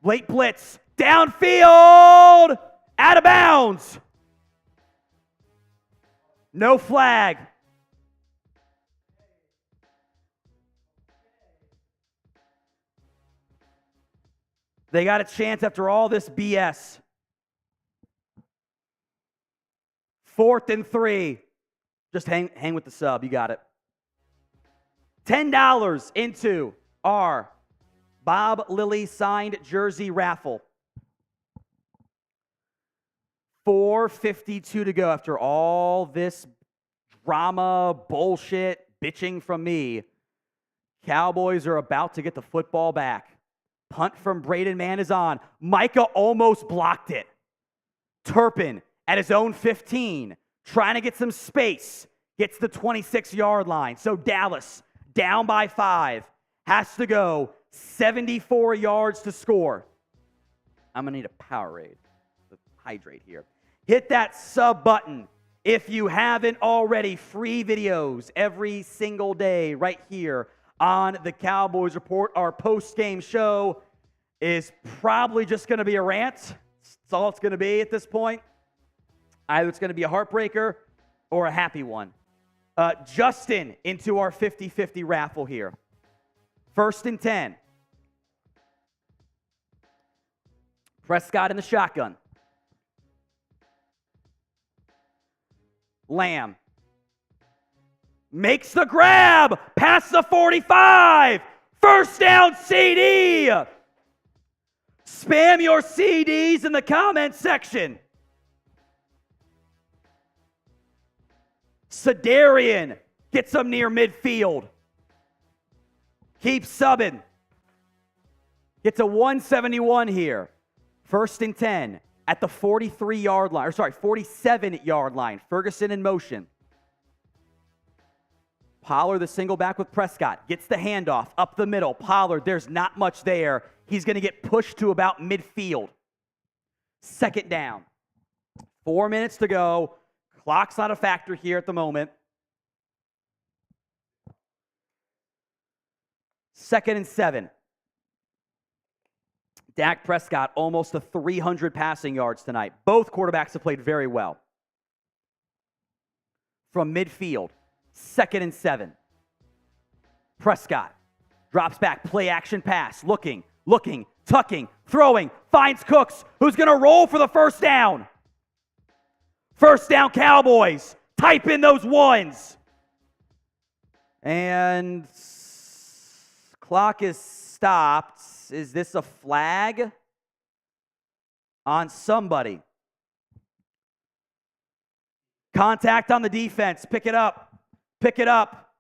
Late blitz. Downfield. Out of bounds. No flag. They got a chance after all this BS. 4th and 3. Just hang with the sub. You got it. $10 into our Bob Lilly signed jersey raffle. 4:52 to go after all this drama, bullshit, bitching from me. Cowboys are about to get the football back. Punt from Braden Mann is on. Micah almost blocked it. Turpin at his own 15, trying to get some space, gets the 26-yard line. So Dallas, down by 5, has to go 74 yards to score. I'm going to need a Powerade to hydrate here. Hit that sub button if you haven't already. Free videos every single day right here on the Cowboys Report. Our post-game show is probably just going to be a rant. That's all it's going to be at this point. Either it's going to be a heartbreaker or a happy one. Justin into our 50-50 raffle here. 1st and 10. Prescott in the shotgun. Lamb makes the grab past the 45. 1st down CD. Spam your CDs in the comment section. Sedarian gets them near midfield. Keeps subbing. Gets a 171 here. 1st and 10 at the 43-yard line. 47-yard line. Ferguson in motion. Pollard, the single back with Prescott, gets the handoff up the middle. Pollard, there's not much there. He's going to get pushed to about midfield. 2nd down. 4 minutes to go. Clock's not a factor here at the moment. 2nd and 7. Dak Prescott almost to 300 passing yards tonight. Both quarterbacks have played very well. From midfield, 2nd and 7. Prescott drops back, play action pass, looking, tucking, throwing, finds Cooks, who's going to roll for the 1st down. 1st down Cowboys. Type in those ones. And clock is stopped. Is this a flag on somebody? Contact on the defense. Pick it up. Pick it up.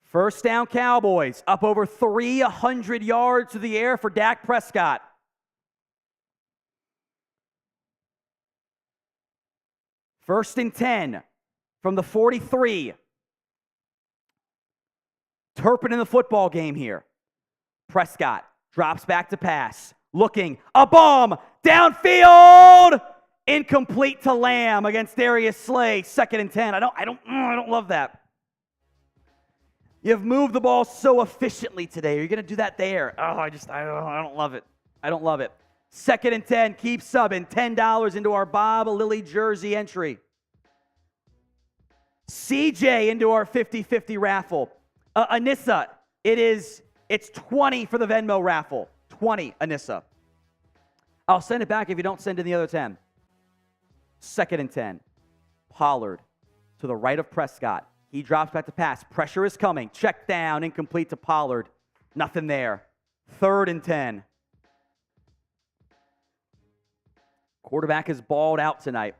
First down Cowboys. Up over 300 yards to the air for Dak Prescott. First and 10 from the 43. Turpin in the football game here. Prescott drops back to pass. Looking, a bomb, downfield, incomplete to Lamb against Darius Slay. 2nd and 10. I don't love that. You've moved the ball so efficiently today. You're going to do that there. I don't love it. I don't love it. 2nd and 10. Keep subbing. $10 into our Bob Lilly jersey entry. CJ into our 50-50 raffle. Anissa, it's 20 for the Venmo raffle. 20, Anissa. I'll send it back if you don't send in the other 10. 2nd and 10. Pollard to the right of Prescott. He drops back to pass. Pressure is coming. Check down, incomplete to Pollard. Nothing there. 3rd and 10. Quarterback is balled out tonight.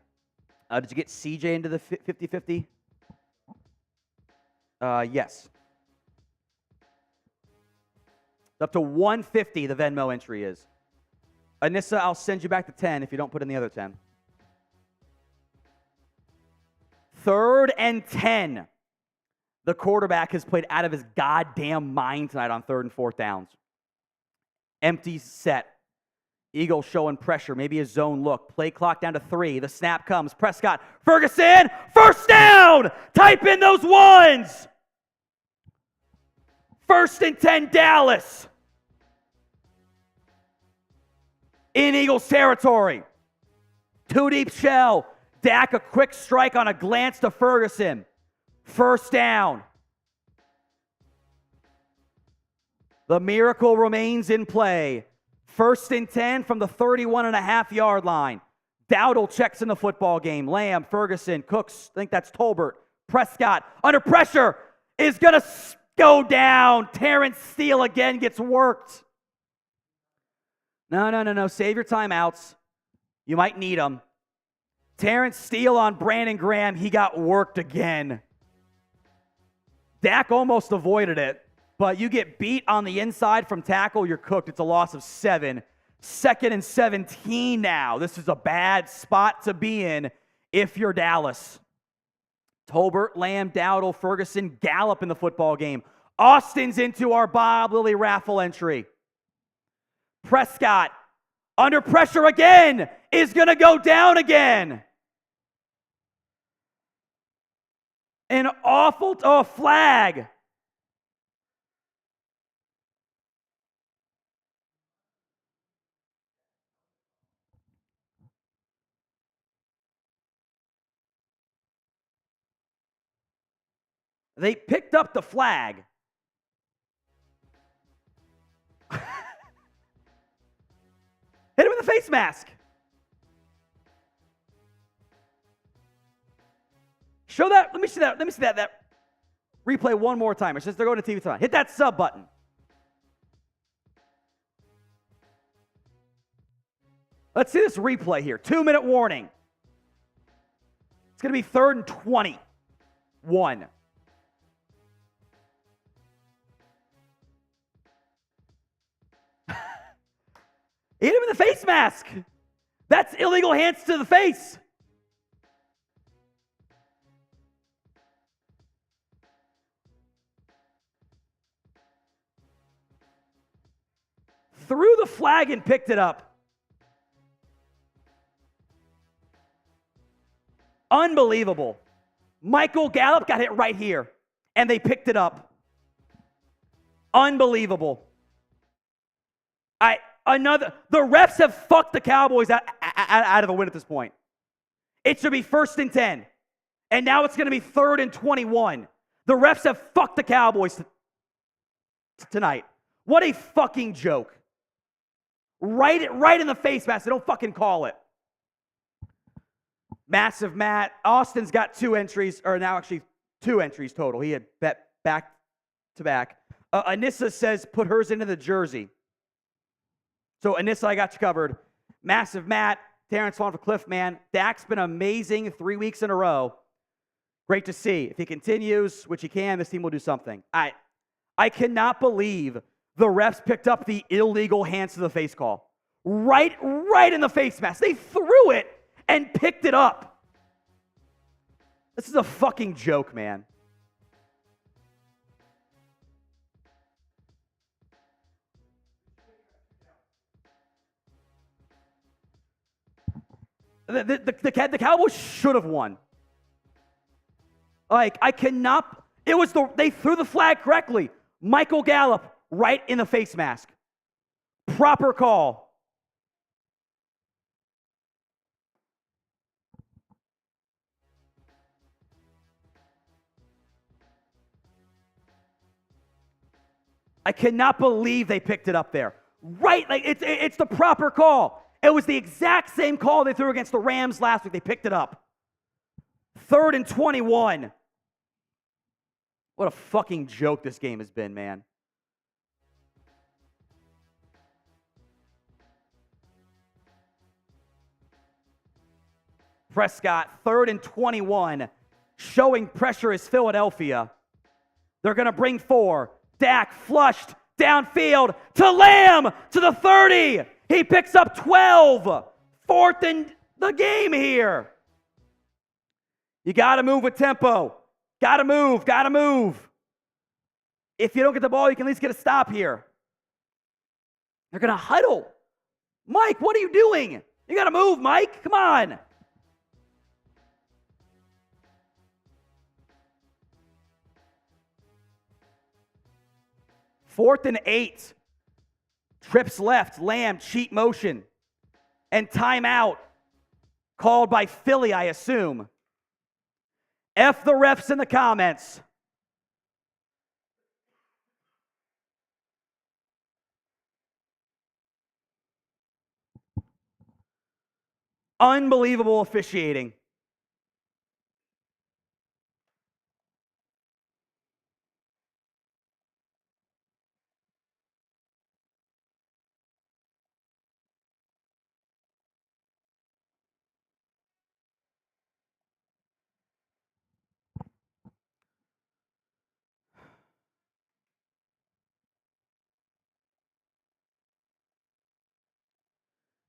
Did you get CJ into the 50-50? Yes. Up to 150 the Venmo entry is. Anissa, I'll send you back to 10 if you don't put in the other 10. 3rd and 10. The quarterback has played out of his goddamn mind tonight on 3rd and 4th downs. Empty set. Eagles showing pressure, maybe a zone look. Play clock down to 3. The snap comes. Prescott. Ferguson. 1st down. Type in those ones. 1st and 10 Dallas. In Eagles territory. 2 deep shell. Dak a quick strike on a glance to Ferguson. 1st down. The miracle remains in play. First and 10 from the 31.5-yard line. Dowdle checks in the football game. Lamb, Ferguson, Cooks, I think that's Tolbert. Prescott, under pressure, is going to go down. Terrence Steele again gets worked. No. Save your timeouts. You might need them. Terrence Steele on Brandon Graham. He got worked again. Dak almost avoided it, but you get beat on the inside from tackle, you're cooked. It's a loss of 7. 2nd and 17 now. This is a bad spot to be in if you're Dallas. Tolbert, Lamb, Dowdle, Ferguson, Gallup in the football game. Austin's into our Bob Lilly raffle entry. Prescott, under pressure again, is going to go down again. An awful flag. They picked up the flag. Hit him with the face mask. Show that. Let me see that. Let me see that replay one more time. It's just they're going to TV time. Hit that sub button. Let's see this replay here. 2-minute warning. It's going to be 3rd and 21. Hit him in the face mask. That's illegal hands to the face. Threw the flag and picked it up. Unbelievable. Michael Gallup got hit right here, and they picked it up. Unbelievable. The refs have fucked the Cowboys out of the win at this point. It should be 1st and 10, and now it's going to be 3rd and 21. The refs have fucked the Cowboys tonight. What a fucking joke. Right in the face mask. They don't fucking call it. Massive Matt. Austin's got 2 entries, or now actually 2 entries total. He had bet back to back. Anissa says put hers into the jersey. So Anissa, I got you covered. Massive Matt. Terrence falling for Cliff, man. Dak's been amazing 3 weeks in a row. Great to see. If he continues, which he can, this team will do something. I cannot believe the refs picked up the illegal hands to the face call. Right in the face mask. They threw it and picked it up. This is a fucking joke, man. The Cowboys should have won. I cannot. They threw the flag correctly. Michael Gallup right in the face mask. Proper call. I cannot believe they picked it up there. Right, it's the proper call. It was the exact same call they threw against the Rams last week. They picked it up. 3rd and 21. What a fucking joke this game has been, man. Prescott, 3rd and 21. Showing pressure is Philadelphia. They're going to bring 4. Dak flushed downfield to Lamb to the 30. He picks up 12. 4th in the game here. You got to move with tempo. Got to move. If you don't get the ball, you can at least get a stop here. They're going to huddle. Mike, what are you doing? You got to move, Mike. Come on. Fourth and 8. Trips left. Lamb, cheat motion. And timeout. Called by Philly, I assume. F the refs in the comments. Unbelievable officiating.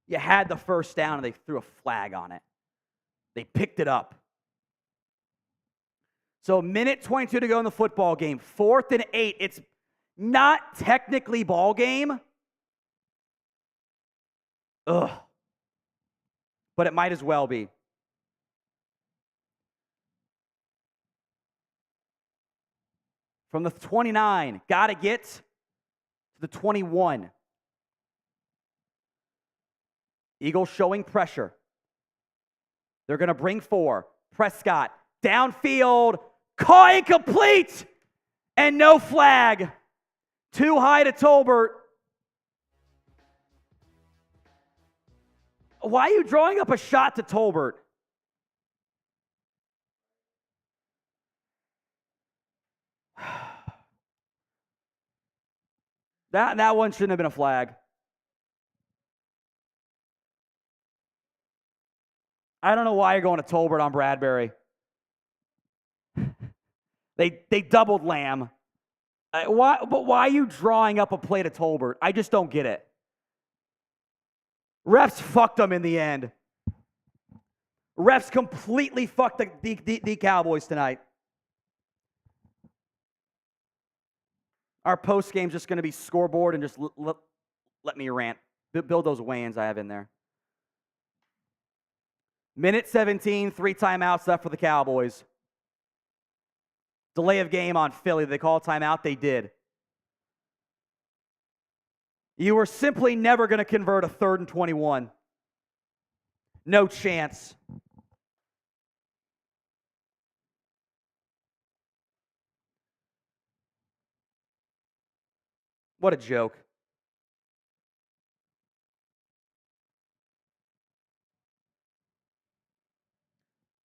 You had the first down and they threw a flag on it. They picked it up. So, minute 22 to go in the football game. 4th and 8. It's not technically ball game. Ugh. But it might as well be. From the 29, got to get to the 21. Eagles showing pressure. They're going to bring 4. Prescott, downfield, caught incomplete, and no flag. Too high to Tolbert. Why are you drawing up a shot to Tolbert? That one shouldn't have been a flag. I don't know why you're going to Tolbert on Bradbury. They doubled Lamb. But why are you drawing up a play to Tolbert? I just don't get it. Refs fucked them in the end. Refs completely fucked the Cowboys tonight. Our post game's just going to be scoreboard and just let me rant. Build those weigh-ins I have in there. Minute 17, 3 timeouts left for the Cowboys. Delay of game on Philly. Did they call a timeout? They did. You were simply never going to convert a 3rd and 21. No chance. What a joke.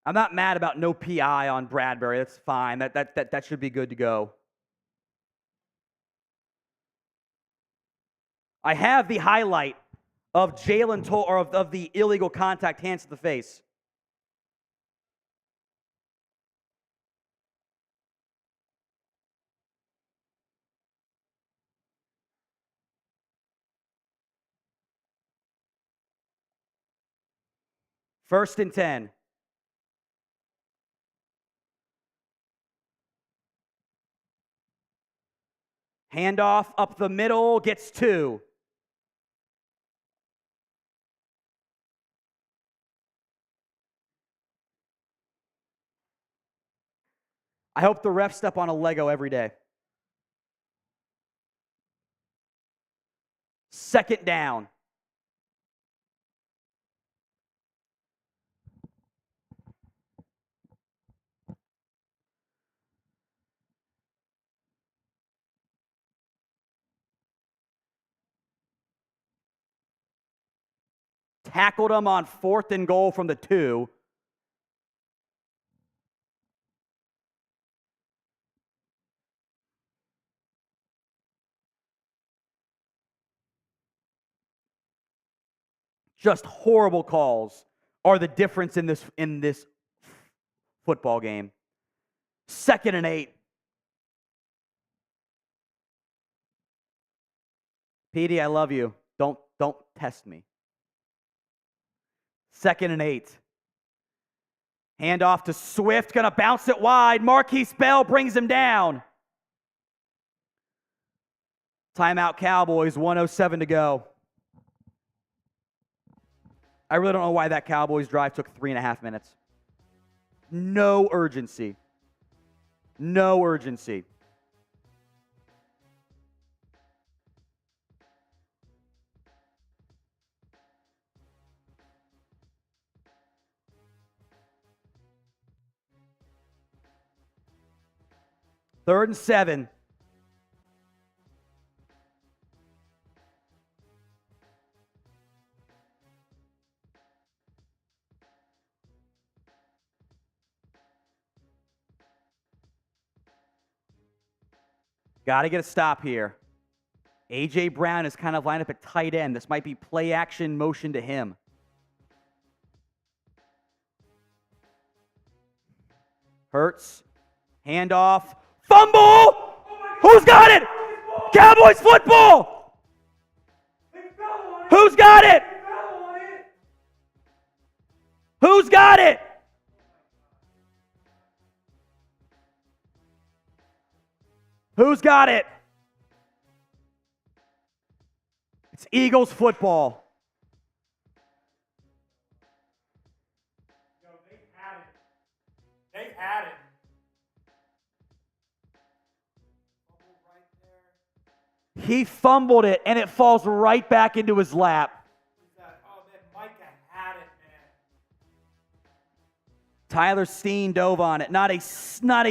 I'm not mad about no PI on Bradbury. That's fine. That should be good to go. I have the highlight of Jalen or of the illegal contact, hands to the face. First and 10. Handoff up the middle, gets 2. I hope the refs step on a Lego every day. 2nd down. Tackled him on 4th and goal from the 2. Just horrible calls are the difference in this football game. 2nd and 8. Petey, I love you. Don't test me. 2nd and 8. Handoff to Swift, gonna bounce it wide. Marquise Bell brings him down. Timeout Cowboys, 1:07 to go. I really don't know why that Cowboys drive took 3.5 minutes. No urgency. No urgency. Third and 7. Got to get a stop here. A.J. Brown is kind of lined up at tight end. This might be play action motion to him. Hurts. Handoff. Fumble! Who's got it? Cowboys football! Who's got it? Who's got it? Who's got it? It's Eagles football. Yo, they've had it. They've had it. He fumbled it, and it falls right back into his lap. Oh, man, Micah had it, man. Tyler Steen dove on it. Not a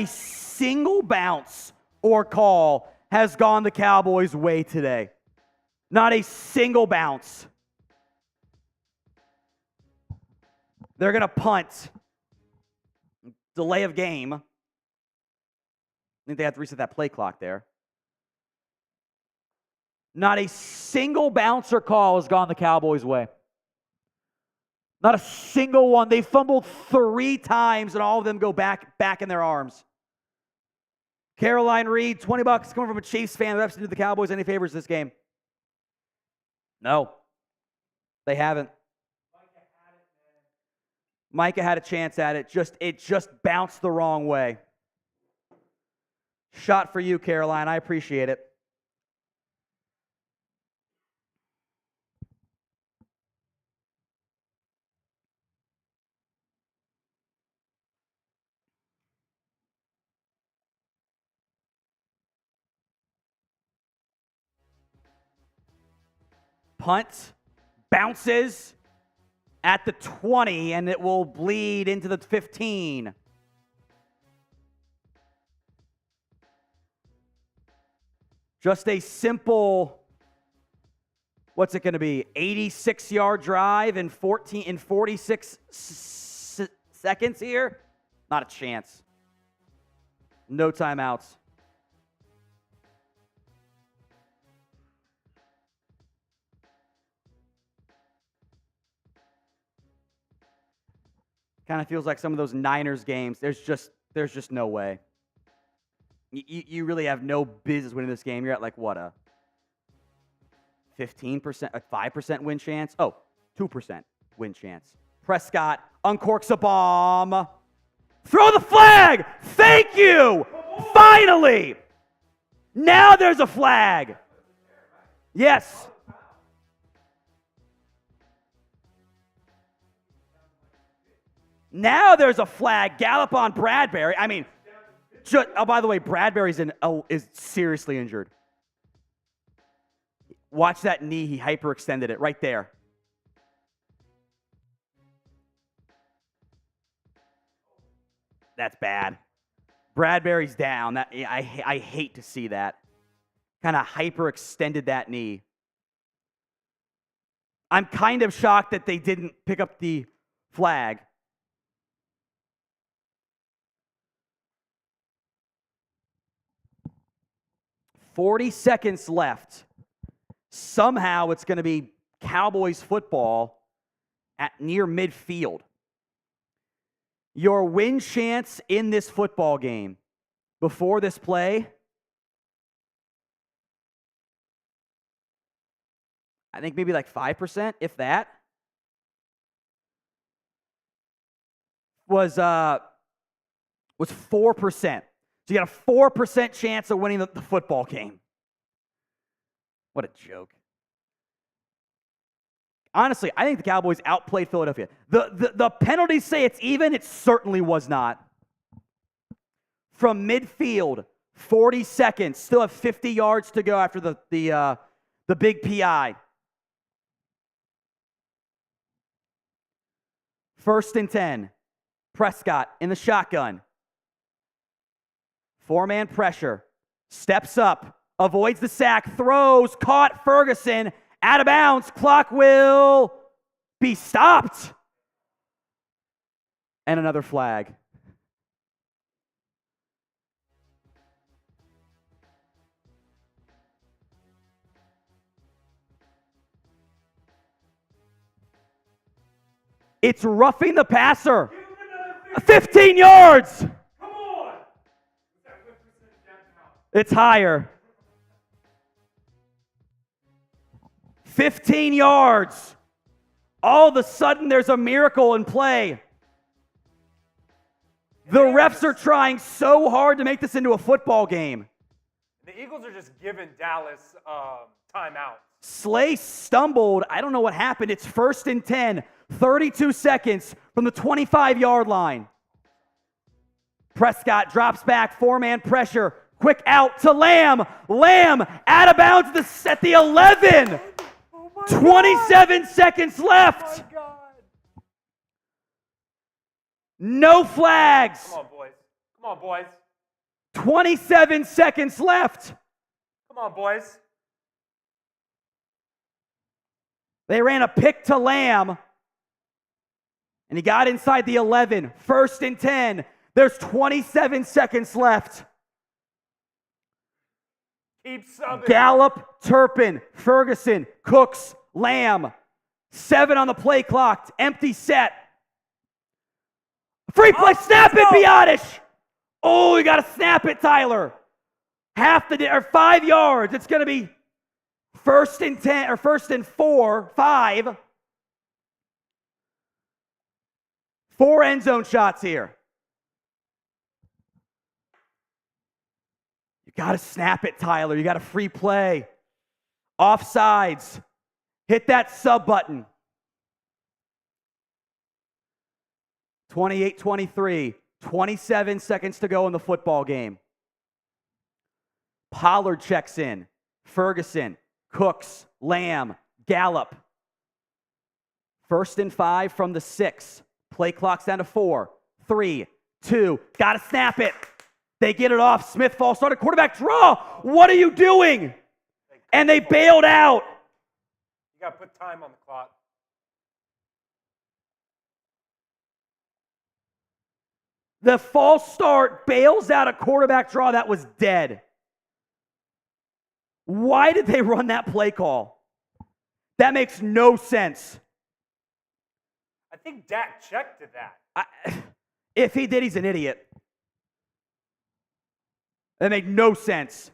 single bounce or call has gone the Cowboys' way today. Not a single bounce. They're going to punt. Delay of game. I think they have to reset that play clock there. Not a single bounce or call has gone the Cowboys' way. Not a single one. They fumbled 3 times, and all of them go back in their arms. Caroline Reed, $20 coming from a Chiefs fan. The refs didn't do the Cowboys any favors this game. No, they haven't. Micah had a chance at it. It just bounced the wrong way. Shot for you, Caroline. I appreciate it. Punt, bounces at the 20, and it will bleed into the 15. Just a simple, what's it going to be? 86-yard drive in 46 seconds here? Not a chance. No timeouts. Kind of feels like some of those Niners games. There's just no way. You really have no business winning this game. You're at like what, a 15%, a 5% win chance? Oh, 2% win chance. Prescott uncorks a bomb. Throw the flag! Thank you! Finally! Now there's a flag. Yes. Now there's a flag. Gallop on Bradbury. I mean, by the way, Bradbury's is seriously injured. Watch that knee. He hyperextended it right there. That's bad. Bradbury's down. I hate to see that. Kind of hyperextended that knee. I'm kind of shocked that they didn't pick up the flag. $40 seconds left. Somehow it's going to be Cowboys football at near midfield. Your win chance in this football game before this play, I think maybe like 5%, if that, was 4%. So you got a 4% chance of winning the football game. What a joke. Honestly, I think the Cowboys outplayed Philadelphia. The penalties say it's even. It certainly was not. From midfield, 40 seconds. Still have 50 yards to go after the big PI. 1st and 10. Prescott in the shotgun. 4-man pressure. Steps up. Avoids the sack. Throws. Caught. Ferguson. Out of bounds. Clock will be stopped. And another flag. It's roughing the passer. Give him another 15 yards. Come on. It's higher. 15 yards. All of a sudden, there's a miracle in play. The refs are trying so hard to make this into a football game. The Eagles are just giving Dallas timeout. Slay stumbled. I don't know what happened. It's 1st and 10. 32 seconds from the 25-yard line. Prescott drops back. 4-man pressure. Quick out to Lamb. Lamb out of bounds at the 11. 27 seconds left. Oh my God. No flags. Come on, boys. Come on, boys. 27 seconds left. Come on, boys. They ran a pick to Lamb, and he got inside the 11. 1st and 10. There's 27 seconds left. Keep subbing. Gallup, Turpin, Ferguson, Cooks, Lamb. 7 on the play clock. Empty set. Free play. Snap it, Biotish. Oh, you got to snap it, Tyler. 5 yards. It's going to be 1st and 10 or 1st and 5. 4 end zone shots here. You got to snap it, Tyler. You got a free play. Offsides. Hit that sub button. 28-23. 27 seconds to go in the football game. Pollard checks in. Ferguson, Cooks, Lamb, Gallup. 1st and 5 from the 6. Play clock's down to 4, 3, 2. Got to snap it. They get it off. Smith falls started. Quarterback draw. What are you doing? And they bailed out. You got to put time on the clock. The false start bails out a quarterback draw that was dead. Why did they run that play call? That makes no sense. I think Dak checked to that. If he did, he's an idiot. That made no sense.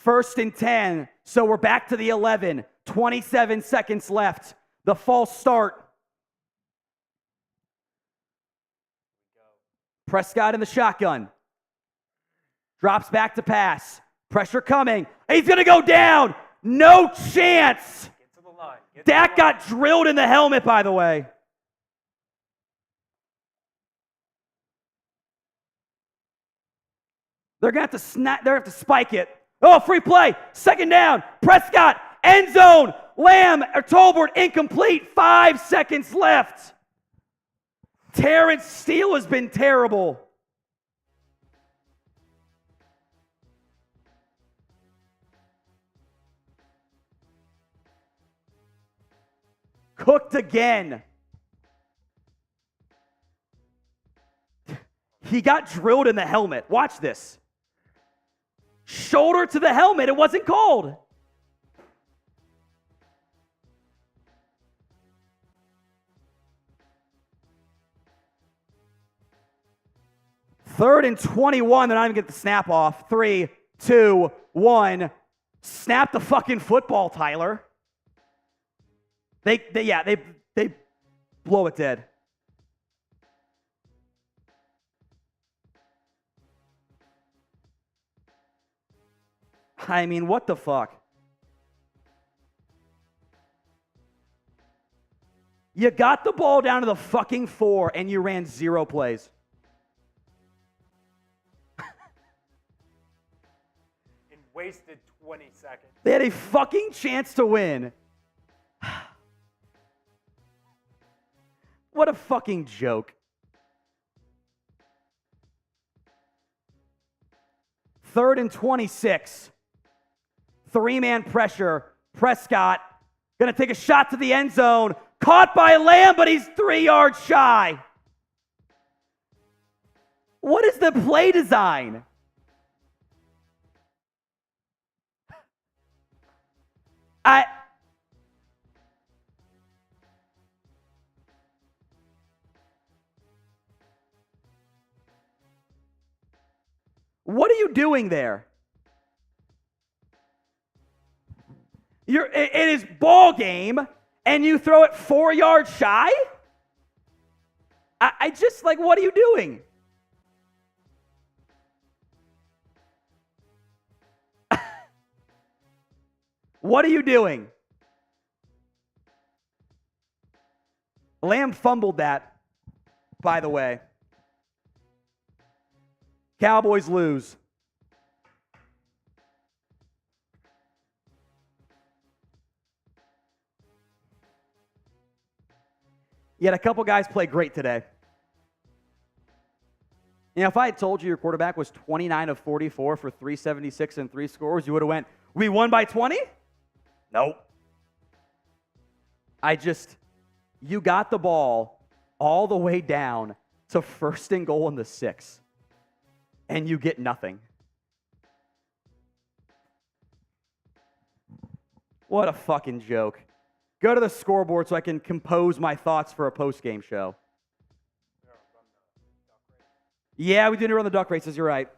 1st and 10, so we're back to the 11. 27 seconds left. The false start. Prescott in the shotgun. Drops back to pass. Pressure coming. He's going to go down. No chance. Get to the line. Dak got drilled in the helmet, by the way. They're going to have to snap. They're going to have to spike it. Oh, free play. 2nd down. Prescott. End zone. Lamb or Tolbert incomplete. 5 seconds left. Terrence Steele has been terrible. Cooked again. He got drilled in the helmet. Watch this. Shoulder to the helmet. It wasn't called. Third and 21. They're not even getting the snap off. 3, 2, 1. Snap the fucking football, Tyler. They blow it dead. I mean, what the fuck? You got the ball down to the fucking 4 and you ran 0 plays. And wasted 20 seconds. They had a fucking chance to win. What a fucking joke. 3rd and 26. 3-man pressure. Prescott going to take a shot to the end zone. Caught by Lamb, but he's 3 yards shy. What is the play design? What are you doing there? It is ball game, and you throw it 4 yards shy? I just, like, what are you doing? What are you doing? Lamb fumbled that, by the way. Cowboys lose. Yet a couple guys play great today. You know, if I had told you your quarterback was 29 of 44 for 376 and 3 scores, you would have went, we won by 20? Nope. You got the ball all the way down to 1st and goal in the 6, and you get nothing. What a fucking joke. Go to the scoreboard so I can compose my thoughts for a post-game show. Yeah, we didn't run the duck races, you're right.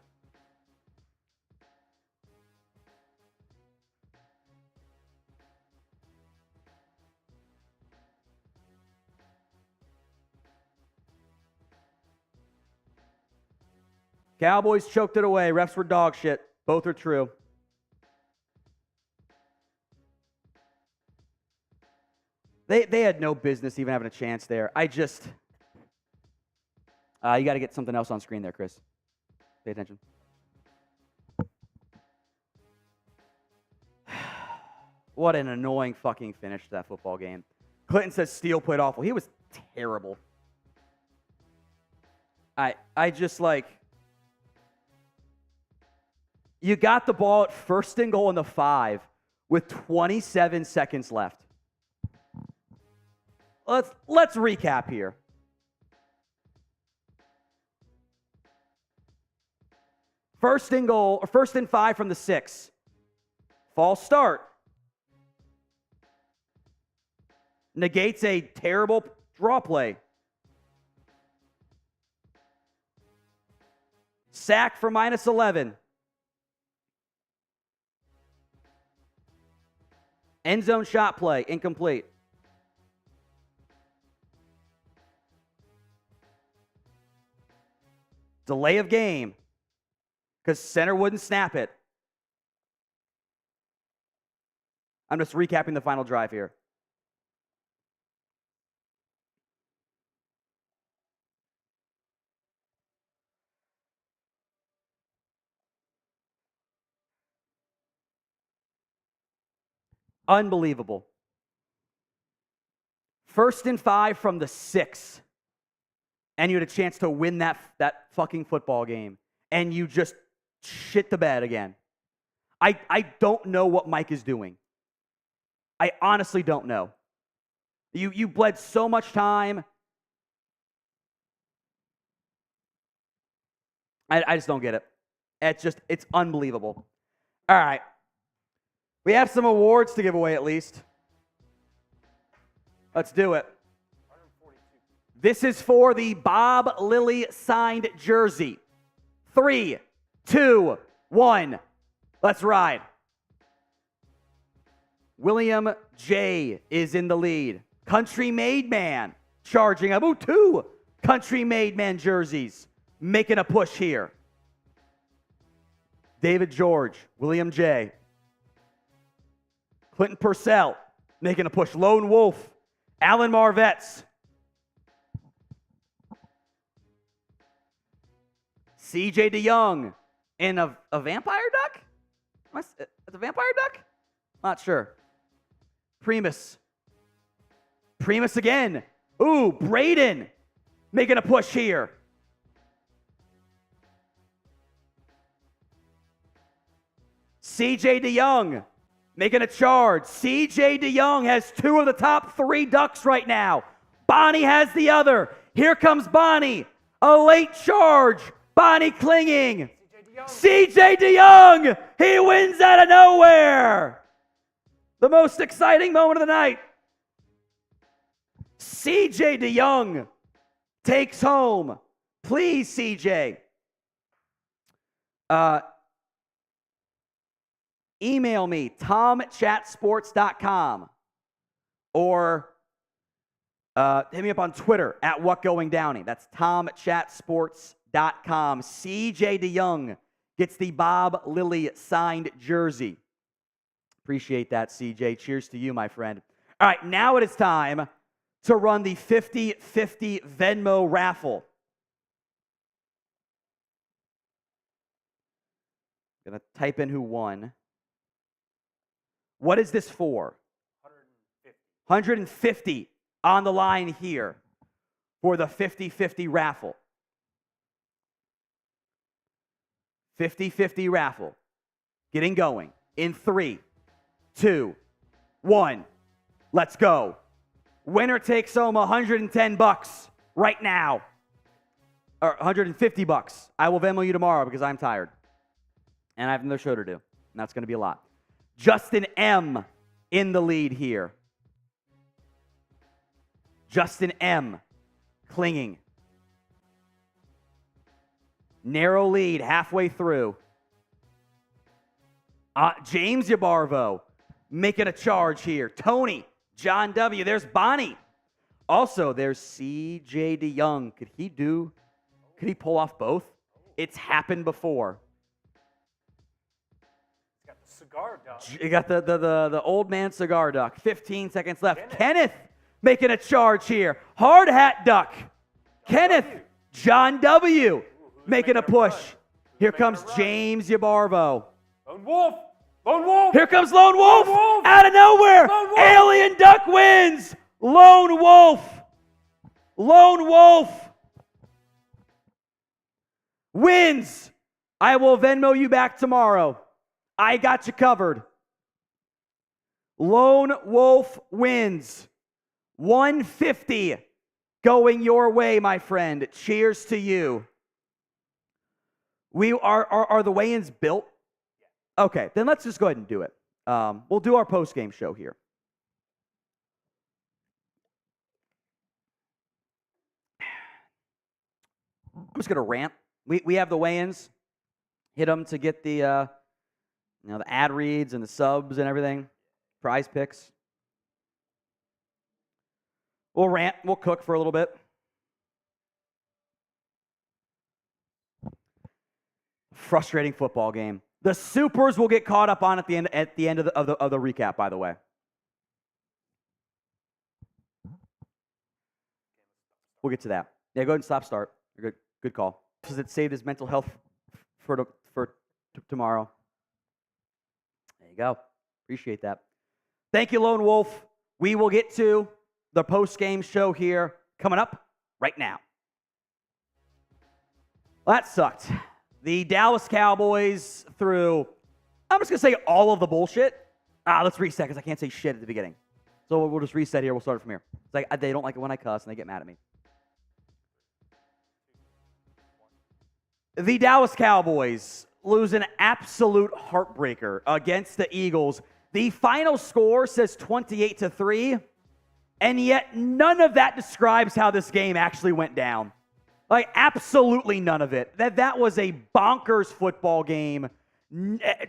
Cowboys choked it away. Refs were dog shit. Both are true. They had no business even having a chance there. You got to get something else on screen there, Chris. Pay attention. What an annoying fucking finish to that football game. Clinton says Steele played awful. He was terrible. You got the ball at 1st and goal in the 5 with 27 seconds left. Let's recap here. First and goal, or 1st and 5 from the 6. False start. Negates a terrible draw play. Sack for -11. End zone shot play, incomplete. Delay of game, because center wouldn't snap it. I'm just recapping the final drive here. Unbelievable. 1st and 5 from the 6. And you had a chance to win that fucking football game. And you just shit the bed again. I don't know what Mike is doing. I honestly don't know. You bled so much time. I just don't get it. It's unbelievable. All right. We have some awards to give away at least. Let's do it. This is for the Bob Lilly signed jersey. 3, 2, 1. Let's ride. William J. is in the lead. Country Made Man charging up. Ooh, 2 Country Made Man jerseys. Making a push here. David George, William J. Clinton Purcell making a push. Lone Wolf, Alan Marvetts. CJ DeYoung in a vampire duck? It's a vampire duck? Not sure. Primus again. Ooh, Braden making a push here. CJ DeYoung making a charge. CJ DeYoung has 2 of the top 3 ducks right now. Bonnie has the other. Here comes Bonnie. A late charge. Bonnie clinging. CJ DeYoung. He wins out of nowhere. The most exciting moment of the night. CJ DeYoung takes home. Please, CJ. Email me, tom@chatsports.com, or hit me up on Twitter at whatgoingdowney. That's tom@chatsports.com. CJ DeYoung gets the Bob Lilly signed jersey. Appreciate that, CJ. Cheers to you, my friend. All right, now it is time to run the 50-50 Venmo raffle. Gonna type in who won. What is this for? 150 on the line here for the 50-50 raffle. 50-50 raffle. Getting going in 3, 2, 1. Let's go. Winner takes home $110 right now. Or $150. I will Venmo you tomorrow because I'm tired. And I have another show to do. And that's going to be a lot. Justin M. in the lead here. Justin M. clinging. Narrow lead halfway through. James Yabarvo making a charge here. Tony, John W. There's Bonnie. Also, there's CJ DeYoung. Could he pull off both? It's happened before. He's got the cigar duck. You got the old man cigar duck. 15 seconds left. Kenneth making a charge here. Hard hat duck. Kenneth. John W. making a push. Here comes James Yabarvo. Lone Wolf. Lone Wolf. Here comes Lone Wolf. Lone Wolf. Out of nowhere. Lone Wolf. Alien Duck wins. Lone Wolf. Lone Wolf wins. I will Venmo you back tomorrow. I got you covered. Lone Wolf wins. 150 going your way, my friend. Cheers to you. We are the weigh-ins built? Okay, then let's just go ahead and do it. We'll do our post-game show here. I'm just going to rant. We have the weigh-ins. Hit them to get the the ad reads and the subs and everything. Prize picks. We'll rant. We'll cook for a little bit. Frustrating football game. The Supers will get caught up on at the end of the recap, by the way. We'll get to that. Yeah, go ahead and stop start. You're good. Good call. Because it saved his mental health for tomorrow. There you go. Appreciate that. Thank you, Lone Wolf. We will get to the post-game show here coming up right now. Well, that sucked. The Dallas Cowboys threw, I'm just going to say all of the bullshit. Let's reset because I can't say shit at the beginning. So we'll just reset here. We'll start from here. It's like they don't like it when I cuss and they get mad at me. The Dallas Cowboys lose an absolute heartbreaker against the Eagles. The final score says 28-3, and yet none of that describes how this game actually went down. Like, absolutely none of it. That was a bonkers football game.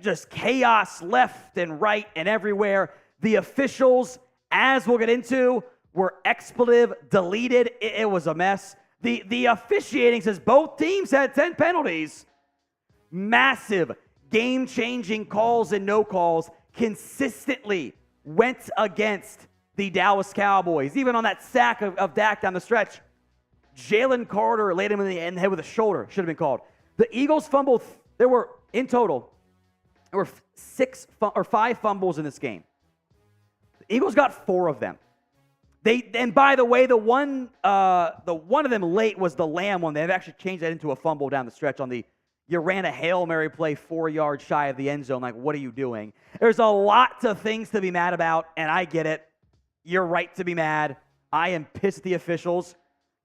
Just chaos left and right and everywhere. The officials, as we'll get into, were expletive, deleted. It was a mess. The officiating says both teams had 10 penalties. Massive, game-changing calls and no calls consistently went against the Dallas Cowboys. Even on that sack of Dak down the stretch, Jalen Carter laid him in the head with a shoulder. Should have been called. The Eagles fumbled. There were, in total, 5 fumbles in this game. The Eagles got 4 of them. And by the way, the one of them late was the Lamb one. They've actually changed that into a fumble down the stretch on the, you ran a Hail Mary play 4 yards shy of the end zone. Like, what are you doing? There's a lot of things to be mad about, and I get it. You're right to be mad. I am pissed at the officials.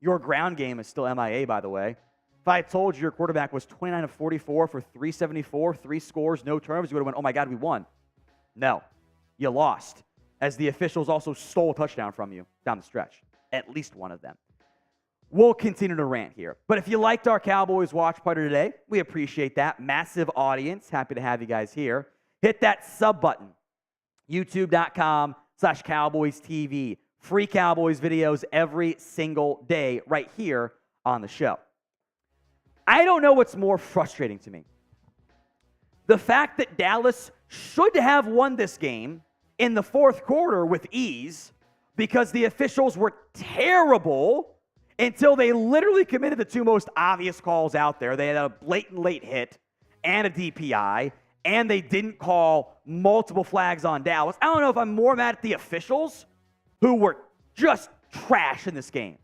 Your ground game is still MIA, by the way. If I had told you your quarterback was 29 of 44 for 374, 3 scores, no turnovers, you would have went, oh my God, we won. No, you lost, as the officials also stole a touchdown from you down the stretch, at least one of them. we'll continue to rant here. But if you liked our Cowboys watch party today, we appreciate that. Massive audience. Happy to have you guys here. Hit that sub button. YouTube.com/Cowboys TV. Free Cowboys videos every single day right here on the show. I don't know what's more frustrating to me. The fact that Dallas should have won this game in the fourth quarter with ease because the officials were terrible until they literally committed the two most obvious calls out there. They had a blatant late hit and a DPI, and they didn't call multiple flags on Dallas. I don't know if I'm more mad at the officials who were just trash in this game.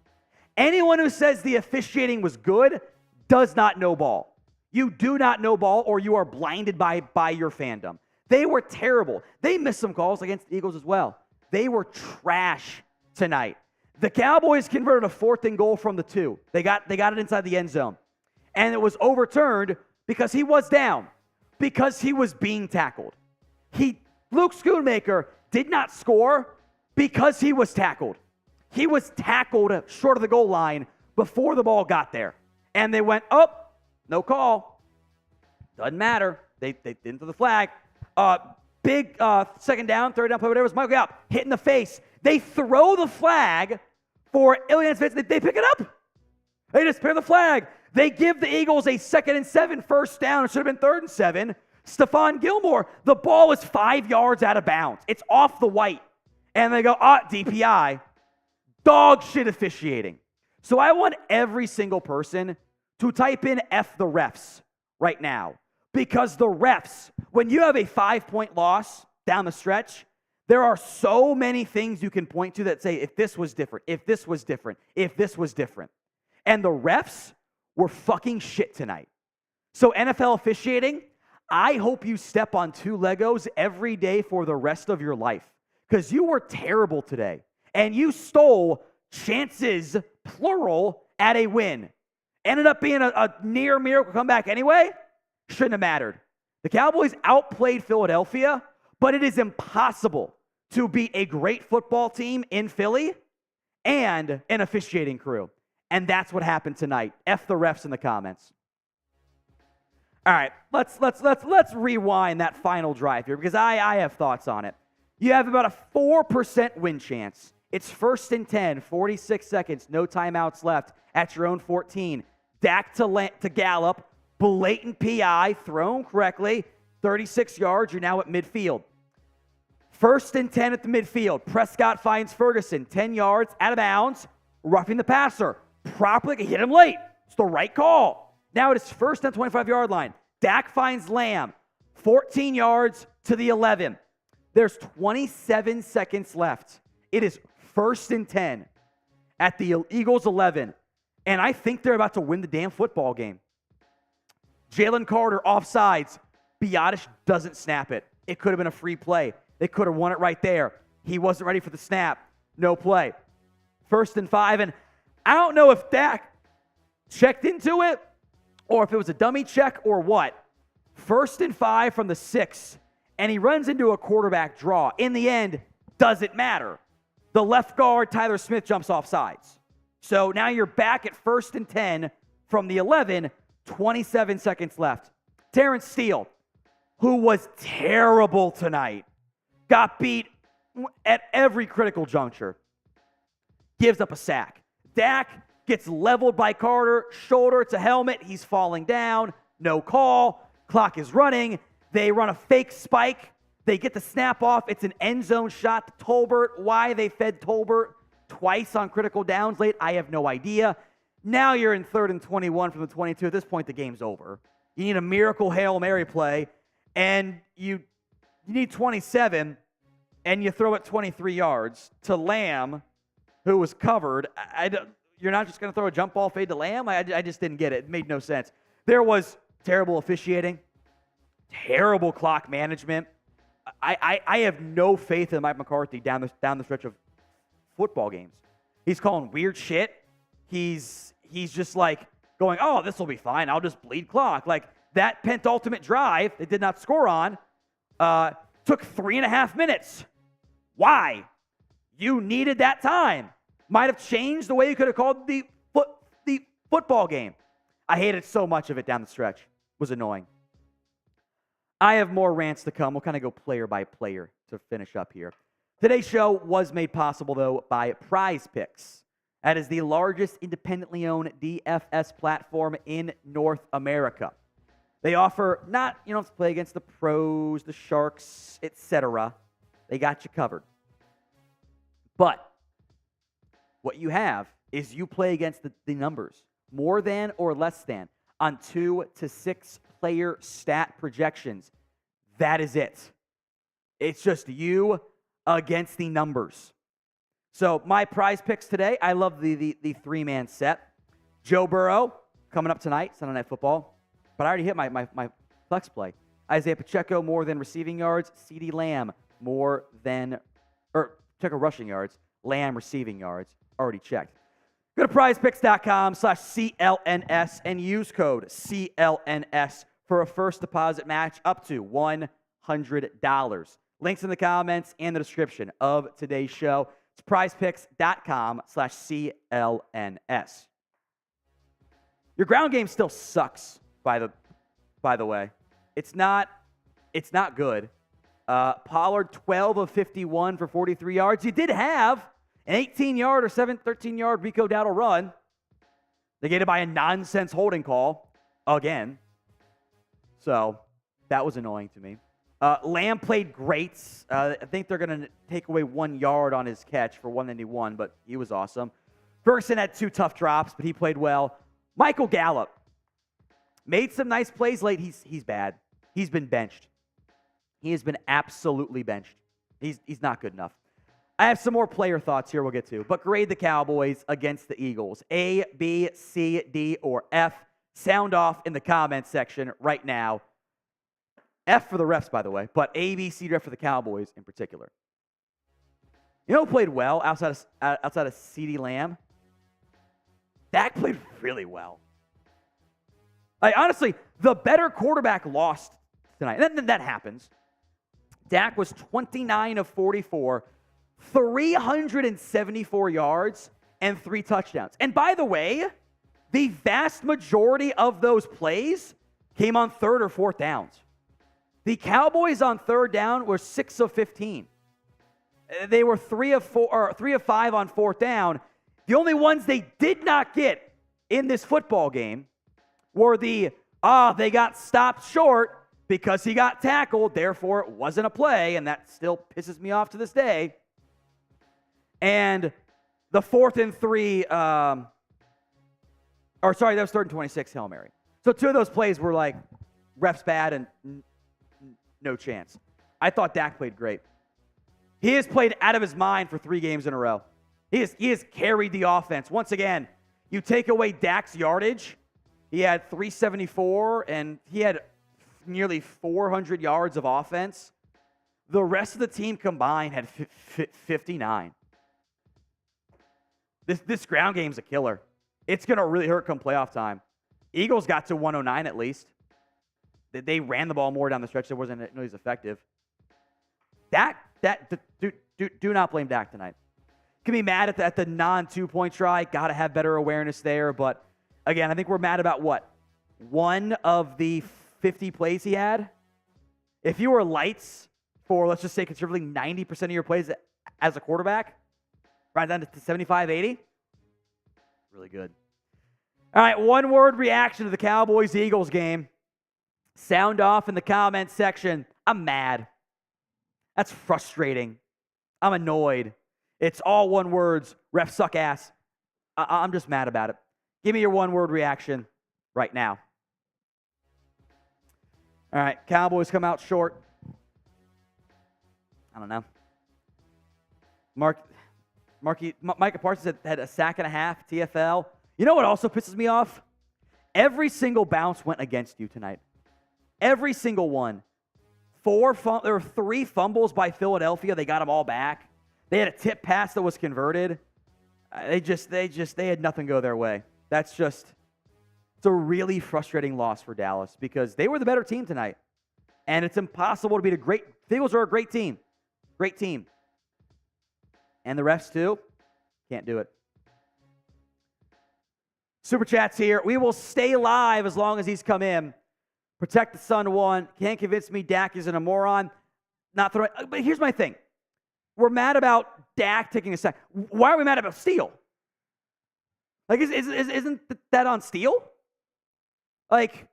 Anyone who says the officiating was good does not know ball. You do not know ball, or you are blinded by your fandom. They were terrible. They missed some calls against the Eagles as well. They were trash tonight. The Cowboys converted a 4th and goal from the 2. They got it inside the end zone. And it was overturned because he was down, because he was being tackled. Luke Schoonmaker did not score because he was tackled. He was tackled short of the goal line before the ball got there. And they went, oh, no call. Doesn't matter. They didn't throw the flag. Big second down, third down play, whatever it was. Michael Gallup hit in the face. They throw the flag for Ilian Fitz. They pick it up. They just pick the flag. They give the Eagles a 2nd and 7 first down. It should have been 3rd and 7. Stephon Gilmore, the ball is 5 yards out of bounds. It's off the white. And they go, DPI. Dog shit officiating. So I want every single person to type in F the refs right now. Because the refs, when you have a 5-point loss down the stretch, there are so many things you can point to that say, if this was different, if this was different, if this was different. And the refs were fucking shit tonight. So NFL officiating, I hope you step on 2 Legos every day for the rest of your life. Because you were terrible today. And you stole chances, plural, at a win. Ended up being a near miracle comeback anyway. Shouldn't have mattered. The Cowboys outplayed Philadelphia, but it is impossible to beat a great football team in Philly and an officiating crew. And that's what happened tonight. F the refs in the comments. All right, let's rewind that final drive here because I have thoughts on it. You have about a 4% win chance. It's 1st and 10, 46 seconds, no timeouts left at your own 14. Dak to Gallup, blatant PI, thrown correctly, 36 yards, you're now at midfield. 1st and 10 at the midfield. Prescott finds Ferguson, 10 yards, out of bounds, roughing the passer. Properly hit him late. It's the right call. Now it is 1st and 25-yard line. Dak finds Lamb, 14 yards to the 11. There's 27 seconds left. It is 1st and 10 at the Eagles 11. And I think they're about to win the damn football game. Jalen Carter offsides. Biotish doesn't snap it. It could have been a free play. They could have won it right there. He wasn't ready for the snap. No play. 1st and 5. And I don't know if Dak checked into it or if it was a dummy check or what. 1st and 5 from the 6. And he runs into a quarterback draw. In the end, doesn't matter. The left guard, Tyler Smith, jumps off sides. So now you're back at 1st and 10 from the 11, 27 seconds left. Terrence Steele, who was terrible tonight, got beat at every critical juncture, gives up a sack. Dak gets leveled by Carter, shoulder to helmet. He's falling down. No call. Clock is running. They run a fake spike. They get the snap off. It's an end zone shot to Tolbert. Why they fed Tolbert twice on critical downs late, I have no idea. Now you're in 3rd and 21 from the 22. At this point, the game's over. You need a miracle Hail Mary play, and you need 27, and you throw it 23 yards to Lamb, who was covered. You're not just going to throw a jump ball fade to Lamb? I just didn't get it. It made no sense. There was terrible officiating, terrible clock management. I have no faith in Mike McCarthy down the stretch of football games. He's calling weird shit. He's just like going, oh, this will be fine. I'll just bleed clock. Like that penultimate drive they did not score on took 3.5 minutes. Why? You needed that time. Might have changed the way you could have called the Football game. I hated so much of it down the stretch. It was annoying. I have more rants to come. We'll kind of go player by player to finish up here. Today's show was made possible, though, by Prize Picks. That is the largest independently owned DFS platform in North America. They offer not, you don't have to play against the pros, the sharks, etc. They got you covered. But what you have is you play against the numbers, more than or less than, on 2 to 6 player stat projections. That is it. It's just you against the numbers. So my prize picks today, I love the three-man set. Joe Burrow coming up tonight, Sunday Night Football. But I already hit my flex play. Isaiah Pacheco more than receiving yards. CeeDee Lamb more than, or Pacheco rushing yards. Lamb receiving yards. Already checked. Go to prizepicks.com/CLNS and use code CLNS for a first deposit match up to $100. Links in the comments and the description of today's show. It's prizepicks.com/CLNS. Your ground game still sucks, by the way. It's not good. Pollard, 12 of 51 for 43 yards. You did have an 18-yard or 13-yard Rico Dowdle run, negated by a nonsense holding call again. So that was annoying to me. Lamb played great. I think they're going to take away 1 yard on his catch for 191, but he was awesome. Ferguson had 2 tough drops, but he played well. Michael Gallup made some nice plays late. He's bad. He's been benched. He has been absolutely benched. He's not good enough. I have some more player thoughts here we'll get to, but grade the Cowboys against the Eagles. A, B, C, D, or F. Sound off in the comments section right now. F for the refs, by the way, but A, B, C, D, F for the Cowboys in particular. You know who played well outside of CeeDee Lamb? Dak played really well. Honestly, the better quarterback lost tonight. That happens. Dak was 29 of 44, 374 yards, and 3 touchdowns. And by the way, the vast majority of those plays came on 3rd or 4th downs. The Cowboys on 3rd down were 6 of 15. They were 3 of 5 on 4th down. The only ones they did not get in this football game were they got stopped short because he got tackled, therefore it wasn't a play, and that still pisses me off to this day. And the 4th and 3, that was 3rd and 26, Hail Mary. So 2 of those plays were like, refs bad and no chance. I thought Dak played great. He has played out of his mind for 3 games in a row. He has carried the offense. Once again, you take away Dak's yardage, he had 374, and he had nearly 400 yards of offense. The rest of the team combined had 59. This ground game's a killer. It's going to really hurt come playoff time. Eagles got to 109 at least. They ran the ball more down the stretch. It wasn't nearly as effective. Do not blame Dak tonight. Can be mad at the non-2-point try. Got to have better awareness there. But again, I think we're mad about what? 1 of the 50 plays he had. If you were lights for, let's just say, conservatively 90% of your plays as a quarterback, right down to 75, 80, really good. All right, 1-word reaction to the Cowboys-Eagles game. Sound off in the comments section. I'm mad. That's frustrating. I'm annoyed. It's all 1 words. Refs suck ass. I'm just mad about it. Give me your 1-word reaction right now. All right, Cowboys come out short. I don't know. Micah Parsons had a sack and a half, TFL. You know what also pisses me off? Every single bounce went against you tonight. Every single one. There were 3 fumbles by Philadelphia. They got them all back. They had a tip pass that was converted. They had nothing go their way. It's a really frustrating loss for Dallas because they were the better team tonight. And it's impossible to beat the Eagles are a great team. Great team. And the refs too. Can't do it. Super Chat's here. We will stay live as long as he's come in. Protect the Sun one. Can't convince me Dak isn't a moron. Not throwing. But here's my thing. We're mad about Dak taking a sack. Why are we mad about Steele? Like, isn't that on Steele? Like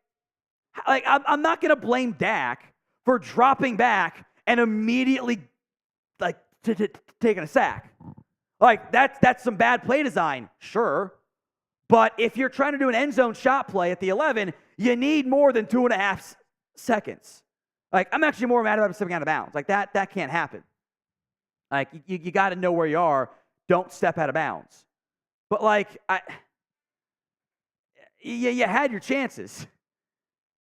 I'm not going to blame Dak for dropping back and immediately, like, taking a sack. Like, that's some bad play design, sure. But if you're trying to do an end zone shot play at the 11, you need more than 2.5 seconds. Like, I'm actually more mad about him stepping out of bounds. Like, that can't happen. Like, you got to know where you are. Don't step out of bounds. But, like, you had your chances,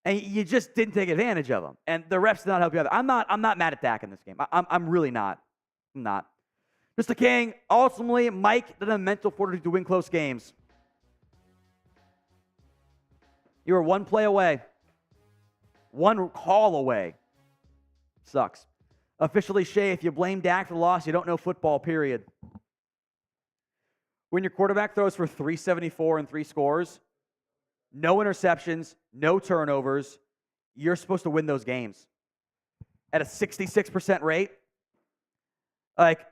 and you just didn't take advantage of them. And the refs did not help you either. I'm not mad at Dak in this game. I'm really not. I'm not. Mr. King, ultimately, Mike did a mental fortitude to win close games. You were one play away. One call away. Sucks. Officially, Shay, if you blame Dak for the loss, you don't know football, period. When your quarterback throws for 374 and 3 scores, no interceptions, no turnovers, you're supposed to win those games. At a 66% rate, like,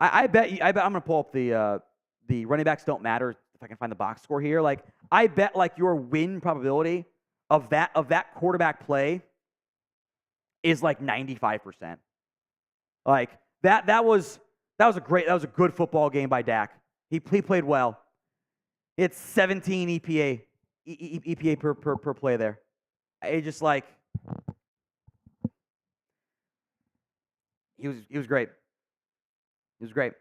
I bet I'm going to pull up the running backs don't matter if I can find the box score here. Like, I bet like your win probability of that quarterback play is like 95%. Like that was a good football game by Dak. He played well. It's 17 EPA per play there. It just like he was great. He was great.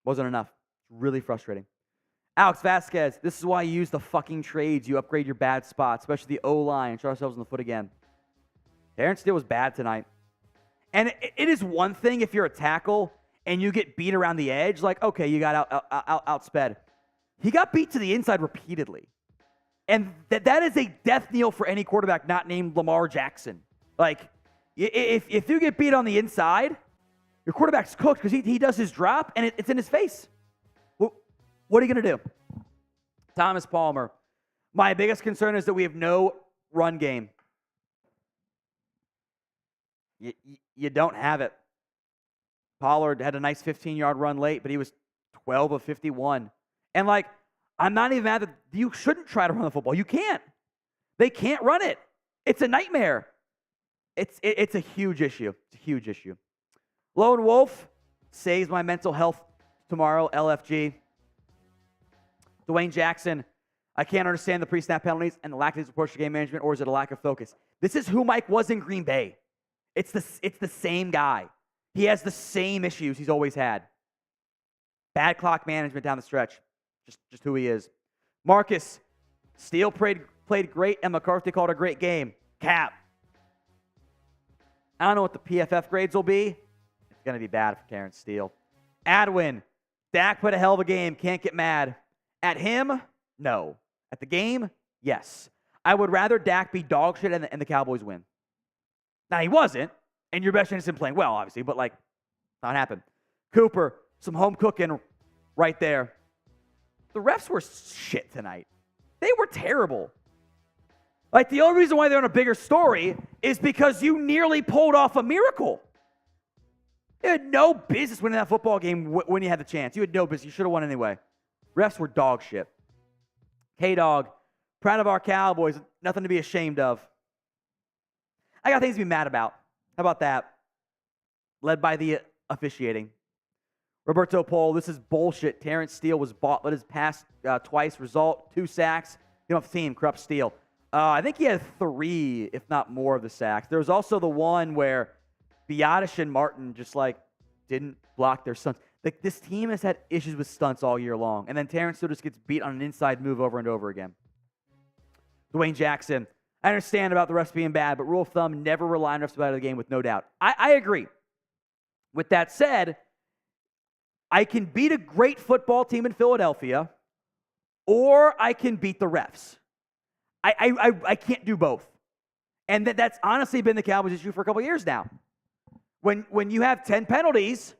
Wasn't enough. Really frustrating. Alex Vasquez, this is why you use the fucking trades. You upgrade your bad spots, especially the O-line. Shot ourselves in the foot again. Terrence Steele was bad tonight. And it is one thing if you're a tackle and you get beat around the edge, like, okay, you got outsped. He got beat to the inside repeatedly. And that is a death knell for any quarterback not named Lamar Jackson. Like, if you get beat on the inside, your quarterback's cooked because he does his drop and it's in his face. What are you going to do? Thomas Palmer. My biggest concern is that we have no run game. You don't have it. Pollard had a nice 15-yard run late, but he was 12 of 51. And, like, I'm not even mad that you shouldn't try to run the football. You can't. They can't run it. It's a nightmare. It's a huge issue. It's a huge issue. Lone Wolf saves my mental health tomorrow, LFG. Dwayne Jackson, I can't understand the pre-snap penalties and the lack of approach to game management, or is it a lack of focus? This is who Mike was in Green Bay. It's the same guy. He has the same issues he's always had. Bad clock management down the stretch. Just who he is. Marcus, Steele played great, and McCarthy called a great game. Cap. I don't know what the PFF grades will be. It's going to be bad for Terrence Steele. Adwin, Dak put a hell of a game. Can't get mad. At him, no. At the game, yes. I would rather Dak be dog shit and the Cowboys win. Now, he wasn't, and your best chance is playing well, obviously, but, like, not happened. Cooper, some home cooking right there. The refs were shit tonight. They were terrible. Like, the only reason why they're on a bigger story is because you nearly pulled off a miracle. You had no business winning that football game when you had the chance. You had no business. You should have won anyway. Refs were dog shit. K-Dog, proud of our Cowboys. Nothing to be ashamed of. I got things to be mad about. How about that? Led by the officiating. Roberto Pole, this is bullshit. Terrence Steele was bought, let his pass twice. Result, 2 sacks. You don't have to see him corrupt Steele. I think he had 3, if not more, of the sacks. There was also the one where Biotish and Martin just, like, didn't block their stunts. Like, this team has had issues with stunts all year long. And then Terrence Steele just gets beat on an inside move over and over again. Dwayne Jackson, I understand about the refs being bad, but rule of thumb, never rely on refs about the game with no doubt. I agree. With that said, I can beat a great football team in Philadelphia, or I can beat the refs. I can't do both. And that's honestly been the Cowboys' issue for a couple of years now. When you have 10 penalties,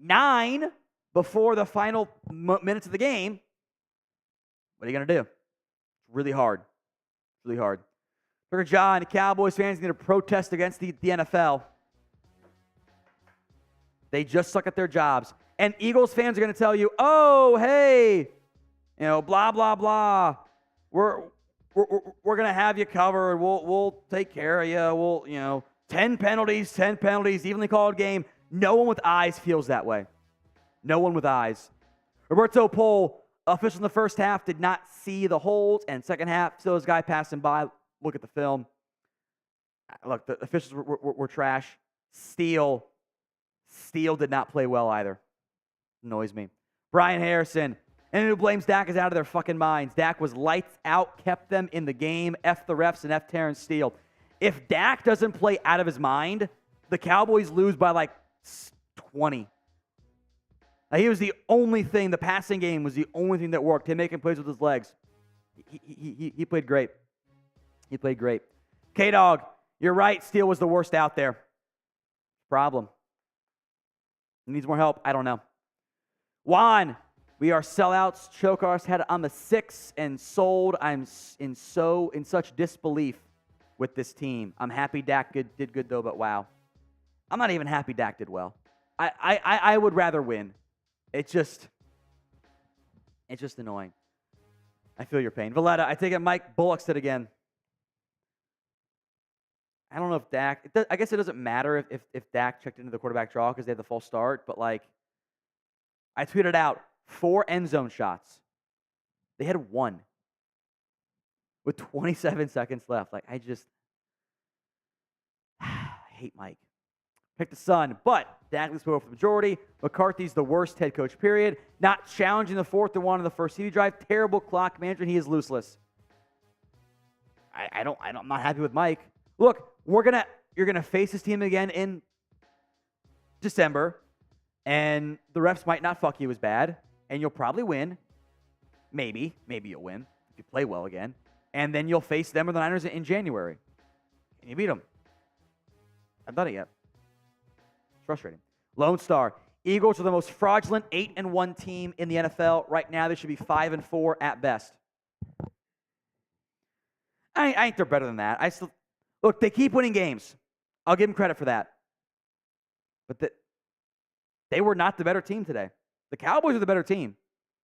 9 before the final minutes of the game, What are you going to do? It's really hard. It's really hard. Tucker John, Cowboys fans need to protest against the NFL. They just suck at their jobs. And Eagles fans are going to tell you, oh, hey, blah, blah, blah. We're going to have you covered. We'll take care of you. We'll, 10 penalties, evenly called game. No one with eyes feels that way. No one with eyes. Roberto Pole, official in the first half, did not see the holds, and second half, still this guy passing by. Look at the film. Look, the officials were trash. Steele did not play well either. Annoys me. Brian Harrison, anyone who blames Dak is out of their fucking minds. Dak was lights out, kept them in the game. F the refs and F Terrence Steele. If Dak doesn't play out of his mind, the Cowboys lose by like 20. Now, he was the only thing, the passing game was the only thing that worked. Him making plays with his legs. He played great. He played great. K-Dog, you're right. Steele was the worst out there. Problem. He needs more help. I don't know. Juan, we are sellouts. Choke our head on the 6 and sold. I'm in such disbelief with this team. I'm happy Dak did good though, but wow. I'm not even happy Dak did well. I would rather win. It's just annoying. I feel your pain. Valletta, I take it Mike Bullock said again. I don't know if Dak, I guess it doesn't matter if Dak checked into the quarterback draw because they had the false start, but like, I tweeted out 4 end zone shots. They had 1 with 27 seconds left. Like, I hate Mike. Pick the Sun, but Dak spoke for the majority. McCarthy's the worst head coach, period. Not challenging the 4th and 1 on the first CD drive. Terrible clock management. He is looseless. I'm not happy with Mike. Look, you're gonna face this team again in December, and the refs might not fuck you as bad, and you'll probably win. Maybe you'll win if you play well again, and then you'll face them or the Niners in January, and you beat them. I've done it yet. It's frustrating. Lone Star. Eagles are the most fraudulent 8-1 team in the NFL right now. They should be 5-4 at best. I think they're better than that. Look, they keep winning games. I'll give them credit for that. But they were not the better team today. The Cowboys are the better team,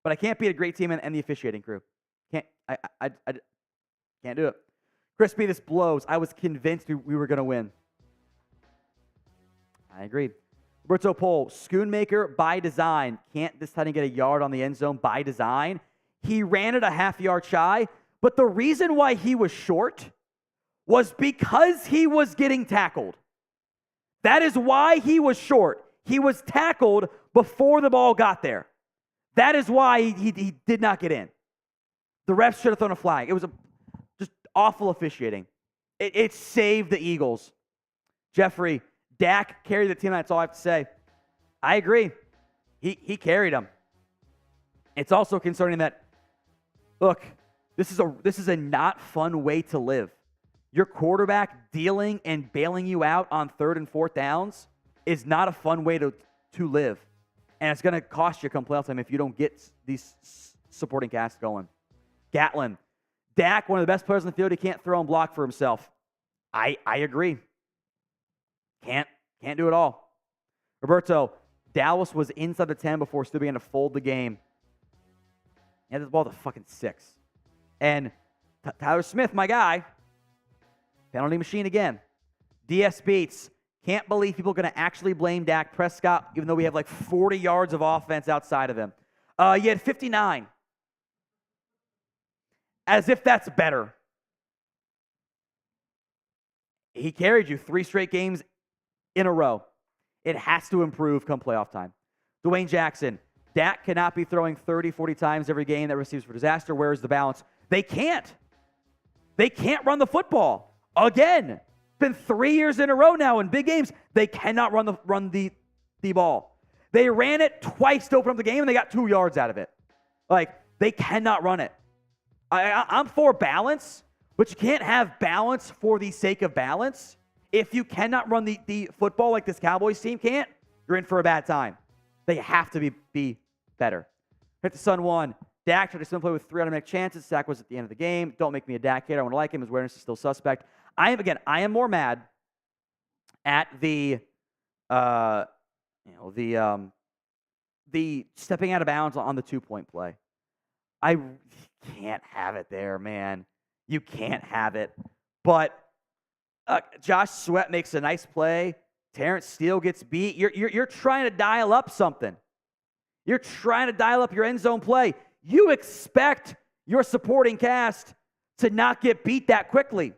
but I can't beat a great team and the officiating crew. I can't do it. Crispy, this blows. I was convinced we were going to win. I agree. Roberto Pole, Schoonmaker by design. Can't this time get a yard on the end zone by design. He ran it a half yard shy, but the reason why he was short was because he was getting tackled. That is why he was short. He was tackled before the ball got there. That is why he did not get in. The refs should have thrown a flag. It was just awful officiating. It saved the Eagles. Jeffrey, Dak carried the team. That's all I have to say. I agree. He carried them. It's also concerning that, look, this is a not fun way to live. Your quarterback dealing and bailing you out on 3rd and 4th downs is not a fun way to live. And it's going to cost you come playoff time if you don't get these supporting cast going. Gatlin, Dak, one of the best players on the field, he can't throw and block for himself. I agree. Can't do it all. Roberto, Dallas was inside the 10 before still began to fold the game. He had the ball to fucking 6. And Tyler Smith, my guy, penalty machine again. DS Beats, can't believe people are going to actually blame Dak Prescott, even though we have like 40 yards of offense outside of him. You had 59. As if that's better. He carried you 3 straight games in a row. It has to improve come playoff time. Dwayne Jackson, Dak cannot be throwing 30, 40 times every game that receives for disaster. Where is the balance? They can't. They can't run the football. Again, it's been 3 years in a row now in big games. They cannot run the ball. They ran it twice to open up the game, and they got 2 yards out of it. Like, they cannot run it. I'm for balance, but you can't have balance for the sake of balance. If you cannot run the football like this Cowboys team can't, you're in for a bad time. They have to be better. Hit the Sun 1. Dak tried to swim play with 3 automatic chances. Sack was at the end of the game. Don't make me a Dak hater. I want to like him. His awareness is still suspect. I am more mad at the stepping out of bounds on the 2-point play. I can't have it there, man. You can't have it. But Josh Sweat makes a nice play. Terrence Steele gets beat. You're trying to dial up something. You're trying to dial up your end zone play. You expect your supporting cast to not get beat that quickly.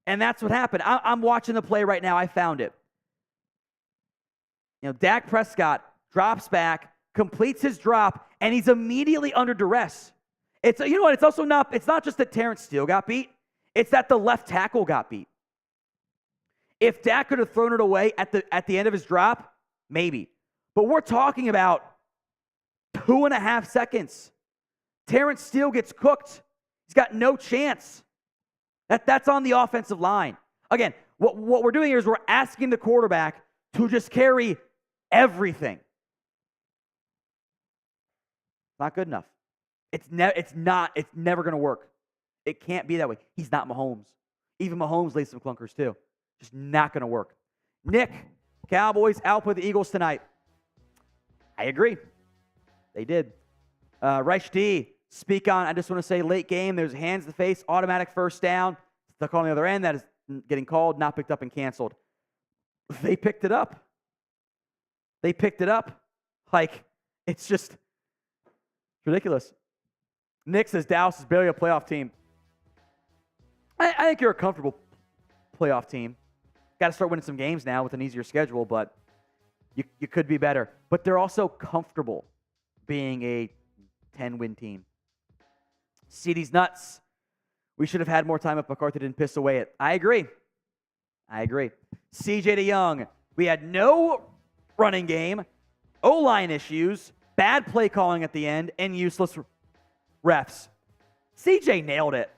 And that's what happened. I'm watching the play right now. I found it. Dak Prescott drops back, completes his drop, and he's immediately under duress. It's also not. It's not just that Terrence Steele got beat. It's that the left tackle got beat. If Dak could have thrown it away at the end of his drop, maybe. But we're talking about 2.5 seconds. Terrence Steele gets cooked. He's got no chance. That's on the offensive line. Again, what we're doing here is we're asking the quarterback to just carry everything. Not good enough. It's never going to work. It can't be that way. He's not Mahomes. Even Mahomes lays some clunkers too. Just not going to work. Nick, Cowboys output the Eagles tonight. I agree. They did. Reich D, speak on. I just want to say late game. There's hands to the face, automatic first down. The call on the other end that is getting called, not picked up and canceled. They picked it up. Like, it's just ridiculous. Nick says Dallas is barely a playoff team. I think you're a comfortable playoff team. Got to start winning some games now with an easier schedule, but you could be better. But they're also comfortable being a 10-win team. CD's nuts. We should have had more time if McCarthy didn't piss away it. I agree. CJ DeYoung. We had no running game, O-line issues, bad play calling at the end, and useless refs. CJ nailed it.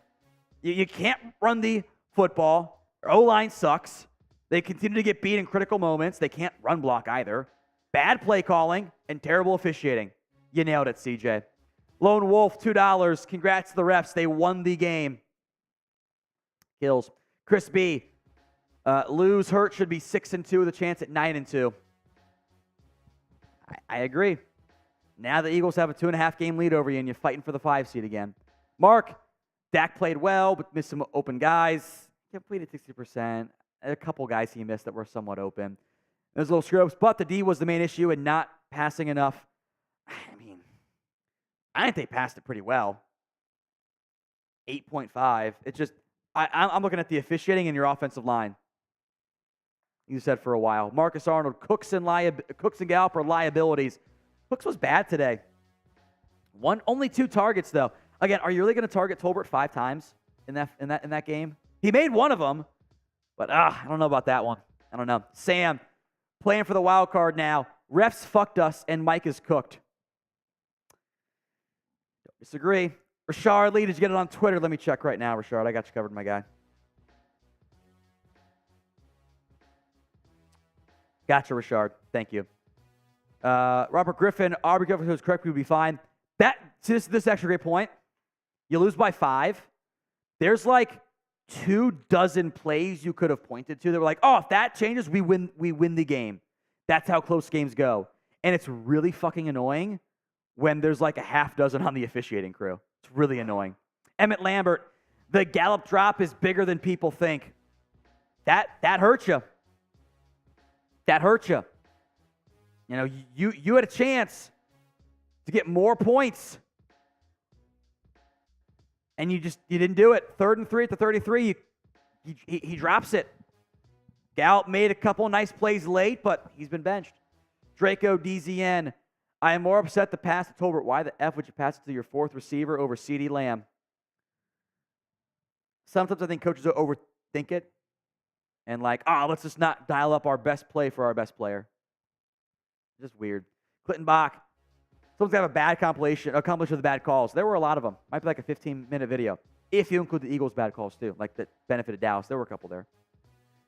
You can't run the football. O-line sucks. They continue to get beat in critical moments. They can't run block either. Bad play calling and terrible officiating. You nailed it, CJ. Lone Wolf, $2. Congrats to the refs. They won the game. Kills. Chris B. Lose hurt should be 6-2 with a chance at 9-2. I agree. Now the Eagles have a 2.5 game lead over you, and you're fighting for the 5 seed again. Mark, Dak played well, but missed some open guys. Completed 60%. A couple guys he missed that were somewhat open. There's little screw-ups, but the D was the main issue and not passing enough. I mean, I think they passed it pretty well. 8.5. It's just, I'm looking at the officiating and your offensive line. You said for a while. Marcus Arnold, Cooks and Gallup are liabilities. Cooks was bad today. Only 2 targets though. Again, are you really going to target Tolbert 5 times in that game? He made one of them, but I don't know about that one. I don't know. Sam, playing for the wild card now. Refs fucked us, and Mike is cooked. Don't disagree. Rashard Lee, did you get it on Twitter? Let me check right now, Rashard. I got you covered, my guy. Gotcha, Rashard. Thank you. Robert Griffin, Aubrey Griffin was correct. We would be fine. This is actually a great point. You lose by 5. There's like 24 plays you could have pointed to. They were like, oh, if that changes, we win the game. That's how close games go. And it's really fucking annoying when there's like a half dozen on the officiating crew. It's really annoying. Emmett Lambert, the Gallup drop is bigger than people think. That hurts you. That hurt you. You know, you had a chance to get more points, and you didn't do it. 3rd and 3 at the 33, he drops it. Gallup made a couple nice plays late, but he's been benched. Draco DZN, I am more upset to pass to Tolbert. Why the F would you pass it to your 4th receiver over CeeDee Lamb? Sometimes I think coaches overthink it. And like, let's just not dial up our best play for our best player. Just weird. Clinton Bach. Someone's got a bad compilation of the bad calls. There were a lot of them. Might be like a 15-minute video. If you include the Eagles' bad calls too, like that benefited Dallas. There were a couple there.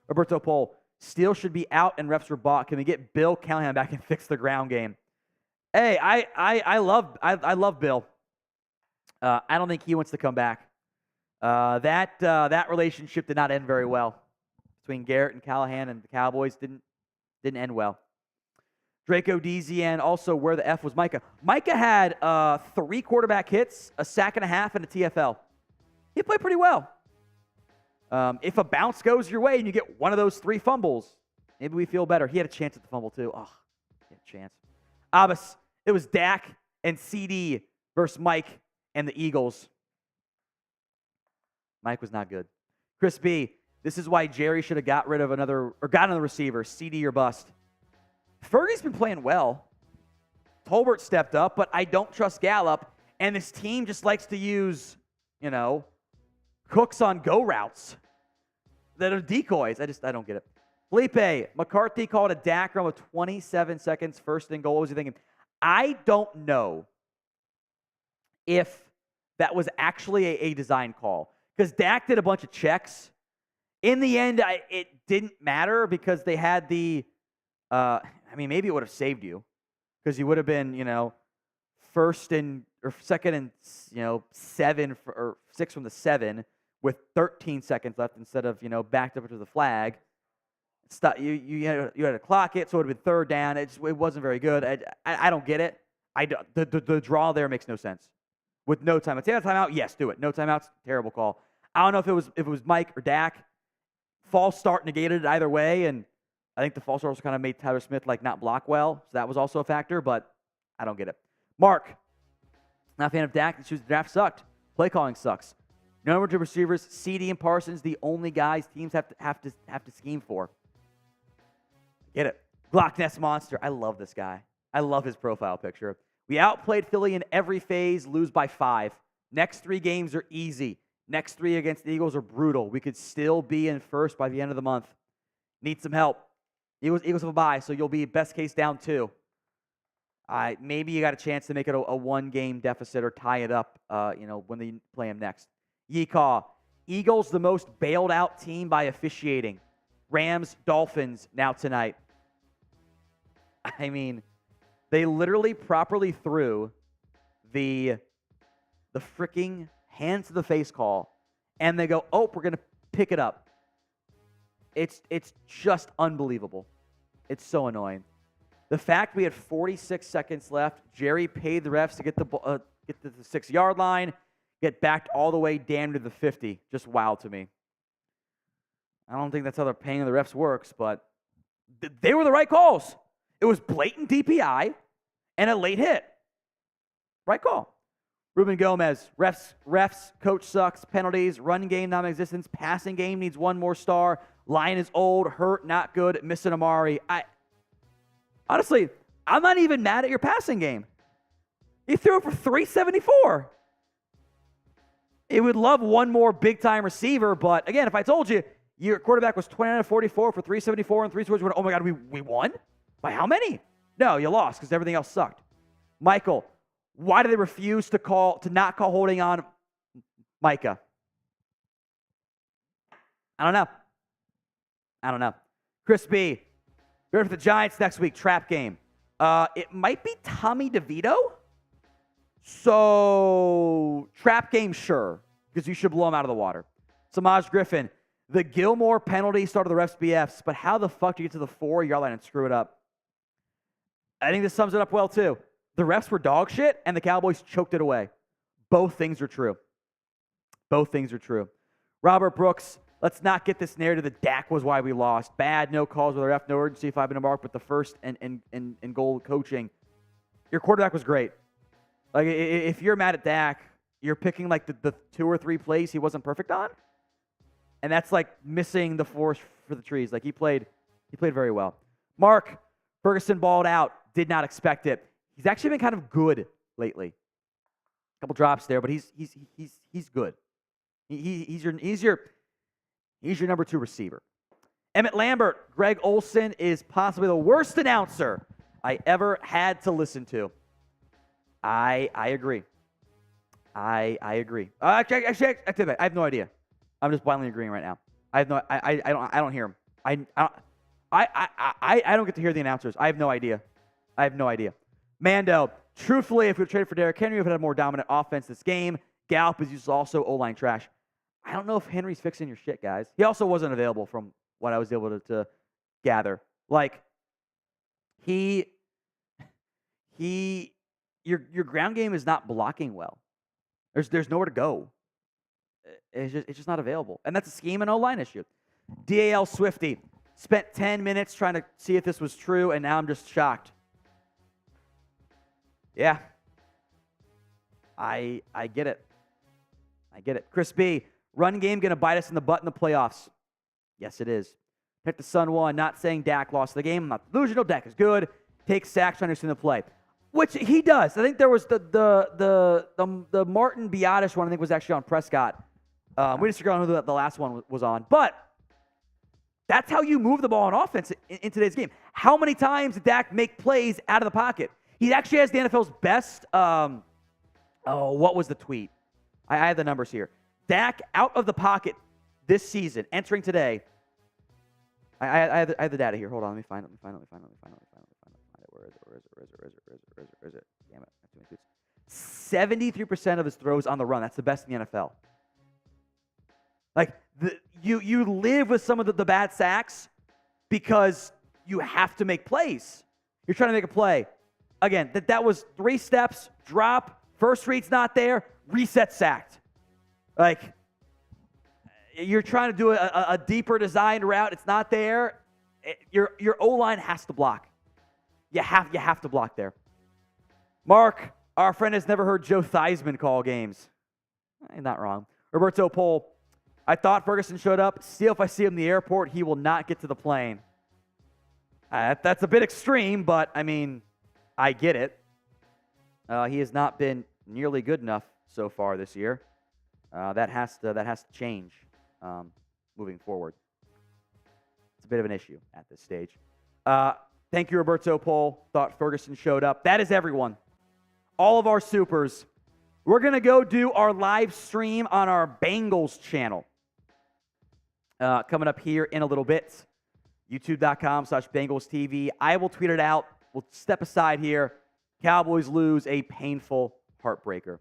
Roberto Pohl. Steele should be out and refs were bought. Can we get Bill Callahan back and fix the ground game? Hey, I love Bill. I don't think he wants to come back. That relationship did not end very well between Garrett and Callahan and the Cowboys. Didn't end well. Draco Dezian, also where the F was Micah. Micah had 3 quarterback hits, a sack and a half, and a TFL. He played pretty well. If a bounce goes your way and you get one of those 3 fumbles, maybe we feel better. He had a chance at the fumble too. Oh, he had a chance. Abbas, it was Dak and CD versus Mike and the Eagles. Mike was not good. Chris B, this is why Jerry should have got rid of another receiver, CD or bust. Fergie's been playing well. Tolbert stepped up, but I don't trust Gallup. And this team just likes to use, cooks on go routes that are decoys. I don't get it. Felipe, McCarthy called a Dak run with 27 seconds, first and goal. What was he thinking? I don't know if that was actually a design call. Because Dak did a bunch of checks. In the end, it didn't matter because they had the maybe it would have saved you because you would have been, second and 7 or 6 from the 7 with 13 seconds left instead of backed up to the flag. You had to clock it, so it would have been 3rd down. It wasn't very good. I don't get it. The draw there makes no sense. With no time, take a timeout. Yes, do it. No timeouts. Terrible call. I don't know if it was Mike or Dak. False start negated it either way, and I think the false start also kind of made Tyler Smith not block well, so that was also a factor. But I don't get it. Mark, not a fan of Dak. The draft sucked. Play calling sucks. Number 2 receivers, CD and Parsons, the only guys teams have to scheme for. Get it. Glock Nest Monster. I love this guy. I love his profile picture. We outplayed Philly in every phase, lose by 5. Next 3 games are easy. Next 3 against the Eagles are brutal. We could still be in first by the end of the month. Need some help. Eagles have a bye, so you'll be best case down 2. Maybe you got a chance to make it a 1-game deficit or tie it up, when they play them next. Yeecaw. Eagles the most bailed out team by officiating. Rams, Dolphins now tonight. I mean, they literally properly threw the freaking hands to the face call, and they go, oh, we're going to pick it up. It's just unbelievable. It's so annoying. The fact we had 46 seconds left, Jerry paid the refs to get to the 6-yard line, get backed all the way damn to the 50. Just wild to me. I don't think that's how the paying of the refs works, but they were the right calls. It was blatant DPI and a late hit. Right call. Ruben Gomez, refs, coach sucks, penalties, run game non-existence, passing game needs 1 more star, line is old, hurt, not good, missing Amari. Honestly, I'm not even mad at your passing game. You threw it for 374. It would love 1 more big-time receiver, but again, if I told you your quarterback was 29 of 44 for 374 and 3 scores, oh my God, we won? By how many? No, you lost because everything else sucked. Michael, why do they refuse to not call holding on Micah? I don't know. Chris B, we're for the Giants next week, trap game. It might be Tommy DeVito. So, trap game, sure, because you should blow him out of the water. Samaj Griffin, the Gilmore penalty started the refs BFs, but how the fuck do you get to the 4-yard line and screw it up? I think this sums it up well, too. The refs were dog shit, and the Cowboys choked it away. Both things are true. Robert Brooks, let's not get this narrative that Dak was why we lost. Bad, no calls with the ref, no urgency, 5-minute mark, but the first and goal coaching. Your quarterback was great. Like, if you're mad at Dak, you're picking the 2 or 3 plays he wasn't perfect on, and that's missing the forest for the trees. He played very well. Mark, Ferguson balled out. Did not expect it. He's actually been kind of good lately. A couple drops there, but he's good. He's your number 2 receiver. Emmett Lambert, Greg Olson is possibly the worst announcer I ever had to listen to. I agree. I agree. Actually, I have no idea. I'm just blindly agreeing right now. I don't hear him. I don't get to hear the announcers. I have no idea. Mando, truthfully, if we traded for Derrick Henry, we would have had a more dominant offense this game. Gallup is also O-line trash. I don't know if Henry's fixing your shit, guys. He also wasn't available from what I was able to gather. Like, your ground game is not blocking well. There's nowhere to go. It's just not available. And that's a scheme and O-line issue. DAL Swifty spent 10 minutes trying to see if this was true, and now I'm just shocked. Yeah. I get it. I get it. Chris B, run game going to bite us in the butt in the playoffs. Yes, it is. Pick the Sun one, not saying Dak lost the game. I'm not delusional. Dak is good. Takes sacks to understand the play. Which he does. I think there was the Martin Biotish one, I think, was actually on Prescott. We disagree on who the last one was on. But that's how you move the ball on offense in today's game. How many times did Dak make plays out of the pocket? He actually has the NFL's best, what was the tweet? I have the numbers here. Dak out of the pocket this season, entering today. I have the data here. Hold on, let me find it. Where is it? Damn it. 73% of his throws on the run. That's the best in the NFL. Like, you live with some of the bad sacks because you have to make plays. You're trying to make a play. Again, that was 3 steps, drop, first read's not there, reset, sacked. Like, you're trying to do a deeper designed route. It's not there. Your O-line has to block. You have to block there. Mark, our friend has never heard Joe Theismann call games. Not wrong. Roberto Pole, I thought Ferguson showed up. Still, if I see him in the airport, he will not get to the plane. That's a bit extreme, but, I mean, I get it. He has not been nearly good enough so far this year. That has to change moving forward. It's a bit of an issue at this stage. Thank you, Roberto Pole. Thought Ferguson showed up. That is everyone. All of our supers. We're going to go do our live stream on our Bengals channel. Coming up here in a little bit. YouTube.com/Bengals TV. I will tweet it out. We'll step aside here. Cowboys lose a painful heartbreaker.